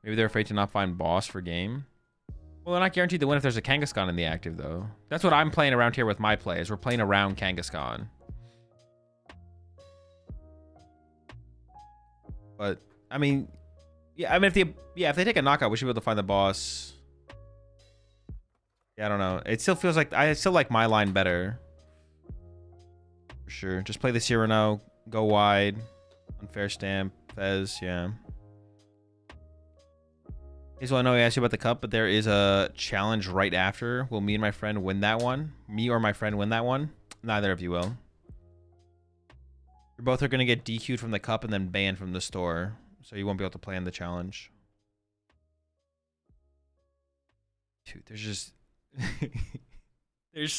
Maybe they're afraid to not find boss for game. Well, they're not guaranteed to win if there's a Kangaskhan in the active, though. That's what I'm playing around here with my plays. We're playing around Kangaskhan. But I mean, yeah, I mean, if they take a knockout, we should be able to find the boss. Yeah, I don't know. It still feels like I still like my line better. For sure. Just play the Cyrano, go wide, unfair stamp, Fez, yeah. So I know I asked you about the cup, but there is a challenge right after. Will me and my friend win that one? Me or my friend win that one? Neither of you will. You both are going to get DQ'd from the cup and then banned from the store. So you won't be able to play in the challenge. Dude, there's just there's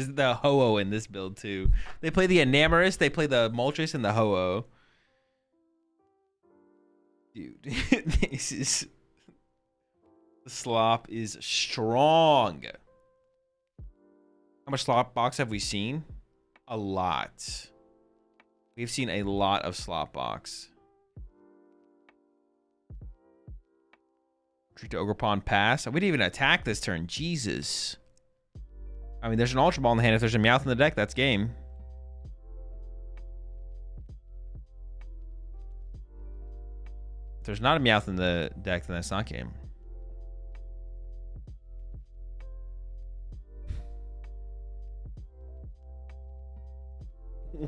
the Ho-Oh in this build too. They play the Enamorous, they play the Moltres, and the Ho-Oh. Dude, this is the slop is strong. How much slop box have we seen? A lot. We've seen a lot of slop box. Treat to Ogre Pawn pass. We didn't even attack this turn. Jesus. I mean, there's an Ultra Ball in the hand. If there's a Meowth in the deck, that's game. If there's not a Meowth in the deck, then that's not game.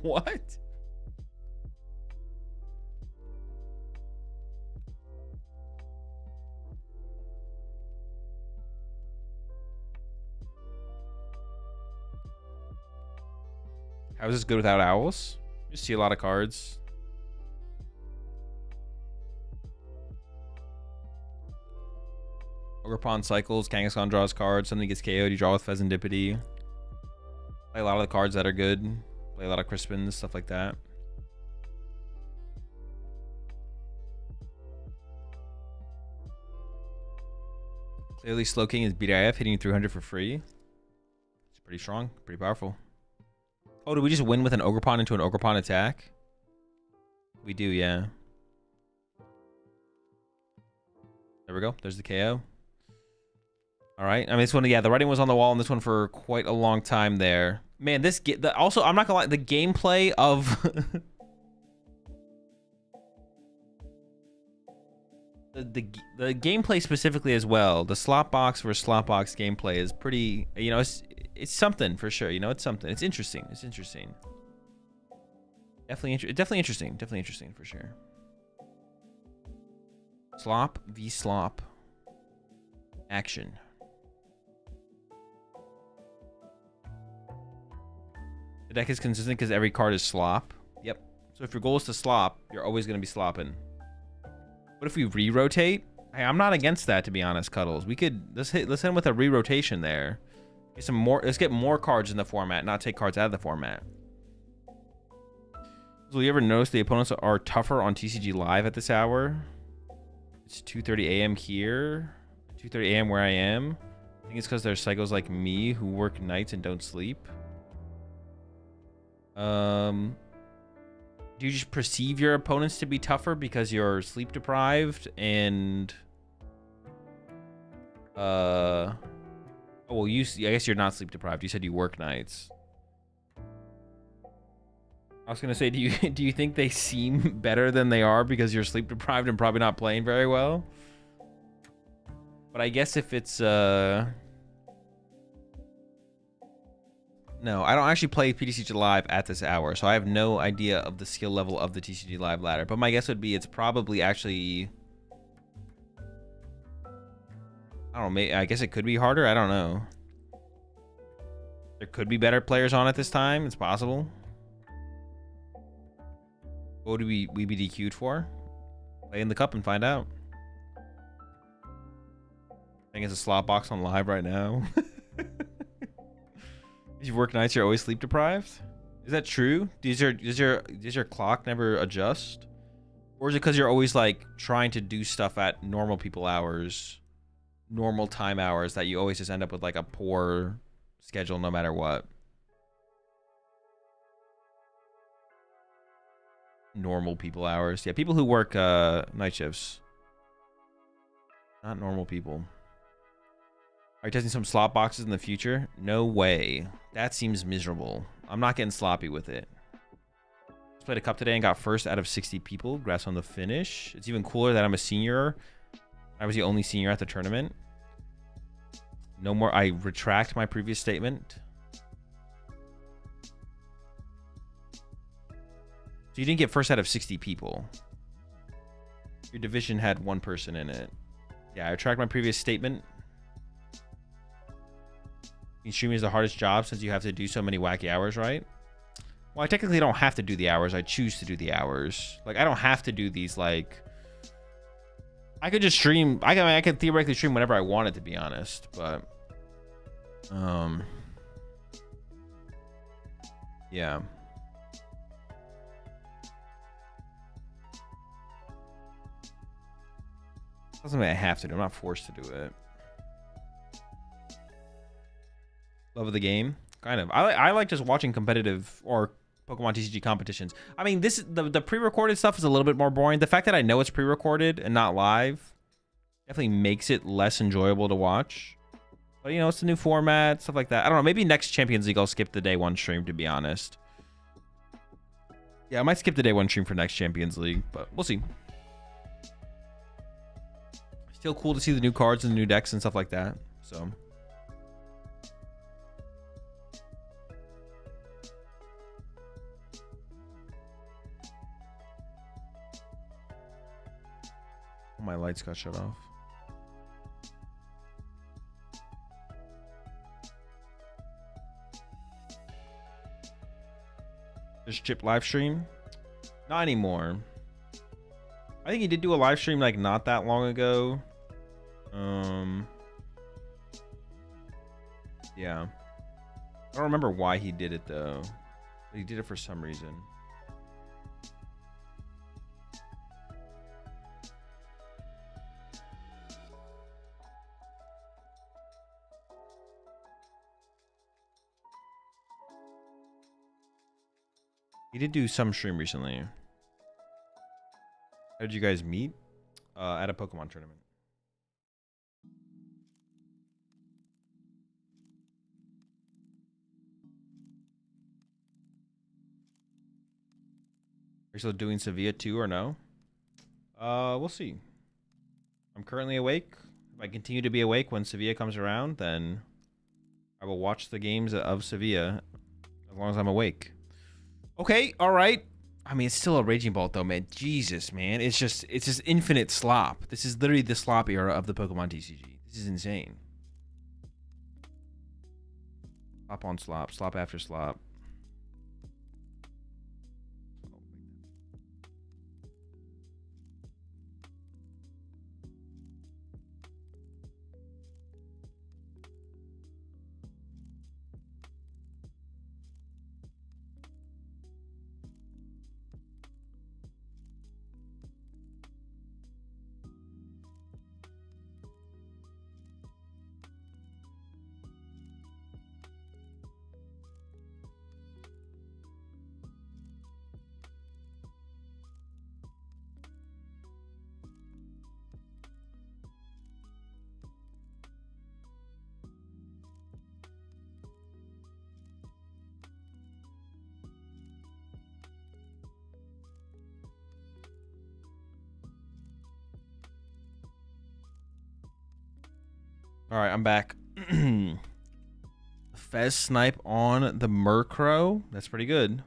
What? How is this good without owls? You see a lot of cards. Ogre Pawn cycles, Kangaskhan draws cards, something gets KO'd, you draw with Pheasantipity. Play a lot of the cards that are good. Play a lot of Crispins, stuff like that. Clearly Slowking is BDIF, hitting 300 for free. It's pretty strong, pretty powerful. Oh, did we just win with an Ogre Pawn into an Ogre Pawn attack? We do, yeah. There we go. There's the KO. All right. I mean, this one, yeah, the writing was on the wall on this one for quite a long time there. Man, this also, I'm not gonna lie, the gameplay of the gameplay specifically as well. The slot box versus slot box gameplay is pretty. You know, it's something for sure. You know, it's something. It's interesting. It's interesting. Definitely interesting. Definitely interesting for sure. Slop v slop. Action. The deck is consistent because every card is slop. Yep. So if your goal is to slop, you're always going to be slopping. What if we re-rotate? Hey, I'm not against that, to be honest, Cuddles. We could let's hit him with a re-rotation there. Get some more. Let's get more cards in the format, not take cards out of the format. Will you ever notice the opponents are tougher on TCG Live at this hour? It's 2:30 a.m. here, 2:30 a.m. where I am. I think it's because there's psychos like me who work nights and don't sleep. Do you just perceive your opponents to be tougher because you're sleep deprived and oh, well, I guess you're not sleep deprived. You said you work nights. I was gonna say, do you think they seem better than they are because you're sleep deprived and probably not playing very well? But I guess if it's no, I don't actually play PTCG Live at this hour, so I have no idea of the skill level of the TCG Live ladder. But my guess would be it's probably actually, I don't know, maybe, I guess it could be harder. I don't know. There could be better players on at this time. It's possible. What would we be DQ'd for? Play in the cup and find out. I think it's a slot box on live right now. If you work nights, you're always sleep deprived. Is that true? Does your clock never adjust? Or is it because you're always like trying to do stuff at normal people hours, normal time hours, that you always just end up with like a poor schedule no matter what? Normal people hours. Yeah, people who work night shifts. Not normal people. Are you testing some slot boxes in the future? No way. That seems miserable. I'm not getting sloppy with it. Just played a cup today and got first out of 60 people. Congrats on the finish. It's even cooler that I'm a senior. I was the only senior at the tournament. No more. I retract my previous statement. So you didn't get first out of 60 people. Your division had one person in it. Yeah, I retract my previous statement. Streaming is the hardest job since you have to do so many wacky hours, right? Well, I technically don't have to do the hours. I choose to do the hours. Like, I don't have to do these, like, I could just stream. I could theoretically stream whenever I wanted, to be honest, but yeah. That's something I have to do. I'm not forced to do it. Love of the game, kind of. I like just watching competitive or Pokemon TCG competitions. I mean, the pre-recorded stuff is a little bit more boring. The fact that I know it's pre-recorded and not live definitely makes it less enjoyable to watch. But you know, it's a new format, stuff like that. I don't know. Maybe next Champions League I'll skip the day one stream, to be honest. Yeah, I might skip the day one stream for next Champions League, but we'll see. Still cool to see the new cards and the new decks and stuff like that. So. Oh, my lights got shut off. Just Chip live stream? Not anymore. I think he did do a live stream like not that long ago. Yeah. I don't remember why he did it though. But he did it for some reason. He did do some stream recently. How did you guys meet? At a Pokemon tournament. Are you still doing Sevilla too or no? We'll see. I'm currently awake. If I continue to be awake when Sevilla comes around, then I will watch the games of Sevilla as long as I'm awake. Okay, all right. I mean, it's still a Raging Bolt though, man. Jesus, man. It's just infinite slop. This is literally the slop era of the Pokemon TCG. This is insane. Slop on slop, slop after slop. All right, I'm back. Fez snipe on the Murkrow. That's pretty good.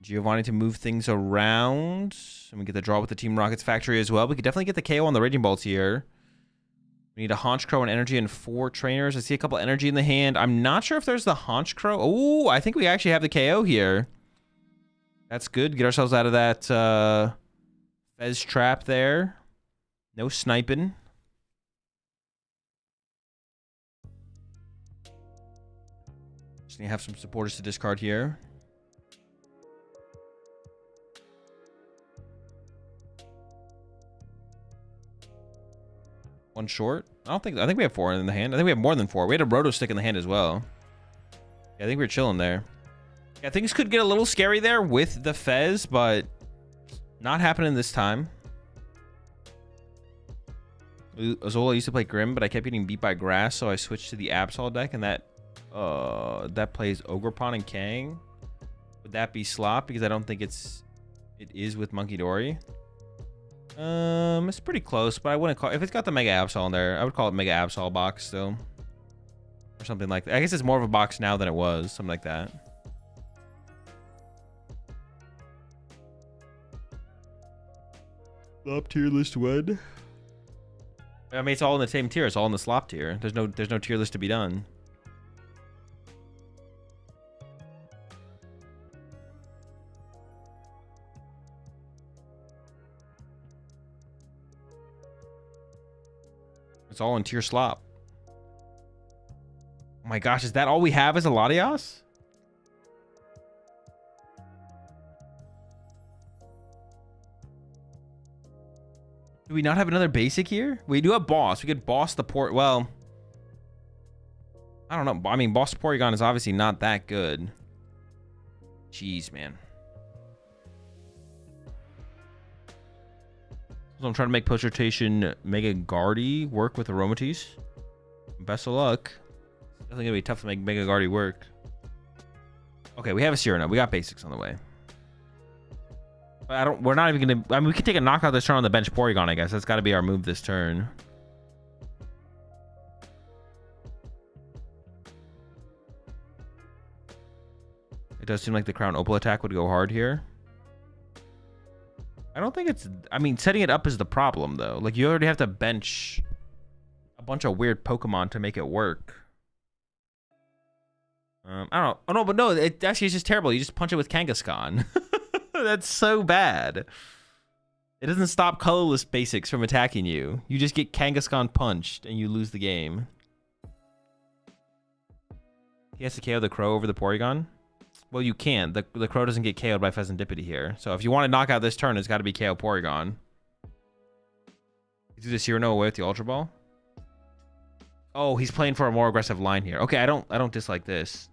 Giovanni to move things around. And we get the draw with the Team Rockets factory as well. We could definitely get the KO on the Raging Bolts here. We need a Honchkrow and energy and 4 trainers. I see a couple energy in the hand. I'm not sure if there's the Honchkrow. Oh, I think we actually have the KO here. That's good. Get ourselves out of that Fez trap there. No sniping. Just need to have some supporters to discard here. One short. I think we have 4 in the hand. I think we have more than 4. We had a Roto Stick in the hand as well. Yeah, I think we're chilling there. Yeah, things could get a little scary there with the Fez, but not happening this time. Azola used to play Grim, but I kept getting beat by Grass, so I switched to the Absol deck, and that plays Ogerpon and Kang. Would that be slop? Because I don't think it is with Monkey Dory. It's pretty close, but I wouldn't call if it's got the Mega Absol in there. I would call it Mega Absol box still, or something like that. I guess it's more of a box now than it was, something like that. Slop tier list one. I mean, it's all in the same tier. It's all in the slop tier. There's no tier list to be done. It's all in tier slop. Oh my gosh, is that all we have as a Latias? Do we not have another basic here? We do have boss. We could boss the port. Well, I don't know. I mean, boss Porygon is obviously not that good. Jeez, man. So I'm trying to make post rotation Mega Guardy work with Aromatisse. Best of luck. It's definitely gonna be tough to make Mega Guardy work. Okay, we have a Cyrano. We got basics on the way. We're not even gonna. I mean, we can take a knockout this turn on the bench Porygon, I guess. That's got to be our move this turn. It does seem like the Crown Opal attack would go hard here. I don't think it's... I mean, setting it up is the problem, though. Like, you already have to bench a bunch of weird Pokemon to make it work. I don't know. Oh, no, but no. It actually is just terrible. You just punch it with Kangaskhan. That's so bad. It doesn't stop colorless basics from attacking you. You just get Kangaskhan punched, and you lose the game. He has to KO the Crow over the Porygon? Well, you can. The Crow doesn't get KO'd by Pheasantipity here. So if you want to knock out this turn, it's got to be KO Porygon. You do the Cyrano away with the Ultra Ball? Oh, he's playing for a more aggressive line here. Okay, I don't dislike this.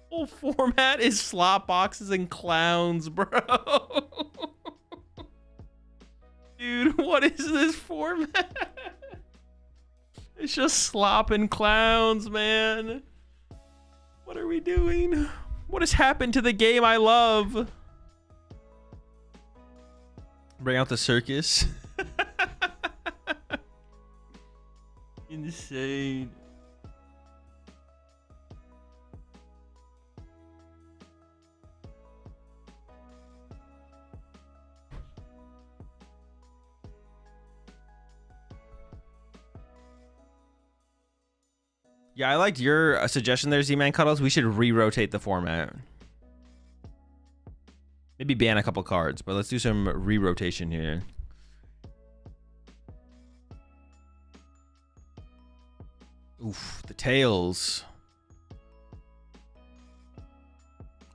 Whole format is slot boxes and clowns, bro. Dude, what is this format? It's just slop and clowns, man. What are we doing? What has happened to the game I love? Bring out the circus. Insane. Yeah, I liked your suggestion there, Z-Man Cuddles. We should re-rotate the format. Maybe ban a couple cards, but let's do some re-rotation here. Oof, the tails.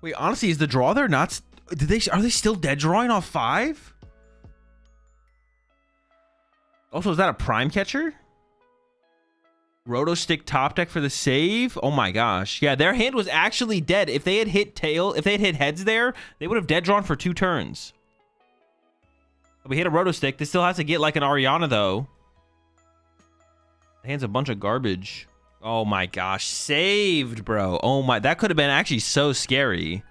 Wait, honestly, is the draw there not... Are they still dead drawing off 5? Also, is that a prime catcher? Roto Stick top deck for the save. Oh my gosh. Yeah, their hand was actually dead. If they had hit heads there, they would have dead drawn for 2 turns. We hit a Roto Stick. This still has to get like an Ariana though. The hand's a bunch of garbage. Oh my gosh. Saved, bro. Oh my. That could have been actually so scary.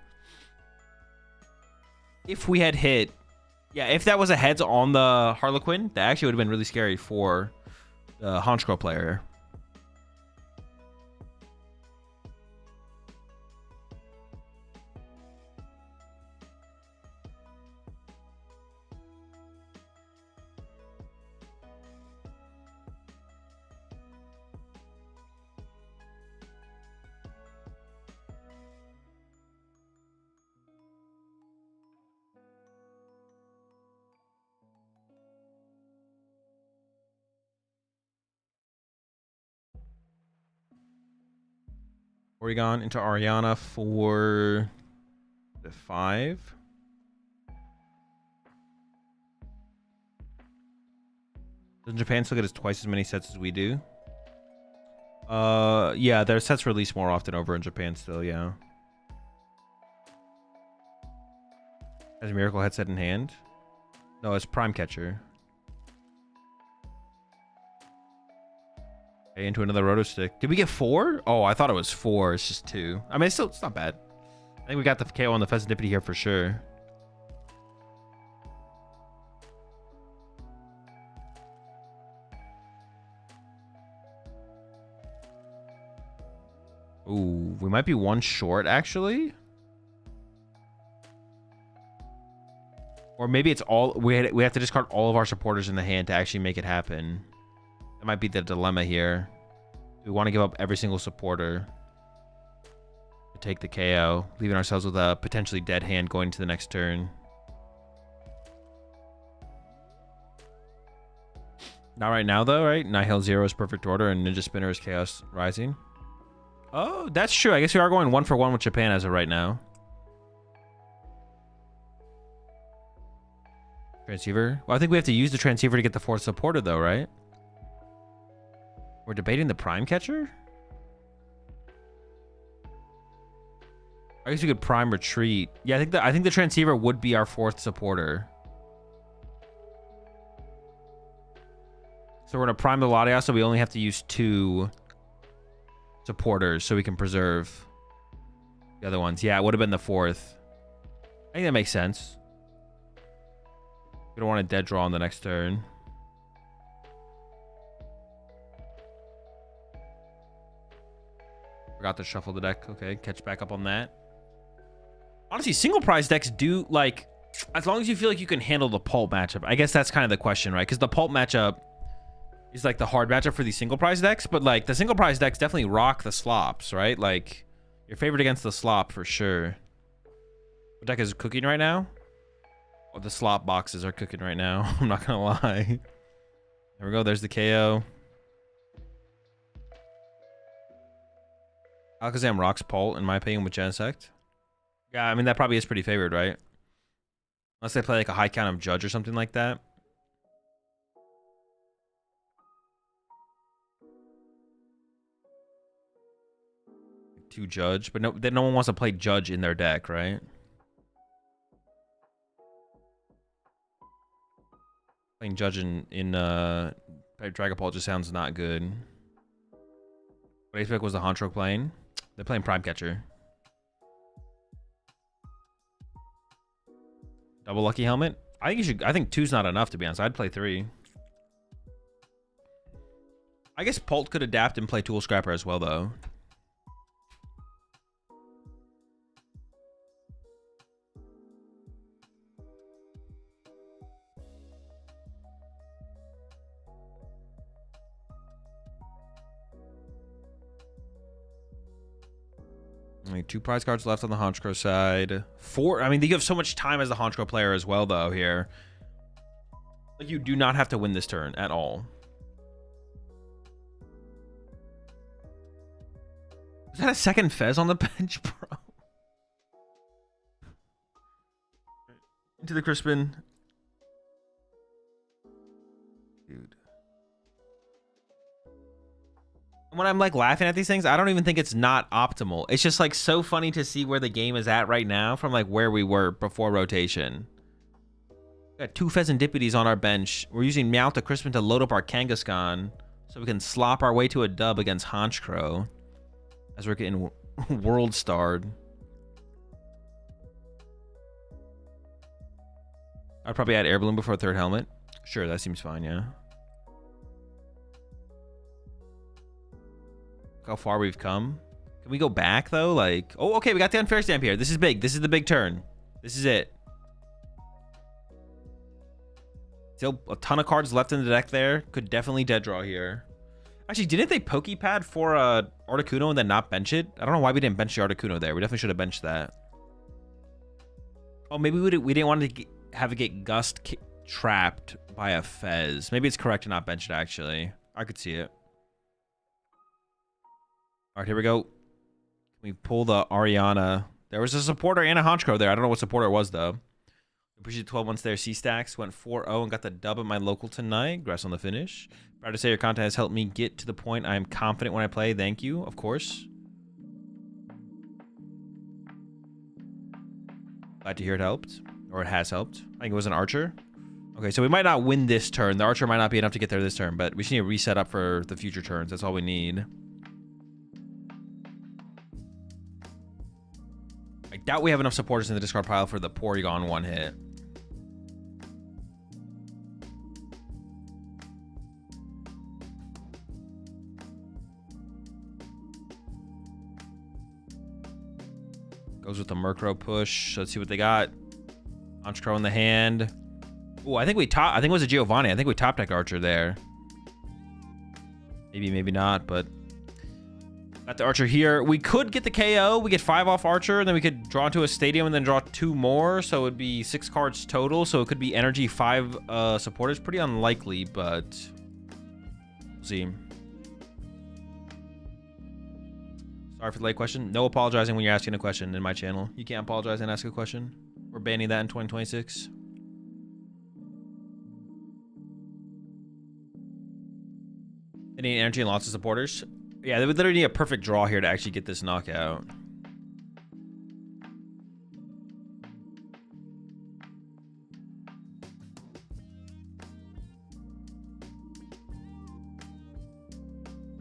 If we had hit. Yeah, if that was a heads on the Harlequin, that actually would have been really scary for the Honchkrow player. Porygon into Ariana for the 5. Doesn't Japan still get us twice as many sets as we do? Yeah, their sets release more often over in Japan still, yeah. Has a Miracle headset in hand? No, it's Prime Catcher. Okay, into another Roto Stick. Did we get 4? Oh, I thought it was 4. It's just 2. I mean, it's not bad. I think we got the KO on the Pheasantipity here for sure. Ooh, we might be 1 short, actually. Or maybe it's all... We have to discard all of our supporters in the hand to actually make it happen. That might be the dilemma here. We want to give up every single supporter. to take the KO, leaving ourselves with a potentially dead hand going to the next turn. Not right now, though, right? Nihil 0 is perfect order, and Ninja Spinner is Chaos Rising. Oh, that's true. I guess we are going 1-for-1 with Japan as of right now. Transceiver? Well, I think we have to use the Transceiver to get the 4th supporter, though, right? We're debating the Prime Catcher? I guess we could Prime Retreat. Yeah, I think the Transceiver would be our 4th supporter. So we're going to Prime the Latias, so we only have to use 2 supporters so we can preserve the other ones. Yeah, it would have been the 4th. I think that makes sense. We don't want a dead draw on the next turn. Forgot to shuffle the deck. Okay, catch back up on that. Honestly, single prize decks do, like, as long as you feel like you can handle the pulp matchup. I guess that's kind of the question, right? Because the pulp matchup is like the hard matchup for these single prize decks, but like the single prize decks definitely rock the slops, right? Like your favorite against the slop for sure. What deck is cooking right now? Oh, the slop boxes are cooking right now. I'm not gonna lie. There we go. There's the KO. Alakazam rocks Pult, in my opinion, with Genesect. Yeah, I mean, that probably is pretty favored, right? Unless they play like a high count of Judge or something like that. To Judge, but no one wants to play Judge in their deck, right? Playing Judge in Dragapult just sounds not good. What I expect was the Honchro playing. They're playing Prime Catcher. Double Lucky Helmet. I think you should. I think 2's not enough, to be honest. I'd play 3. I guess Pult could adapt and play Tool Scrapper as well, though. Only 2 prize cards left on the Honchkrow side. 4. I mean, you have so much time as the Honchkrow player as well, though, here. Like, you do not have to win this turn at all. Is that a second Fez on the bench, bro? Into the Crispin. Dude. When I'm like laughing at these things, I don't even think it's not optimal. It's just like so funny to see where the game is at right now from like where we were before rotation. Got 2 Pheasantippities on our bench. We're using Meowth Crispin to load up our Kangaskhan so we can slop our way to a dub against Honchkrow as we're getting world starred. I'd probably add Air Balloon before 3rd helmet. Sure, that seems fine, yeah. How far we've come. Can we go back though? Like, oh, okay, we got the Unfair Stamp here. This is big. This is the big turn. This is it. Still a ton of cards left in the deck there. Could definitely dead draw here. Actually, didn't they Pokepad for Articuno and then not bench it? I don't know why we didn't bench the Articuno there. We definitely should have benched that. Oh, maybe we didn't want to have it get Gust trapped by a Fez. Maybe it's correct to not bench it, actually. I could see it. All right, here we go. We pull the Ariana. There was a supporter and a Honchkrow there. I don't know what supporter it was, though. Appreciate 12 months there. C-Stacks went 4-0 and got the dub at my local tonight. Congrats on the finish. Proud to say your content has helped me get to the point I am confident when I play. Thank you, of course. Glad to hear it helped. Or it has helped. I think it was an Archer. Okay, so we might not win this turn. The Archer might not be enough to get there this turn, but we just need to reset up for the future turns. That's all we need. I doubt we have enough supporters in the discard pile for the Porygon one hit. Goes with the Murkrow push. Let's see what they got. Honchkrow in the hand. Oh, I think it was a Giovanni. I think we top deck Archer there. Maybe, maybe not, but Got the Archer here. We could get the KO. We get 5 off Archer, and then we could draw into a Stadium and then draw 2 more. So it would be 6 cards total. So it could be energy 5 supporters. Pretty unlikely, but we'll see. Sorry for the late question. No apologizing when you're asking a question in my channel. You can't apologize and ask a question. We're banning that in 2026. They need energy and lots of supporters. Yeah, they would literally need a perfect draw here to actually get this knockout.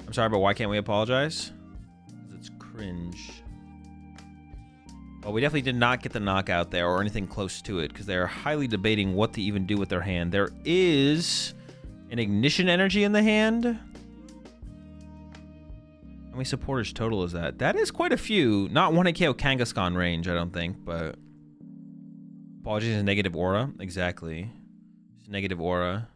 I'm sorry, but why can't we apologize? Because it's cringe. Well, we definitely did not get the knockout there or anything close to it because they're highly debating what to even do with their hand. There is an ignition energy in the hand. How many supporters total is that? That is quite a few. Not 1 KO Kangaskhan range, I don't think, but apologies is negative aura. Exactly. It's negative aura.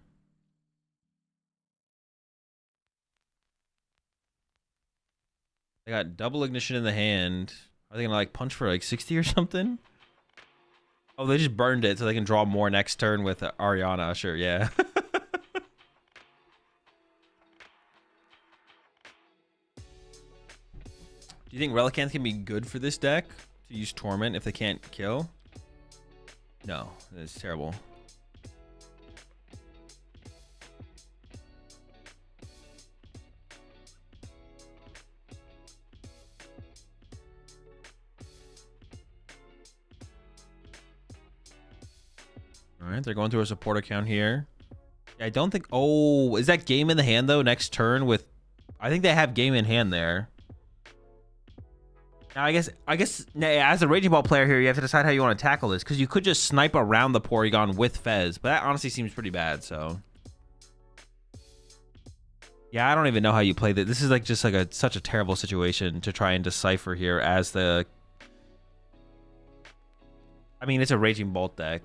They got double ignition in the hand. Are they gonna like punch for like 60 or something? Oh, they just burned it so they can draw more next turn with Ariana. Sure, yeah. Do you think Relicanth can be good for this deck to use Torment if they can't kill? No, it's terrible. All right, they're going through a support account here. Yeah, I don't think... Oh, is that game in the hand, though, next turn with... I think they have game in hand there. Now, I guess as a Raging Ball player here, you have to decide how you want to tackle this, because you could just snipe around the Porygon with Fez, but that honestly seems pretty bad, so... Yeah, I don't even know how you play that. This is like just like such a terrible situation to try and decipher here as the... I mean, it's a Raging Bolt deck.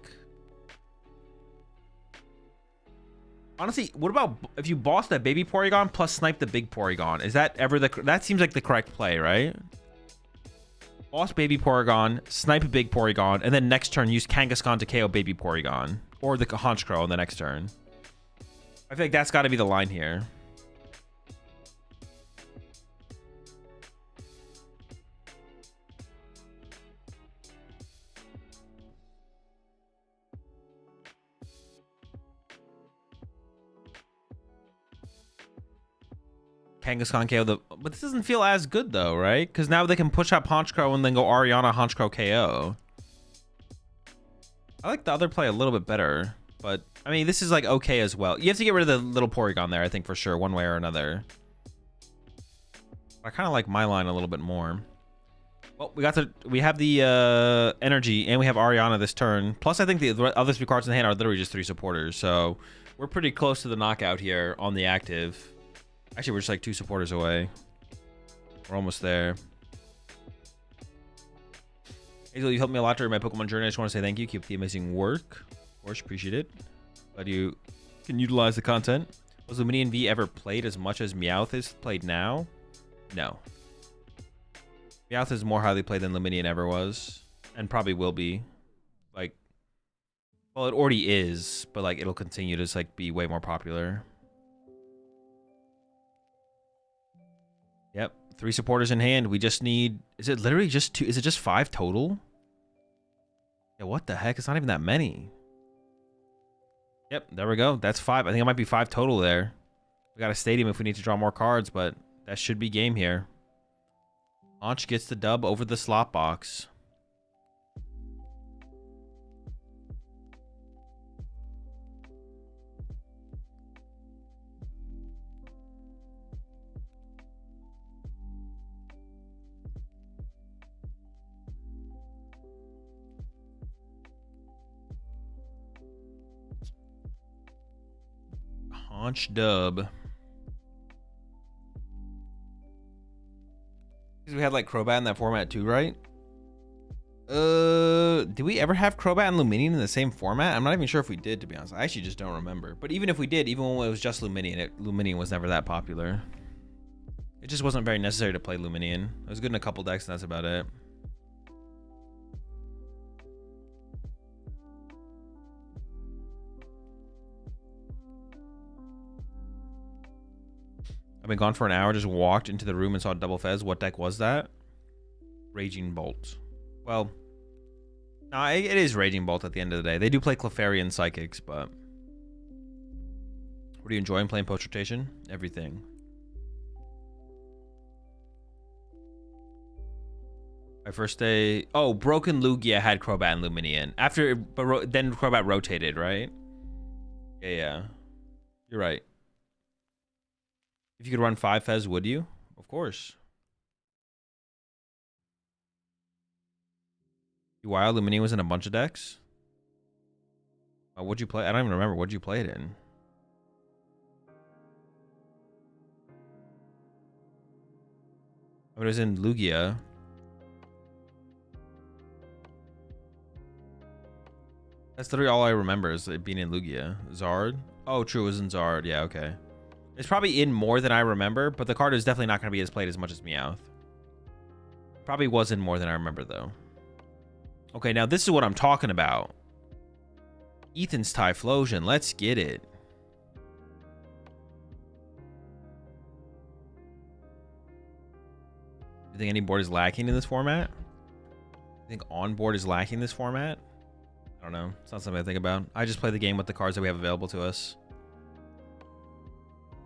Honestly, what about if you boss that baby Porygon plus snipe the big Porygon? Is that ever the... That seems like the correct play, right? Boss baby Porygon, snipe a big Porygon, and then next turn use Kangaskhan to KO baby Porygon. Or the Honchkrow on the next turn. I feel like that's got to be the line here. Kangaskhan KO but this doesn't feel as good though, right? Because now they can push up Honchkrow and then go Ariana Honchkrow KO. I like the other play a little bit better, but I mean this is like okay as well. You have to get rid of the little Porygon there, I think, for sure, one way or another. I kind of like my line a little bit more. Well, we have the energy and we have Ariana this turn. Plus, I think the other 3 cards in the hand are literally just 3 supporters, so we're pretty close to the knockout here on the active. Actually, we're just like 2 supporters away. We're almost there. Azul, you helped me a lot during my Pokemon journey. I just want to say thank you. Keep the amazing work. Of course, appreciate it. Glad you can utilize the content. Was Luminian V ever played as much as Meowth is played now? No. Meowth is more highly played than Luminian ever was. And probably will be. Like, well, it already is, but like it'll continue to just like be way more popular. Yep, 3 supporters in hand. We just need... Is it literally just 2? Is it just 5 total? Yeah, what the heck? It's not even that many. Yep, there we go. That's 5. I think it might be 5 total there. We got a Stadium if we need to draw more cards, but that should be game here. Honch gets the dub over the slot box. Honch dub. Because we had like Crobat in that format too, right? Did we ever have Crobat and Luminion in the same format? I'm not even sure if we did, to be honest. I actually just don't remember. But even if we did, even when it was just Luminion, Luminion was never that popular. It just wasn't very necessary to play Luminian. It was good in a couple decks, and that's about it. I've been gone for an hour, just walked into the room and saw double Fez. What deck was that? Raging Bolt. Well, no, it is Raging Bolt at the end of the day. They do play Clefairy Psychics, but... What are you enjoying playing post rotation? Everything. My first day... Oh, Broken Lugia had Crobat and Luminian. After... But then Crobat rotated, right? Yeah. You're right. If you could run 5 Fez, would you? Of course. Wild Luminian was in a bunch of decks. What'd you play? I don't even remember. What'd you play it in? It was in Lugia. That's literally all I remember is it being in Lugia. Zard? Oh, true. It was in Zard. Yeah, okay. It's probably in more than I remember, but the card is definitely not going to be as played as much as Meowth. Probably was in more than I remember, though. Okay, now this is what I'm talking about. Ethan's Typhlosion. Let's get it. You think any board is lacking in this format? You think on board is lacking in this format? I don't know. It's not something I think about. I just play the game with the cards that we have available to us.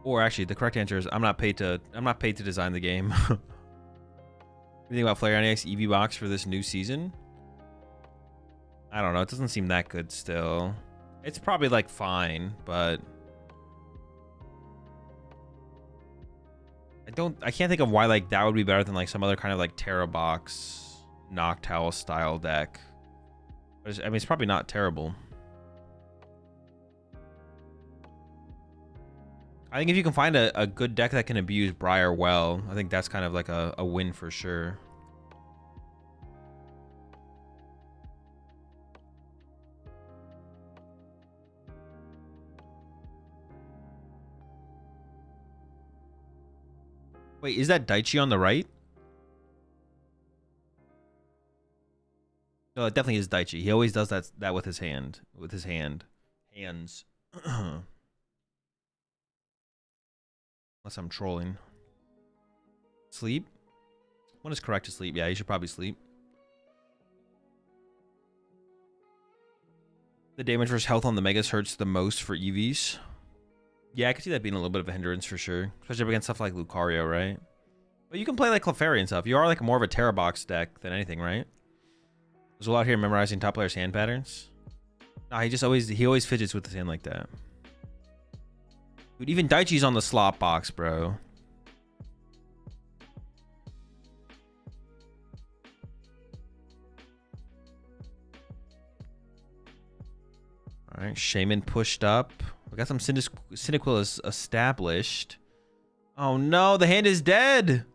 Or actually, the correct answer is I'm not paid to design the game. What do you think about Flareonix EV box for this new season? I don't know. It doesn't seem that good still. It's probably like fine, but I can't think of why like that would be better than like some other kind of like Terra box Noctowl style deck. But I mean, it's probably not terrible. I think if you can find a good deck that can abuse Briar well, I think that's kind of like a win for sure. Wait, is that Daichi on the right? No, it definitely is Daichi. He always does that with his hand. Hands. Unless I'm trolling. Sleep? When is correct to sleep? Yeah, you should probably sleep. The damage versus health on the Megas hurts the most for EVs. Yeah, I could see that being a little bit of a hindrance for sure. Especially against stuff like Lucario, right? But you can play like Clefairy and stuff. You are like more of a Terra box deck than anything, right? There's a lot here memorizing top players' hand patterns. Nah, he always fidgets with his hand like that. Dude, even Daichi's on the slot box, bro. All right, Shaman pushed up. We got some Cyndaquil established. Oh no, the hand is dead.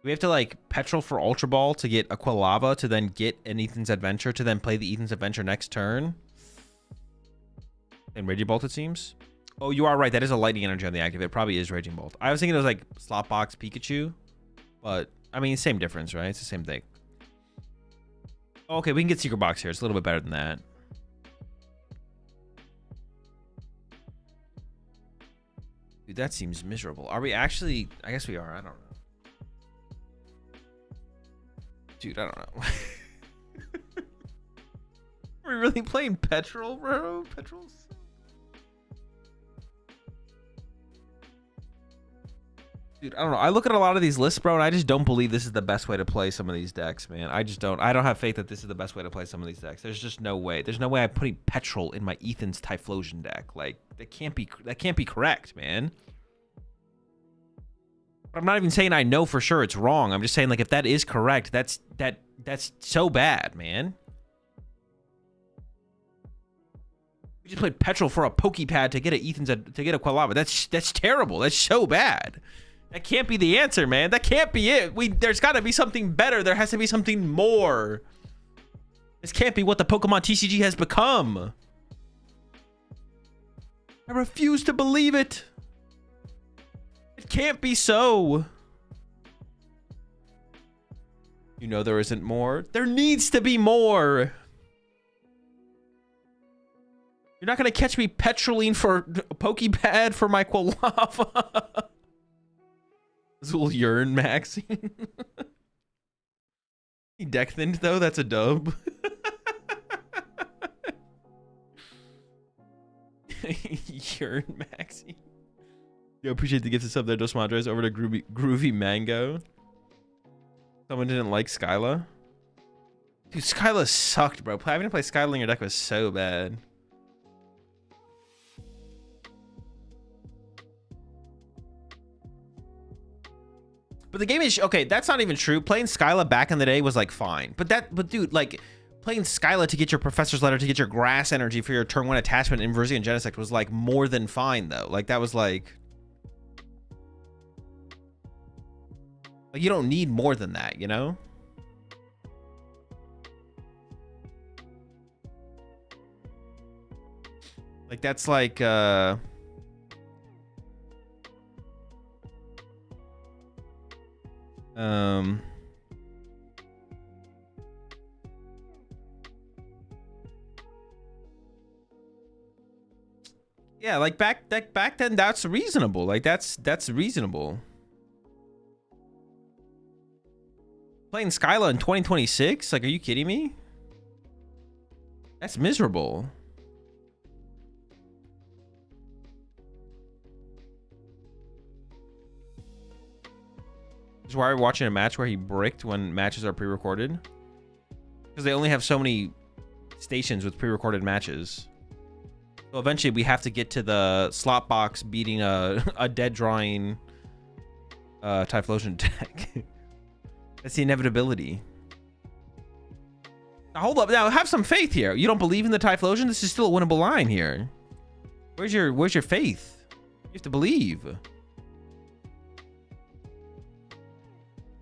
We have to like Petrol for Ultra Ball to get Aqualava to then get an Ethan's Adventure to then play the Ethan's Adventure next turn. And Raging Bolt, it seems. Oh, you are right. That is a lightning energy on the active. It probably is Raging Bolt. I was thinking it was like Slot Box Pikachu. But, I mean, same difference, right? It's the same thing. Okay, we can get Secret Box here. It's a little bit better than that. Dude, that seems miserable. Are we actually... I guess we are. I don't know. Dude, I don't know. Are we really playing Petrol, bro? Petrol's... Dude, I don't know. I look at a lot of these lists, bro, and I just don't believe this is the best way to play some of these decks, man. I just don't. I don't have faith that this is the best way to play some of these decks. There's just no way. There's no way I'm putting Petrol in my Ethan's Typhlosion deck. Like, that can't be correct, man. But I'm not even saying I know for sure it's wrong. I'm just saying, like, if that is correct, that's so bad, man. We just played Petrol for a Pokepad to get a Quilava. That's terrible. That's so bad. That can't be the answer, man. That can't be it. There's got to be something better. There has to be something more. This can't be what the PokemonTCG has become. I refuse to believe it. It can't be so. You know there isn't more. There needs to be more. You're not gonna catch me petroline for Pokebad for my Quilava. Azul urine maxing. He deck thinned though, that's a dub. Urine maxing. Yo, appreciate the gift of sub there, Dos Madres. Over to Groovy Mango. Someone didn't like Skyla. Dude, Skyla sucked, bro. Having to play Skyla in your deck was so bad. But the game is okay. That's not even true. Playing Skyla back in the day was like fine. But dude, like playing Skyla to get your Professor's Letter, to get your Grass Energy for your turn 1 attachment in Inversian Genesect was like more than fine though. Like that was like you don't need more than that, you know? Like that's like yeah, like back then that's reasonable. Like that's reasonable. Playing Skyla in 2026? Like, are you kidding me? That's miserable. This is why we're watching a match where he bricked when matches are pre-recorded. Because they only have so many stations with pre-recorded matches. So eventually we have to get to the slot box beating a dead drawing Typhlosion deck. That's the inevitability. Now hold up. Now have some faith here. You don't believe in the Typhlosion? This is still a winnable line here. Where's your faith? You have to believe.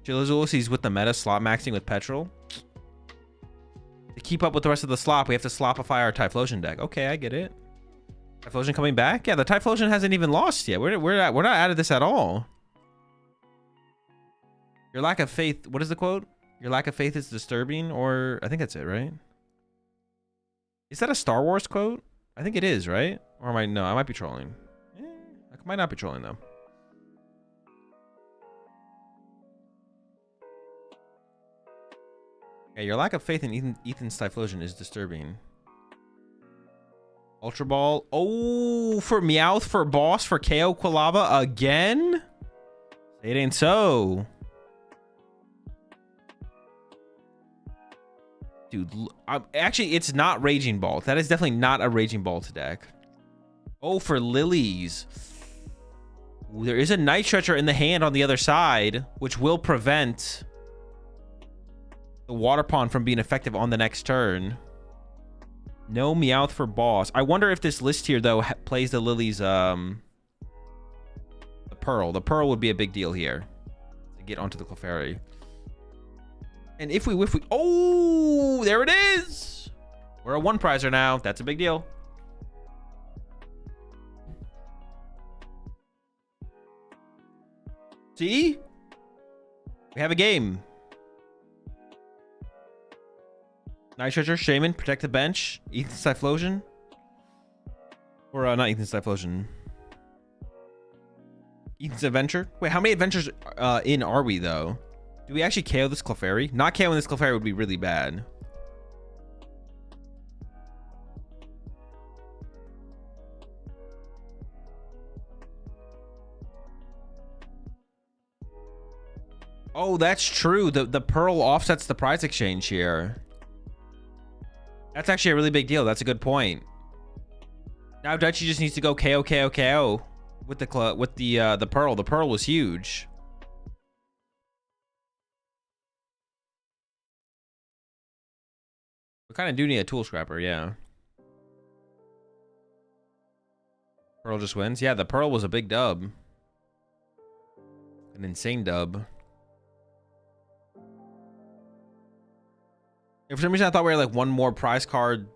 Chilazul sees with the meta slot maxing with Petrol. To keep up with the rest of the slop, we have to slopify our Typhlosion deck. Okay, I get it. Typhlosion coming back? Yeah, the Typhlosion hasn't even lost yet. We're not out of this at all. Your lack of faith. What is the quote? Your lack of faith is disturbing, or I think that's it, right? Is that a Star Wars quote? I think it is, right? Or am I? No, I might be trolling. I might not be trolling though. Yeah, your lack of faith in Ethan's Typhlosion is disturbing. Ultra Ball. Oh, for Meowth, for Boss, for KO Quilava again? It ain't so. Dude, actually, it's not Raging Ball. That is definitely not a Raging Ball to deck. Oh, for Lilies. Ooh, there is a Night Stretcher in the hand on the other side, which will prevent the Water Pond from being effective on the next turn. No Meowth for Boss. I wonder if this list here, though, plays the Lilies, the Pearl. The Pearl would be a big deal here to get onto the Clefairy. And if we oh, there it is. We're a 1-prizer now. That's a big deal. See? We have a game. Night Stretcher, Shaman, protect the bench. Ethan's Typhlosion. Or not Ethan's Typhlosion. Ethan's Adventure. Wait, how many adventures in are we though? Do we actually KO this Clefairy? Not KOing this Clefairy would be really bad. Oh, that's true. The Pearl offsets the prize exchange here. That's actually a really big deal. That's a good point. Now Dutchie just needs to go KO, KO, KO with the Pearl. The Pearl was huge. We kind of do need a Tool Scrapper, yeah. Pearl just wins. Yeah, the Pearl was a big dub. An insane dub. And for some reason, I thought we were like one more prize card.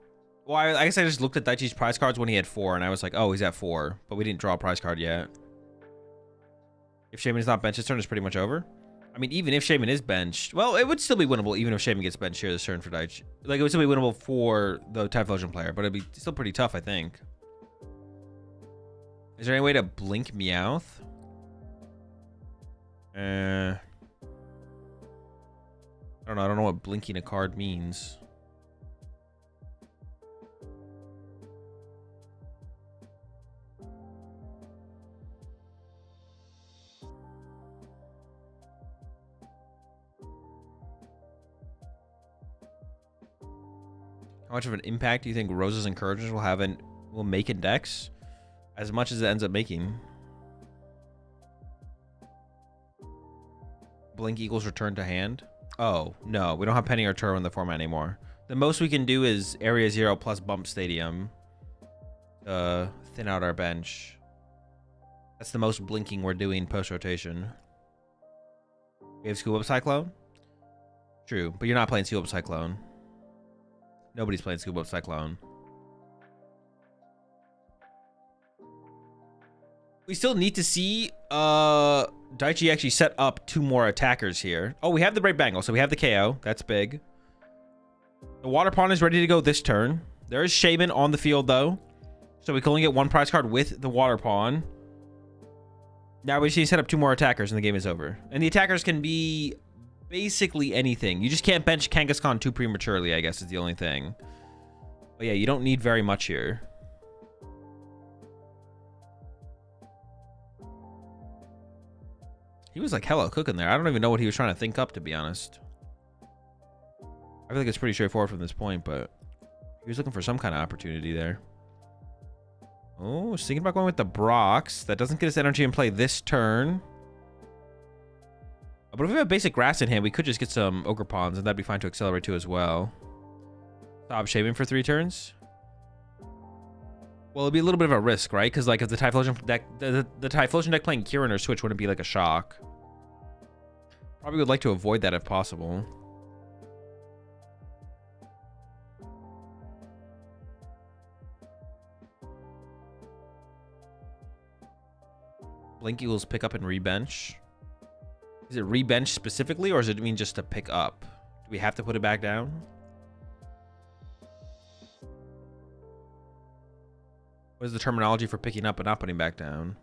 Well, I guess I just looked at Daichi's prize cards when he had 4, and I was like, oh, he's at 4. But we didn't draw a prize card yet. If Shaman is not benched, his turn is pretty much over. I mean, even if Shaman is benched, well, it would still be winnable even if Shaman gets benched here this turn for Daichi. Like, it would still be winnable for the Typhlosion player, but it'd be still pretty tough, I think. Is there any way to blink Meowth? I don't know. I don't know what blinking a card means. How much of an impact do you think Rose's Encouragement will make in decks? As much as it ends up making. Blink equals return to hand. Oh, no. We don't have Penny or Turo in the format anymore. The most we can do is Area 0 plus Bump Stadium. Thin out our bench. That's the most blinking we're doing post-rotation. We have Scoop Up Cyclone? True, but you're not playing Scoop Up Cyclone. Nobody's playing Scoop Up Cyclone. We still need to see Daichi actually set up 2 more attackers here. Oh, we have the Brave Bangle, so we have the KO. That's big. The Water Pawn is ready to go this turn. There is Shaman on the field, though. So we can only get 1 prize card with the Water Pawn. Now we just need to set up 2 more attackers and the game is over. And the attackers can be basically anything. You just can't bench Kangaskhan too prematurely, I guess, is the only thing. But yeah, you don't need very much here. He was like hella cooking there. I don't even know what he was trying to think up, to be honest. I feel like it's pretty straightforward from this point, but he was looking for some kind of opportunity there. Oh, was thinking about going with the Brox. That doesn't get us energy in play this turn. But if we have basic grass in hand, we could just get some Ogre Pawns, and that'd be fine to accelerate too as well. Stop Shaman for 3 turns. Well, it'd be a little bit of a risk, right? Because like if the Typhlosion deck, the Typhlosion deck playing Kieran or Switch wouldn't be like a shock. Probably would like to avoid that if possible. Blink equals pick up and rebench. Is it rebench specifically, or does it mean just to pick up? Do we have to put it back down? What is the terminology for picking up and not putting back down?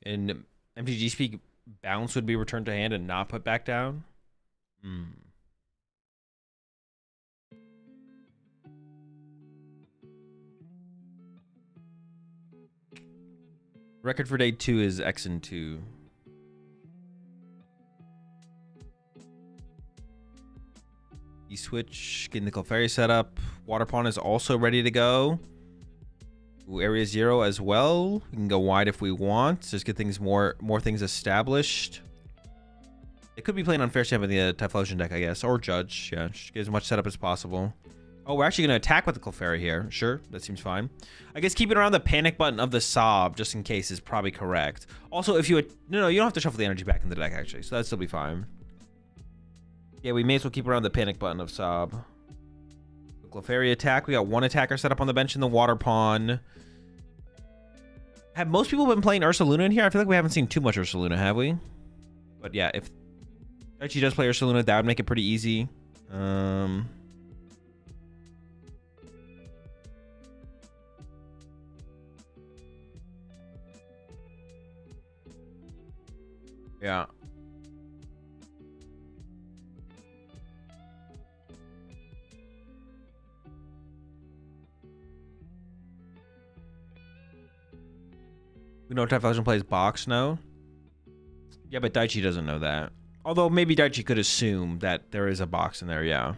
In MTG speak, bounce would be returned to hand and not put back down? Record for day 2 is X and 2. E-switch, getting the Clefairy set up. Water Pawn is also ready to go. Ooh, Area 0 as well. We can go wide if we want. Just get things more things established. It could be playing Unfair Champ in the Typhlosion deck, I guess. Or Judge. Yeah, just get as much setup as possible. Oh, we're actually going to attack with the Clefairy here. Sure, that seems fine. I guess keeping around the panic button of the Sob, just in case, is probably correct. Also, if you... No, you don't have to shuffle the energy back in the deck, actually. So that'd still be fine. Yeah, we may as well keep around the panic button of Sob. Clefairy attack. We got 1 attacker set up on the bench in the Water Pawn. Have most people been playing Ursaluna in here? I feel like we haven't seen too much Ursaluna, have we? But yeah, if Daichi does play Ursaluna, that would make it pretty easy. Yeah. We know Typhlosion plays box now. Yeah, but Daichi doesn't know that. Although maybe Daichi could assume that there is a box in there, yeah.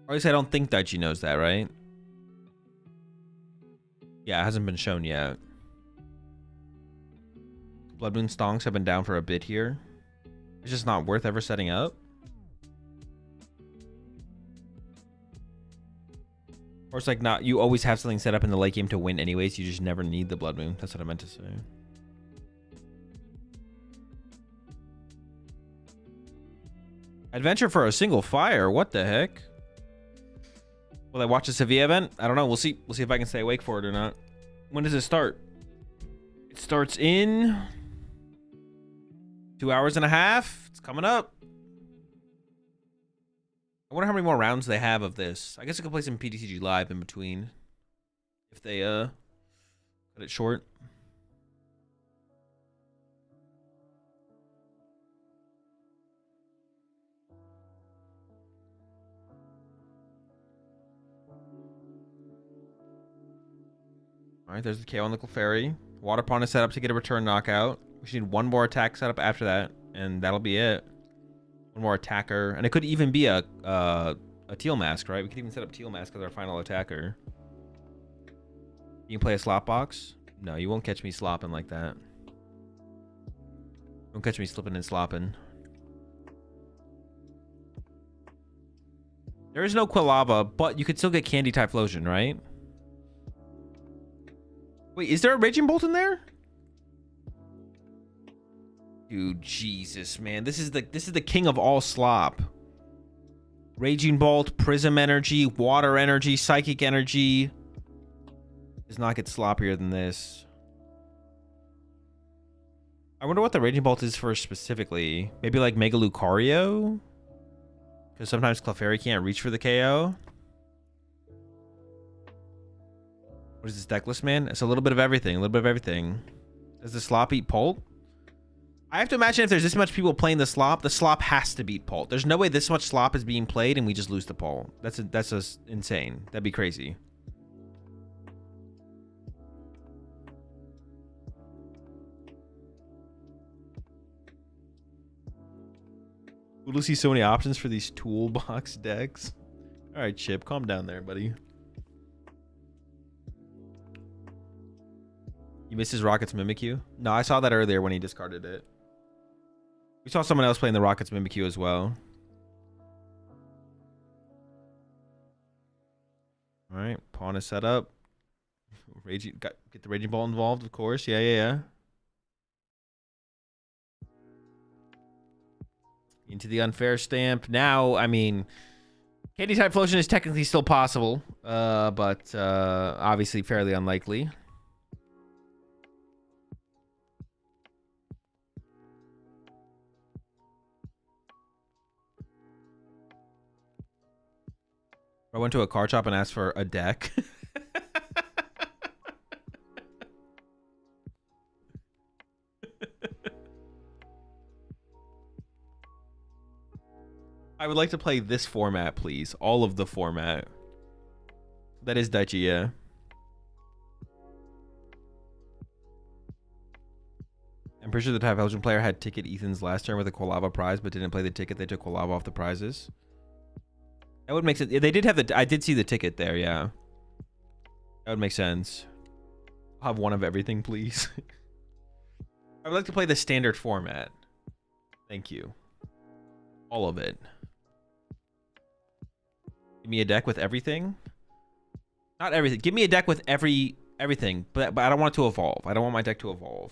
Or at least I don't think Daichi knows that, right? Yeah, it hasn't been shown yet. Blood Moon Stonks have been down for a bit here. It's just not worth ever setting up. Or it's like not, you always have something set up in the late game to win anyways. You just never need the Blood Moon. That's what I meant to say. Adventure for a single fire. What the heck? Will I watch the Sevilla event? I don't know. We'll see. We'll see if I can stay awake for it or not. When does it start? It starts in 2 hours and a half. It's coming up. I wonder how many more rounds they have of this. I guess I could play some PTCG live in between if they cut it short. All right, there's the KO on the Clefairy. Water Pond is set up to get a return knockout. We should need one more attack set up after that, and that'll be it. One more attacker, and it could even be a Teal Mask, right? We could even set up Teal Mask as our final attacker. You can play a slop box? No, you won't catch me slopping like that. You won't catch me slipping and slopping. There is no Quilava, but you could still get Candy Typhlosion, right? Wait, is there a Raging Bolt in there? Dude, Jesus, man. This is the king of all slop. Raging Bolt, Prism Energy, Water Energy, Psychic Energy. Does not get sloppier than this. I wonder what the Raging Bolt is for specifically. Maybe like Mega Lucario? Because sometimes Clefairy can't reach for the KO. What is this deck list, man? It's a little bit of everything. A little bit of everything. Does the slop eat Pult? I have to imagine if there's this much people playing the slop has to beat Pult. There's no way this much slop is being played and we just lose the Pult. That's just insane. That'd be crazy. We'll see so many options for these toolbox decks. All right, Chip, calm down there, buddy. You missed his Rockets Mimikyu? No, I saw that earlier when he discarded it. We saw someone else playing the Rockets Mimikyu as well. All right, pawn is set up. Get the Raging Ball involved, of course. Yeah. Into the unfair stamp. Now, I mean, Candy Typhlosion is technically still possible, but obviously fairly unlikely. I went to a card shop and asked for a deck. I would like to play this format, please. All of the format. That is Daichi, yeah. I'm pretty sure the Typhlosion player had ticket Ethan's last turn with a Quilava prize, but didn't play the ticket. They took Quilava off the prizes. That would make sense. They did have the... I did see the ticket there, yeah. That would make sense. I'll have one of everything, please. I would like to play the standard format. Thank you. All of it. Give me a deck with everything. Not everything. Give me a deck with everything, but I don't want it to evolve. I don't want my deck to evolve.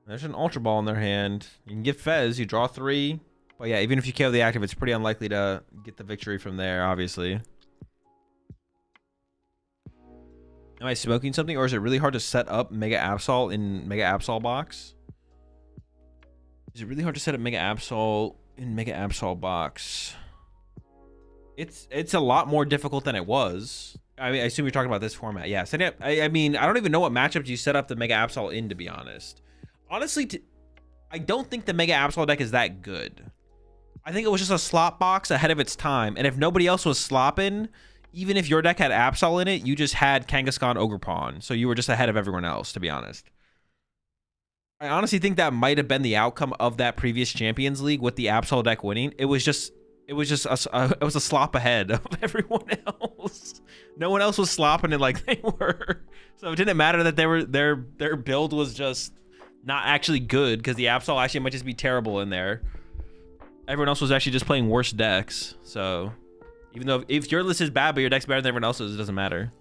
There's an Ultra Ball in their hand. You can get Fez. You draw 3. But yeah, even if you KO the active, it's pretty unlikely to get the victory from there, obviously. Am I smoking something? Or is it really hard to set up Mega Absol in Mega Absol box? Is it really hard to set up Mega Absol in Mega Absol box? It's a lot more difficult than it was. I mean, I assume you're talking about this format. Yeah, setting up, I mean, I don't even know what matchups you set up the Mega Absol in, to be honest. Honestly, I don't think the Mega Absol deck is that good. I think it was just a slop box ahead of its time. And if nobody else was slopping, even if your deck had Absol in it, you just had Kangaskhan Ogre Pawn. So you were just ahead of everyone else, to be honest. I honestly think that might have been the outcome of that previous Champions League with the Absol deck winning. It was a slop ahead of everyone else. No one else was slopping it like they were. So it didn't matter that their build was just not actually good, because the Absol actually might just be terrible in there. everyone else was actually just playing worse decks. So even though if your list is bad, but your deck's better than everyone else's, it doesn't matter.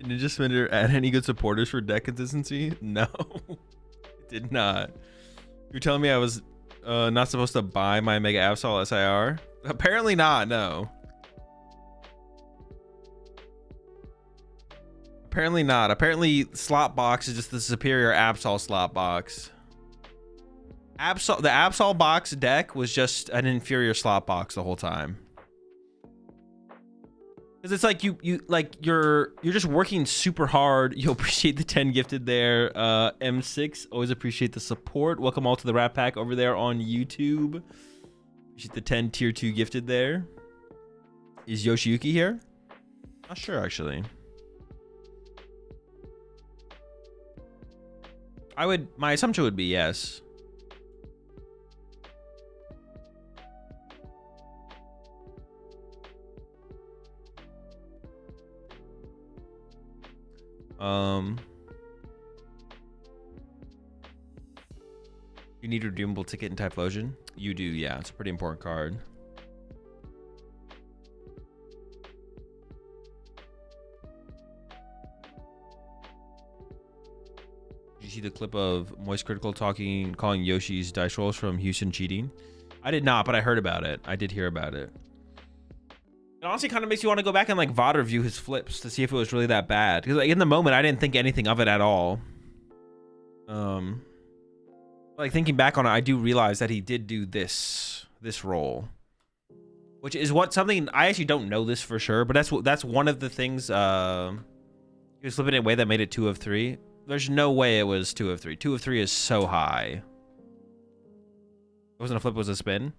Ninja Spinner add any good supporters for deck consistency? No, it did not. You're telling me I was not supposed to buy my Mega Absol SIR? Apparently not, no. Apparently not. Apparently slot box is just the superior Absol slot box. The Absol box deck was just an inferior slot box the whole time. Because it's like you're just working super hard. You appreciate the 10 gifted there. M6, always appreciate the support. Welcome all to the Rat Pack over there on YouTube. Appreciate the 10 tier 2 gifted there. Is Yoshiyuki here? Not sure actually. My assumption would be yes. You need a redeemable ticket in Typhlosion? You do, yeah. It's a pretty important card. Did you see the clip of Moist Critical calling Yoshi's dice rolls from Houston cheating? I did not, but I heard about it. I did hear about it. It honestly kind of makes you want to go back and like VOD review his flips to see if it was really that bad. Because like in the moment, I didn't think anything of it at all. Like thinking back on it, I do realize that he did do this roll, which is something I actually don't know this for sure, but that's one of the things. He was flipping it in a way that made it 2 of 3. There's no way it was 2 of 3. 2 of 3 is so high. It wasn't a flip, it was a spin.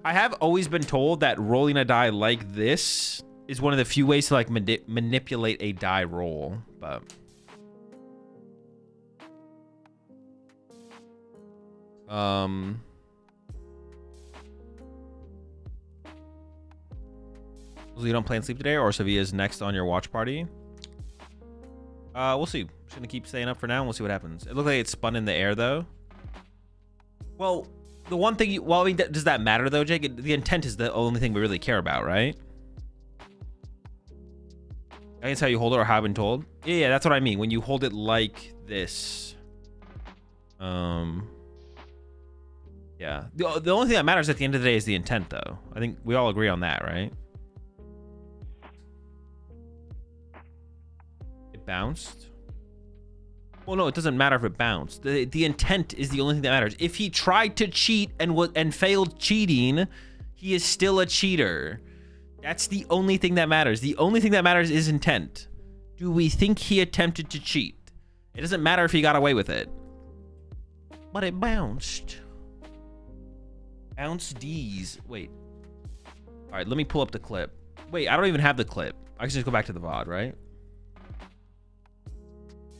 I have always been told that rolling a die like this is one of the few ways to like manipulate a die roll, but so you don't plan sleep today, or Sevilla's next on your watch party? We'll see. I'm just gonna keep staying up for now and we'll see what happens. It looked like it spun in the air though. Well, the one thing well, I mean, does that matter though, Jake? The intent is the only thing we really care about, right? I think it's how you hold it or how I've been told. Yeah, that's what I mean. When you hold it like this. Yeah. The only thing that matters at the end of the day is the intent though. I think we all agree on that, right? It bounced. Well, no, it doesn't matter if it bounced. The intent is the only thing that matters. If he tried to cheat and failed cheating, he is still a cheater. That's the only thing that matters. The only thing that matters is intent. Do we think he attempted to cheat? It doesn't matter if he got away with it. But it bounced. Bounce D's. Wait. All right, let me pull up the clip. Wait, I don't even have the clip. I can just go back to the VOD, right?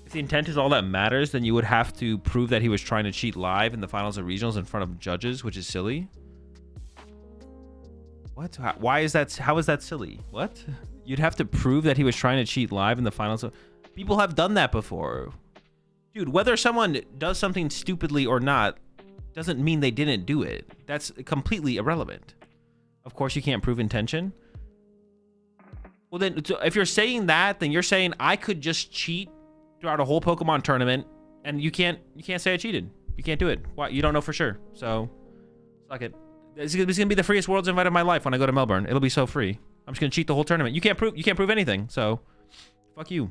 If the intent is all that matters, then you would have to prove that he was trying to cheat live in the finals of regionals in front of judges, which is silly. What? Why is that? How is that silly? What? You'd have to prove that he was trying to cheat live in the finals of... People have done that before. Dude, whether someone does something stupidly or not doesn't mean they didn't do it. That's completely irrelevant. Of course, you can't prove intention. Well, then, if you're saying that, then you're saying I could just cheat throughout a whole Pokemon tournament, and you can't say I cheated. You can't do it. Why? You don't know for sure. So, suck it. It's gonna be the freest Worlds Invite of my life when I go to Melbourne. It'll be so free. I'm just gonna cheat the whole tournament. You can't prove anything. So, fuck you.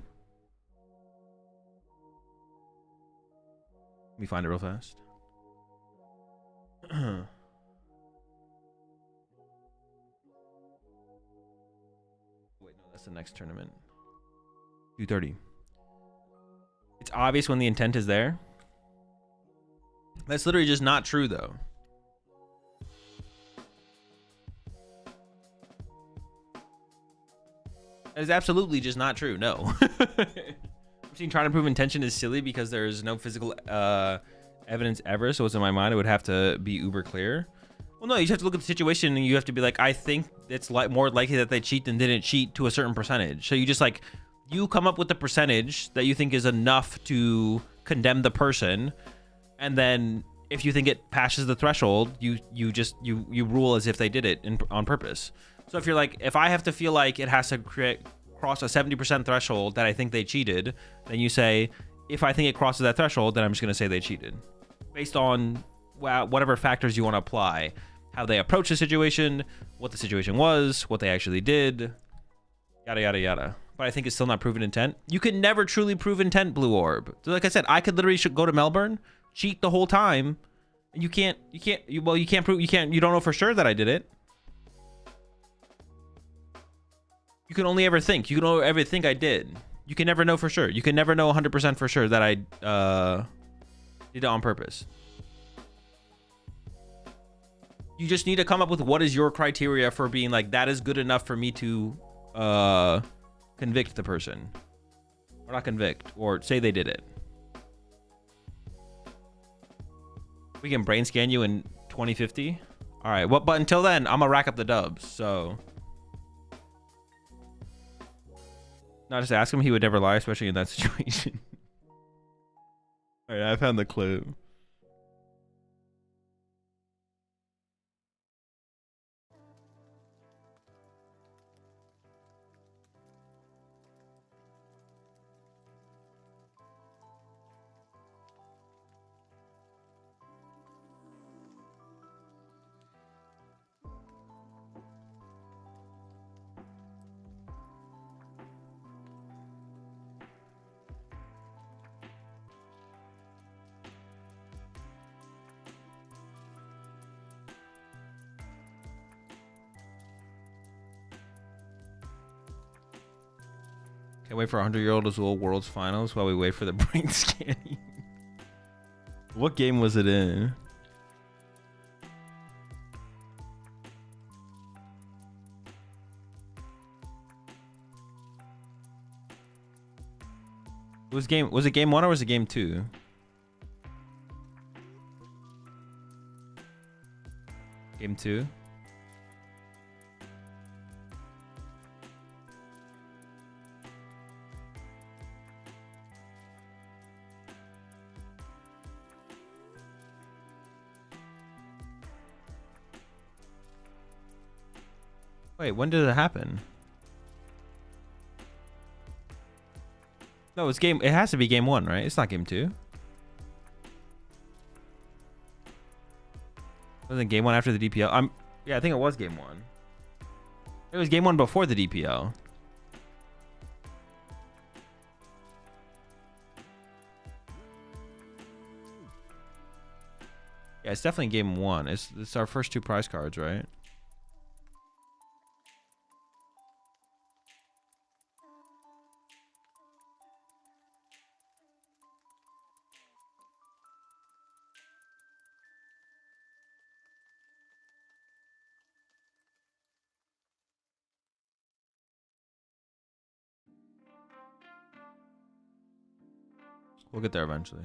Let me find it real fast. Wait, no, that's the next tournament. 2:30. It's obvious when the intent is there. That's literally just not true, though. That is absolutely just not true. No. seeing trying to prove intention is silly because there's no physical evidence ever. So what's in my mind, it would have to be uber clear. Well, no, you just have to look at the situation and you have to be like, I think it's more likely that they cheat than didn't cheat to a certain percentage. So you just like, you come up with the percentage that you think is enough to condemn the person. And then if you think it passes the threshold, you rule as if they did it on purpose. So if you're like, if I have to feel like it has to cross a 70% threshold that I think they cheated, then you say, if I think it crosses that threshold, then I'm just going to say they cheated based on whatever factors you want to apply, how they approached the situation, what the situation was, what they actually did, yada, yada, yada. But I think it's still not proven intent. You can never truly prove intent, Blue Orb. So like I said, I could literally go to Melbourne, cheat the whole time, and you can't prove, you don't know for sure that I did it. You can only ever think. You can only ever think I did. You can never know for sure. You can never know 100% for sure that I did it on purpose. You just need to come up with what is your criteria for being like, that is good enough for me to convict the person. Or not convict, or say they did it. We can brain scan you in 2050. All right, well, but until then, I'm gonna rack up the dubs, so. No, just ask him, he would never lie, especially in that situation. All right, I found the clue. Can't wait for 100-year-old Azul Worlds Finals while we wait for the brain scanning. What game was it in? Was it game 1 or was it game 2? Game 2? Wait, when did it happen? No, it has to be game 1, right? It's not game 2. Wasn't game 1 after the DPL? Yeah, I think it was game 1. It was game 1 before the DPL. Yeah, it's definitely game 1. It's our first 2 prize cards, right? We'll get there eventually.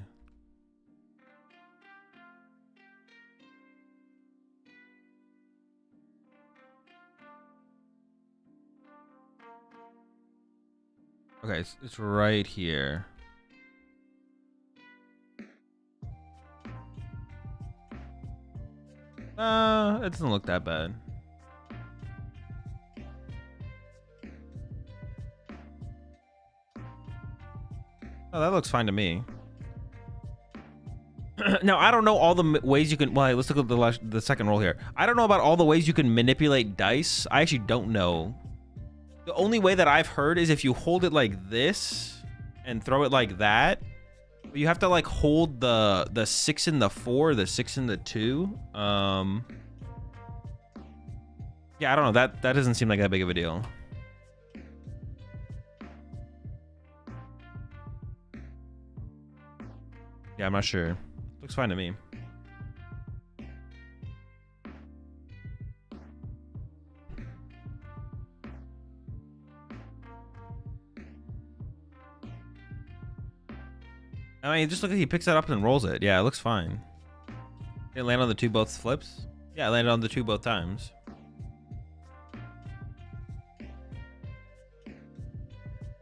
Okay, it's right here. It doesn't look that bad. Oh, that looks fine to me. Now, I don't know all the ways you can... Well, let's look at the second roll here. I don't know about all the ways you can manipulate dice. I actually don't know. The only way that I've heard is if you hold it like this and throw it like that. You have to like hold the 6 and the 4, the 6 and the 2. Yeah, I don't know. That doesn't seem like that big of a deal. Yeah, I'm not sure. Looks fine to me. I mean, just look at he picks it up and rolls it. Yeah, it looks fine. Did it land on the two both flips? Yeah, it landed on the two both times.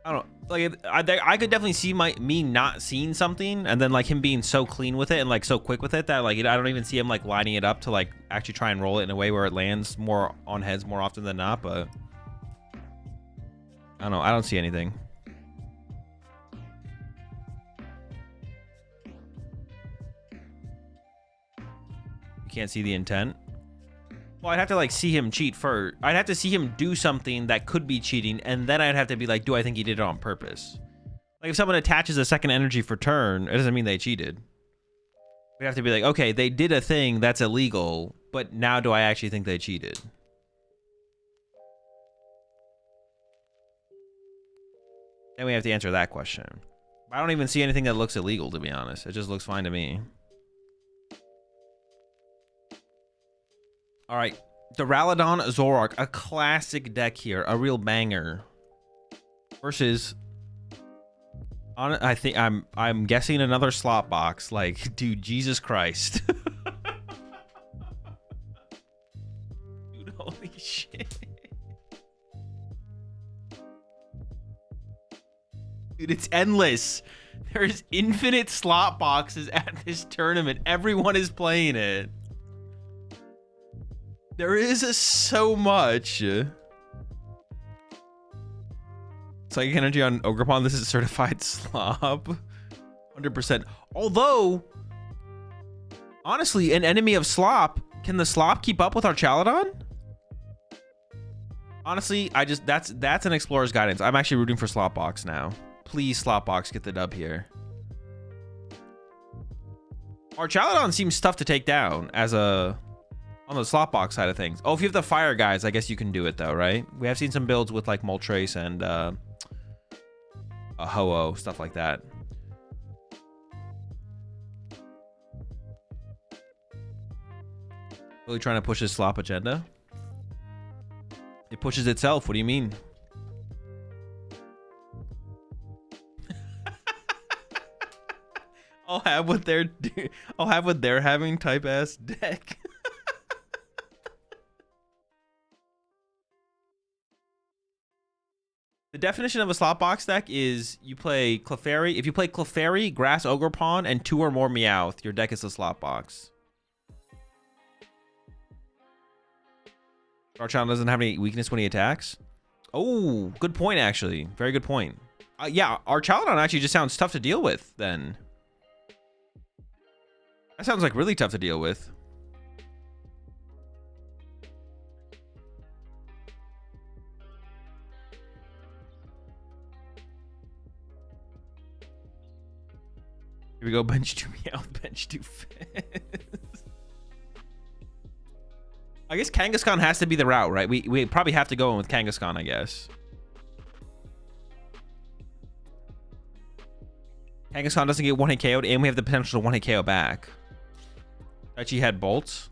I don't like. I could definitely see me not seeing something, and then like him being so clean with it and like so quick with it that like I don't even see him like lining it up to like actually try and roll it in a way where it lands more on heads more often than not. But I don't know. I don't see anything. You can't see the intent. Well, I'd have to like see him cheat first. I'd have to see him do something that could be cheating, and then I'd have to be like, do I think he did it on purpose? Like if someone attaches a second energy for turn, it doesn't mean they cheated. We have to be like, okay, they did a thing that's illegal, but now do I actually think they cheated? Then we have to answer that question. I don't even see anything that looks illegal, to be honest. It just looks fine to me. All right, the Duraludon Zoroark, a classic deck here, a real banger. Versus, I think I'm guessing another slot box. Like, dude, Jesus Christ, dude, holy shit, dude, it's endless. There's infinite slot boxes at this tournament. Everyone is playing it. There is so much. Psychic energy on Ogerpon. This is certified slop. 100%. Although, honestly, an enemy of slop. Can the slop keep up with our Chaladon? Honestly, that's an explorer's guidance. I'm actually rooting for Slopbox now. Please, Slopbox, get the dub here. Our Chaladon seems tough to take down as a... on the slot box side of things. Oh, if you have the fire guys, I guess you can do it though, right? We have seen some builds with like Moltres and a Ho-Oh, stuff like that. Really trying to push his slop agenda? It pushes itself. What do you mean? I'll have what they're having type ass deck. The definition of a slot box deck is you play Clefairy. If you play Clefairy, Grass Ogerpon, and 2 or more Meowth, your deck is a slot box. Archon doesn't have any weakness when he attacks. Oh, good point, actually. Very good point. Yeah, our Chaladon actually just sounds tough to deal with, then. That sounds like really tough to deal with. Here we go, bench 2 Meowth, bench 2 Fizz. I guess Kangaskhan has to be the route, right? We probably have to go in with Kangaskhan, I guess. Kangaskhan doesn't get 1-hit KO'd, and we have the potential to 1-hit KO back. Daichi had bolts.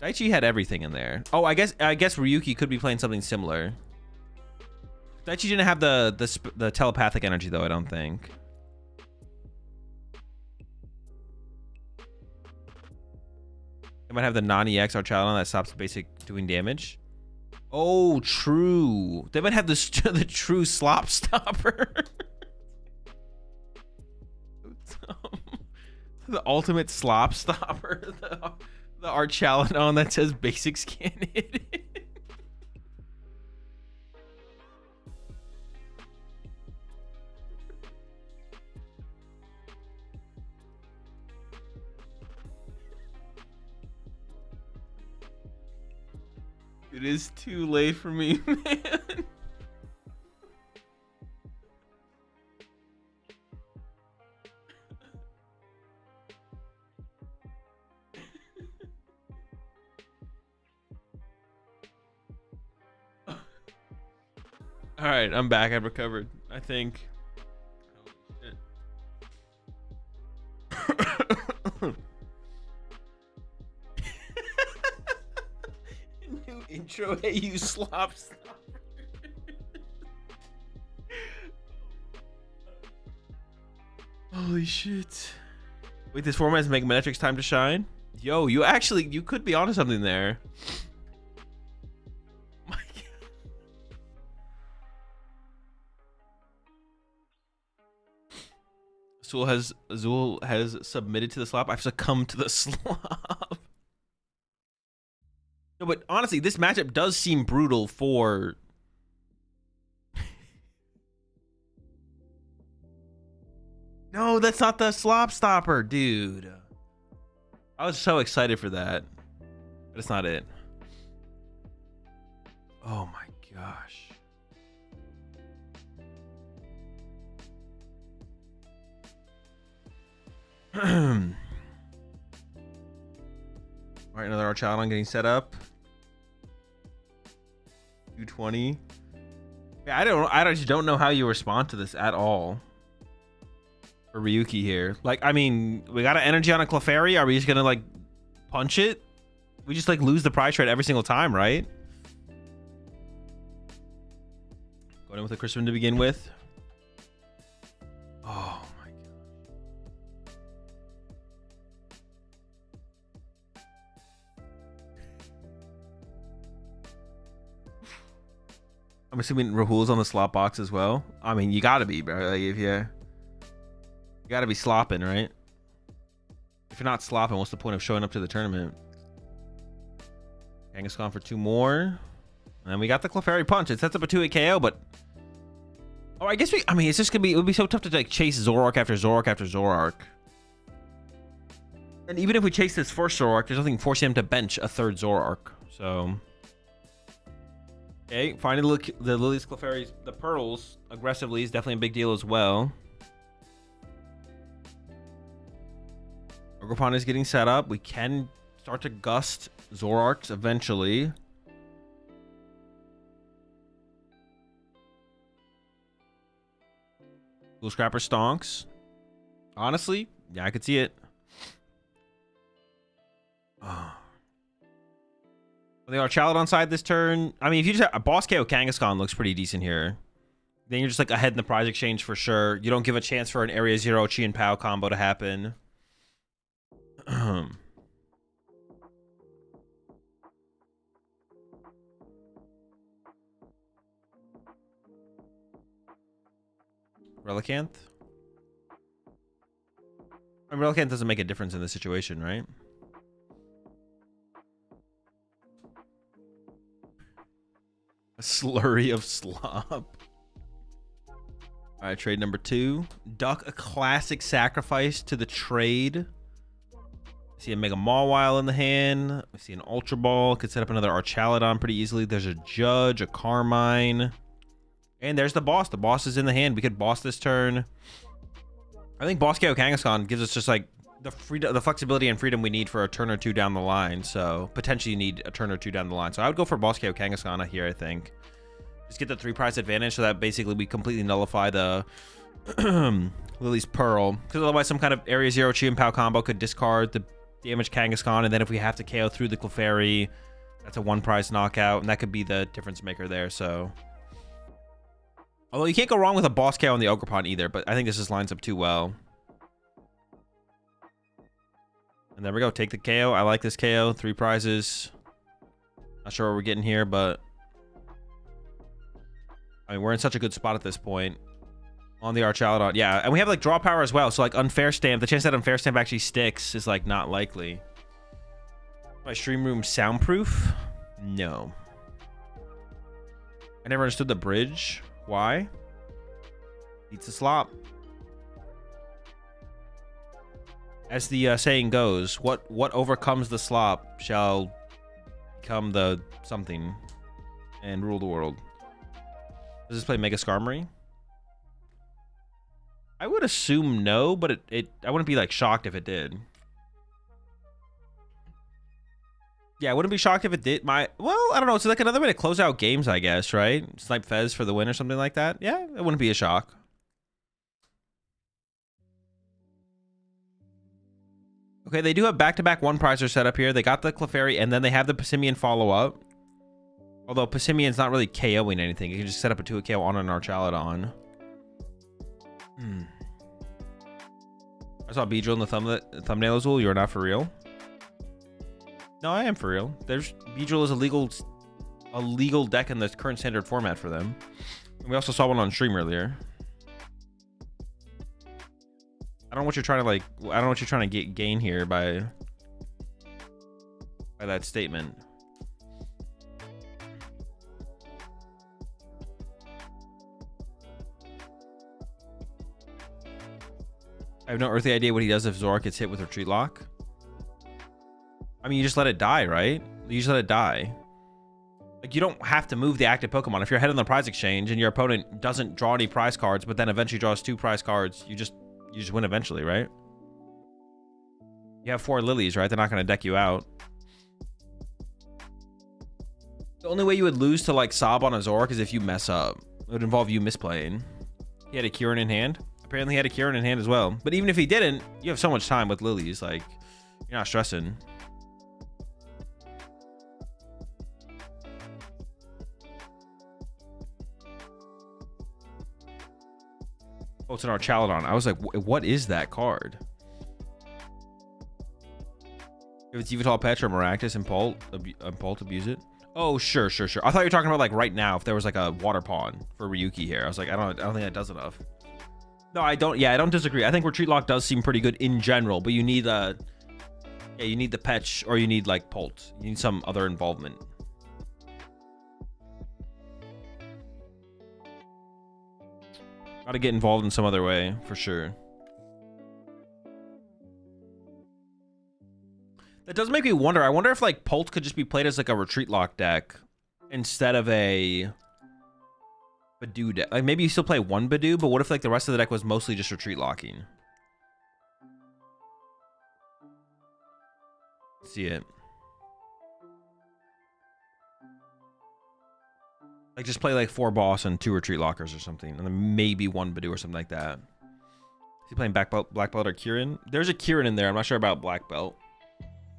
Daichi had everything in there. Oh, I guess Ryuki could be playing something similar. Daichi didn't have the telepathic energy though, I don't think. They might have the non-EX Archalon that stops basic doing damage. Oh, true. They might have the true slop stopper. The ultimate slop stopper. The Archalon that says basics can't hit it. It is too late for me, man. All right, I'm back. I've recovered, I think. New intro. Hey, you slop stopper. Holy shit. Wait, this format is making Menetrix time to shine? Yo, you could be onto something there. My God. Azul has submitted to the slop. I've succumbed to the slop. No, but honestly, this matchup does seem brutal for... No, that's not the slop stopper, dude. I was so excited for that, but it's not it. Oh my gosh. All right, another Arch Challenge getting set up. 220. Yeah, I just don't know how you respond to this at all. For Ryuki here. Like, I mean, we got an energy on a Clefairy. Are we just gonna like punch it? We just like lose the prize trade every single time, right? Going in with a Crispin to begin with. Oh my god. I'm assuming Rahul's on the slot box as well. I mean, you gotta be, bro. Like, if you gotta be slopping, right? If you're not slopping, what's the point of showing up to the tournament? Kangaskhan for 2 more. And then we got the Clefairy punch. It sets up a 2-hit KO, but... Oh, I guess I mean, it's just gonna be... It would be so tough to, like, chase Zoroark after Zoroark after Zoroark. And even if we chase this first Zoroark, there's nothing forcing him to bench a 3rd Zoroark. So... Okay, finding the Lilies, Clefairies, the Pearls aggressively is definitely a big deal as well. Ogerpon is getting set up. We can start to gust Zoroarks eventually. Blue Scrapper stonks. Honestly, yeah, I could see it. Oh. They are Chaladon side this turn. I mean, if you just have a boss KO Kangaskhan looks pretty decent here. Then you're just like ahead in the prize exchange for sure. You don't give a chance for an Area 0 Chi and Pow combo to happen. Relicanth? I mean, Relicanth doesn't make a difference in this situation, right? A slurry of slop. All right, trade number 2. Duck a classic sacrifice to the trade. See a Mega Mawile in the hand. We see an Ultra Ball. Could set up another Archaladon pretty easily. There's a Judge, a Carmine. And there's the boss. The boss is in the hand. We could boss this turn. I think boss KO Kangaskhan gives us just like the flexibility and freedom we need for a turn or 2 down the line. So potentially you need a turn or 2 down the line. So I would go for boss KO Kangaskhan here, I think. Just get the 3 prize advantage so that basically we completely nullify the Lily's Pearl. Because otherwise some kind of Area 0 Chi and Pow combo could discard the damage Kangaskhan, and then if we have to KO through the Clefairy, that's a 1 prize knockout, and that could be the difference maker there. So, although you can't go wrong with a boss KO on the Ogerpon either, but I think this just lines up too well. And there we go. Take the KO. I like this KO. 3 prizes. Not sure what we're getting here, but I mean, we're in such a good spot at this point. On the Archaladon. Yeah, and we have like draw power as well. So like Unfair Stamp, the chance that Unfair Stamp actually sticks is like not likely. My stream room soundproof? No. I never understood the bridge. Why? Eats a slop. As the saying goes, what overcomes the slop shall become the something and rule the world. Does this play Mega Skarmory? I would assume no, but I wouldn't be like shocked if it did. Yeah, I wouldn't be shocked if it did. Well, I don't know. It's like another way to close out games, I guess, right? Snipe Fez for the win or something like that. Yeah, it wouldn't be a shock. Okay, they do have back-to-back 1-prizer set up here. They got the Clefairy, and then they have the Passimian follow-up. Although Passimian's not really KOing anything. You can just set up a 2-KO on an Archaladon. I saw Beedrill in the thumbnail, Azul. You're not for real? No, I am for real. There's Beedrill is a legal deck in the current standard format for them. And we also saw one on stream earlier. I don't know what you're trying to like. I don't know what you're trying to gain here by that statement. I have no earthly idea what he does if Zoroark gets hit with Retreat Lock. I mean, you just let it die, right? You just let it die. Like, you don't have to move the active Pokemon. If you're ahead on the prize exchange and your opponent doesn't draw any prize cards, but then eventually draws 2 prize cards, you just win eventually, right? You have 4 lilies, right? They're not going to deck you out. The only way you would lose to like Sob on a Zoroark is if you mess up. It would involve you misplaying. He had a Kieran in hand. Apparently he had a Kieran in hand as well. But even if he didn't, you have so much time with lilies. Like, you're not stressing. Oh, it's an Archaludon. I was like, what is that card? If it's Yveltal, Petra, Maractus, and Pult, abuse it. Oh, sure. I thought you were talking about like right now if there was like a water pawn for Ryuki here. I was like, I don't think that does enough. No, I don't. Yeah, I don't disagree. I think Retreat Lock does seem pretty good in general, but you need you need the Petch or you need like Pult. You need some other involvement. Got to get involved in some other way for sure. That does make me wonder. I wonder if like Pult could just be played as like a Retreat Lock deck instead of a Badoo deck. Like maybe you still play one Badoo, but what if like the rest of the deck was mostly just Retreat Locking? See it. Like just play like 4 boss and 2 Retreat Lockers or something, and then maybe 1 Badoo or something like that. Is he playing black belt or Kieran? There's a Kieran in there. I'm not sure about black belt.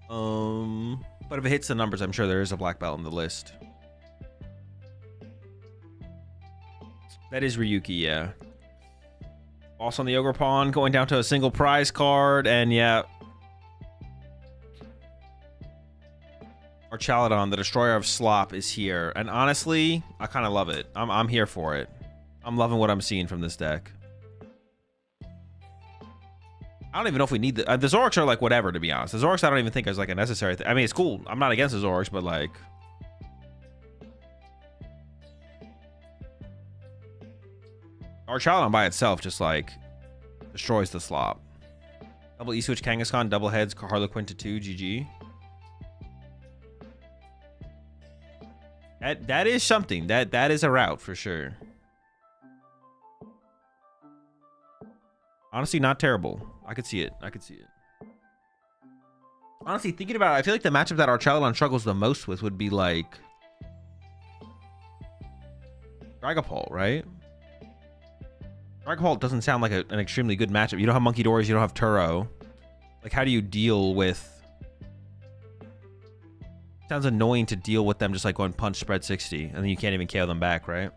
But if it hits the numbers, I'm sure there is a black belt on the list. That is Ryuki, yeah. Boss on the Ogre Pawn, going down to a single prize card, and yeah. Archaludon, the Destroyer of Slop, is here. And honestly, I kind of love it. I'm here for it. I'm loving what I'm seeing from this deck. I don't even know if we need the Zoroarks are like whatever, to be honest. The Zoroarks I don't even think is like a necessary thing. I mean, it's cool. I'm not against the Zoroarks, but like... Archaludon by itself just like destroys the slop. Double E-Switch Kangaskhan, double heads, Harlequin to 2, GG. That is something. That is a route for sure. Honestly, not terrible. I could see it. Honestly, thinking about it, I feel like the matchup that Archaludon struggles the most with would be like Dragapult, right? Dragapult doesn't sound like an extremely good matchup. You don't have Monkey Doors, you don't have Turo. Like, how do you deal with... Sounds annoying to deal with them just like going punch spread 60, and then you can't even KO them back, right?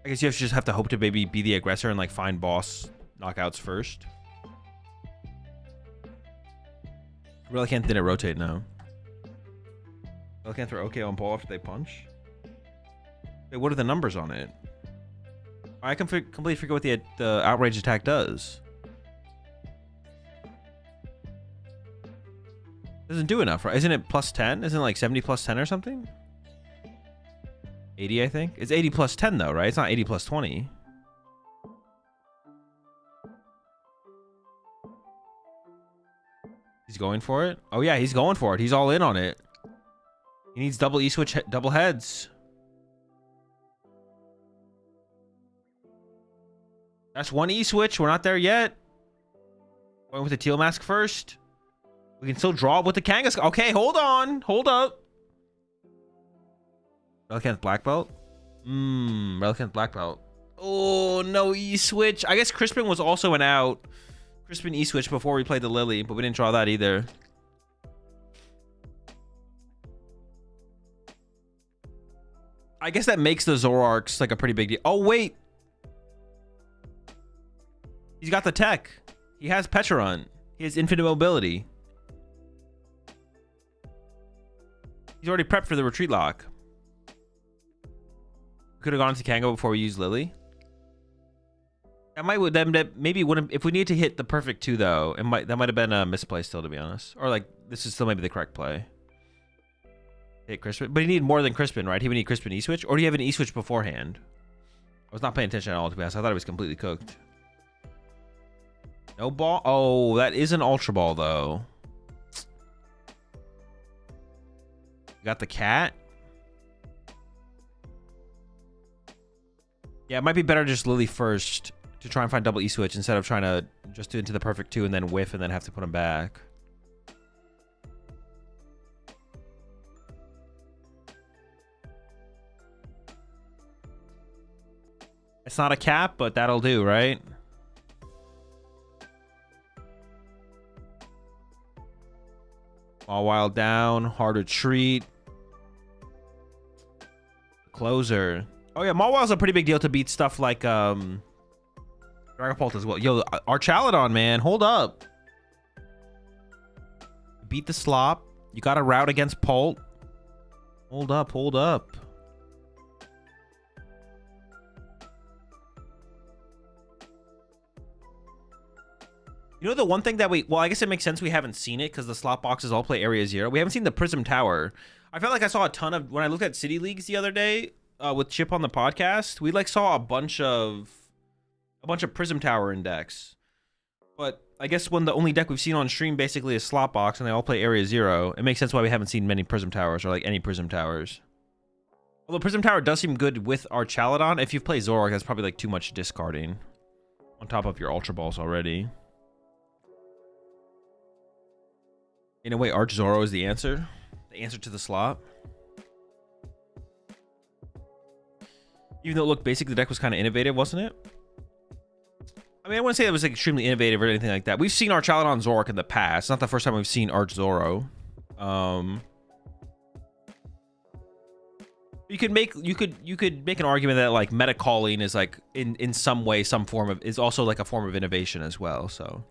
I guess you just have to hope to maybe be the aggressor and like find boss knockouts first. Relicanth didn't rotate now. Relicanth throw OK on ball after they punch. Wait, what are the numbers on it? I can completely forget what the outrage attack does. Doesn't do enough, right? Isn't it plus 10? Isn't it like 70 plus 10 or something? 80, I think. It's 80 plus 10 though, right? It's not 80 plus 20. He's going for it? Oh yeah, he's going for it. He's all in on it. He needs double E-Switch, double heads. That's 1 E-Switch. We're not there yet. Going with the Teal Mask first. We can still draw with the Kangaskhan. Okay, hold on. Hold up. Relicanth Black Belt? Relicanth Black Belt. Oh, no E-Switch. I guess Crispin was also an out. Crispin E-Switch before we played the Lily, but we didn't draw that either. I guess that makes the Zoroarks like a pretty big deal. Oh, wait. He's got the tech. He has Pecharunt. He has infinite mobility. He's already prepped for the retreat lock. Could have gone to Kango before we used Lily. That maybe wouldn't, if we need to hit the perfect 2 though, that might have been a misplay still, to be honest. Or like this is still maybe the correct play. Hit Crispin, but he needed more than Crispin, right? He would need Crispin E-switch, or do you have an E-switch beforehand? I was not paying attention at all, to be honest. I thought it was completely cooked. No ball. Oh, that is an Ultra Ball though. You got the cat. Yeah, it might be better just Lily first to try and find double E-switch instead of trying to just do into the perfect 2 and then whiff and then have to put him back. It's not a cap, but that'll do, right? All wild down, hard retreat. Closer. Oh yeah, Mawil's a pretty big deal to beat stuff like Dragapult as well. Yo, Archaludon, man, hold up. Beat the Slop. You got a route against Pult. Hold up, hold up. You know the one thing that well, I guess it makes sense we haven't seen it because the slot boxes all play Area 0. We haven't seen the Prism Tower. I felt like I saw a ton of, when I looked at City Leagues the other day with Chip on the podcast, we like saw a bunch of Prism Tower in decks. But I guess when the only deck we've seen on stream basically is slot box and they all play Area 0, it makes sense why we haven't seen many Prism Towers or like any Prism Towers. Although Prism Tower does seem good with Archaludon. If you play Zoroark, that's probably like too much discarding on top of your Ultra Balls already. In a way, Arch Zoro is the answer. The answer to the slot. Even though it looked basic, the deck was kind of innovative, wasn't it? I mean, I wouldn't say it was like extremely innovative or anything like that. We've seen Archaludon Zoroark in the past. It's not the first time we've seen Arch Zoro. You could make an argument that like meta calling is like in some way, some form of, is also like a form of innovation as well. So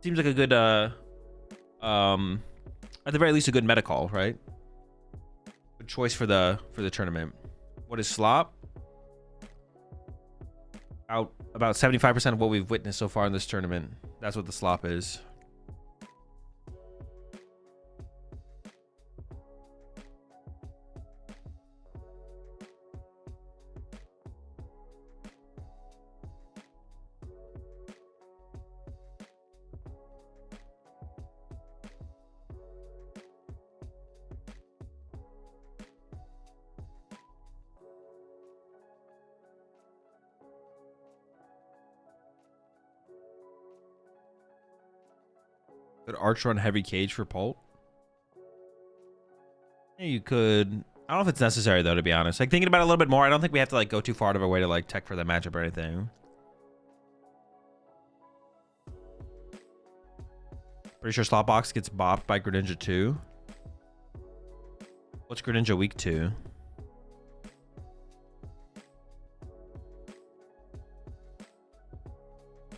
seems like a good at the very least a good meta call, right? Good choice for the tournament. What is Slop? About 75% of what we've witnessed so far in this tournament. That's what the Slop is. Could Arch run Heavy Cage for Pult? Yeah, you could. I don't know if it's necessary though, to be honest. Like thinking about it a little bit more, I don't think we have to like go too far out of our way to like tech for the matchup or anything. Pretty sure Slotbox gets bopped by Greninja 2. What's Greninja weak to?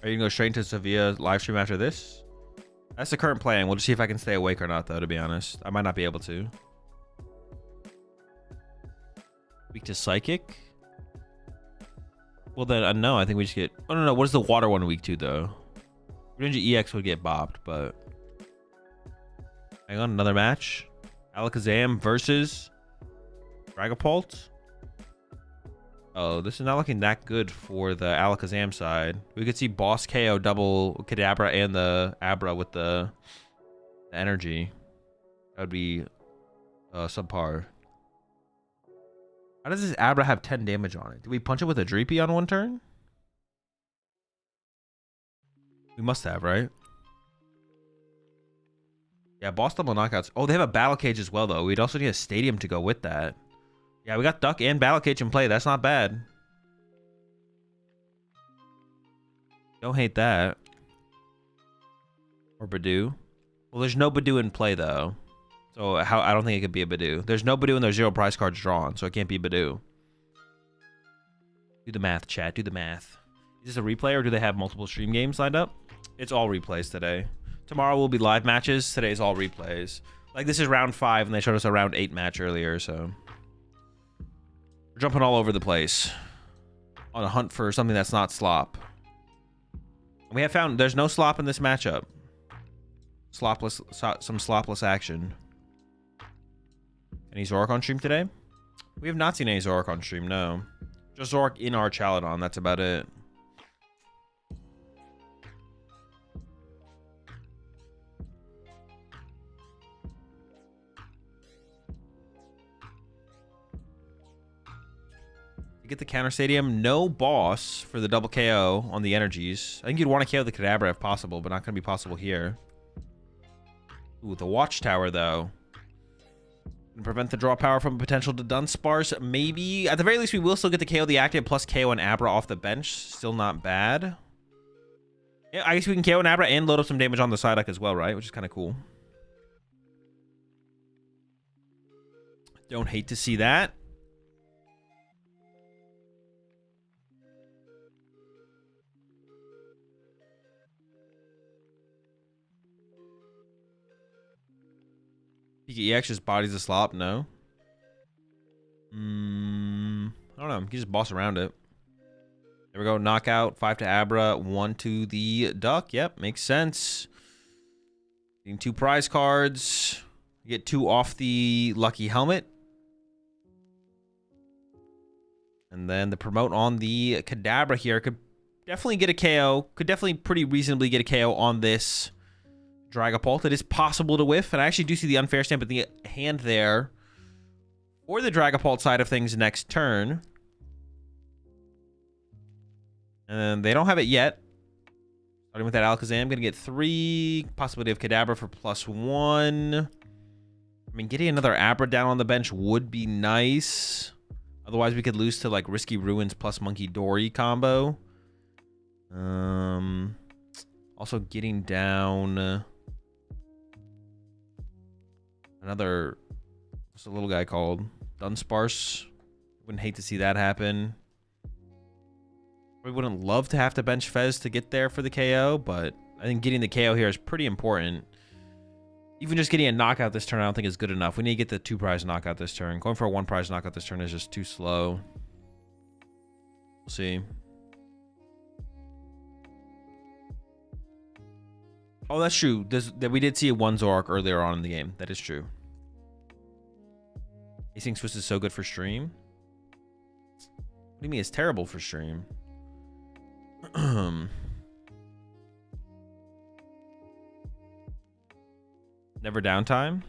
Are you gonna go straight into Sevilla live stream after this? That's the current plan. We'll just see if I can stay awake or not, though, to be honest. I might not be able to. Weak to Psychic? Well, then, no, I think we just get... Oh, no. What is the water one weak to, though? Greninja EX would get bopped, but... Hang on, another match. Alakazam versus... Dragapult? Oh, this is not looking that good for the Alakazam side. We could see Boss KO double Kadabra and the Abra with the energy. That would be subpar. How does this Abra have 10 damage on it? Did we punch it with a Dreepy on one turn? We must have, right? Yeah, Boss double knockouts. Oh, they have a Battle Cage as well, though. We'd also need a Stadium to go with that. Yeah, we got Duck and Battle Cage in play. That's not bad. Don't hate that. Or Badoo. Well, there's no Badoo in play, though. So I don't think it could be a Badoo. There's no Badoo and there's 0 prize cards drawn, so it can't be Badoo. Do the math, chat. Do the math. Is this a replay or do they have multiple stream games lined up? It's all replays today. Tomorrow will be live matches. Today's all replays. Like, this is round 5, and they showed us a round 8 match earlier, so... We're jumping all over the place. On a hunt for something that's not slop. And we have found there's no slop in this matchup. Some slopless action. Any Zorak on stream today? We have not seen any Zorak on stream, no. Just Zorak in our Chaladon, that's about it. You get the counter stadium, no boss for the double KO on the energies. I think you'd want to KO the Kadabra if possible, but not going to be possible here. Ooh, the Watchtower, though. Prevent the draw power from potential to Dunsparce. Maybe. At the very least, we will still get to KO the active plus KO an Abra off the bench. Still not bad. Yeah, I guess we can KO an Abra and load up some damage on the side deck as well, right? Which is kind of cool. Don't hate to see that. EX just bodies the slop, no. I don't know. You can just boss around it. There we go. Knockout. 5 to Abra. 1 to the Duck. Yep, makes sense. Getting 2 prize cards. You get 2 off the Lucky Helmet. And then the promote on the Kadabra here could definitely get a KO. Could definitely pretty reasonably get a KO on this Dragapult. It is possible to whiff, and I actually do see the unfair stamp at the hand there for the Dragapult side of things next turn. And they don't have it yet. Starting with that Alakazam, I'm going to get 3. Possibility of Kadabra for +1. I mean, getting another Abra down on the bench would be nice. Otherwise, we could lose to, like, Risky Ruins plus Monkey Dory combo. Also getting down... another, what's the little guy called? Dunsparce. Wouldn't hate to see that happen. We wouldn't love to have to bench Fez to get there for the KO, but I think getting the KO here is pretty important. Even just getting a knockout this turn, I don't think is good enough. We need to get the 2 prize knockout this turn. Going for a 1 prize knockout this turn is just too slow. We'll see. Oh, that's true. We did see a 1 Zorak earlier on in the game. That is true. Acing Swiss is so good for stream. What do you mean it's terrible for stream? Never downtime?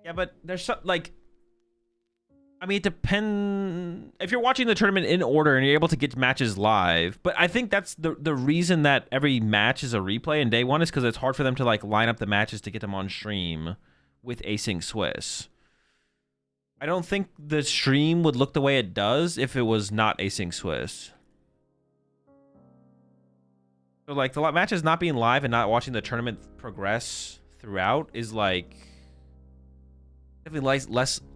Yeah, but there's some, like... I mean, it depends... If you're watching the tournament in order and you're able to get matches live, but I think that's the reason that every match is a replay in day 1 is because it's hard for them to, like, line up the matches to get them on stream with Async Swiss. I don't think the stream would look the way it does if it was not Async Swiss. So, like, the matches not being live and not watching the tournament progress throughout is, like... definitely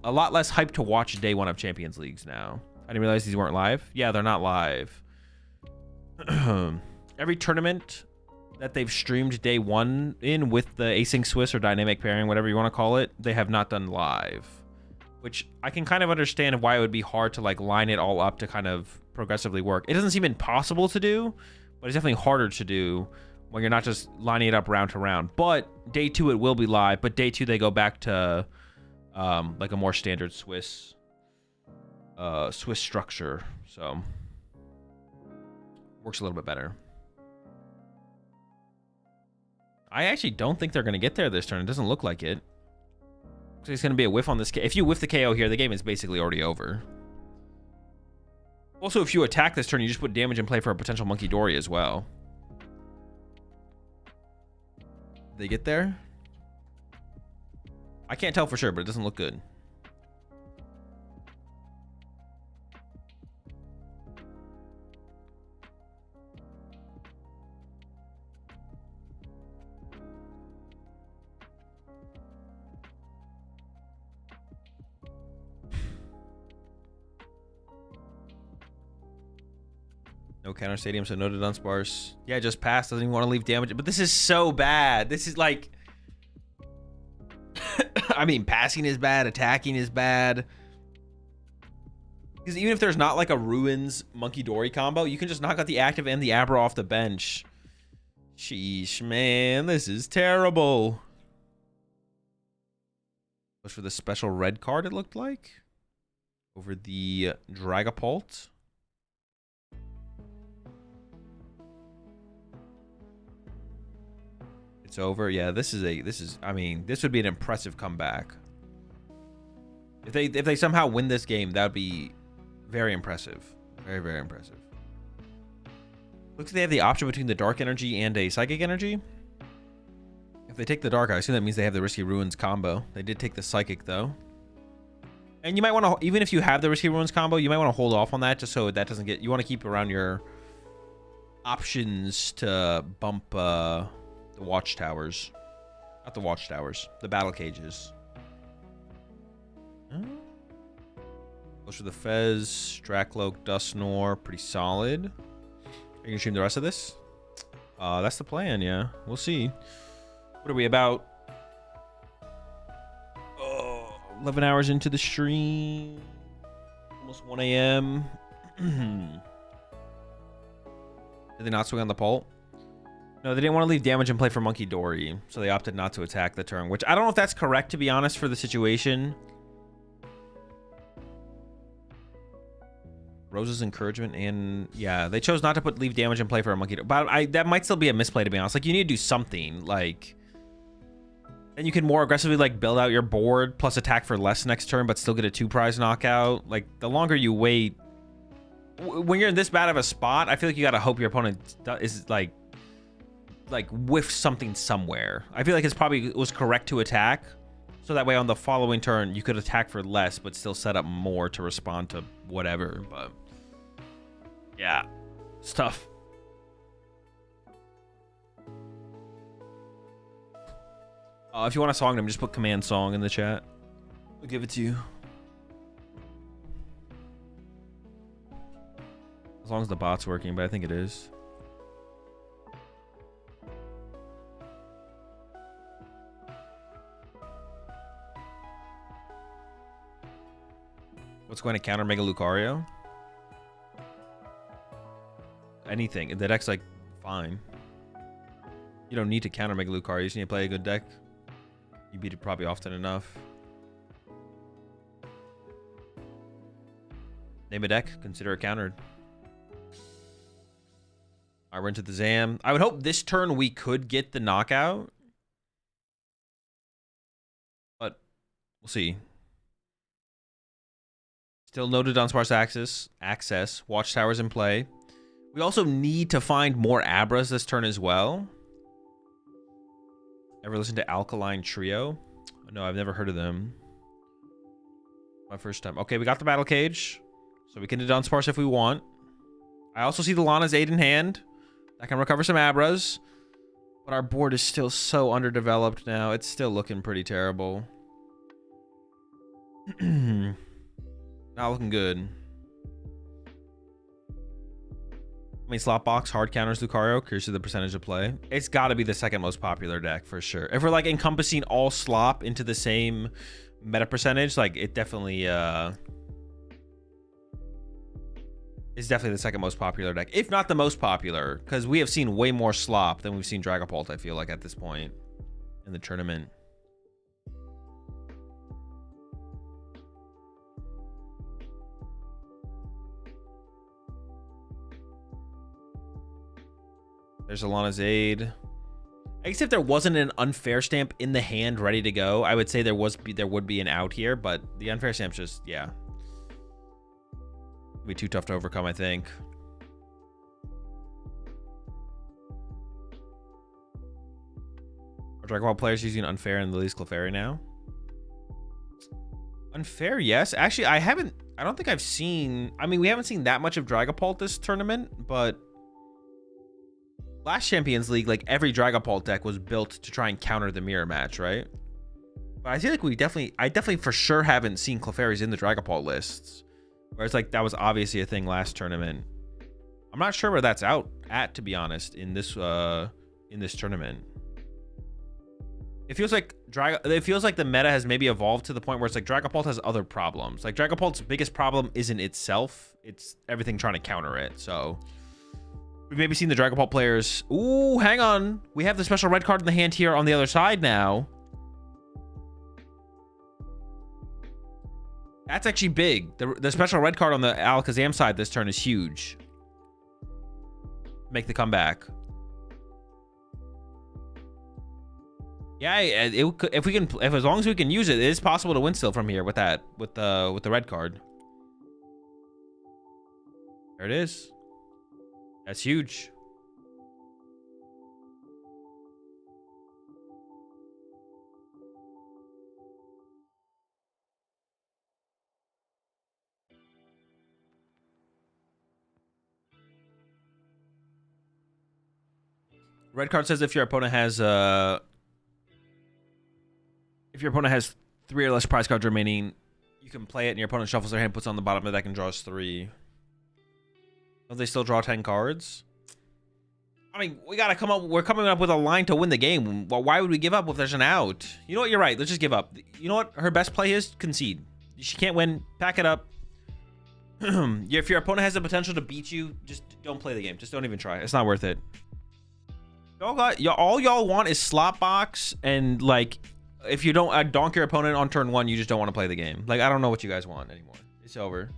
a lot less hype to watch day 1 of Champions Leagues now. I didn't realize these weren't live. Yeah, they're not live. Every tournament that they've streamed day 1 in with the Async Swiss or dynamic pairing, whatever you want to call it, they have not done live. Which I can kind of understand why it would be hard to, like, line it all up to kind of progressively work. It doesn't seem impossible to do, but it's definitely harder to do when you're not just lining it up round to round. But day 2 it will be live, but day 2 they go back to like a more standard Swiss structure, so works a little bit better. I actually don't think they're going to get there this turn. It doesn't look like it. Looks like it's going to be a whiff on this. If you whiff the KO here, the game is basically already over. Also, if you attack this turn, you just put damage in play for a potential Monkey Dory as well. They get there? I can't tell for sure, but it doesn't look good. No counter stadium, so no to Dunsparce. Yeah, just passed. Doesn't even want to leave damage. But this is so bad. This is like... I mean, passing is bad. Attacking is bad. Because even if there's not like a Ruins Monkey Dory combo, you can just knock out the active and the Abra off the bench. Sheesh, man. This is terrible. Was for the special red card, it looked like. Over the Dragapult. It's over. Yeah, this is I mean, this would be an impressive comeback. If they somehow win this game, that would be very impressive. Very, very impressive. Looks like they have the option between the Dark Energy and a Psychic Energy. If they take the Dark, I assume that means they have the Risky Ruins combo. They did take the Psychic, though. And you might want to, even if you have the Risky Ruins combo, you might want to hold off on that just so that doesn't get... You want to keep around your options to bump the Watchtowers. Not the Watchtowers. The Battle Cages. Goes for the Fez, Dracloak, Dusknoir. Pretty solid. Are you going to stream the rest of this? That's the plan, yeah. We'll see. What are we about? 11 hours into the stream. Almost 1 a.m. Did they not swing on the Pult? No, they didn't want to leave damage and play for Monkey Dory, so they opted not to attack the turn, which I don't know if that's correct, to be honest, for the situation. Rose's encouragement, and yeah, they chose not to leave damage and play for a Monkey Dory. But that might still be a misplay, to be honest. Like, you need to do something, like... And you can more aggressively, like, build out your board, plus attack for less next turn, but still get a 2-prize knockout. Like, the longer you wait... When you're in this bad of a spot, I feel like you gotta hope your opponent is, like whiff something somewhere. I feel like it's probably was correct to attack, so that way on the following turn, you could attack for less, but still set up more to respond to whatever, but... Yeah. It's tough. If you want a song name, just put command song in the chat. I'll give it to you. As long as the bot's working, but I think it is. What's going to counter Mega Lucario? Anything. The deck's like fine. You don't need to counter Mega Lucario. You just need to play a good deck. You beat it probably often enough. Name a deck. Consider it countered. All right, we're into the Zam. I would hope this turn we could get the knockout. But we'll see. Still no to Dunsparce access. Watchtowers in play. We also need to find more Abras this turn as well. Ever listened to Alkaline Trio? No, I've never heard of them. My first time. Okay, we got the Battle Cage. So we can do Dunsparce if we want. I also see the Lana's Aid in hand. That can recover some Abras. But our board is still so underdeveloped now. It's still looking pretty terrible. Not looking good. I mean, slot box, hard counters Lucario. Curious to the percentage of play. It's got to be the second most popular deck for sure. If we're like encompassing all slop into the same meta percentage, like it definitely is definitely the second most popular deck, if not the most popular, because we have seen way more slop than we've seen Dragapult, I feel like, at this point in the tournament. There's Alana's Aid. I guess if there wasn't an unfair stamp in the hand ready to go, I would say there would be an out here, but the unfair stamp's just, yeah. It'd be too tough to overcome, I think. Are Dragon Ball players using unfair in Lily's Clefairy now? Unfair, yes. Actually, I don't think I've seen, I mean, we haven't seen that much of Dragapult this tournament, but last Champions League, like every Dragapult deck was built to try and counter the mirror match, right? But I feel like I definitely for sure haven't seen Clefairies in the Dragapult lists. Whereas like that was obviously a thing last tournament. I'm not sure where that's out at, to be honest, in this tournament. It feels like the meta has maybe evolved to the point where it's like Dragapult has other problems. Like Dragapult's biggest problem isn't itself, it's everything trying to counter it. So we've maybe seen the Dragapult players. Ooh, hang on. We have the special red card in the hand here on the other side now. That's actually big. The special red card on the Alakazam side this turn is huge. Make the comeback. Yeah, if as long as we can use it, it is possible to win still from here with that, with the red card. There it is. That's huge. Red card says if your opponent has 3 or less prize cards remaining, you can play it and your opponent shuffles their hand, puts it on the bottom of the deck, and draws 3. Don't they still draw 10 cards? I mean, we're coming up with a line to win the game. Well, why would we give up if there's an out? You know what? You're right. Let's just give up. You know what? Her best play is concede. She can't win. Pack it up. If your opponent has the potential to beat you, just don't play the game. Just don't even try. It's not worth it. All y'all want is slot box, and like, if you don't donk your opponent on turn 1, you just don't want to play the game. Like, I don't know what you guys want anymore. It's over.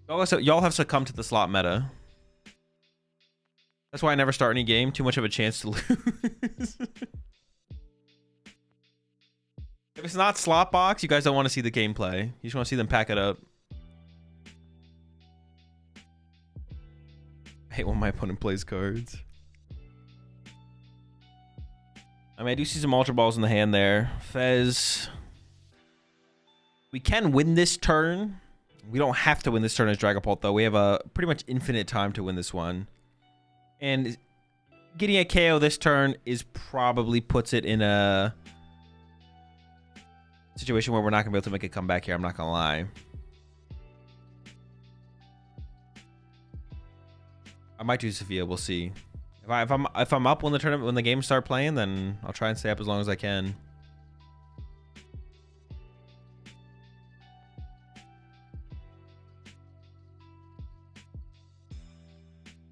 Y'all have succumbed to the slot meta. That's why I never start any game. Too much of a chance to lose. If it's not slot box, you guys don't want to see the gameplay. You just want to see them pack it up. I hate when my opponent plays cards. I mean, I do see some Ultra Balls in the hand there. Fez. We can win this turn. We don't have to win this turn as Dragapult, though. We have a pretty much infinite time to win this one. And getting a KO this turn is probably puts it in a situation where we're not going to be able to make a comeback here. I'm not going to lie. I might do Sophia. We'll see. If I'm up when the games start playing, then I'll try and stay up as long as I can.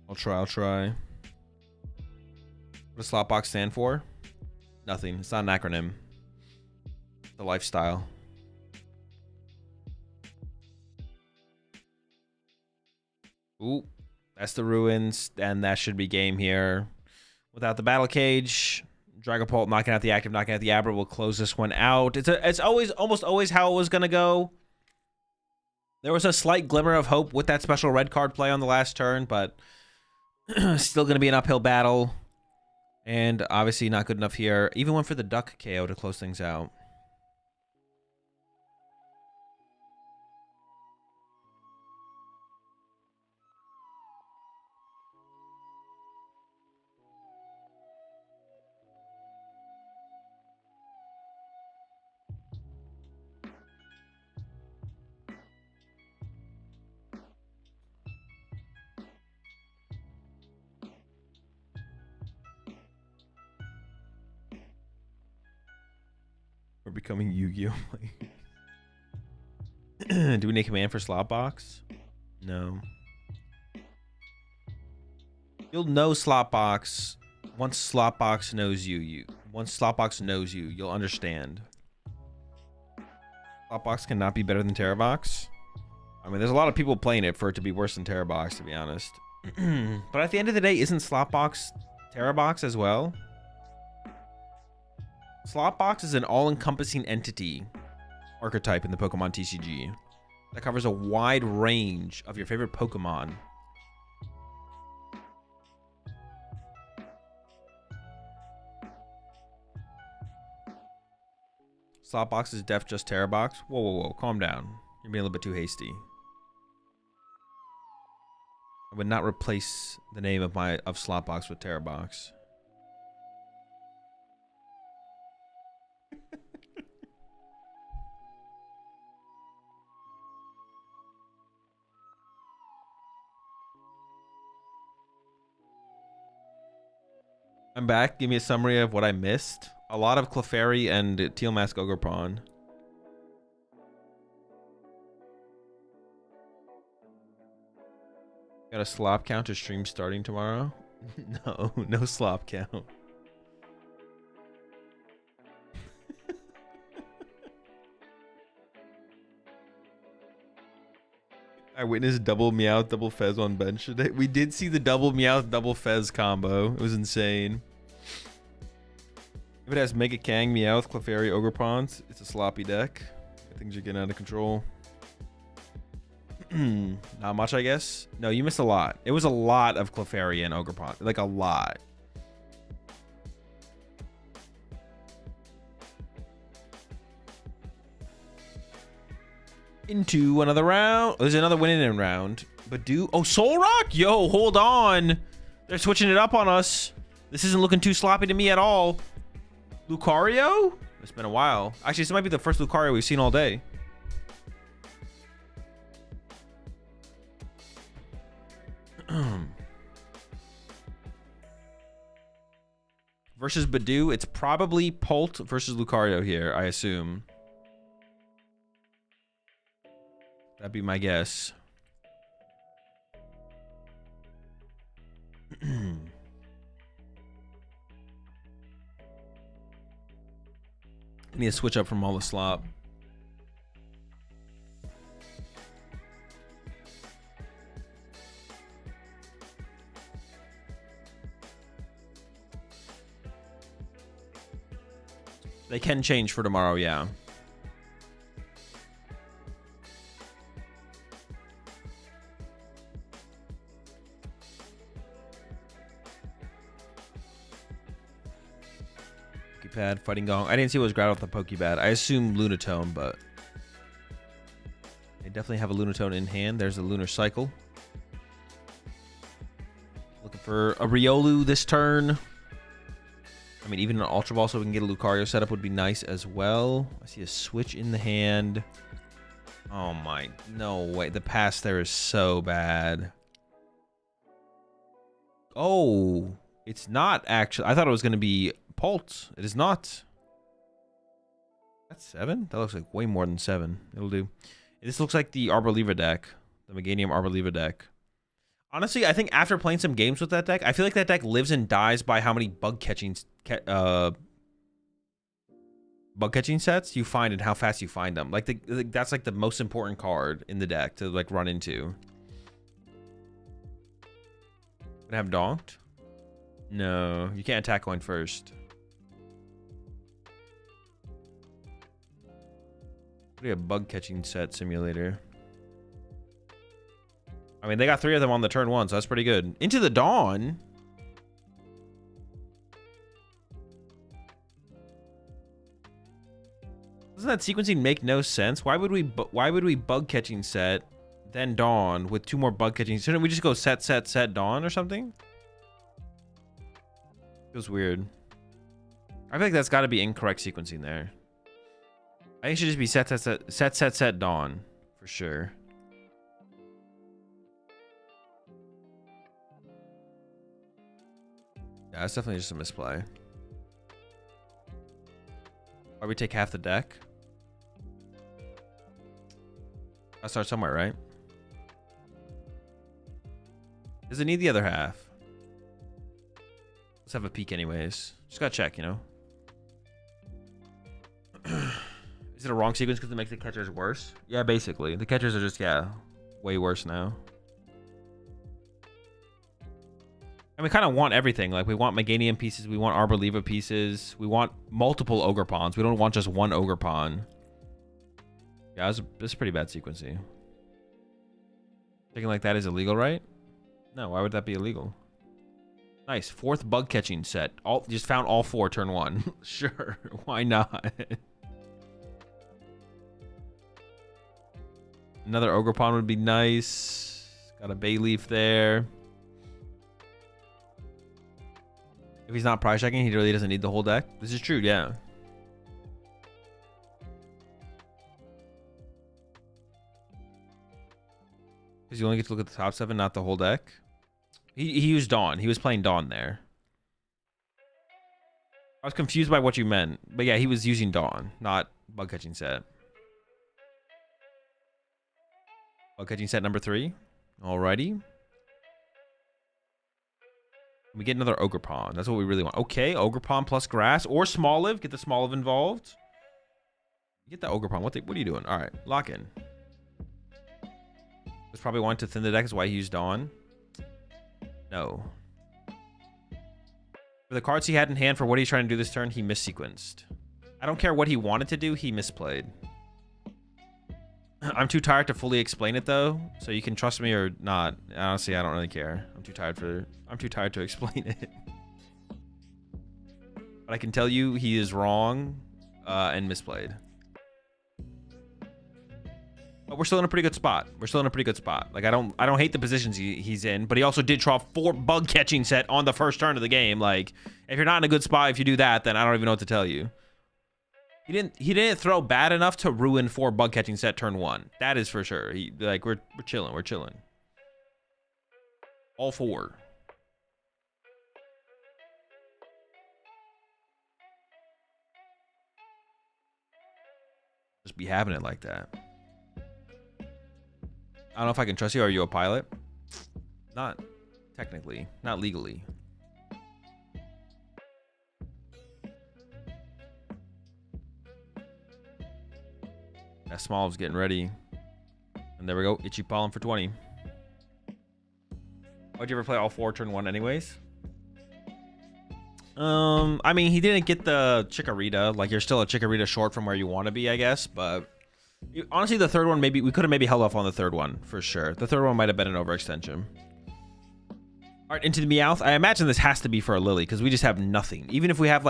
I'll try. What does slot box stand for? Nothing. It's not an acronym. It's a lifestyle. Ooh. That's the ruins, and that should be game here. Without the battle cage, Dragapult knocking out the active, knocking out the Abra will close this one out. It's almost always how it was gonna go. There was a slight glimmer of hope with that special red card play on the last turn, but still gonna be an uphill battle. And obviously not good enough here. Even went for the duck KO to close things out. We're becoming Yu-Gi-Oh! Do we need command for slot box? No. You'll know slot box once slot box knows you. Once slot box knows you, you'll understand. Slot box cannot be better than Terra Box. I mean, there's a lot of people playing it for it to be worse than Terra Box, to be honest. But at the end of the day, isn't slot box Terra Box as well? Slot box is an all-encompassing entity archetype in the Pokemon TCG that covers a wide range of your favorite Pokemon. Slot box is def just Terra Box. Whoa, whoa, whoa! Calm down. You're being a little bit too hasty. I would not replace the name of slot box with Terra Box. I'm back. Give me a summary of what I missed. A lot of Clefairy and Teal Mask Ogerpon. Got a slop count to stream starting tomorrow? No slop count. I witnessed double Meowth, double Fez on bench today. We did see the double Meowth, double Fez combo. It was insane. If it has Mega Kang, Meowth, Clefairy, Ogerpons, it's a sloppy deck. Things are getting out of control. Not much, I guess. No, you missed a lot. It was a lot of Clefairy and Ogerpon. Like a lot. Into another round. There's another winning in round. But Soul Rock? Yo, hold on. They're switching it up on us. This isn't looking too sloppy to me at all. Lucario? It's been a while. Actually, this might be the first Lucario we've seen all day. Versus Badoo, it's probably Polt versus Lucario here, I assume. That'd be my guess. I need to switch up from all the slop. They can change for tomorrow, yeah. Pokepad, Fighting Gong. I didn't see what was grabbed off the Pokepad. I assume Lunatone, but they definitely have a Lunatone in hand. There's a Lunar Cycle. Looking for a Riolu this turn. I mean, even an Ultra Ball so we can get a Lucario setup would be nice as well. I see a Switch in the hand. Oh my, no way. The pass there is so bad. Oh, it's not actually. I thought it was going to be Pult. It is not. That's 7? That looks like way more than 7. It'll do. This looks like the Arboliva deck. The Meganium Arboliva deck. Honestly, I think after playing some games with that deck, I feel like that deck lives and dies by how many bug catching sets you find and how fast you find them. Like that's like the most important card in the deck to like run into. Gonna have Donked? No, you can't attack going first. What do you have? Bug catching set simulator. I mean, they got 3 of them on the turn 1, so that's pretty good. Into the Dawn. Doesn't that sequencing make no sense? Why would we bug catching set, then Dawn with 2 more bug catching? Shouldn't we just go set Dawn or something? Feels weird. I feel like that's got to be incorrect sequencing there. I think it should just be set Dawn for sure. Yeah, that's definitely just a misplay. Why we take half the deck? I'll start somewhere, right? Does it need the other half? Let's have a peek anyways. Just gotta check, you know? Is it a wrong sequence because it makes the catchers worse? Yeah, basically. The catchers are just, yeah, way worse now. And we kind of want everything. Like, we want Meganium pieces. We want Arboliva pieces. We want multiple Ogerpons. We don't want just one Ogerpon. Yeah, this is pretty bad sequencing. Thinking like that is illegal, right? No, why would that be illegal? Nice. 4th bug catching set. Just found all 4 turn 1. Sure. Why not? Another Ogerpon would be nice. Got a Bayleaf there. If he's not prize checking, he really doesn't need the whole deck. This is true, yeah. Because you only get to look at the top 7, not the whole deck. He used Dawn. He was playing Dawn there. I was confused by what you meant. But yeah, he was using Dawn, not bug catching set. Bug catching set number 3. Alrighty. We get another Ogre Pawn. That's what we really want. Okay, Ogre Pawn plus grass or Small Live. Get the Small Live involved. Get the Ogre Pawn. What are you doing? All right, lock in. Was probably wanting to thin the deck. Is why he used Dawn. No. For the cards he had in hand for what he's trying to do this turn, he missequenced. I don't care what he wanted to do. He misplayed. I'm too tired to fully explain it though, so you can trust me or not. Honestly, I don't really care. I'm too tired to explain it. But I can tell you he is wrong and misplayed. But we're still in a pretty good spot. Like I don't hate the positions he's in, but he also did draw 4 bug catching set on the first turn of the game. Like if you're not in a good spot, if you do that, then I don't even know what to tell you. He didn't throw bad enough to ruin 4 bug catching set turn 1. That is for sure. We're chilling. All 4. Just be having it like that. I don't know if I can trust you. Are you a pilot? Not technically, not legally. That Small's getting ready. And there we go. Itchy Pollen for 20. Why'd you ever play all 4 turn 1 anyways? I mean, he didn't get the Chikorita. Like, you're still a Chikorita short from where you want to be, I guess. But honestly, the third one, we could have maybe held off on the third one for sure. The third one might have been an overextension. All right, into the Meowth. I imagine this has to be for a Lily because we just have nothing. Even if we have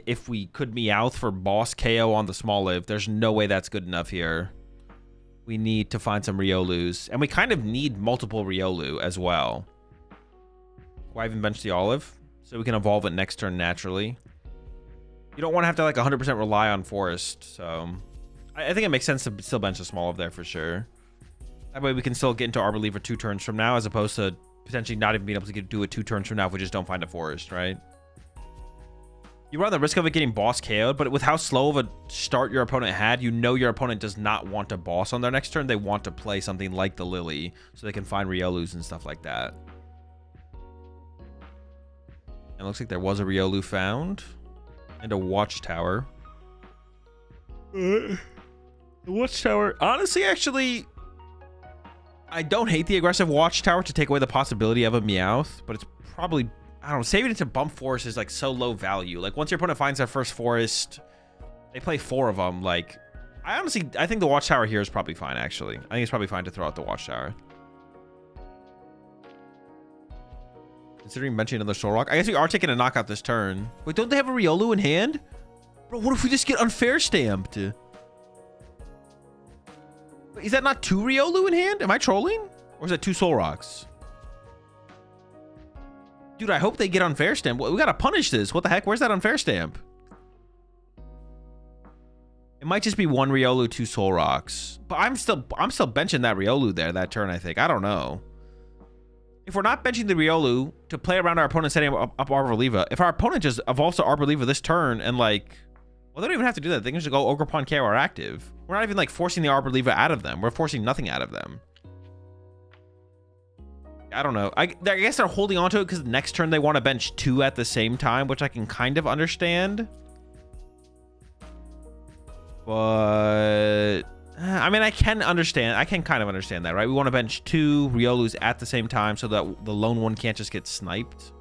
if we could Meowth for boss KO on the Small Live, there's no way that's good enough here. We need to find some Riolus, and we kind of need multiple Riolu as well. Why even bench the Olive? So we can evolve it next turn naturally. You don't want to have to 100% rely on Forest, so I think it makes sense to still bench a Small Live there for sure. That way we can still get into Arbor Lever 2 turns from now, as opposed to potentially not even being able to do it 2 turns from now if we just don't find a Forest, right? You run the risk of it getting boss KO'd, but with how slow of a start your opponent had, you know your opponent does not want to boss on their next turn. They want to play something like the Lily so they can find Riolus and stuff like that. And it looks like there was a Riolu found and a Watchtower. The Watchtower, honestly, actually, I don't hate the aggressive Watchtower to take away the possibility of a Meowth, but it's probably, I don't know, saving it to bump Forest is so low value. Like once your opponent finds their first Forest, they play 4 of them. Like I think the Watchtower here is probably fine, actually. I think it's probably fine to throw out the Watchtower. Considering benching another Solrock, I guess we are taking a knockout this turn. Wait, don't they have a Riolu in hand? Bro, what if we just get unfair stamped? Is that not 2 Riolu in hand? Am I trolling? Or is that 2 Solrocks? Dude, I hope they get unfair stamp. We gotta punish this. What the heck? Where's that unfair stamp? It might just be 1 Riolu, 2 Solrocks. But I'm still benching that Riolu there that turn, I think. I don't know. If we're not benching the Riolu to play around our opponent setting up Arbor Lever, if our opponent just evolves to Arbor Lever this turn and well, they don't even have to do that. They can just go Ogre Pawn KO or active. We're not even forcing the Arbor Lever out of them. We're forcing nothing out of them. I don't know. I guess they're holding on to it because next turn they want to bench 2 at the same time, which I can kind of understand. But I mean, I can understand. I can kind of understand that, right? We want to bench 2 Riolus at the same time so that the lone one can't just get sniped.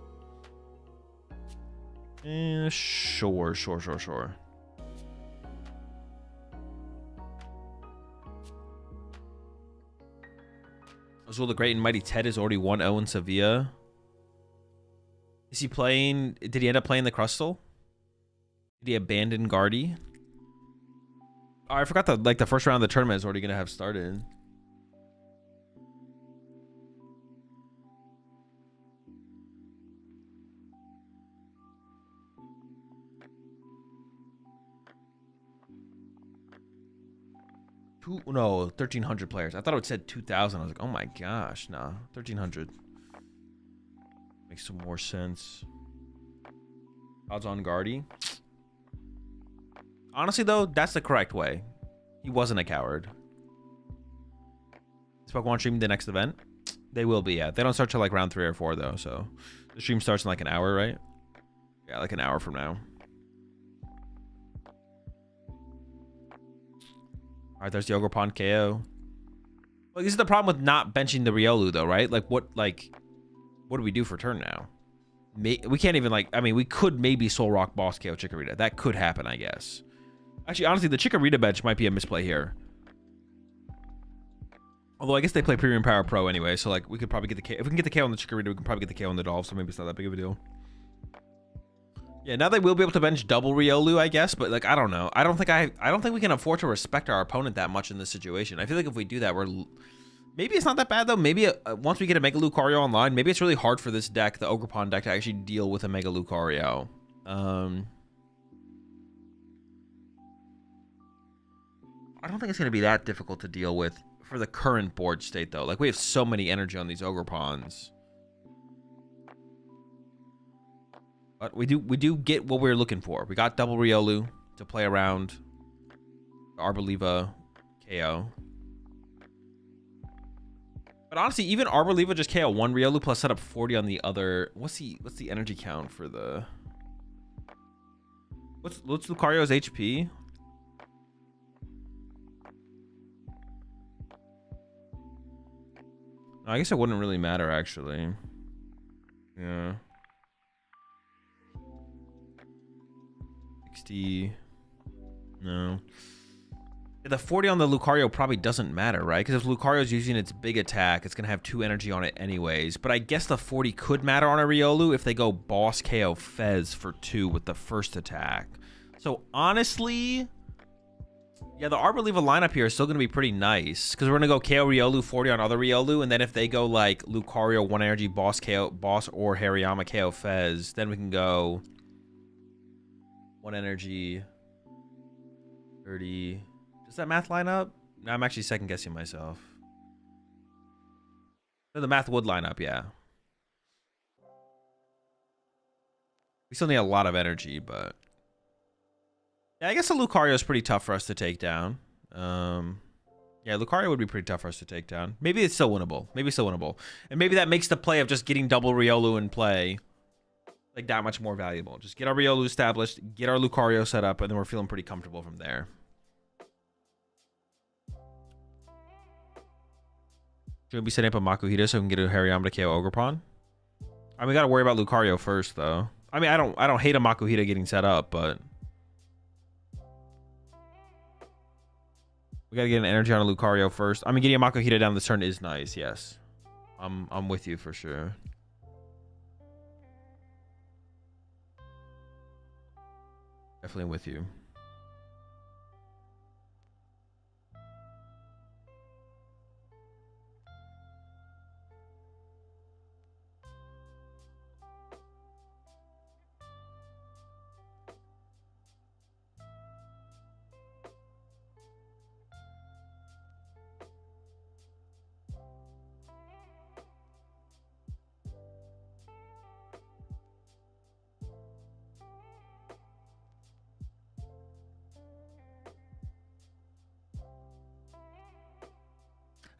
Sure. Azul the Great and Mighty Ted is already 1-0 in Sevilla. Is he playing? Did he end up playing the Crustal? Did he abandon Guardy? Oh, I forgot that the first round of the tournament is already gonna have started. No, 1,300 players. I thought it said 2,000. I was like, oh my gosh, nah, 1,300 makes some more sense. Odds on Guardy. Honestly, though, that's the correct way. He wasn't a coward. Is Pokemon streaming the next event? They will be, yeah. They don't start till like round 3 or 4, though, so the stream starts in like an hour, right? Yeah, like an hour from now. All right, there's the Ogerpon KO. Well, this is the problem with not benching the Riolu, though, right? Like, what do we do for turn now? We can't even, like, I mean, we could maybe Soul Rock Boss KO Chikorita. That could happen, I guess. Actually, honestly, the Chikorita bench might be a misplay here. Although I guess they play Premium Power Pro anyway, so like we could probably get the KO. If we can get the KO on the Chikorita, we can probably get the KO on the Dolph, so maybe it's not that big of a deal. Yeah, now they will be able to bench double Riolu, I guess, but like I don't know. I don't think we can afford to respect our opponent that much in this situation. I feel like if we do that, maybe it's not that bad though. Maybe once we get a Mega Lucario online, maybe it's really hard for this deck, the Ogerpon deck, to actually deal with a Mega Lucario. I don't think it's going to be that difficult to deal with for the current board state, though. Like, we have so many energy on these Ogerpons. But we do get what we're looking for. We got double Riolu to play around. Arboliva KO. But honestly, even Arboliva just KO one Riolu plus set up 40 on the other. What's the energy count for the... What's Lucario's HP? I guess it wouldn't really matter, actually. Yeah. 60. No. The 40 on the Lucario probably doesn't matter, right? Because if Lucario's using its big attack, it's going to have 2 energy on it anyways. But I guess the 40 could matter on a Riolu if they go Boss KO Fez for 2 with the first attack. So, honestly... Yeah, the Arboliva lineup here is still going to be pretty nice. Because we're going to go KO Riolu, 40 on other Riolu. And then if they go like Lucario, 1 energy, Boss or Hariyama KO Fez, then we can go 1 energy, 30. Does that math line up? No, I'm actually second guessing myself. No, the math would line up, yeah. We still need a lot of energy, but... Yeah, I guess the Lucario is pretty tough for us to take down. Yeah, Lucario would be pretty tough for us to take down. Maybe it's still winnable. Maybe it's still winnable. And maybe that makes the play of just getting double Riolu in play like that much more valuable. Just get our Riolu established, get our Lucario set up, and then we're feeling pretty comfortable from there. Should we be setting up a Makuhita so we can get a Hariyama to KO Ogerpon? I mean, we got to worry about Lucario first, though. I mean, I don't hate a Makuhita getting set up, but... We gotta get an energy on a Lucario first. I mean, getting a Makuhita down this turn is nice, yes. I'm with you for sure. Definitely with you.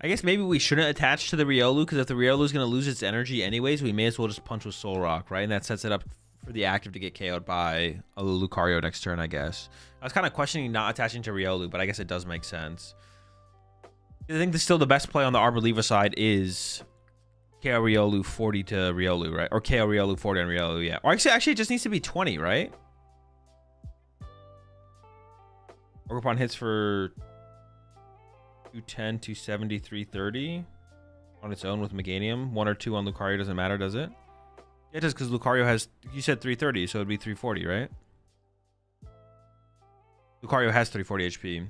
I guess maybe we shouldn't attach to the Riolu, because if the Riolu is going to lose its energy anyways, we may as well just punch with Soul Rock, right? And that sets it up for the active to get KO'd by a Lucario next turn, I guess. I was kind of questioning not attaching to Riolu, but I guess it does make sense. I think still the best play on the Arboliva side is KO Riolu 40 to Riolu, right? Or KO Riolu 40 on Riolu, yeah. Or actually it just needs to be 20, right? Ogerpon hits for... 210, 270, 330 on its own with Meganium. 1 or 2 on Lucario doesn't matter, does it? Yeah, it does, because Lucario has... You said 330, so it'd be 340, right? Lucario has 340 HP.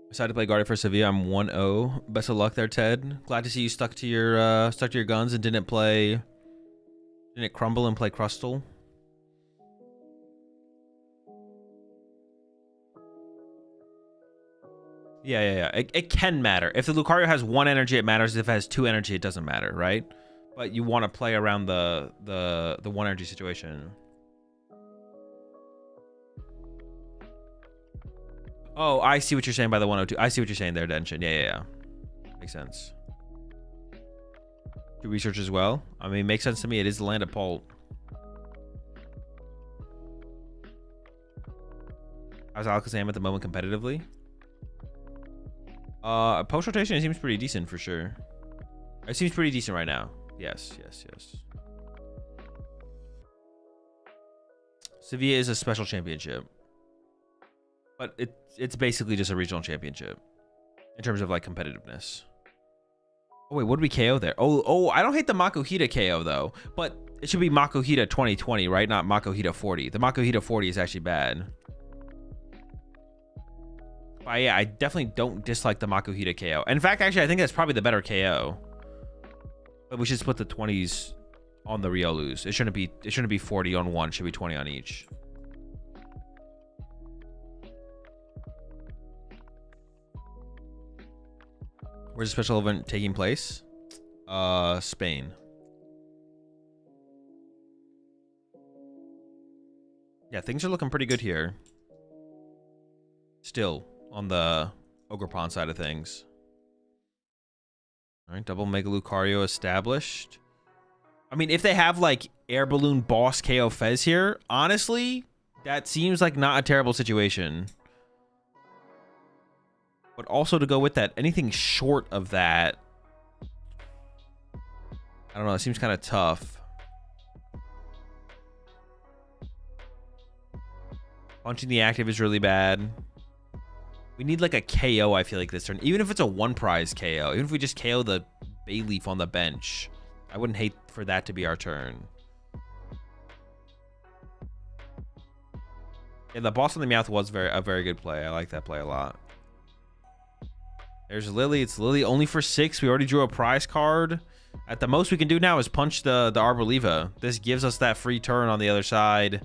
Decided to play Guardian for Sevilla. I'm 1-0. Best of luck there, Ted. Glad to see you stuck to your guns and didn't crumble and play Crustle. Yeah. It can matter. If the Lucario has 1 energy, it matters. If it has 2 energy, it doesn't matter, right? but you want to play around the one energy situation. Oh, I see what you're saying by the 102. I see what you're saying there, Denshin. Yeah. Makes sense. Do research as well. I mean, makes sense to me. It is the land of Pult. How's Alakazam at the moment competitively? Post rotation, it seems pretty decent for sure. It seems pretty decent right now. Yes. Sevilla is a special championship, but it's basically just a regional championship in terms of like competitiveness. Oh wait, what did we KO there? Oh, I don't hate the Makuhita KO though, but it should be Makuhita 2020, right? Not Makuhita 40. The Makuhita 40 is actually bad. But yeah, I definitely don't dislike the Makuhita KO. In fact, actually, I think that's probably the better KO. But we should split the 20s on the Riolus. It shouldn't be 40 on one. It should be 20 on each. Where's the special event taking place? Spain. Yeah, things are looking pretty good here. Still on the Ogerpon side of things. All right, double Mega Lucario established. I mean, if they have like Air Balloon Boss KO Fez here, honestly, that seems like not a terrible situation. But also to go with that, anything short of that, I don't know, it seems kind of tough. Punching the active is really bad. We need like a KO, I feel like, this turn. Even if it's a one prize KO. Even if we just KO the Bayleaf on the bench. I wouldn't hate for that to be our turn. Yeah, the Boss on the Meowth was a very good play. I like that play a lot. There's Lily. It's Lily only for 6. We already drew a prize card. At the most we can do now is punch the Arboliva. This gives us that free turn on the other side.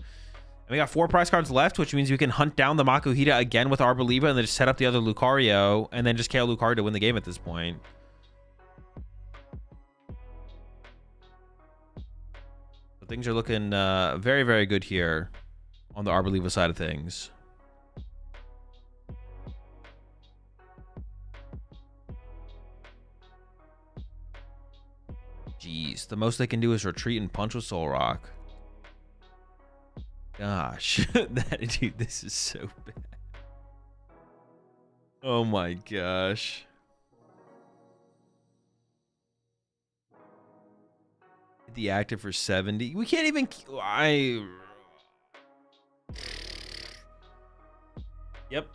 And we got 4 prize cards left, which means we can hunt down the Makuhita again with Arboliva and then just set up the other Lucario and then just KO Lucario to win the game at this point. So things are looking very, very good here on the Arboliva side of things. Jeez, the most they can do is retreat and punch with Soul Rock. Gosh, dude, this is so bad. Oh my gosh. The active for 70. We can't even. Yep.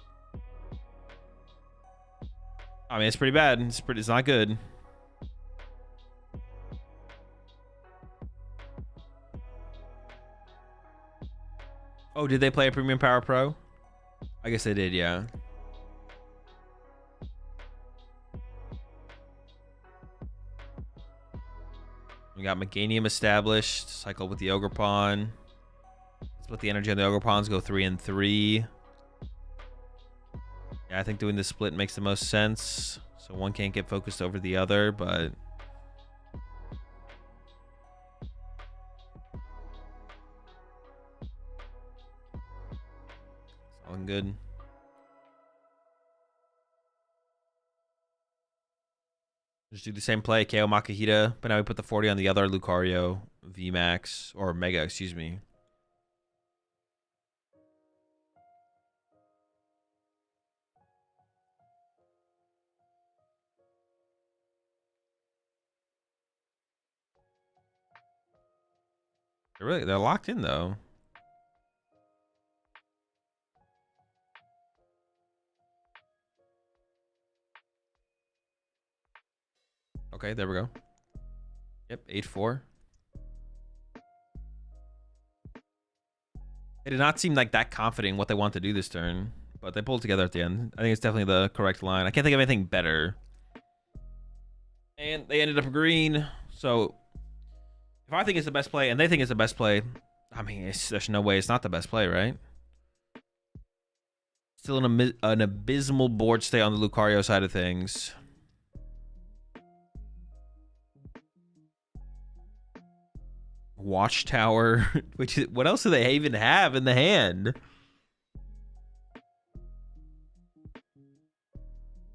I mean, it's pretty bad. It's not good. Oh, did they play a Premium Power Pro? I guess they did, yeah. We got Meganium established. Cycle with the Ogerpon. Split the energy on the Ogerpons. Go 3 and 3. Yeah, I think doing the split makes the most sense. So one can't get focused over the other, but... all good. Just do the same play, KO Makuhita, but now we put the 40 on the other Lucario VMAX, or Mega, excuse me. They're locked in though. Okay, there we go. Yep, 8-4. They did not seem like that confident in what they want to do this turn, but they pulled together at the end. I think it's definitely the correct line. I can't think of anything better. And they ended up agreeing. So if I think it's the best play and they think it's the best play, I mean, there's no way it's not the best play, right? Still an abysmal board state on the Lucario side of things. Watchtower. Which is, what else do they even have in the hand?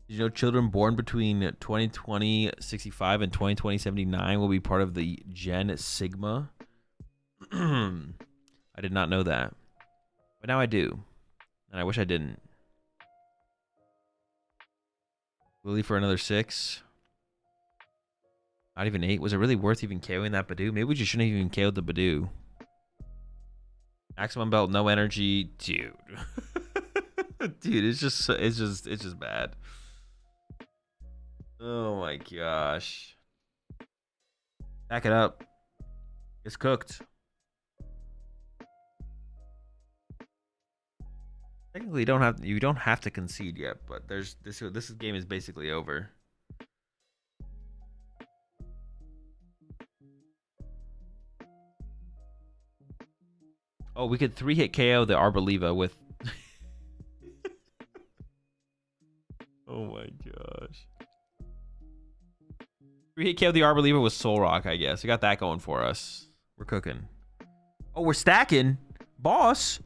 You know, children born between 2020-65 and 2020-79 will be part of the Gen Sigma. I did not know that. But now I do. And I wish I didn't. Lily for another 6. Not even 8. Was it really worth even KOing that Badoo? Maybe we just shouldn't have even KO'd the Badoo. Maximum belt, no energy. Dude. Dude, it's just bad. Oh my gosh. Back it up. It's cooked. Technically, you don't have to concede yet, but this game is basically over. Oh, we could 3-hit KO the Arboliva with. Oh my gosh. 3-hit KO the Arboliva with Soul Rock, I guess. We got that going for us. We're cooking. Oh, we're stacking, boss.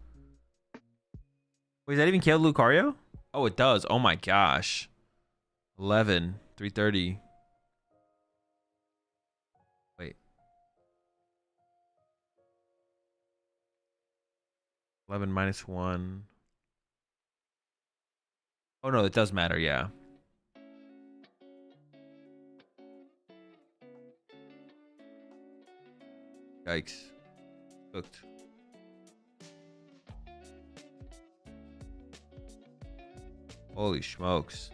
Wait, does that even kill Lucario? Oh, it does. Oh my gosh. 11, 330. Wait. 11 minus 1. Oh no, it does matter, yeah. Yikes. Cooked. Holy smokes.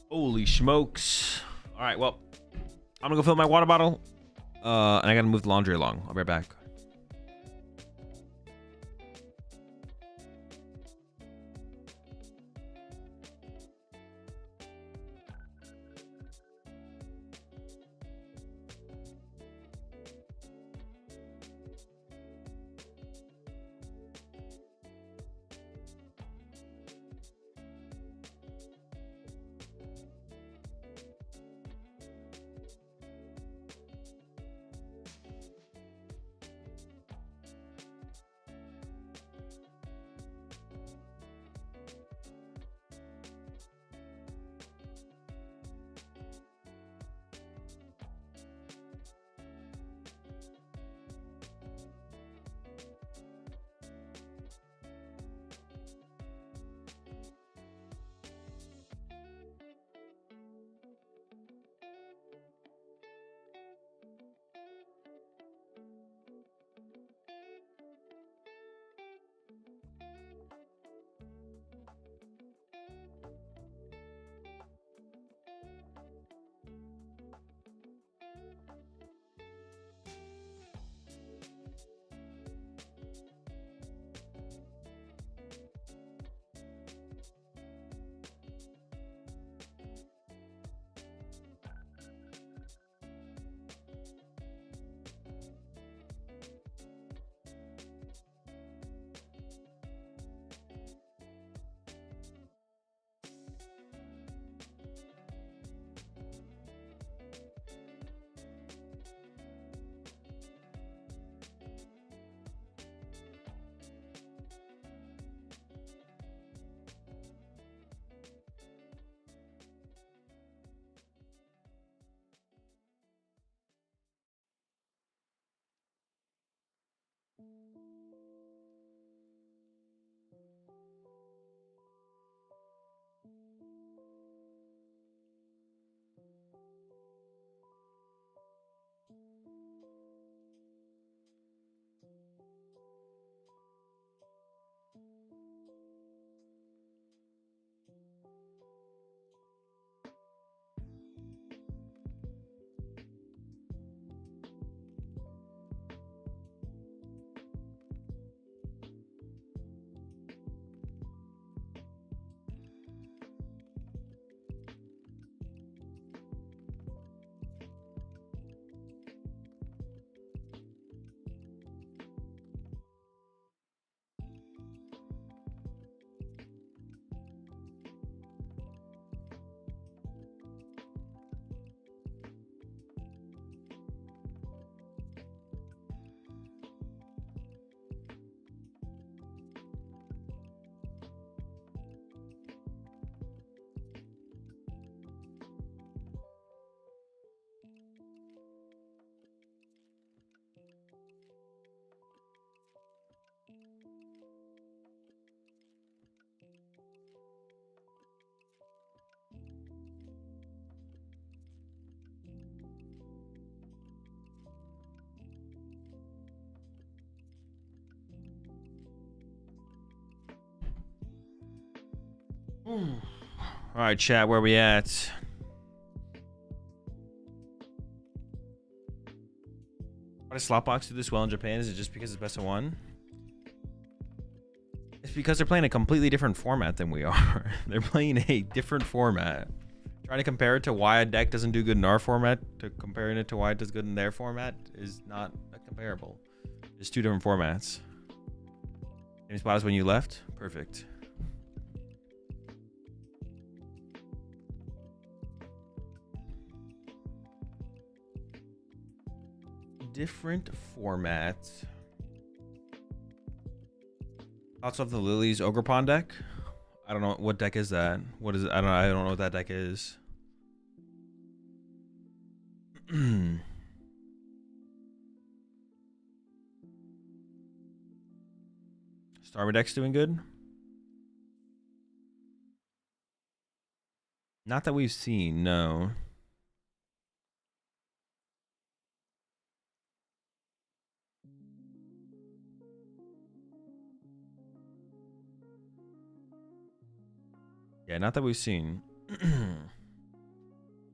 Holy smokes. All right, well, I'm gonna go fill my water bottle. And I gotta move the laundry along. I'll be right back. All right, chat, where we at? Why does Slotbox do this well in Japan? Is it just because it's best of one? It's because they're playing a completely different format than we are. They're playing a different format. Trying to compare it to why a deck doesn't do good in our format to comparing it to why it does good in their format is not comparable. It's two different formats. Same spot as when you left? Perfect. Different formats. Thoughts of the Lilies Ogre Pond deck? I don't know what deck is that. What is it? I don't know what that deck is. Starmie deck's doing good. Not that we've seen, no. Yeah, not that we've seen.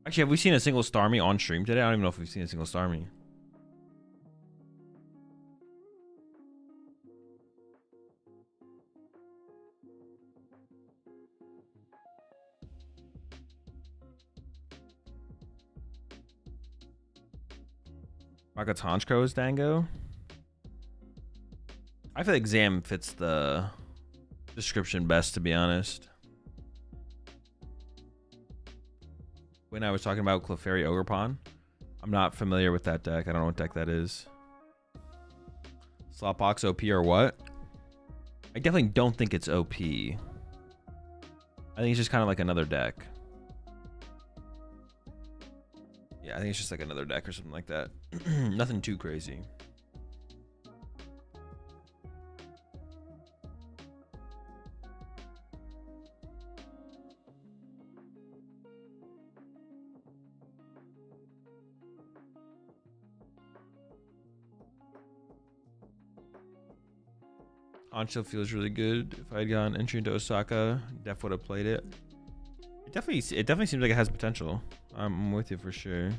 Actually, have we seen a single Starmie on stream today? I don't even know if we've seen a single Starmie. Rocket's Honchko is Dango. I feel like Zam fits the description best, to be honest. When I was talking about Clefairy Ogerpon, I'm not familiar with that deck. I don't know what deck that is. Slotbox OP or what? I definitely don't think it's OP. I think it's just kind of like another deck. Yeah, I think it's just like another deck or something like that. Nothing too crazy. Honcho feels really good. If I had gotten entry into Osaka, def would have played it. It definitely seems like it has potential. I'm with you for sure.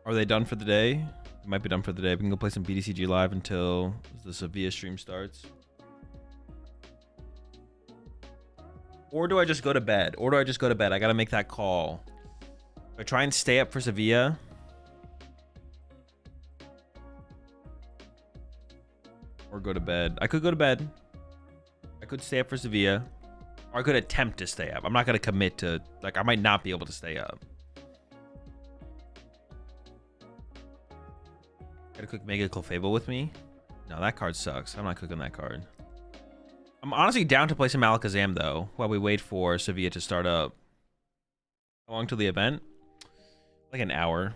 Are they done for the day? It might be done for the day. We can go play some BDCG live until the Sevilla stream starts. Or do I just go to bed? I gotta make that call. Do I try and stay up for Sevilla? Or go to bed? I could go to bed. I could stay up for Sevilla. Or I could attempt to stay up. I'm not gonna commit to, like, I might not be able to stay up. Gotta cook Mega Clefable with me? No, that card sucks. I'm not cooking that card. I'm honestly down to play some Alakazam, though, while we wait for Sevilla to start up. How long till the event? Like an hour.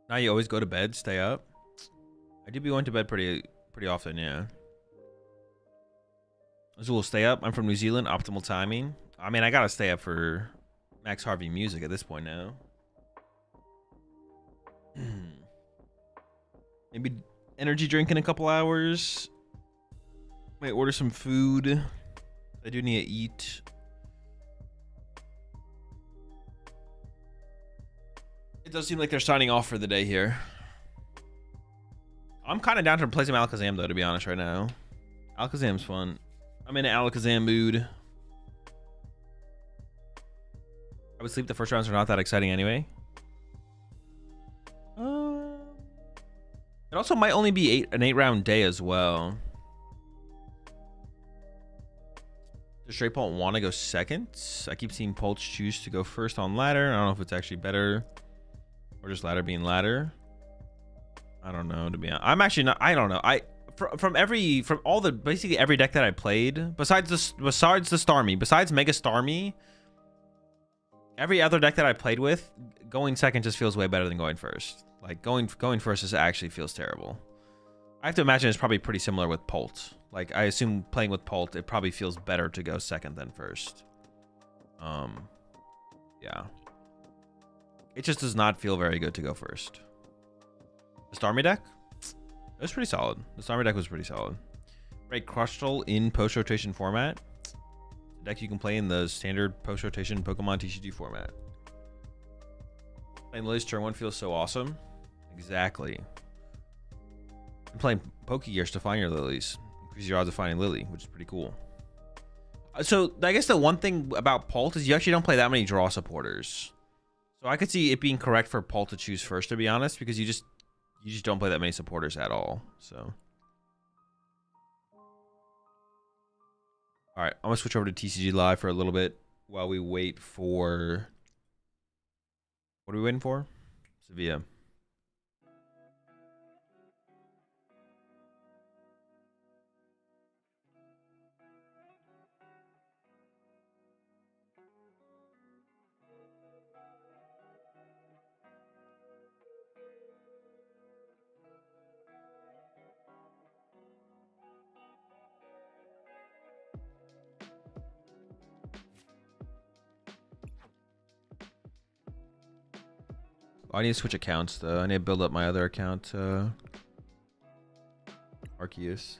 Now you always go to bed, stay up? I do be going to bed pretty often, yeah. Azul, stay up. I'm from New Zealand. Optimal timing. I mean, I gotta stay up for Max Harvey music at this point now. Maybe energy drink in a couple hours. Might order some food. I do need to eat. It does seem like they're signing off for the day here. I'm kind of down to play some Alakazam, though, to be honest, right now. Alakazam's fun. I'm in an Alakazam mood. I would sleep the first rounds are not that exciting anyway. It also might only be an 8-round day as well. Does Straight Pult want to go second? I keep seeing Pults choose to go first on ladder. I don't know if it's actually better or just ladder being ladder. I don't know, to be honest. I'm actually not. I don't know. From basically every deck that I played, besides the Starmie, besides Mega Starmie, every other deck that I played with, going second just feels way better than going first. Like going first just actually feels terrible. I have to imagine it's probably pretty similar with Pult. Like, I assume playing with Pult, it probably feels better to go second than first. Yeah. It just does not feel very good to go first. The Starmie deck? It was pretty solid. The Starmie deck was pretty solid. Right, Crustal in post-rotation format. Deck you can play in the standard post-rotation PokemonTCG format. Playing Lily's turn 1 feels so awesome. Exactly. I'm playing Pokegears to find your Lilies. Increase your odds of finding Lily, which is pretty cool. So I guess the one thing about Pult is you actually don't play that many draw supporters. So I could see it being correct for Pult to choose first, to be honest, because you just don't play that many supporters at all. So. All right, I'm gonna switch over to TCG Live for a little bit while we wait for. What are we waiting for? Sevilla. Oh, I need to switch accounts though. I need to build up my other account, Arceus.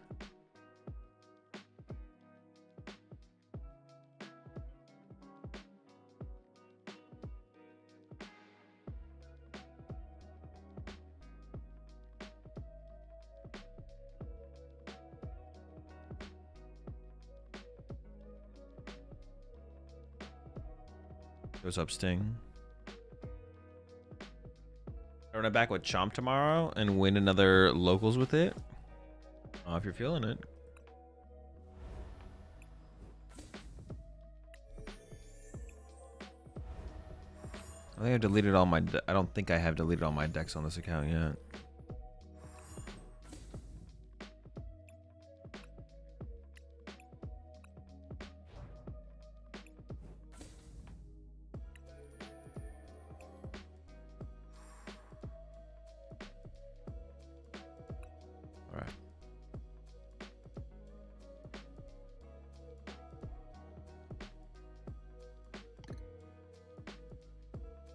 Goes up Sting. I run it back with Chomp tomorrow and win another locals with it. If you're feeling it. I think I've deleted all my. I don't think I have deleted all my decks on this account yet.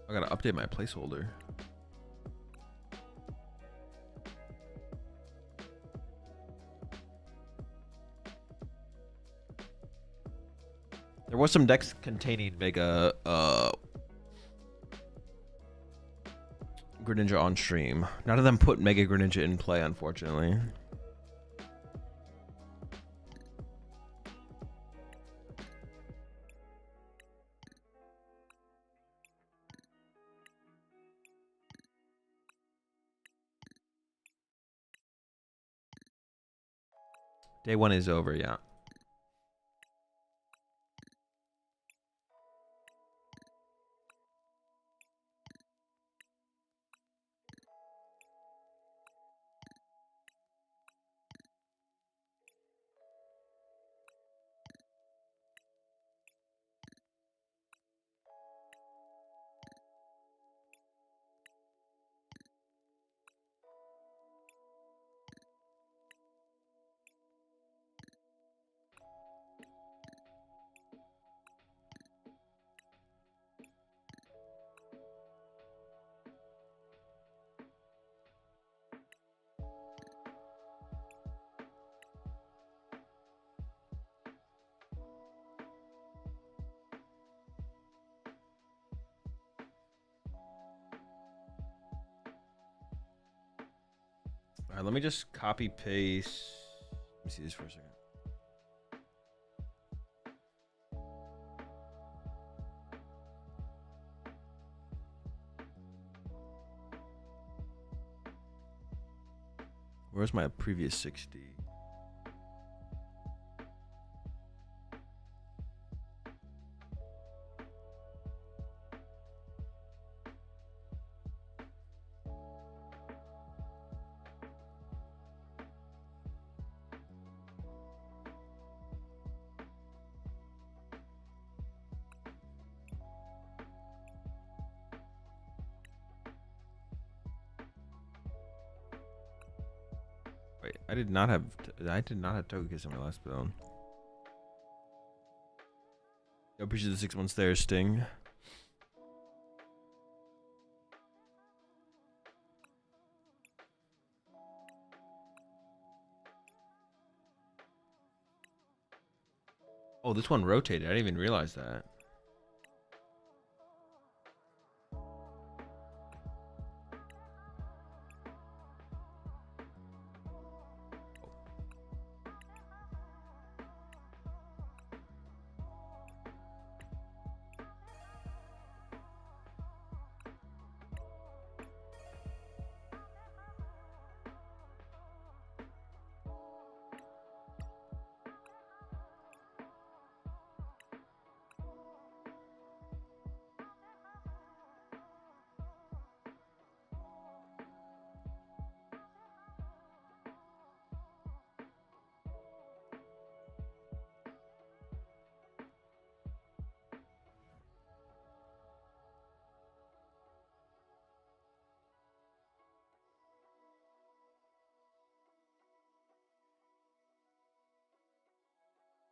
I gotta update my placeholder. There was some decks containing Mega Greninja on stream. None of them put Mega Greninja in play, unfortunately. Day 1 is over, yeah. All right, let me just copy paste. Let me see this for a second. Where's my previous 60? Wait, I did not have Togekiss in my last build. I appreciate the 6 months there, Sting. Oh, this one rotated. I didn't even realize that.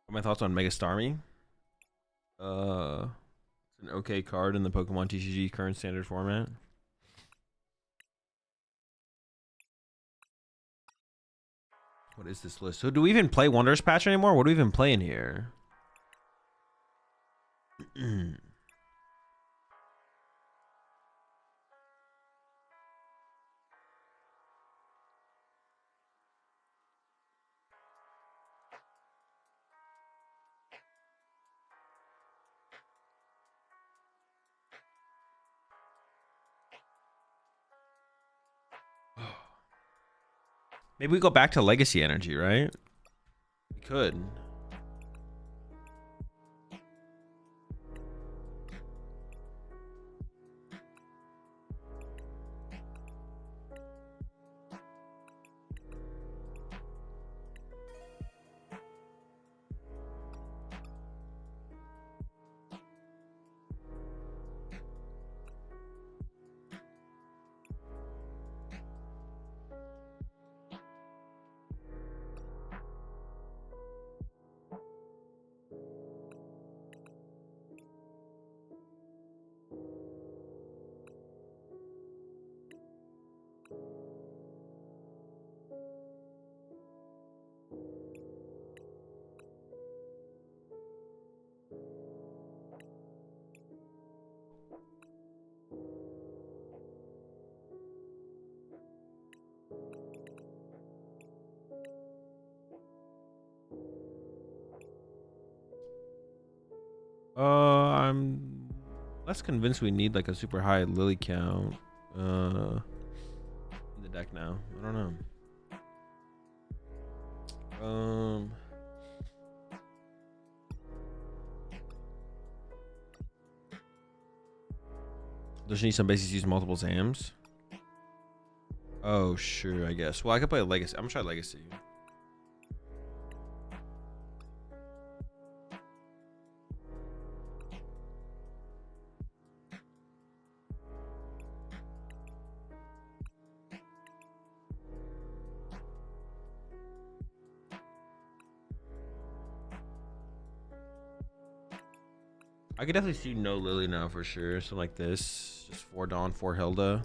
My thoughts on Mega Starmie? It's an okay card in the Pokemon TCG current standard format. What is this list? So do we even play Wondrous Patch anymore? What do we even play in here? Maybe we go back to Legacy Energy, right? We could. I'm less convinced we need like a super high Lily count in the deck now. I don't know. Does she need some bases use multiple Zams? Oh, sure, I guess. Well, I could play Legacy. I'm gonna try Legacy. I could definitely see no Lily now for sure. Something like this. Just 4 Dawn, 4 Hilda.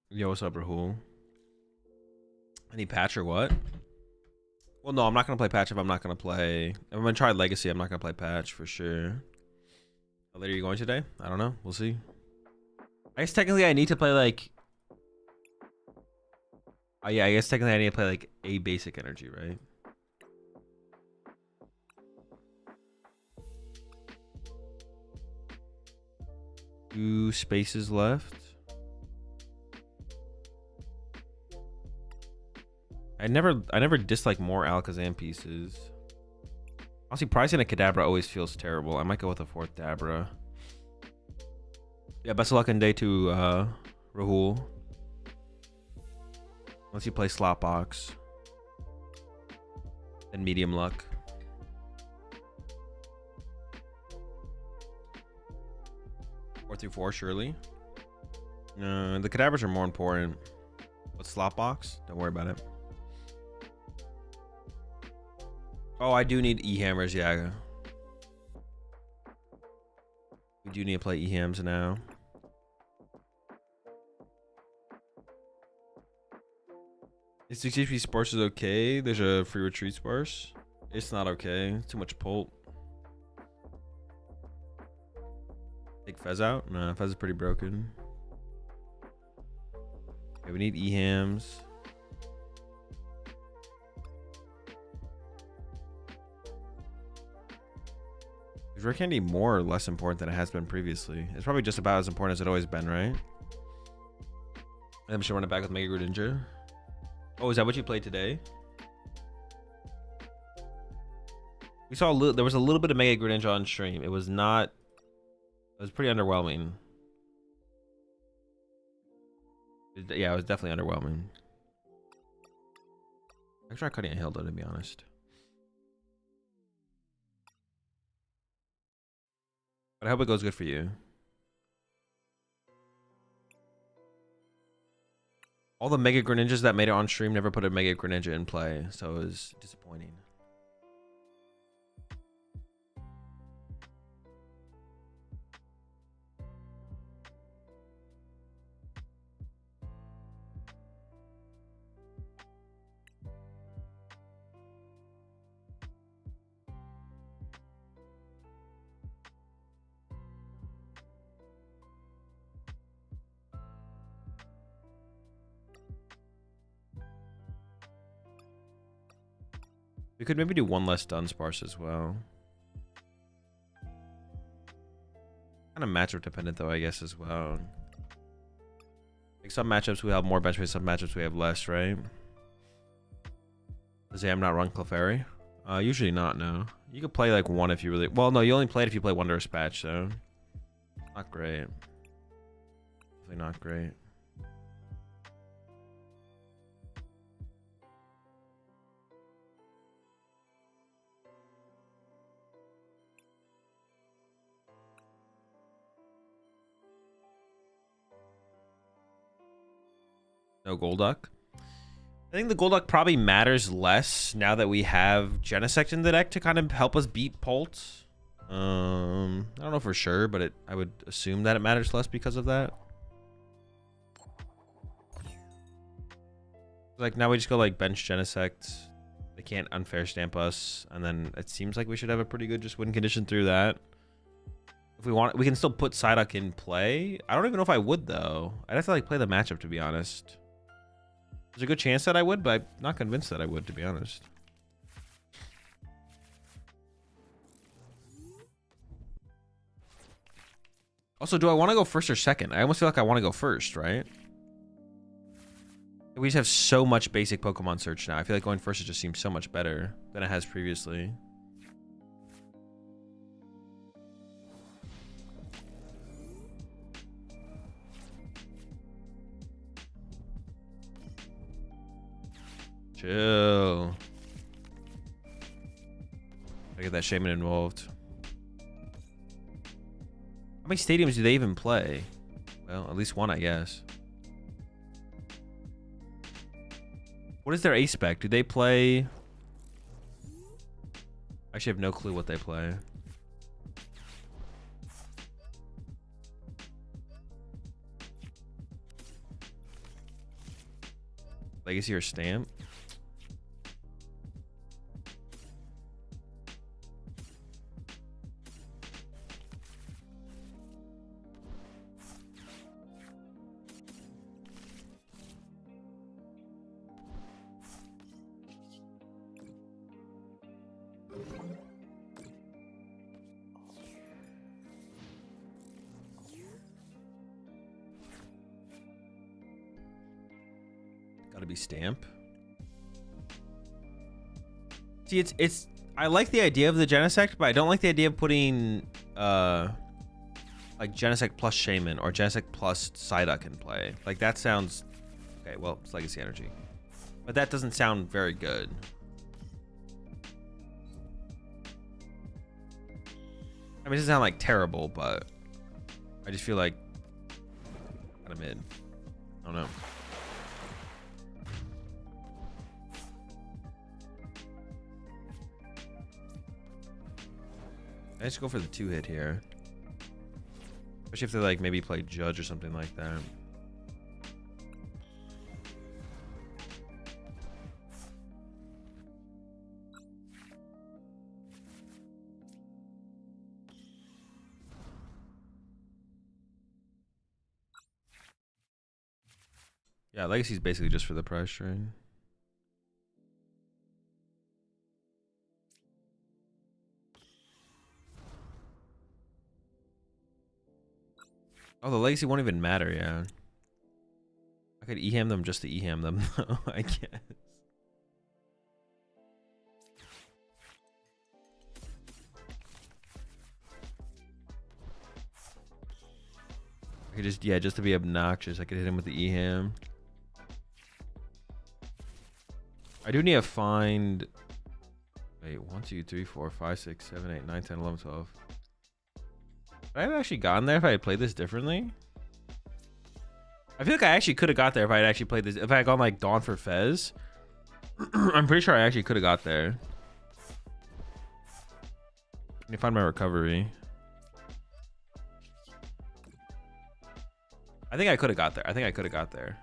Yo, what's up, Rahul? Any patch or what? Well, no, I'm not going to play patch if I'm not going to play. If I'm going to try Legacy, I'm not going to play patch for sure. How late are you going today? I don't know. We'll see. I guess technically I need to play like... Oh, yeah, I guess technically I need to play like a basic energy, right? Two spaces left. I never dislike more Alakazam pieces. Honestly, pricing a Kadabra always feels terrible. I might go with a 4th Dabra. Yeah, best of luck in day 2, Rahul. Once you play Slot Box. Then medium luck. Four through 4, surely. No, the Kadabras are more important. But Slot Box? Don't worry about it. Oh, I do need E-Hammers, yeah. do need to play EHAMs now. Is 60 HP sparse is okay? There's a free retreat sparse. It's not okay. It's too much pulp. Take Fez out? No, Fez is pretty broken. Okay, we need EHAMs. Is Rare Candy more or less important than it has been previously? It's probably just about as important as it always been, right? I'm sure run it back with Mega Greninja. Oh, is that what you played today? We saw there was a little bit of Mega Greninja on stream. It was not. It was pretty underwhelming. Yeah, it was definitely underwhelming. I tried cutting a hill though, to be honest. But I hope it goes good for you. All the Mega Greninjas that made it on stream never put a Mega Greninja in play, so it was disappointing. We could maybe do one less Dunsparce as well. Kind of matchup dependent though, I guess, as well. Like some matchups we have more bench space, some matchups we have less, right? Does Am not run Clefairy? Usually not, no. You could play like one if you really... Well, no, you only play it if you play Wondrous Patch, so... Not great. Definitely not great. No Golduck. I think the Golduck probably matters less now that we have Genesect in the deck to kind of help us beat Pult. I don't know for sure, but I would assume that it matters less because of that. Like now we just go like bench Genesect. They can't unfair stamp us, and then it seems like we should have a pretty good just win condition through that. If we want, we can still put Psyduck in play. I don't even know if I would though. I'd have to like play the matchup to be honest. There's a good chance that I would, but I'm not convinced that I would, to be honest. Also, do I want to go first or second? I almost feel like I want to go first, right? We just have so much basic Pokemon search now. I feel like going first just seems so much better than it has previously. Chill. I get that Shaman involved. How many stadiums do they even play? Well, at least one, I guess. What is their A spec? Do they play? I actually have no clue what they play. Legacy or Stamp? Gotta be Stamp. See, it's I like the idea of the Genesect, but I don't like the idea of putting like Genesect plus Shaman or Genesect plus Psyduck in play. Like that sounds okay, well, it's Legacy Energy. But that doesn't sound very good. I mean, it doesn't sound like terrible, but I just feel like kind of mid. I don't know. I just go for the 2-hit here. Especially if they like maybe play Judge or something like that. Yeah, Legacy's basically just for the price train. Oh, the Legacy won't even matter, yeah. I could E-ham them just to E-ham them, though, I guess. I could just, yeah, just to be obnoxious, I could hit him with the E-ham. I do need to find... Wait, 1, 2, 3, 4, 5, 6, 7, 8, 9, 10, 11, 12. Would I have actually gotten there if I had played this differently? I feel like I actually could have got there if I had actually played this. If I had gone like Dawn for Fez. I'm pretty sure I actually could have got there. Let me find my recovery. I think I could have got there. I think I could have got there.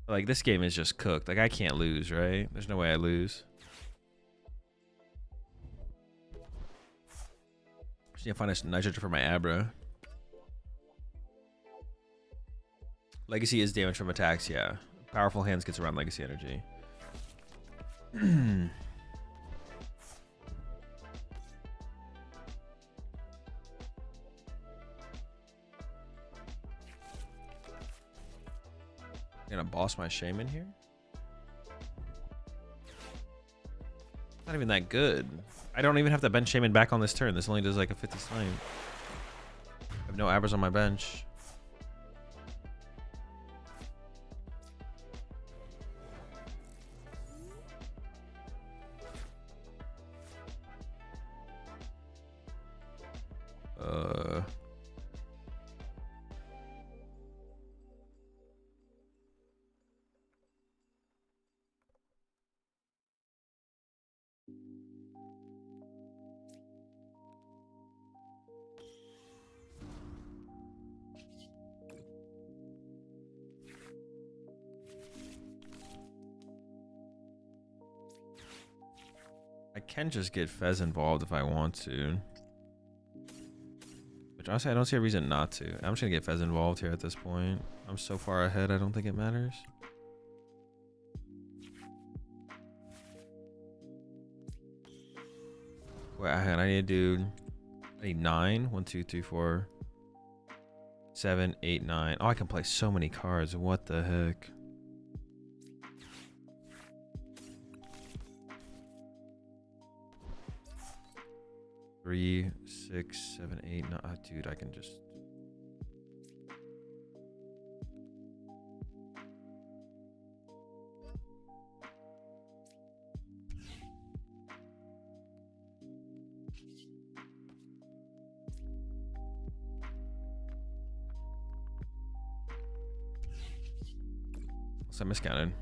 Like, this game is just cooked. Like, I can't lose, right? There's no way I lose. Just need to find a nitrogen for my Abra. Legacy is damage from attacks, yeah. Powerful hands gets around Legacy energy. Gonna boss my Shaman here? Not even that good. I don't even have to bench Shaman back on this turn. This only does like a 50 slime. I have no Abras on my bench. I can just get Fez involved if I want to. Which honestly, I don't see a reason not to. I'm just gonna get Fez involved here at this point. I'm so far ahead, I don't think it matters. Wait, I need to do... I need 9. 1, 2, 3, 4, 7, 8, 9. Oh, I can play so many cards. What the heck? Three, 6, 7, 8, 9. Oh, dude, I can just... So I miscounted.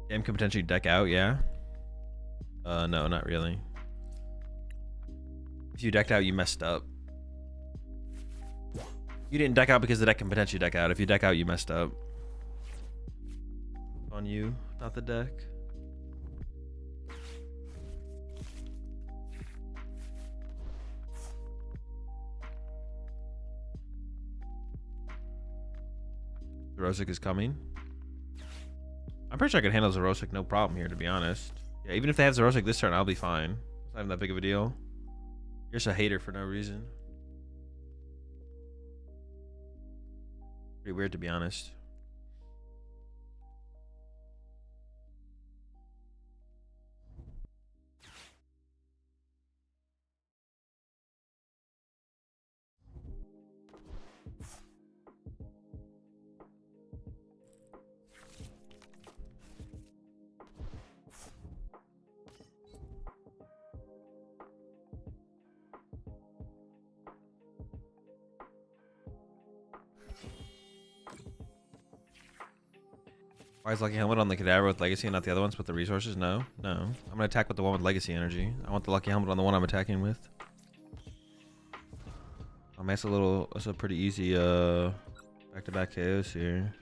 Game can potentially deck out, yeah? No, not really. If you decked out, you messed up. You didn't deck out because the deck can potentially deck out. If you deck out, you messed up. On you, not the deck. Rosic is coming. I'm pretty sure I can handle Zerosic no problem here, to be honest. Yeah, even if they have Zerosic this turn, I'll be fine. It's not even that big of a deal. You're just a hater for no reason. Pretty weird, to be honest. Why is Lucky Helmet on the Cadaver with Legacy and not the other ones with the resources? No. I'm gonna attack with the one with Legacy energy. I want the Lucky Helmet on the one I'm attacking with. I mean, that's a pretty easy back-to-back KOs here.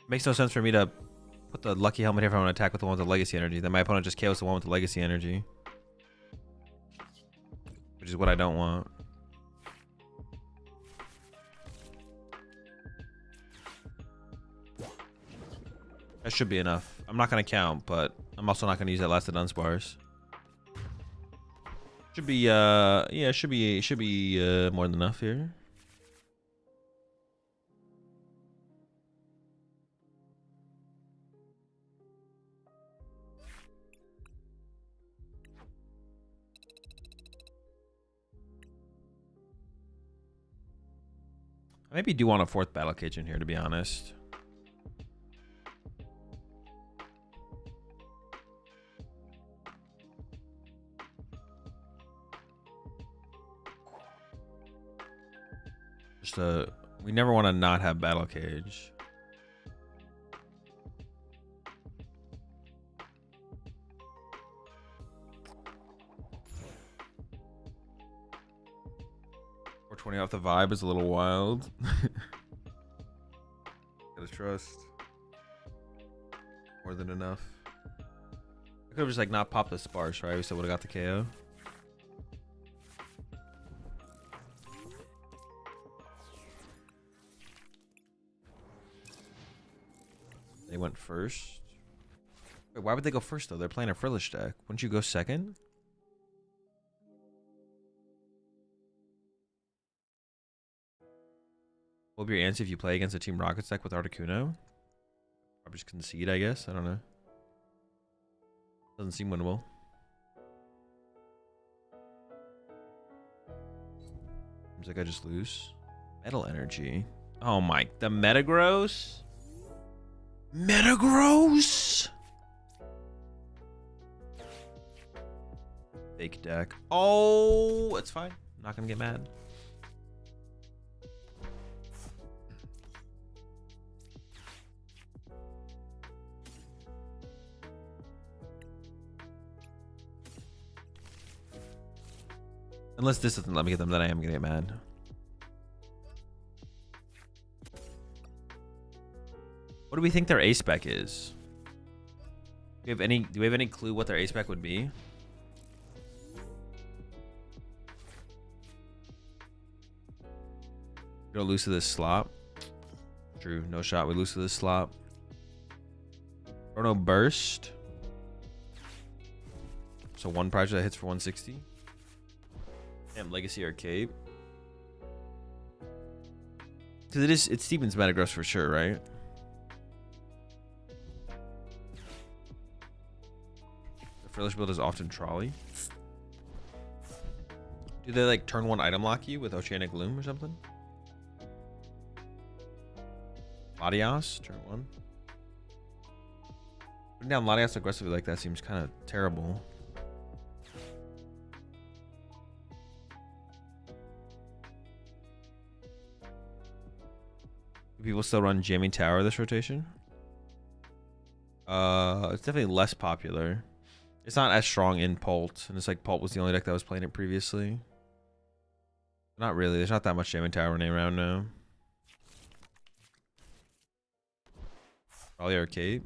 Makes no sense for me to put the Lucky Helmet here if I want to attack with the one with the Legacy energy. Then my opponent just KOs the one with the Legacy energy. Which is what I don't want. That should be enough. I'm not going to count, but I'm also not going to use that last of Dunsparce. Should be, yeah, should be more than enough here. I maybe do want a 4th Battle Cage in here, to be honest. Just we never want to not have Battle Cage. Or 20 off the vibe is a little wild. Gotta trust. More than enough. I could have just like not popped the Sparse, right? We still would have got the KO. They went first. Wait, why would they go first though? They're playing a Frillish deck. Wouldn't you go second? What would be your answer if you play against a Team Rockets deck with Articuno? Probably just concede, I guess. I don't know. Doesn't seem winnable. Seems like I just lose. Metal Energy. Oh my, the Metagross? Metagross! Fake deck. Oh, it's fine. I'm not gonna get mad. Unless this doesn't let me get them, then I am gonna get mad. What do we think their A spec is? Do we have any clue what their A spec would be? We don't lose to this slop. True, no shot. We lose to this slop. Chrono Burst. So one prize that hits for 160. Damn, Legacy Arcade. Because it's Steven's Metagross for sure, right? The Frillish build is often Trolley. Do they like turn 1 item lock you with Oceanic Loom or something? Latias, turn 1. Putting down Latias aggressively like that seems kind of terrible. Do people still run Jamming Tower this rotation? It's definitely less popular. It's not as strong in Pult, and it's like Pult was the only deck that was playing it previously. Not really. There's not that much Jamming Tower running around now. Probably Arcade.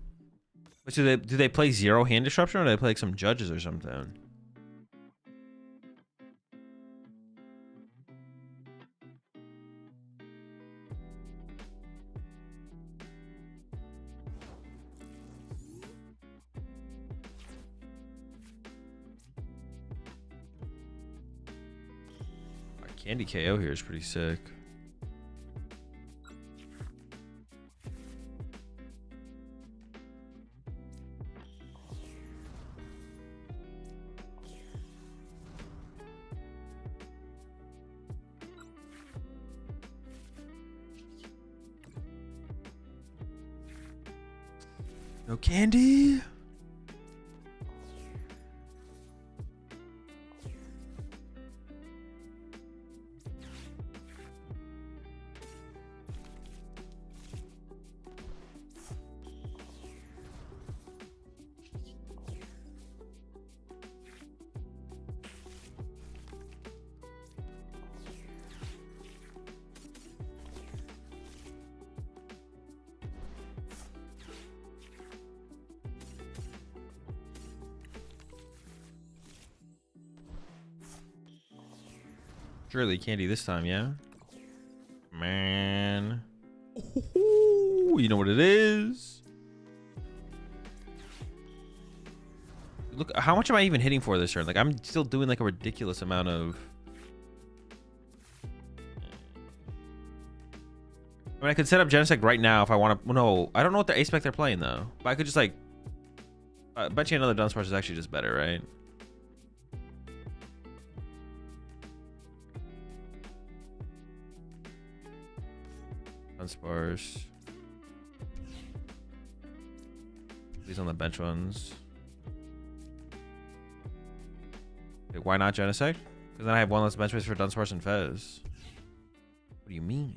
But do they play 0 hand disruption, or do they play like some judges or something? Candy KO here is pretty sick. No candy. Surely candy this time, yeah? Man. Ooh, you know what it is? Look, how much am I even hitting for this turn? Like, I'm still doing like a ridiculous amount of... I mean, I could set up Genesect right now if I want to... No, I don't know what the ace spec they're playing, though. But I could just, like... I bet you another Dunsparce is actually just better, right? Dunsparce. These on the bench ones. Okay, why not Genesect? Because then I have one less bench space for Dunsparce and Fez. What do you mean?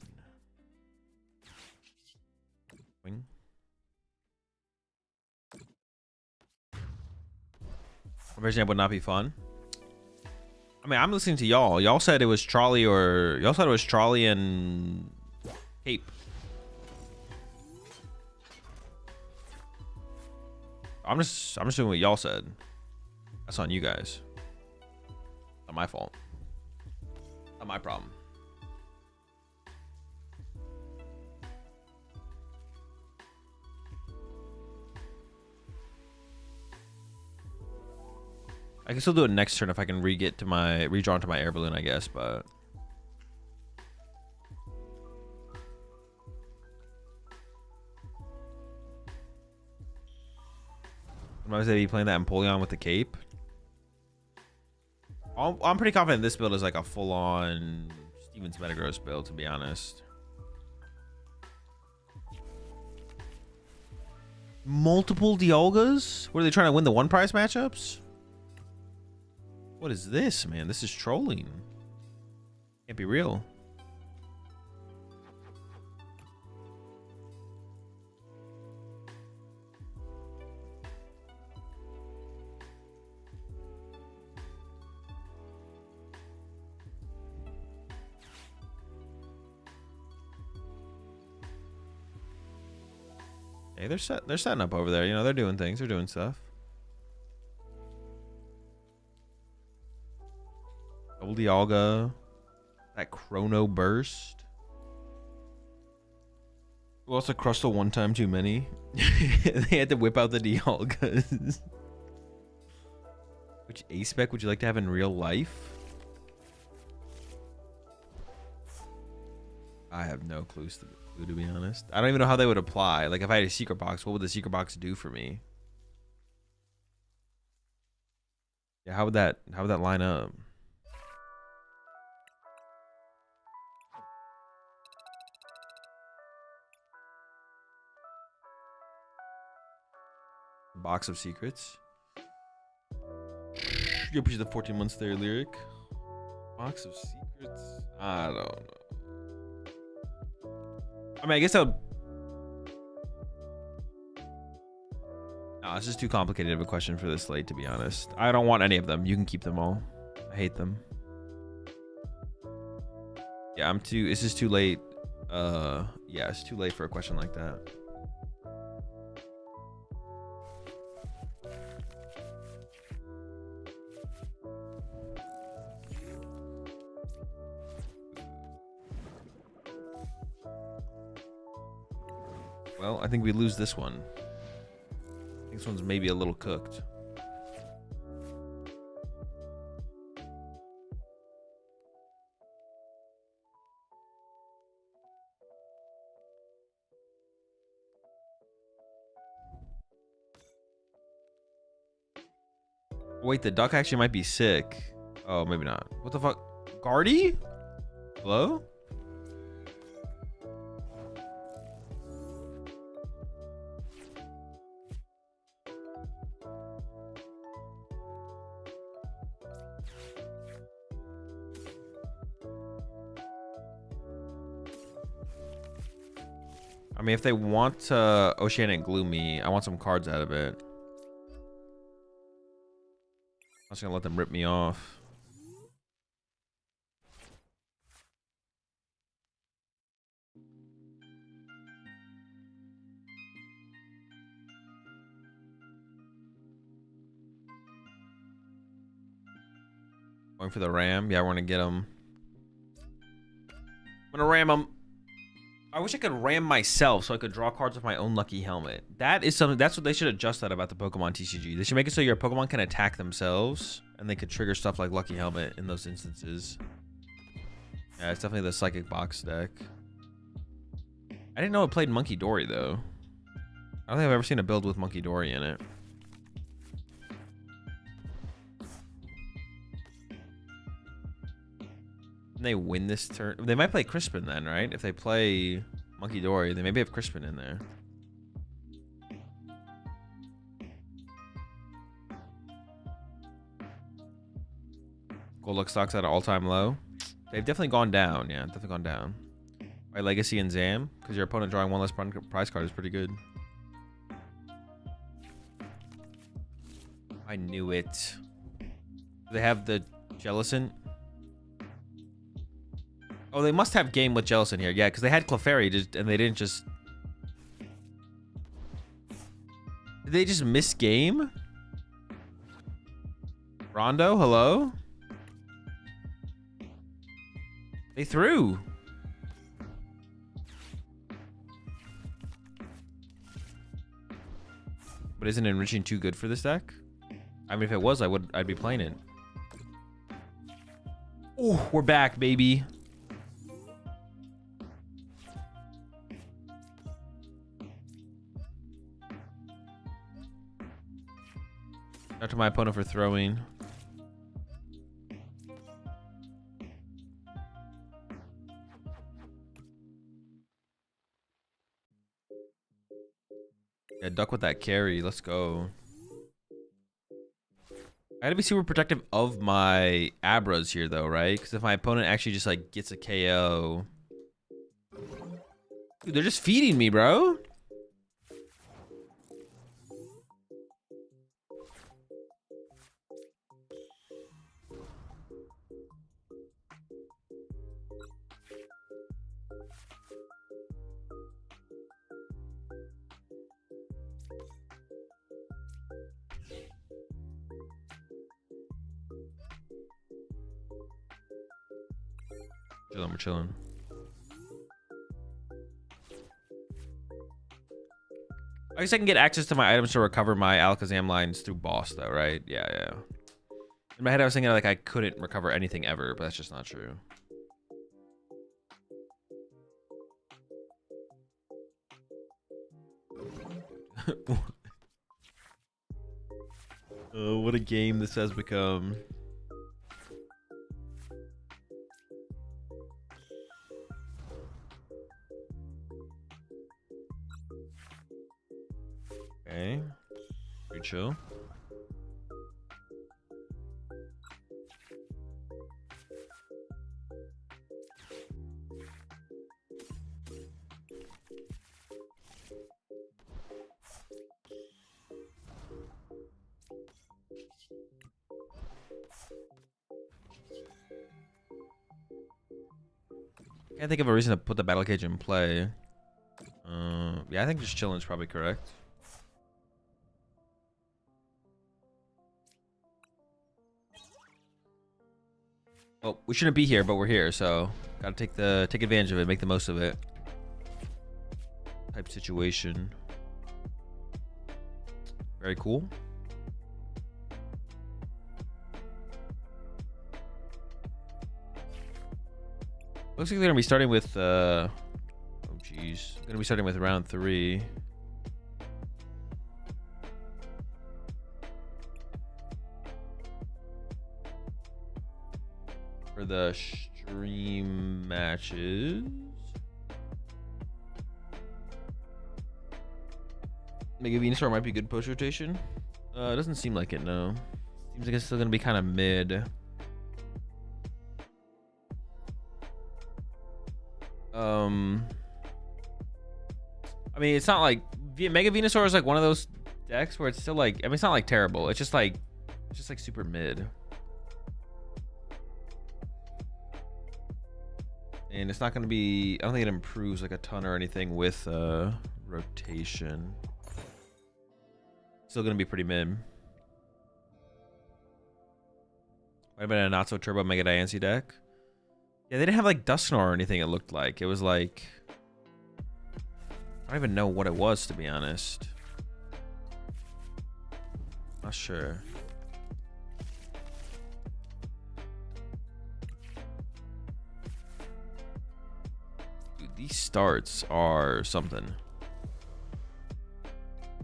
Wing. Conversion would not be fun. I mean, I'm listening to y'all. Y'all said it was Trolley or... Y'all said it was Trolley and... Cape. I'm just doing what y'all said. That's on you guys. Not my fault. Not my problem. I can still do it next turn if I can redraw into my air balloon, I guess, but I was be playing that Empoleon with the cape. I'm pretty confident this build is like a full-on Stevens Metagross build, to be honest. Multiple Dialgas? What are they trying to win, the one prize matchups? What is this, man? This is trolling. Can't be real. Hey, they're setting up over there. You know, they're doing things. They're doing stuff. Double Dialga. That Chrono Burst. Who also crushed the one time too many? They had to whip out the Dialgas. Which ace spec would you like to have in real life? I have no clue to be honest. I don't even know how they would apply. Like if I had a secret box, what would the secret box do for me? Yeah, how would that line up? Box of secrets. You appreciate the 14 months there, Lyric. Box of secrets. I don't know. I mean, I guess that would... No, it's just too complicated of a question for this late, to be honest. I don't want any of them. You can keep them all. I hate them. Yeah, it's just too late. Yeah, it's too late for a question like that. Well, I think we lose this one. I think this one's maybe a little cooked. Wait, the duck actually might be sick. Oh, maybe not. What the fuck? Guardy? Hello? I mean, if they want Oceanic Gloomy, I want some cards out of it. I'm just gonna let them rip me off. Going for the Ram. Yeah, I want to get him. gonna ram him. I wish I could ram myself so I could draw cards with my own lucky helmet. That is something. That's what they should adjust that about the Pokemon TCG. They should make it so your Pokemon can attack themselves, and they could trigger stuff like Lucky Helmet in those instances. Yeah, it's definitely the Psychic Box deck. I didn't know it played Monkey Dory though. I don't think I've ever seen a build with Monkey Dory in it. They win this turn. They might play Crispin then, right? If they play Monkey Dory, they maybe have Crispin in there. Gold luck stocks at an all-time low. They've definitely gone down. Yeah, definitely gone down. Right, Legacy and Zam, because your opponent drawing one less prize card is pretty good. I knew it. Do they have the Jellicent? Oh, they must have game with Jellicent here. Yeah, because they had Clefairy, and they didn't just... Did they just miss game? Rondo, hello? They threw. But isn't enriching too good for this deck? I mean, if it was, I'd be playing it. Oh, we're back, baby. Shout out to my opponent for throwing. Yeah, duck with that carry. Let's go. I gotta be super protective of my Abras here, though, right? Because if my opponent actually just, like, gets a KO... Dude, they're just feeding me, bro. Chilling, we're chilling. I guess I can get access to my items to recover my Alakazam lines through boss, though, right? Yeah, yeah. In my head, I was thinking like I couldn't recover anything ever, but that's just not true. Oh, what a game this has become. Okay, pretty chill. Can't think of a reason to put the battle cage in play. Yeah, I think just chilling is probably correct. Well, we shouldn't be here, but we're here, so gotta take advantage of it, make the most of it. Type situation. Very cool. Looks like they're gonna be starting with oh geez. Gonna be starting with round 3. For the stream matches. Mega Venusaur might be good post rotation. It doesn't seem like it, no. Seems like it's still gonna be kind of mid. I mean, it's not like Mega Venusaur is like one of those decks where it's still like, I mean, it's not like terrible. It's just like super mid. And it's not going to be, I don't think it improves like a ton or anything with rotation. Still going to be pretty mid. Might have been a not so turbo Mega Diancie deck. Yeah, they didn't have like Dusknoir or anything, it looked like. It was like... I don't even know what it was, to be honest. Not sure. Dude, these starts are something.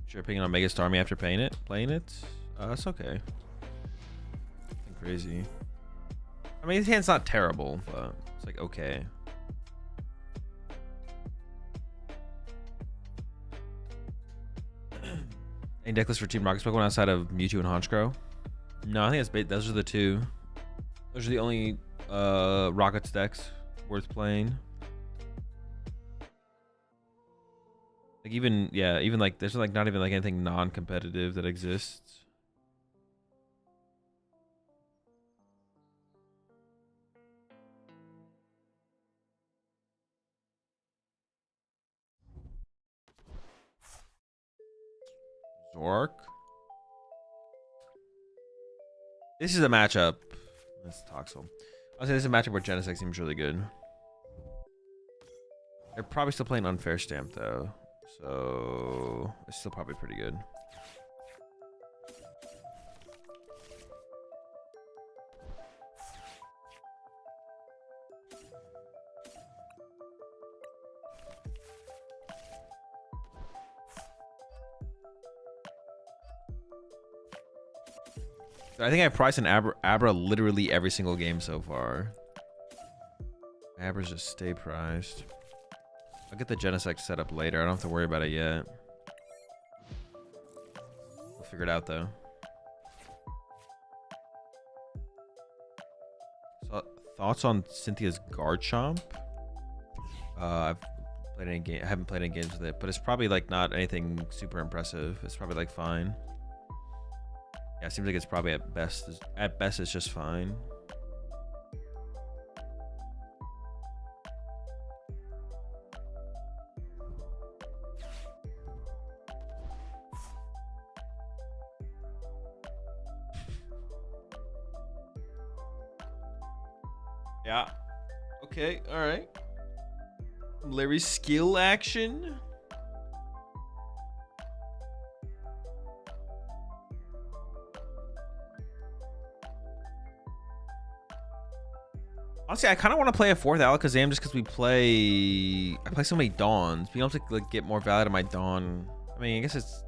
Sure, picking on Mega Starmie after playing it? That's okay. Nothing crazy. I mean, his hand's not terrible, but it's like okay. Any deck list for Team Rocket's Pokemon outside of Mewtwo and Honchkrow? No, I think that's those are the two. Those are the only Rockets decks worth playing. Like even like there's like not even like anything non-competitive that exists. Zork. This is a matchup. That's Toxel. I'll say this is a matchup where Genesect seems really good. They're probably still playing Unfair Stamp though, so it's still probably pretty good. I think I priced an Abra literally every single game so far. Abras just stay priced. I'll get the Genesect set up later. I don't have to worry about it yet. We'll figure it out though. So, thoughts on Cynthia's Garchomp? I've played any game. I haven't played any games with it, but it's probably like not anything super impressive. It's probably like fine. Yeah, it seems like it's probably at best it's just fine. Yeah. Okay, alright. Larry's skill action. Honestly, I kind of want to play a fourth Alakazam just because I play so many Dawns. Being able to like get more value to my Dawn. I mean, I guess it's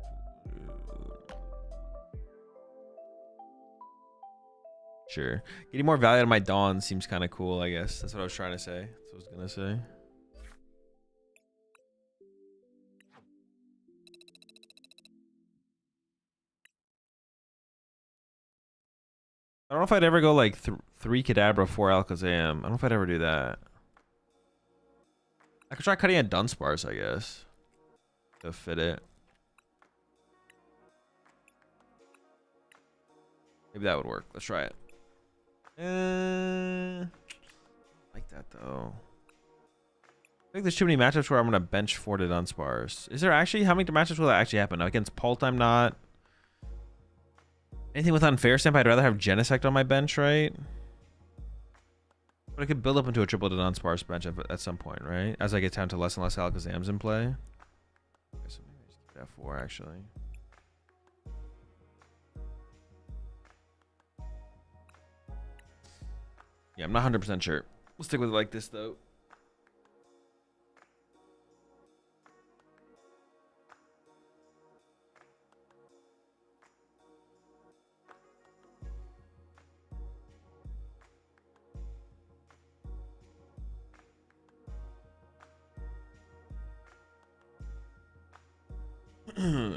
sure. Getting more value out of my Dawn seems kind of cool, I guess. That's what I was trying to say. That's what I was gonna say. I don't know if I'd ever go like 3 Kadabra, 4 Alakazam. I don't know if I'd ever do that. I could try cutting a Dunsparce, I guess, to fit it. Maybe that would work. Let's try it. Like that though. I think there's too many matchups where I'm gonna bench 4 to Dunsparce. Is there actually? How many matchups will that actually happen? Against Pult, I'm not. Anything with Unfair Stamp, I'd rather have Genesect on my bench, right? But I could build up into a triple to Dunsparce bench at some point, right? As I get down to less and less Alakazams in play. Okay, so maybe I just keep that 4 actually. Yeah, I'm not 100% sure. We'll stick with it like this though.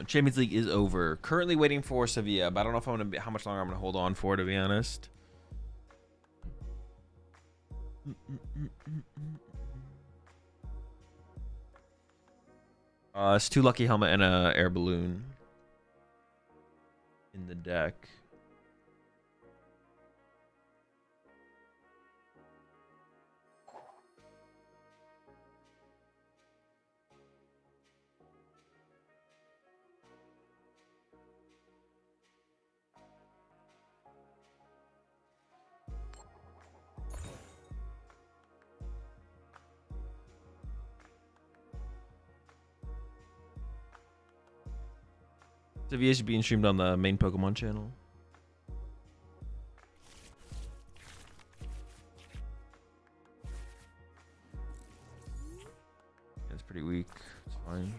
Champions League is over. Currently waiting for Sevilla, but I don't know if I'm gonna how much longer I'm gonna hold on for, to be honest. It's 2 Lucky Helmet and a air balloon in the deck. The VA should be streamed on the main Pokemon channel. It's pretty weak. It's fine.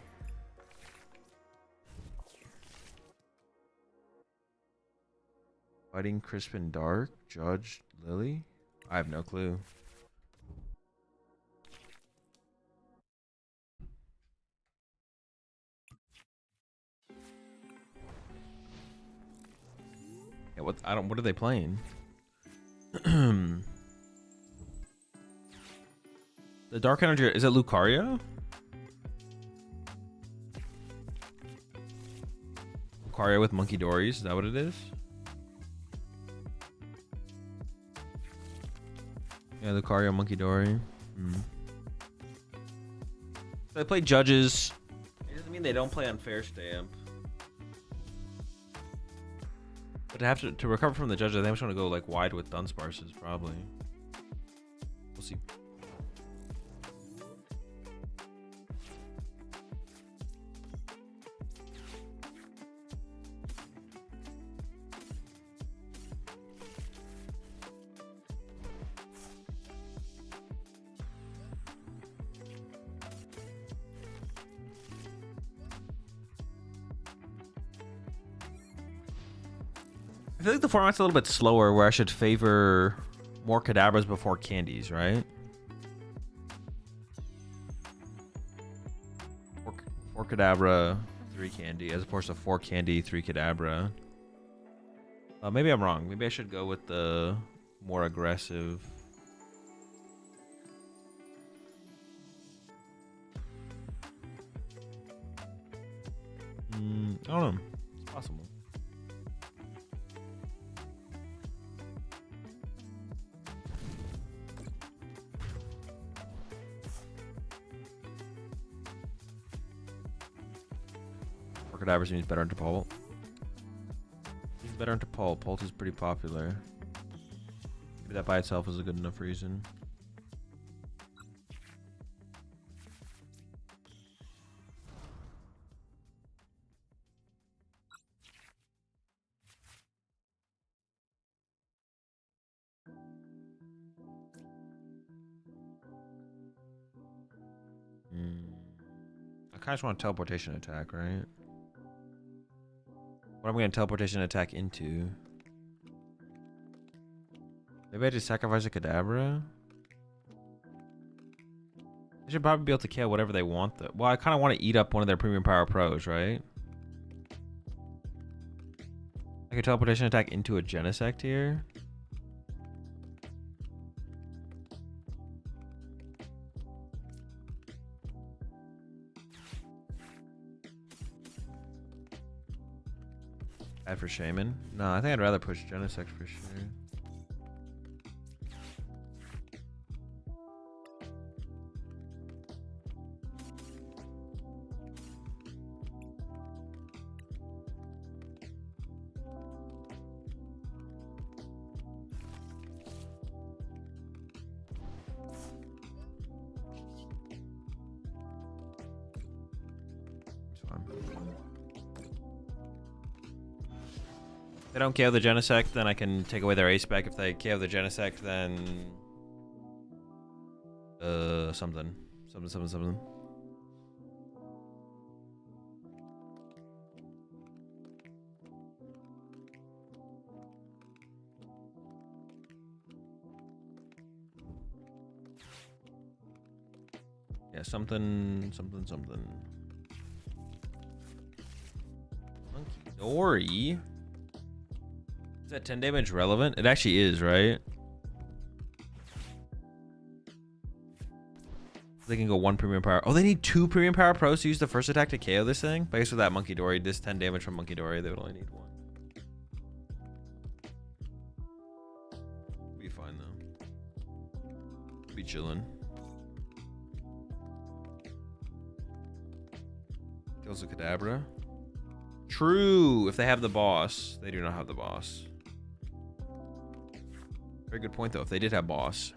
Fighting Crispin Dark, Judge Lily? I have no clue. Yeah, what are they playing? The Dark Energy, is it Lucario? Lucario with Monkey Dories, is that what it is? Yeah, Lucario, Monkey Dory. So they play judges. It doesn't mean they don't play unfair stamp. But to recover from the judges, I think I'm just gonna go like wide with Dunsparces, probably. We'll see. I feel like the format's a little bit slower where I should favor more Kadabras before candies, right? Four Kadabra, 3 candy, as opposed to 4 candy, 3 Kadabra. Maybe I'm wrong. Maybe I should go with the more aggressive. I don't know. It's possible. Kadabra seems better into Pult. He's better into Pult. Pult is pretty popular. Maybe that by itself is a good enough reason. I kind of just want a teleportation attack, right? What am I going to teleportation attack into? Maybe I just sacrifice a Kadabra? They should probably be able to kill whatever they want though. Well, I kind of want to eat up one of their premium power pros, right? I could teleportation attack into a Genesect here. Bad for Shaman? No, I think I'd rather push Genesect for sure. If they don't KO the Genesect, then I can take away their ace spec. If they KO the Genesect, then something. Yeah, something. Monkey Dory. Is that 10 damage relevant? It actually is, right? They can go 1 premium power. Oh, they need 2 premium power pros to use the first attack to KO this thing? But I guess with that Monkey Dory, this 10 damage from Monkey Dory, they would only need 1. Be fine though. Be chillin'. Kills a Kadabra. True, if they have the boss. They do not have the boss. Very good point though, if they did have boss.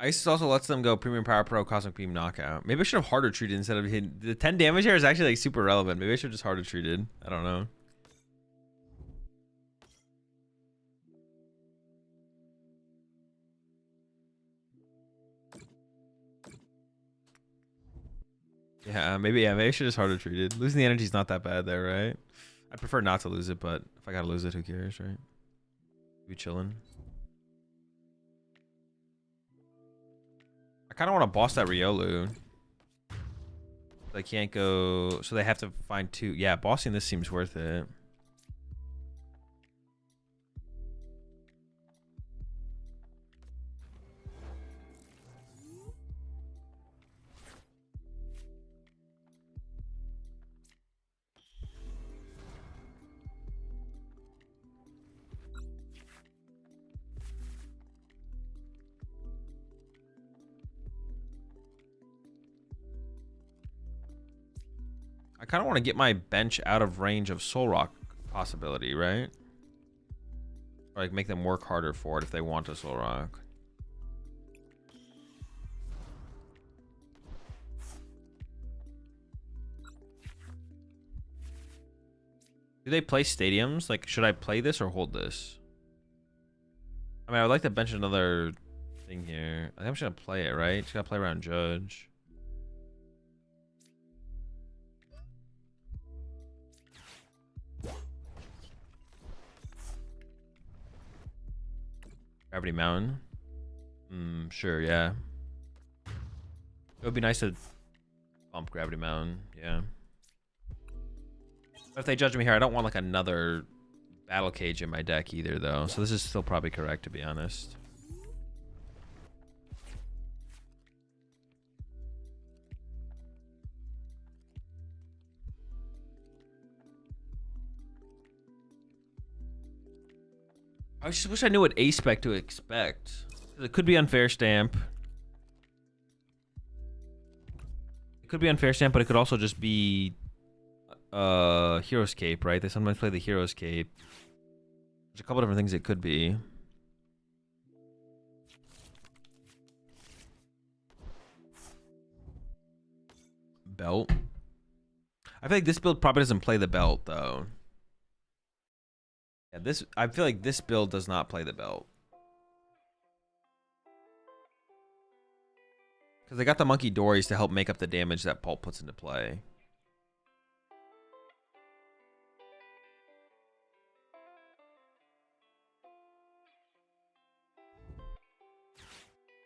Ice also lets them go Premium Power Pro, Cosmic Beam, Knockout. Maybe I should have harder treated instead of hitting. The 10 damage here is actually like super relevant. Maybe I should have just harder treated. I don't know. Maybe I should have just harder treated. Losing the energy is not that bad there, right? I'd prefer not to lose it, but if I gotta lose it, who cares, right? Be chilling. I kind of want to boss that Riolu. They can't go, so they have to find two. Yeah, bossing this seems worth it. I kind of want to get my bench out of range of Soul Rock possibility, right? Or like make them work harder for it if they want a Soul Rock. Do they play stadiums? Like, should I play this or hold this? I mean, I would like to bench another thing here. I think I'm just gonna play it, right? Just gotta play around Judge. Gravity Mountain. Sure, yeah. It would be nice to bump Gravity Mountain, yeah. But if they judge me here, I don't want like another Battle Cage in my deck either, though. So this is still probably correct, to be honest. I just wish I knew what A-Spec to expect. It could be Unfair Stamp. It could be Unfair Stamp, but it could also just be Hero's Cape, right? They sometimes play the Hero's Cape. There's a couple different things it could be. Belt. I feel like this build probably doesn't play the belt, though. Yeah, I feel like this build does not play the belt. Because they got the Monkey Dories to help make up the damage that Pulp puts into play.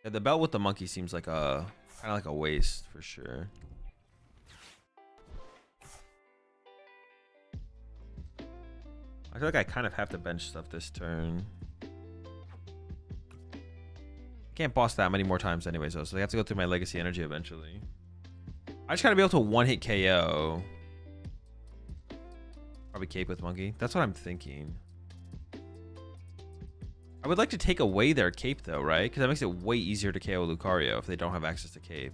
Yeah, the belt with the monkey seems like a kind of like a waste for sure. I feel like I kind of have to bench stuff this turn. Can't boss that many more times anyways, though, so they have to go through my legacy energy eventually. I just gotta be able to one-hit KO. Probably cape with monkey. That's what I'm thinking. I would like to take away their cape though, right? Because that makes it way easier to KO Lucario if they don't have access to cape.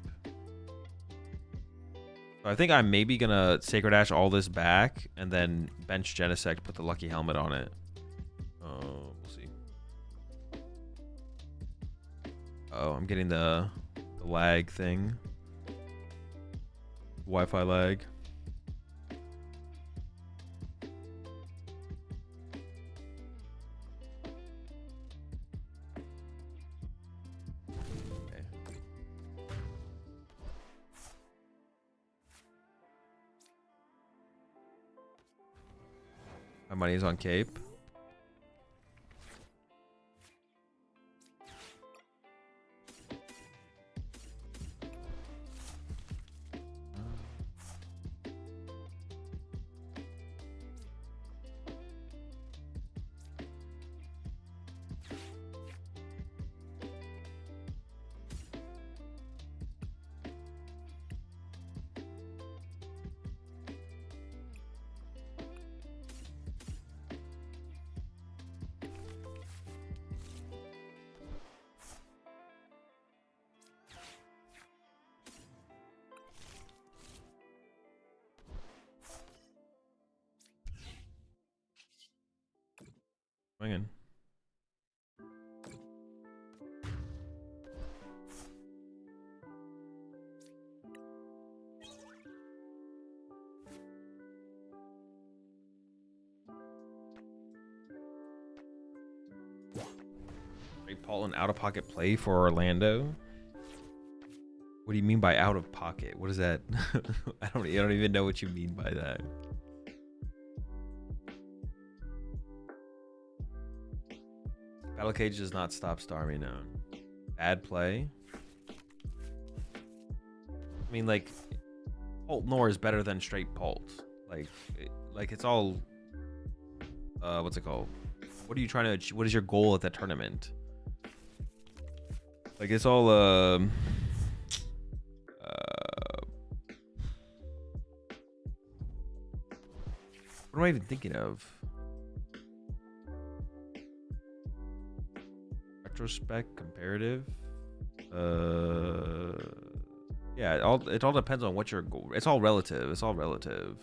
So I think I'm maybe gonna Sacred Ash all this back and then bench Genesect, put the Lucky Helmet on it. We'll see. Oh, I'm getting the lag thing. Wi-Fi lag. My money's on cape. Swinging. Straight Paul an out of pocket play for Orlando. What do you mean by out of pocket? What is that? I don't even know what you mean by that. Battle Cage does not stop Starmie now. Bad play. I mean, like, Pult Nor is better than straight Pult. Like it's all. What's it called? What are you trying to achieve? What is your goal at the tournament? Like it's all. What am I even thinking of? Retrospect, comparative. Yeah, it all depends on what your goal. It's all relative. It's all relative.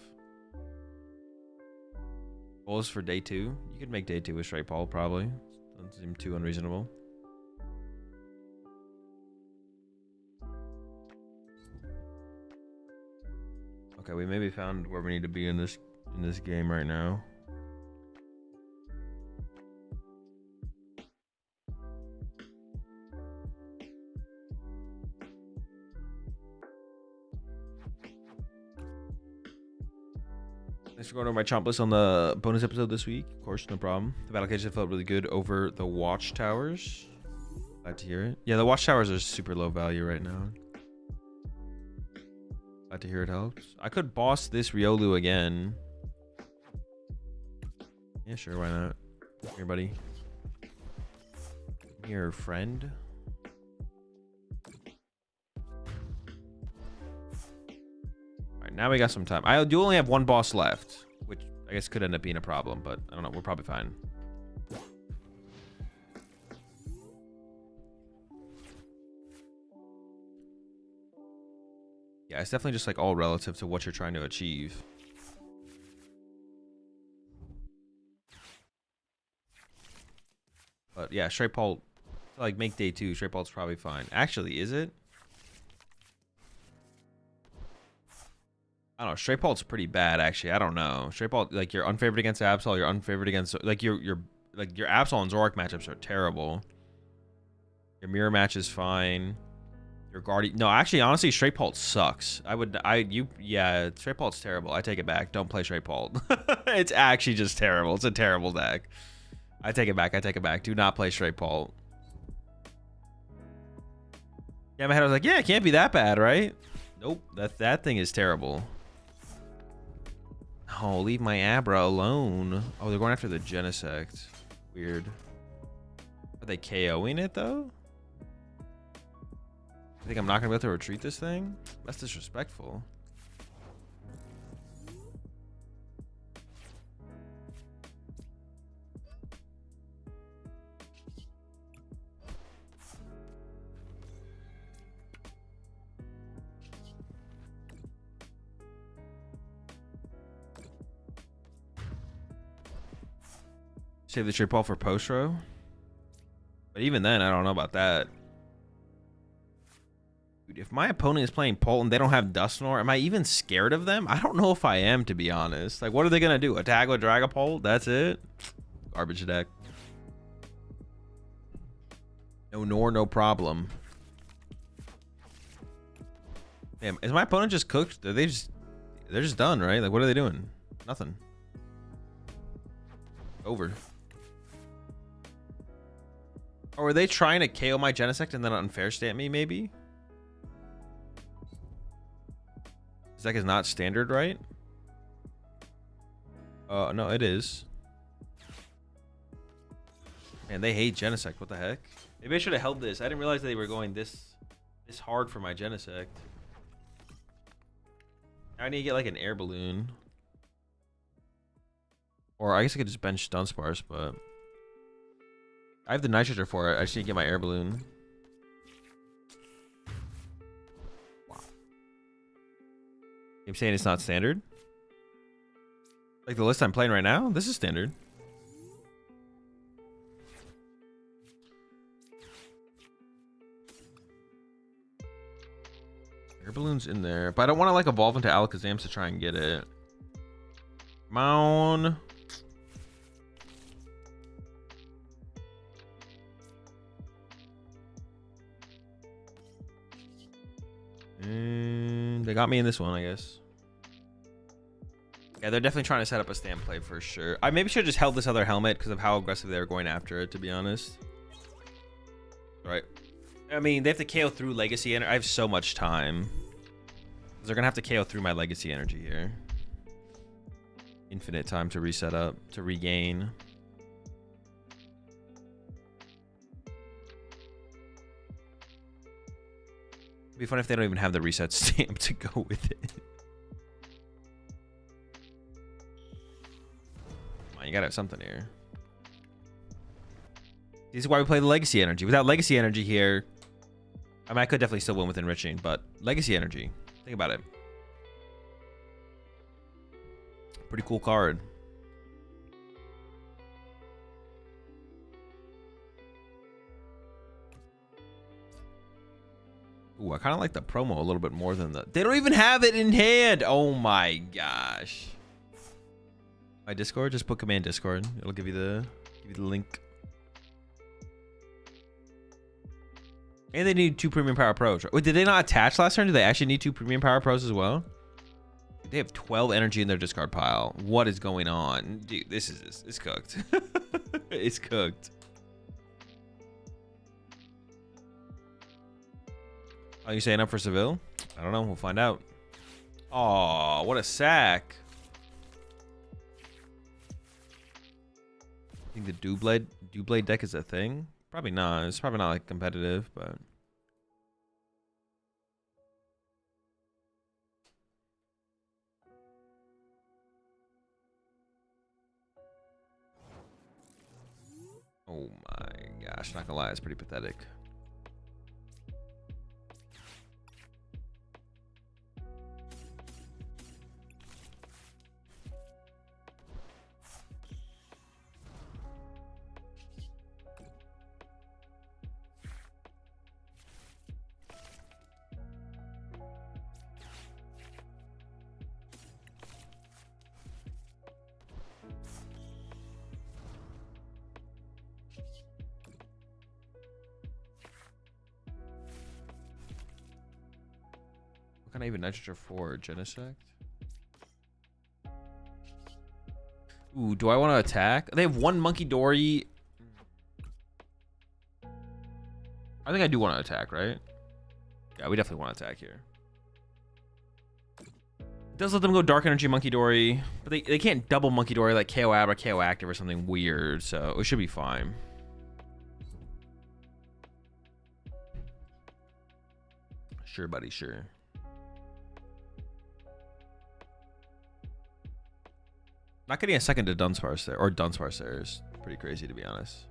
Goals for day 2. You could make day 2 with straight Paul probably. Doesn't seem too unreasonable. Okay, we maybe found where we need to be in this game right now. Thanks for going over my chomp list on the bonus episode this week. Of course, no problem. The battle cage felt really good over the watchtowers. Glad to hear it. Yeah, the watchtowers are super low value right now. Glad to hear it helps. I could boss this Riolu again. Yeah, sure, why not? Here, buddy. Here, friend. Now we got some time. I do only have one boss left, which I guess could end up being a problem, but I don't know. We're probably fine. Yeah, it's definitely just like all relative to what you're trying to achieve. But yeah, straight Paul, like make day 2, straight Paul's probably fine. Actually, is it? I don't know. Straight Paul's pretty bad, actually. I don't know. Straight Paul, like you're unfavored against Absol, you're unfavored against like your Absol and Zoroark matchups are terrible. Your mirror match is fine. Your Guardian, no, actually, honestly, Straight Paul sucks. Yeah, Straight Paul's terrible. I take it back. Don't play Straight Paul. It's actually just terrible. It's a terrible deck. I take it back. I take it back. Do not play Straight Paul. Yeah, my head was like, yeah, it can't be that bad, right? Nope. That thing is terrible. Oh, leave my Abra alone. Oh, they're going after the Genesect. Weird. Are they KOing it, though? I think I'm not going to be able to retreat this thing? That's disrespectful. Save the straight ball for post row. But even then, I don't know about that. Dude, if my opponent is playing Pult and they don't have Dusknoir, am I even scared of them? I don't know if I am, to be honest. Like, what are they going to do? Attack with Dragapult? That's it? Garbage deck. No Nor, no problem. Damn, is my opponent just cooked? They're just done, right? Like, what are they doing? Nothing. Over. Or are they trying to KO my Genesect and then unfair stamp me, maybe? This deck is not standard, right? No, it is. Man, they hate Genesect. What the heck? Maybe I should have held this. I didn't realize they were going this hard for my Genesect. I need to get like an air balloon. Or I guess I could just bench Dunsparce, but I have the Nitrogen for it. I just need to get my air balloon. Wow. I'm saying it's not standard? Like the list I'm playing right now? This is standard. Air balloon's in there, but I don't want to like evolve into Alakazam to try and get it. Come on. They got me in this one, I guess. Yeah, they're definitely trying to set up a stand play for sure. I maybe should have just held this other helmet because of how aggressive they were going after it, to be honest. Right. I mean, they have to KO through legacy energy. I have so much time. They're going to have to KO through my legacy energy here. Infinite time to reset up, to regain. It'd be fun if they don't even have the reset stamp to go with it. Come on, you gotta have something here. This is why we play the legacy energy. Without legacy energy here, I mean, I could definitely still win with enriching, but legacy energy, think about it. Pretty cool card. Ooh, I kind of like the promo a little bit more than the... They don't even have it in hand. Oh my gosh. My Discord, just put command Discord. It'll give you the link. And they need 2 premium power pros. Wait, did they not attach last turn? Do they actually need 2 premium power pros as well? They have 12 energy in their discard pile. What is going on? Dude, it's cooked. It's cooked. Are you saying up for Seville? I don't know. We'll find out. Oh, what a sack. I think the Doublade deck is a thing. Probably not. It's probably not like competitive, but... Oh my gosh, not gonna lie, it's pretty pathetic. What can I even nitrogen for? Genesect? Ooh, do I want to attack? They have 1 Monkey Dory. I think I do want to attack, right? Yeah, we definitely want to attack here. It does let them go Dark Energy Monkey Dory, but they can't double Monkey Dory like KO Ab or KO Active or something weird, so it should be fine. Sure, buddy, sure. Not getting a second to Dunsparce there, or Dunsparce there, is pretty crazy, to be honest.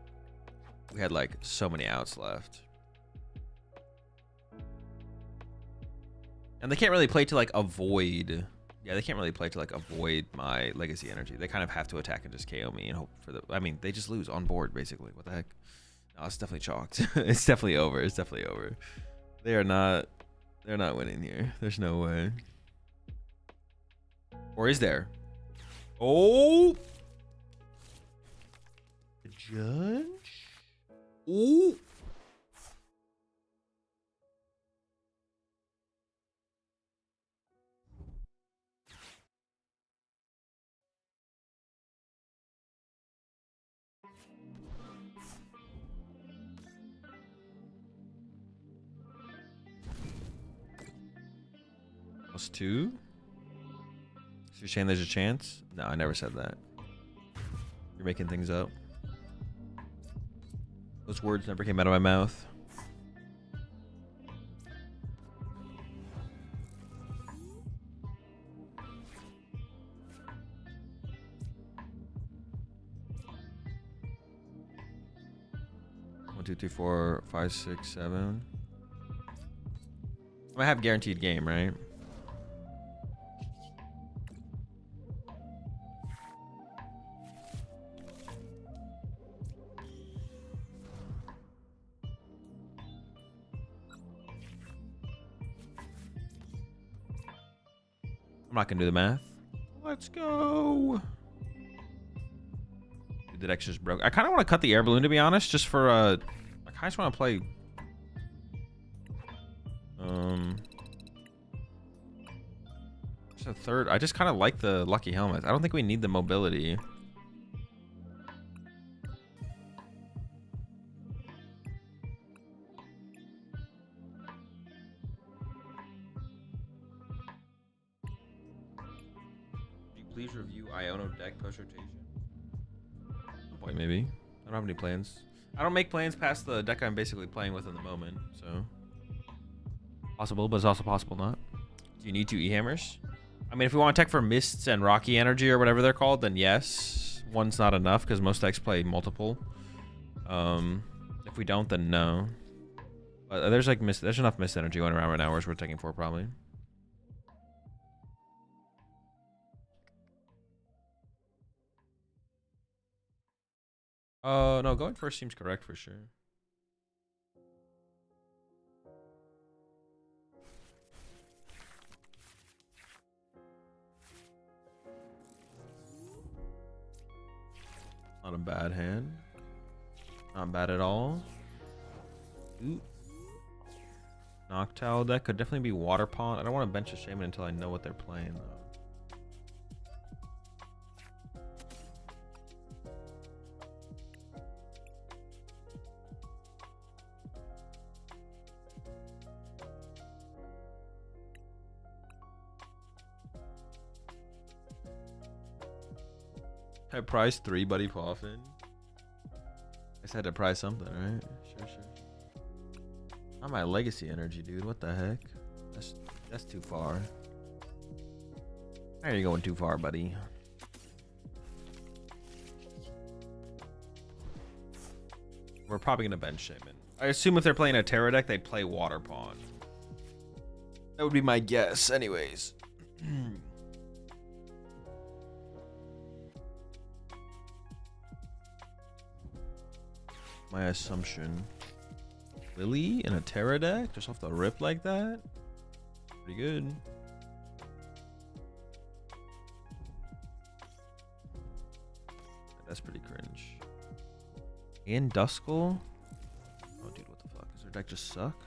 We had like so many outs left. And they can't really play to like avoid... Yeah, they can't really play to like avoid my legacy energy. They kind of have to attack and just KO me and hope for the... I mean, they just lose on board, basically. What the heck? No, it's definitely chalked. It's definitely over. It's definitely over. They are not... They're not winning here. There's no way. Or is there? Oh! The judge? Ooh! +2? So you're saying there's a chance? No, I never said that. You're making things up. Those words never came out of my mouth. One, two, three, four, 5, 6, 7. I have guaranteed game, right? I'm not gonna do the math. Let's go. Dude, the deck's just broke. I kind of want to cut the air balloon, to be honest, just for I kind of want to play. Just a third. I just kind of like the lucky helmets. I don't think we need the mobility. Please review Iono deck post rotation. Boy, maybe. I don't have any plans. I don't make plans past the deck I'm basically playing with in the moment, so possible, but it's also possible not. Do you need 2 E-hammers? I mean, if we want to tech for Mists and Rocky Energy or whatever they're called, then yes. One's not enough because most decks play multiple. If we don't, then no. But there's like there's enough Mist Energy going around right now, whereas we're taking 4 probably. No, going first seems correct for sure. Not a bad hand. Not bad at all. Ooh. Noctowl deck could definitely be Water Pond. I don't want to bench a Shaman until I know what they're playing though. I priced 3 Buddy Poffin. I just had to price something, right? Sure. Not my legacy energy, dude. What the heck? That's too far. Why are you going too far, buddy? We're probably gonna bench Shaman. I assume if they're playing a Terra deck, they'd play Water Pond. That would be my guess, anyways. My assumption. Lily in a Terra deck? Just off the rip like that? Pretty good. That's pretty cringe. And Duskull? Oh, dude, what the fuck? Does their deck just suck?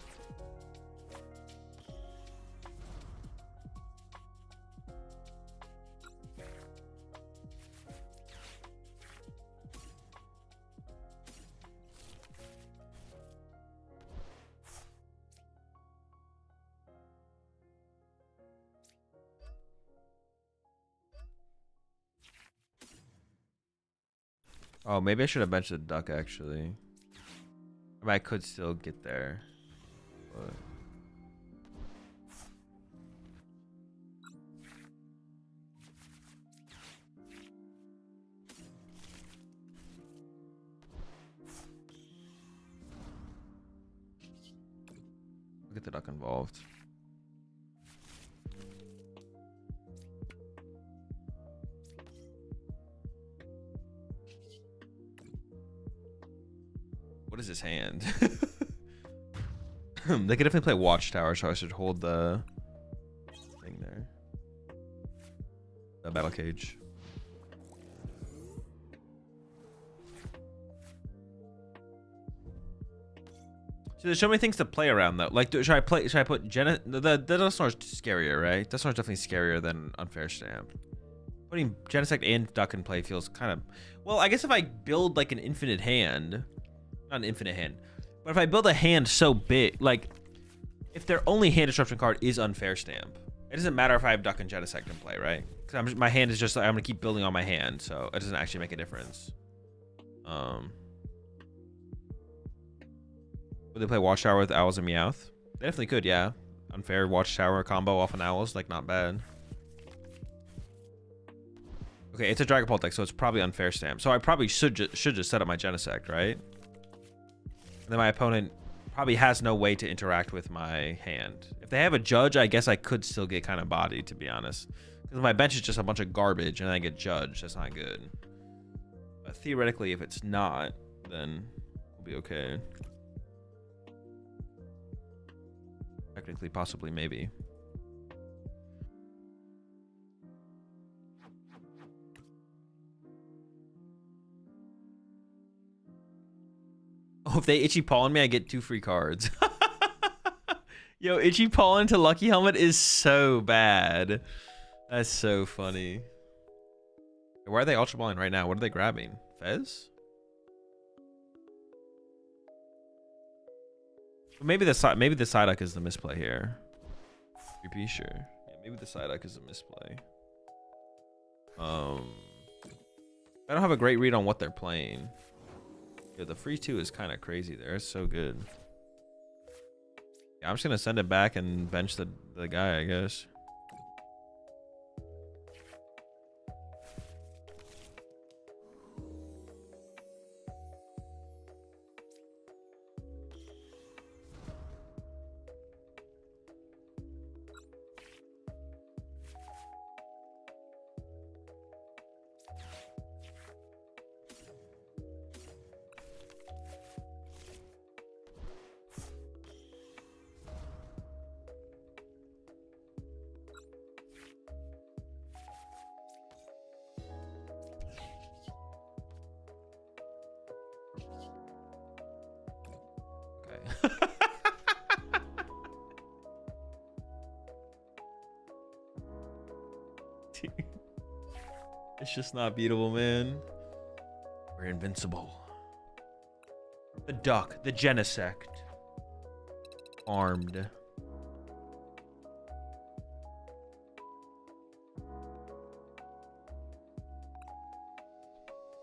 Oh, maybe I should have benched the duck, actually. I mean, I could still get there. But... I'll get the duck involved. What is his hand? They could definitely play Watchtower, so I should hold the thing there. The battle cage. So there's so many things to play around though. Like, should I put the Dusknoir's scarier, right? Dusknoir's definitely scarier than Unfair Stamp. Putting Genesect and Duck in play feels kind of... Well, I guess if I build like an infinite hand... Not an infinite hand. But if I build a hand so big, like... If their only hand disruption card is Unfair Stamp, it doesn't matter if I have Duck and Genesect in play, right? Because my hand is just like... I'm going to keep building on my hand, so it doesn't actually make a difference. Would they play Watchtower with Owls and Meowth? They definitely could, yeah. Unfair Watchtower combo off an Owls, like, not bad. Okay, it's a Dragapult deck, so it's probably Unfair Stamp. So I probably should just set up my Genesect, right? And then my opponent probably has no way to interact with my hand. If they have a Judge, I guess I could still get kind of bodied, to be honest. Because my bench is just a bunch of garbage, and I get Judged. That's not good. But theoretically, if it's not, then we'll be okay. Technically, possibly, maybe. Oh, if they Itchy Pollen me, I get 2 free cards. Yo, Itchy Pollen to Lucky Helmet is so bad. That's so funny. Where are they ultra balling right now? What are they grabbing? Fez? Maybe the Psyduck is the misplay here. 3P, sure. Yeah, maybe the Psyduck is a misplay. I don't have a great read on what they're playing. Yeah, the free 2 is kind of crazy there. It's so good. Yeah, I'm just gonna send it back and bench the guy, I guess. It's just not beatable, man. We're invincible. The duck, the Genesect. Armed.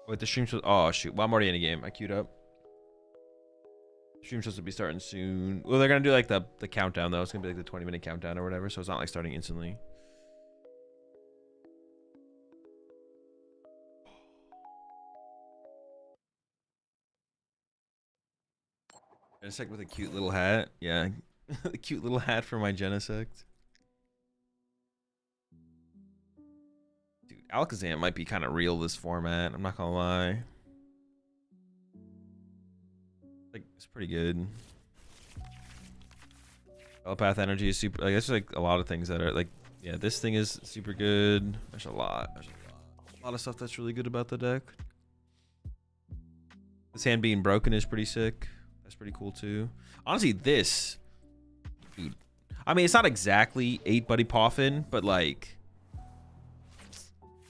Wait, the stream's oh shoot. Well, I'm already in a game. I queued up. Stream's supposed to be starting soon. Well, they're gonna do like the countdown though. It's gonna be like the 20-minute countdown or whatever, so it's not like starting instantly. Genesect with a cute little hat. Yeah. The cute little hat for my Genesect. Dude, Alakazam might be kind of real this format. I'm not gonna lie. Like, it's pretty good. Telepath energy is super. I guess like a lot of things that are like, yeah, this thing is super good. There's a lot. A lot of stuff that's really good about the deck. This hand being broken is pretty sick. That's pretty cool too. Honestly, this, dude. I mean, it's not exactly 8 Buddy Poffin, but like,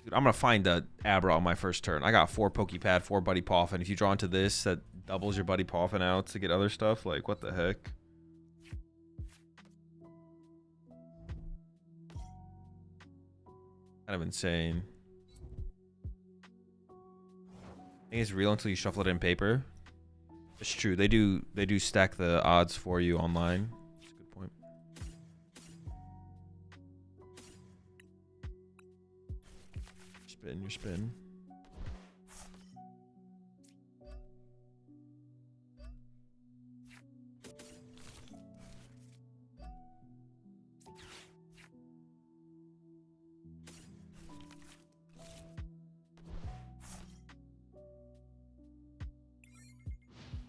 dude, I'm gonna find the Abra on my first turn. I got 4 Pokepad, 4 Buddy Poffin. If you draw into this, that doubles your Buddy Poffin out to get other stuff. Like, what the heck? Kind of insane. I think it's real until you shuffle it in paper. It's true. They do stack the odds for you online. That's a good point. Spin your spin.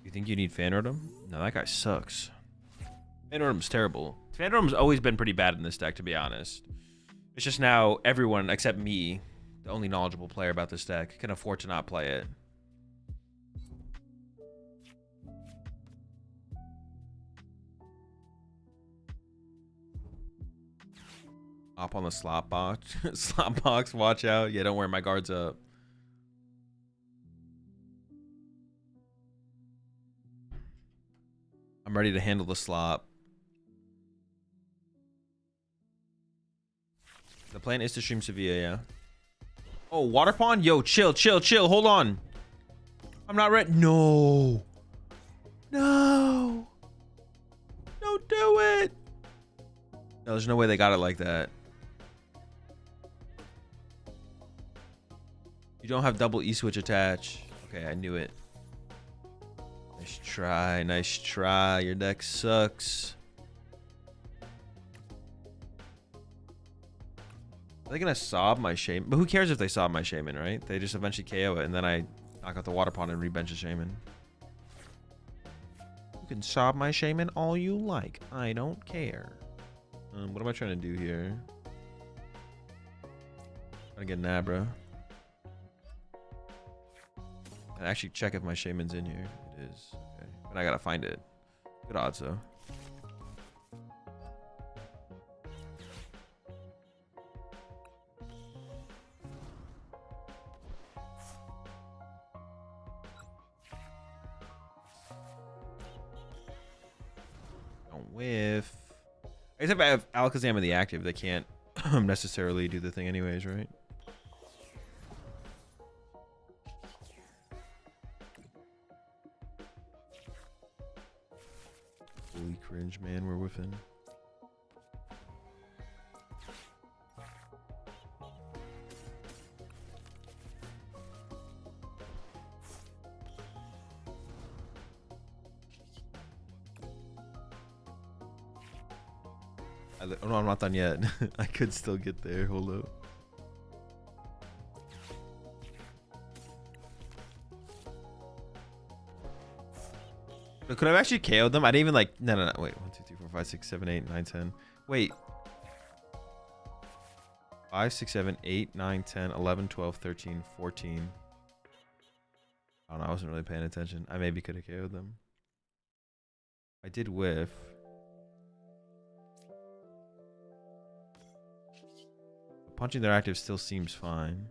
You think you need Fanrodom? No, that guy sucks. Fanrodom's terrible. Fanrodom's always been pretty bad in this deck, to be honest. It's just now everyone except me, the only knowledgeable player about this deck, can afford to not play it. Hop on the slot box. Slot box, watch out. Yeah, don't worry, my guard's up. I'm ready to handle the slop. The plan is to stream Sevilla, yeah. Oh, water pond? Yo, chill. Hold on. I'm not ready. No. No. Don't do it. No, there's no way they got it like that. You don't have double E-switch attach. Okay, I knew it. Nice try. Your deck sucks. Are they gonna sob my Shaman? But who cares if they sob my Shaman, right? They just eventually KO it, and then I knock out the water pond and rebench a Shaman. You can sob my Shaman all you like. I don't care. What am I trying to do here? Trying to get an Abra. And actually check if my Shaman's in here. It is. Okay. But I gotta find it. Good odds though. whiff. I guess if I have Alakazam in the active, they can't necessarily do the thing anyways, right? Holy cringe, man, we're whiffing. Oh no, I'm not done yet. I could still get there. Hold up. But could I have actually KO'd them? I didn't even like. No. Wait. 1, 2, 3, 4, 5, 6, 7, 8, 9, 10. Wait. 5, 6, 7, 8, 9, 10, 11, 12, 13, 14. I don't know. I wasn't really paying attention. I maybe could have KO'd them. I did whiff. Punching their active still seems fine.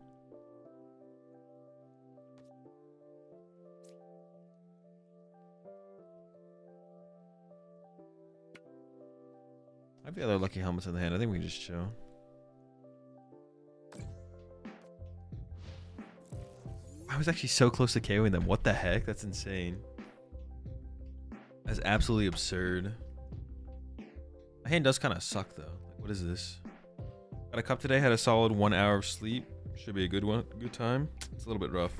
I have the other lucky helmets in the hand. I think we can just chill. I was actually so close to KOing them. What the heck? That's insane. That's absolutely absurd. My hand does kind of suck though. Like, what is this? Got a cup today. Had a solid 1 hour of sleep. Should be a good one. Good time. It's a little bit rough.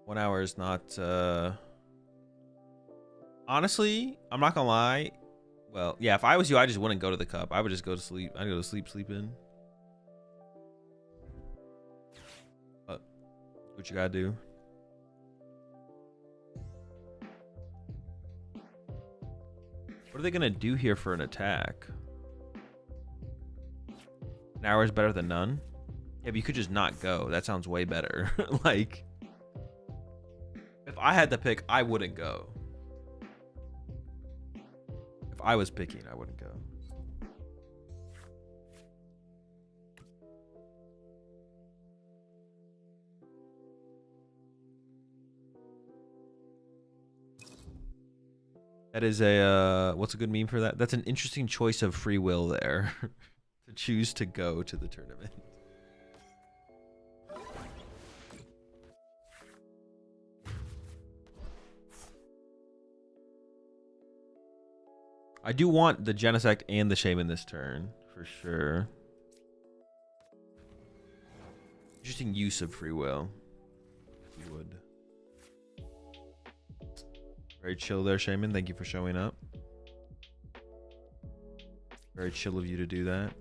One hour is not. Honestly, I'm not gonna lie. Well, yeah. If I was you, I just wouldn't go to the cup. I would just go to sleep. I'd go to sleep. Sleep in. But what you gotta do. What are they gonna do here for an attack? An hour is better than none? Yeah, but you could just not go. That sounds way better. Like, if I had to pick, I wouldn't go. If I was picking, I wouldn't go. That is a, what's a good meme for that? That's an interesting choice of free will there. To choose to go to the tournament. I do want the Genesect and the Shaman this turn, for sure. Interesting use of free will. You would. Very chill there, Shaman. Thank you for showing up. Very chill of you to do that.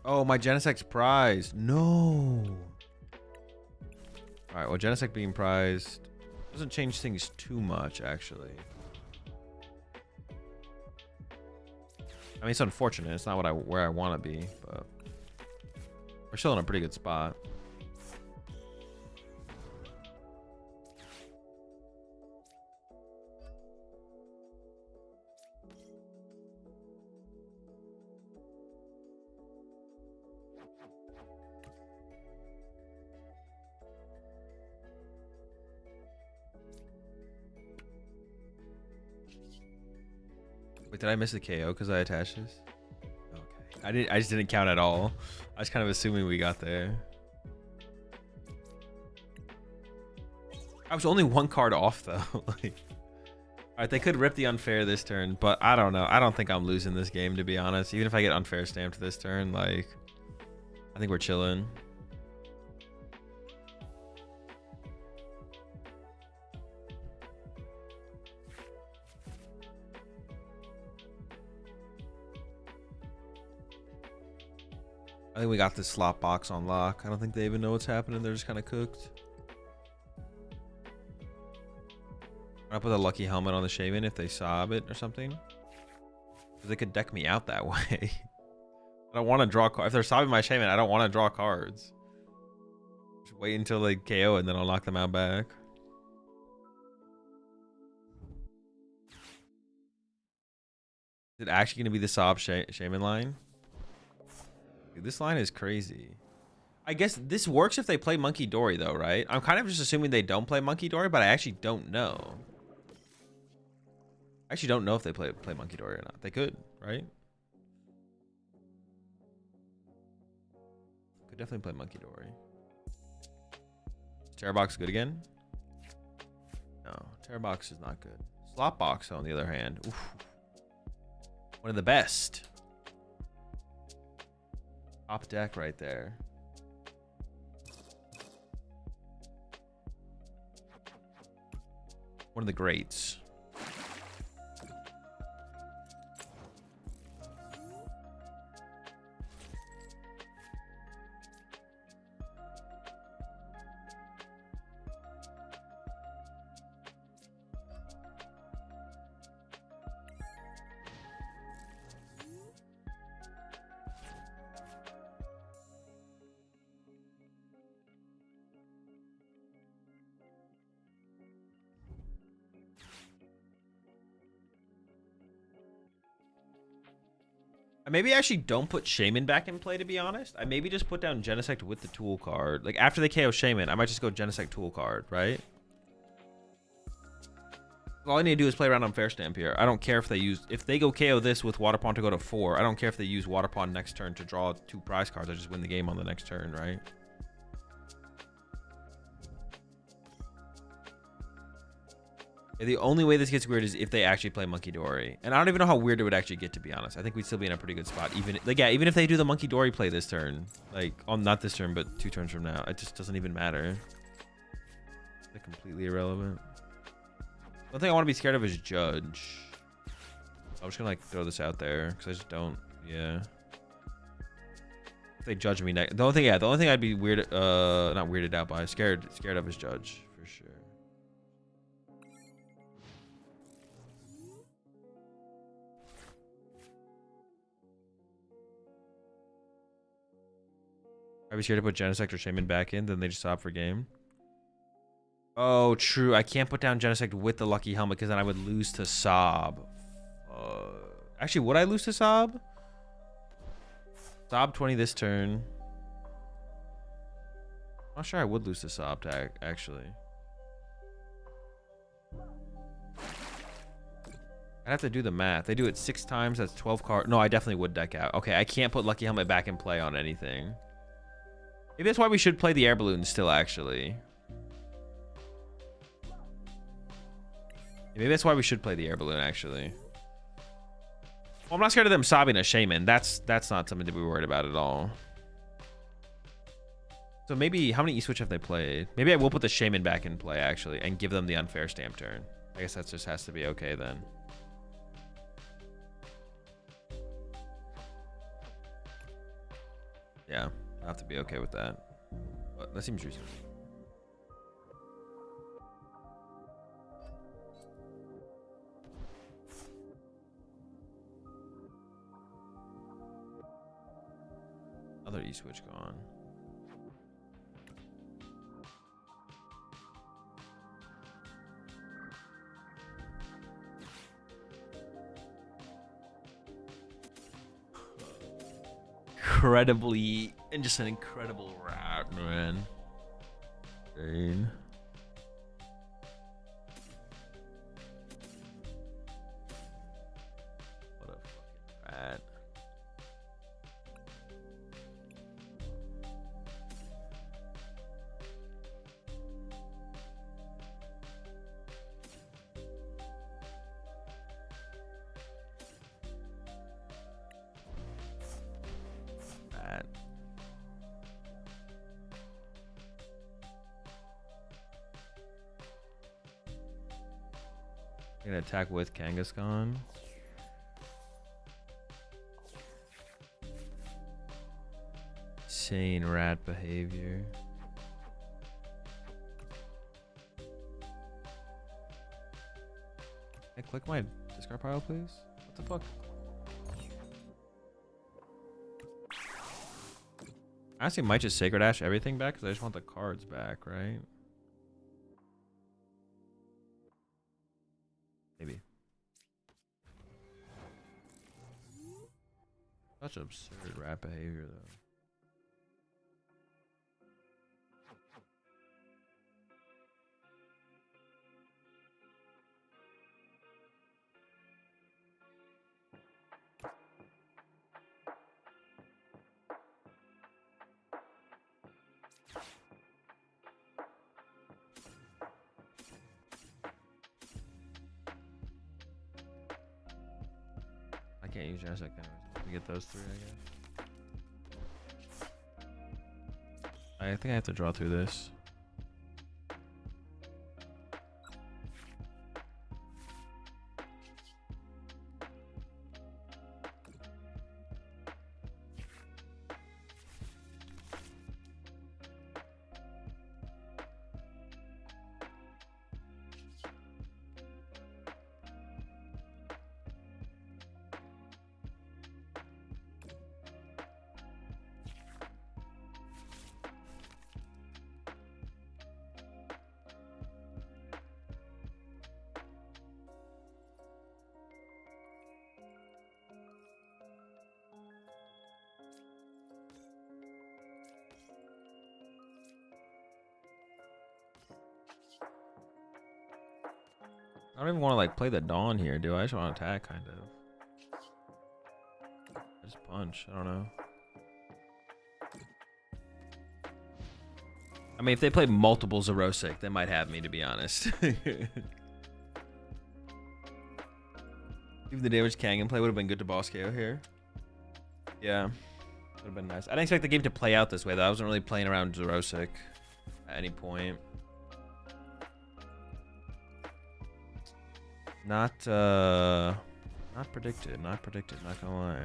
Oh, my Genesect's prized. No. All right, well, Genesect being prized doesn't change things too much, actually. I mean, it's unfortunate. It's not what where I want to be, but we're still in a pretty good spot. Wait, did I miss the KO because I attached this? Okay. I just didn't count at all. I was kind of assuming we got there. I was only one card off though. Like, all right, they could rip the unfair this turn, but I don't know. I don't think I'm losing this game, to be honest. Even if I get unfair stamped this turn, like, I think we're chilling. I think we got this slot box on lock. I don't think they even know what's happening. They're just kind of cooked. I put a lucky helmet on the Shaman if they sob it or something. Because they could deck me out that way. I don't want to draw cards. If they're sobbing my Shaman, I don't want to draw cards. Just wait until they KO and then I'll knock them out back. Is it actually going to be the Sob Shaman line? Dude, this line is crazy. I guess this works if they play Monkey Dory though, right? I'm kind of just assuming they don't play Monkey Dory, but I actually don't know. I actually don't know if they play Monkey Dory or not. They could, right? Could definitely play Monkey Dory. Is Terror Box good again? No, Terror Box is not good. Slot Box, on the other hand, oof. One of the best. Top deck right there. One of the greats. Maybe I actually don't put Shaman back in play, to be honest. I maybe just put down Genesect with the tool card. Like, after they KO Shaman, I might just go Genesect tool card, right? All I need to do is play around on Fair Stamp here. I don't care if they go KO this with Water Pawn to go to 4. I don't care if they use Water Pawn next turn to draw 2 prize cards. I just win the game on the next turn, right? The only way this gets weird is if they actually play Monkey Dory. And I don't even know how weird it would actually get, to be honest. I think we'd still be in a pretty good spot. Even if they do the Monkey Dory play this turn. Like, not this turn, but 2 turns from now. It just doesn't even matter. They're completely irrelevant. One thing I want to be scared of is Judge. I'm just gonna, like, throw this out there. Because I just don't, yeah. If they judge me next. The only thing I'd be not weirded out by, scared of is Judge, for sure. I'd be scared to put Genesect or Shaman back in, then they just stop for game. Oh, true. I can't put down Genesect with the Lucky Helmet because then I would lose to Sob. Actually, would I lose to Sob? Sob 20 this turn. I'm not sure I would lose to Sob tag, actually. I'd have to do the math. They do it 6 times. That's 12 cards. No, I definitely would deck out. Okay, I can't put Lucky Helmet back in play on anything. Maybe that's why we should play the air balloon still, actually. Maybe that's why we should play the air balloon, actually. Well, I'm not scared of them sobbing a Shaman. That's not something to be worried about at all. So maybe, how many E-Switch have they played? Maybe I will put the Shaman back in play, actually, and give them the unfair stamp turn. I guess that just has to be okay, then. Yeah. I have to be okay with that. But that seems reasonable. Another E-Switch gone. Incredibly, and just an incredible rat, man. Dane. What a fucking rat. Gonna attack with Kangaskhan. Insane rat behavior. Hey, click my discard pile, please. What the fuck? I actually might just Sacred Ash everything back because I just want the cards back, right? Maybe. Such absurd rat behavior, though. I can't use Jurassic anyways. Let me get those three, I guess. I think I have to draw through this. I don't even want to like play the Dawn here, do I? I just want to attack, kind of. Just punch. I don't know. I mean, if they play multiple Xerosic, they might have me, to be honest. Even the damage Kangen play would have been good to boss KO here. Yeah, would have been nice. I didn't expect the game to play out this way, though. I wasn't really playing around Xerosic at any point. Not predicted, not gonna lie.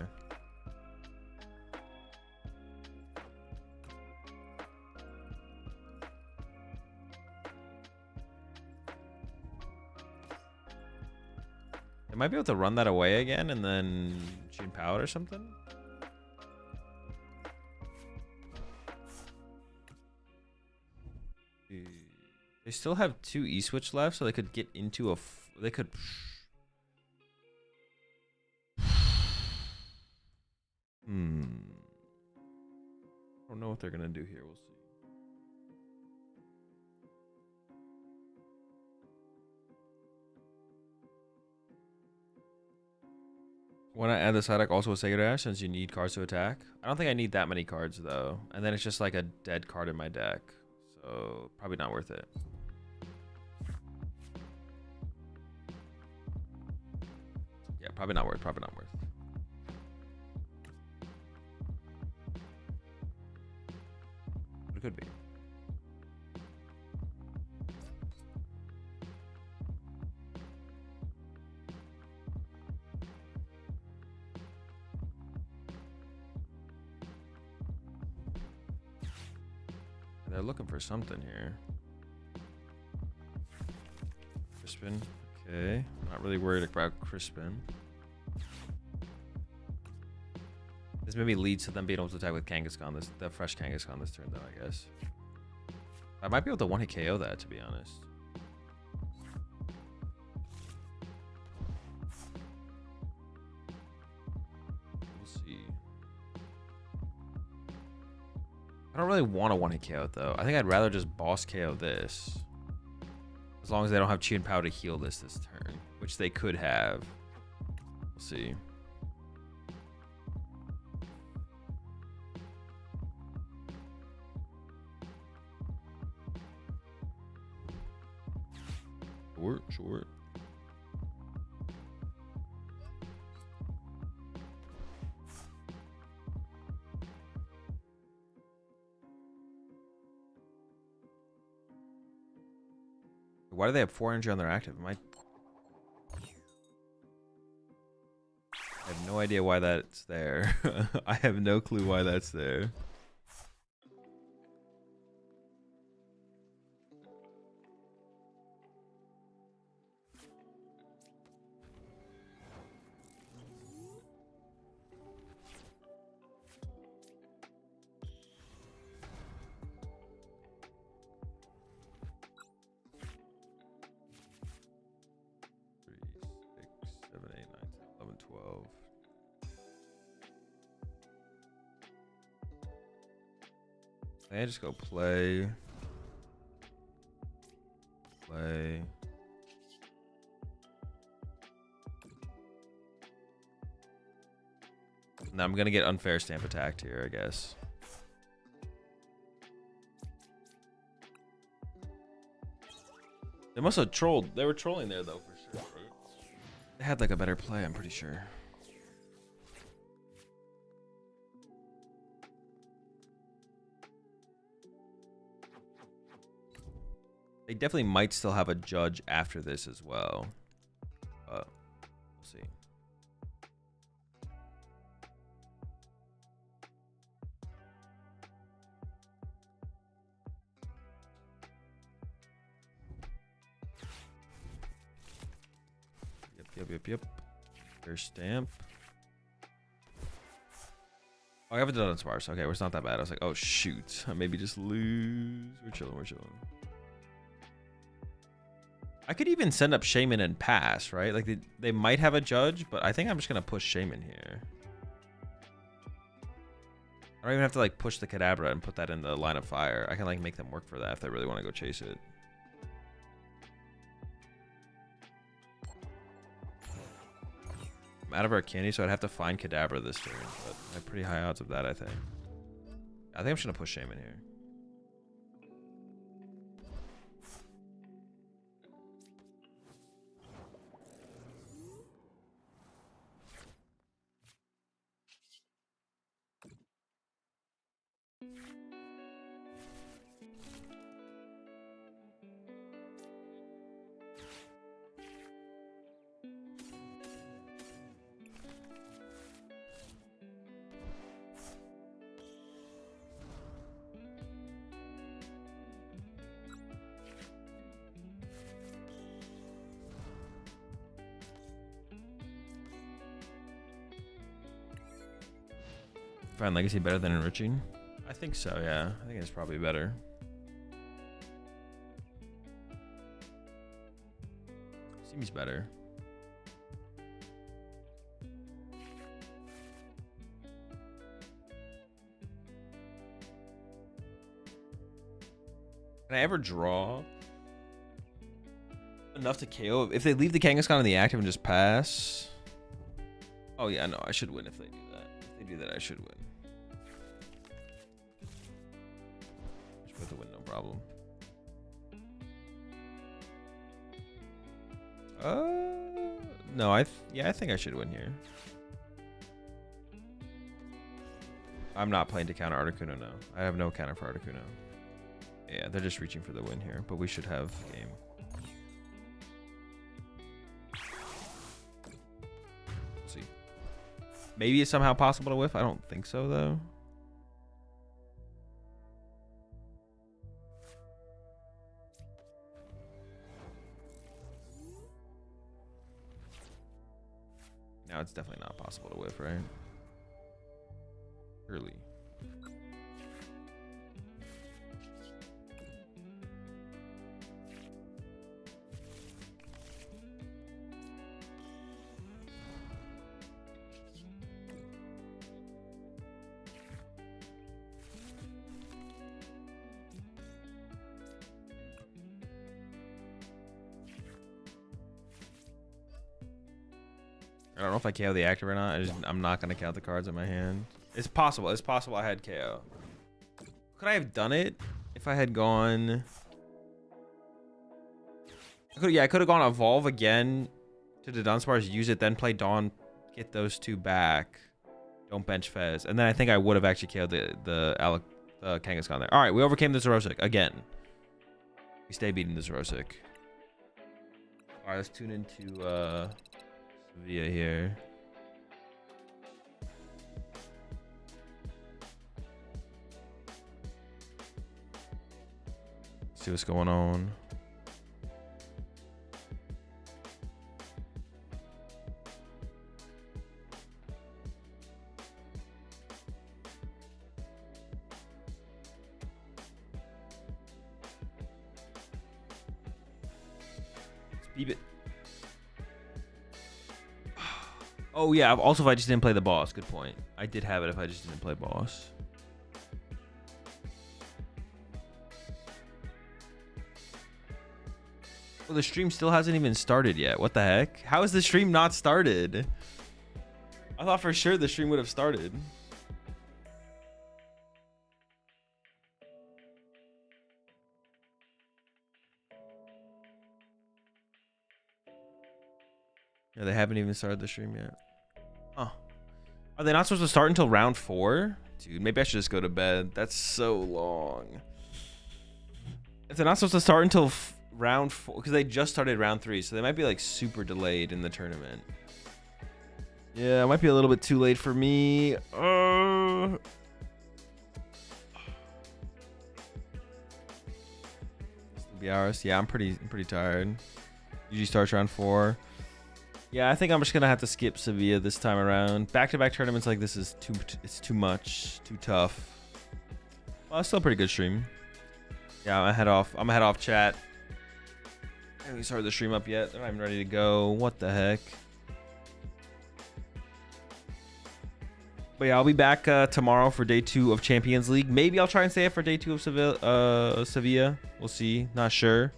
They might be able to run that away again and then Gene Power or something. They still have 2 E-Switch left, so they could get into a... They could... I don't know what they're gonna do here. We'll see. Want to add the side deck also with Sacred Ash since you need cards to attack? I don't think I need that many cards though. And then it's just like a dead card in my deck. So probably not worth it. Yeah, probably not worth. But it could be. They're looking for something here. Crispin. Okay. Not really worried about Crispin. This maybe leads to them being able to attack with Kangaskhan, the fresh Kangaskhan this turn, though, I guess. I might be able to one-hit KO that, to be honest. We'll see. I don't really want to one-hit KO it, though. I think I'd rather just boss KO this. As long as they don't have Chi and Pow to heal this turn, which they could have. We'll see. Short. Why do they have 4 energy on their active? I have no idea why that's there. I have no clue why that's there. Can I just go play? Play. Now I'm gonna get unfair stamp attacked here, I guess. They must have trolled. They were trolling there though, for sure. Right? They had like a better play, I'm pretty sure. They definitely might still have a judge after this as well. But we'll see. Yep. There's stamp. Oh, I haven't done it on Sparse. Okay, well, it's not that bad. I was like, oh shoot, I maybe just lose. We're chilling. I could even send up Shaman and pass, right? Like they might have a judge, but I think I'm just gonna push Shaman here. I don't even have to like push the Kadabra and put that in the line of fire. I can like make them work for that if they really want to go chase it. I'm out of Arcani, so I'd have to find Kadabra this turn, but I have pretty high odds of that, I think. I think I'm just gonna push Shaman here. Find Legacy better than Enriching? I think so, yeah. I think it's probably better. Seems better. Can I ever draw enough to KO? If they leave the Kangaskhan in the active and just pass? Oh yeah, no, I should win if they do that. If they do that, I should win. With a win, no problem. No, I think I should win here. I'm not playing to counter Articuno now. I have no counter for Articuno. Yeah, they're just reaching for the win here, but we should have game. Let's see. Maybe it's somehow possible to whiff. I don't think so though. Now it's definitely not possible to whiff, right? Early. I don't know if I KO the active or not. I'm not gonna count the cards in my hand. It's possible. It's possible I had KO. Could I have done it if I had gone? I could have gone Evolve again to the Dunsparce, use it, then play Dawn, get those two back. Don't bench Fez, and then I think I would have actually KO'd the Kangaskhan there. All right, we overcame the Zerosic again. We stay beating the Zerosic. All right, let's tune into Sevilla here. See what's going on. Beep it. Oh yeah, also if I just didn't play the boss. Good point. I did have it if I just didn't play boss. Well, the stream still hasn't even started yet. What the heck? How is the stream not started? I thought for sure the stream would have started. Yeah, they haven't even started the stream yet. Oh. Are they not supposed to start until round 4? Dude, maybe I should just go to bed. That's so long. If they're not supposed to start until round 4, because they just started round 3, so they might be like super delayed in the tournament. Yeah, it might be a little bit too late for me. 3 hours. Yeah, I'm pretty tired. Usually starts round 4. Yeah, I think I'm just gonna have to skip Sevilla this time around. Back-to-back tournaments like this is too much, too tough. Well, it's still a pretty good stream. Yeah, I'm gonna head off chat. I haven't started the stream up yet. They're not even ready to go. What the heck? But yeah, I'll be back tomorrow for day 2 of Champions League. Maybe I'll try and stay up for day 2 of Sevilla. We'll see. Not sure.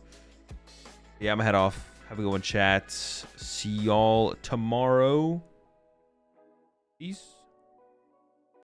Yeah, I'm gonna head off. Have a good one, chat. See y'all tomorrow. Peace.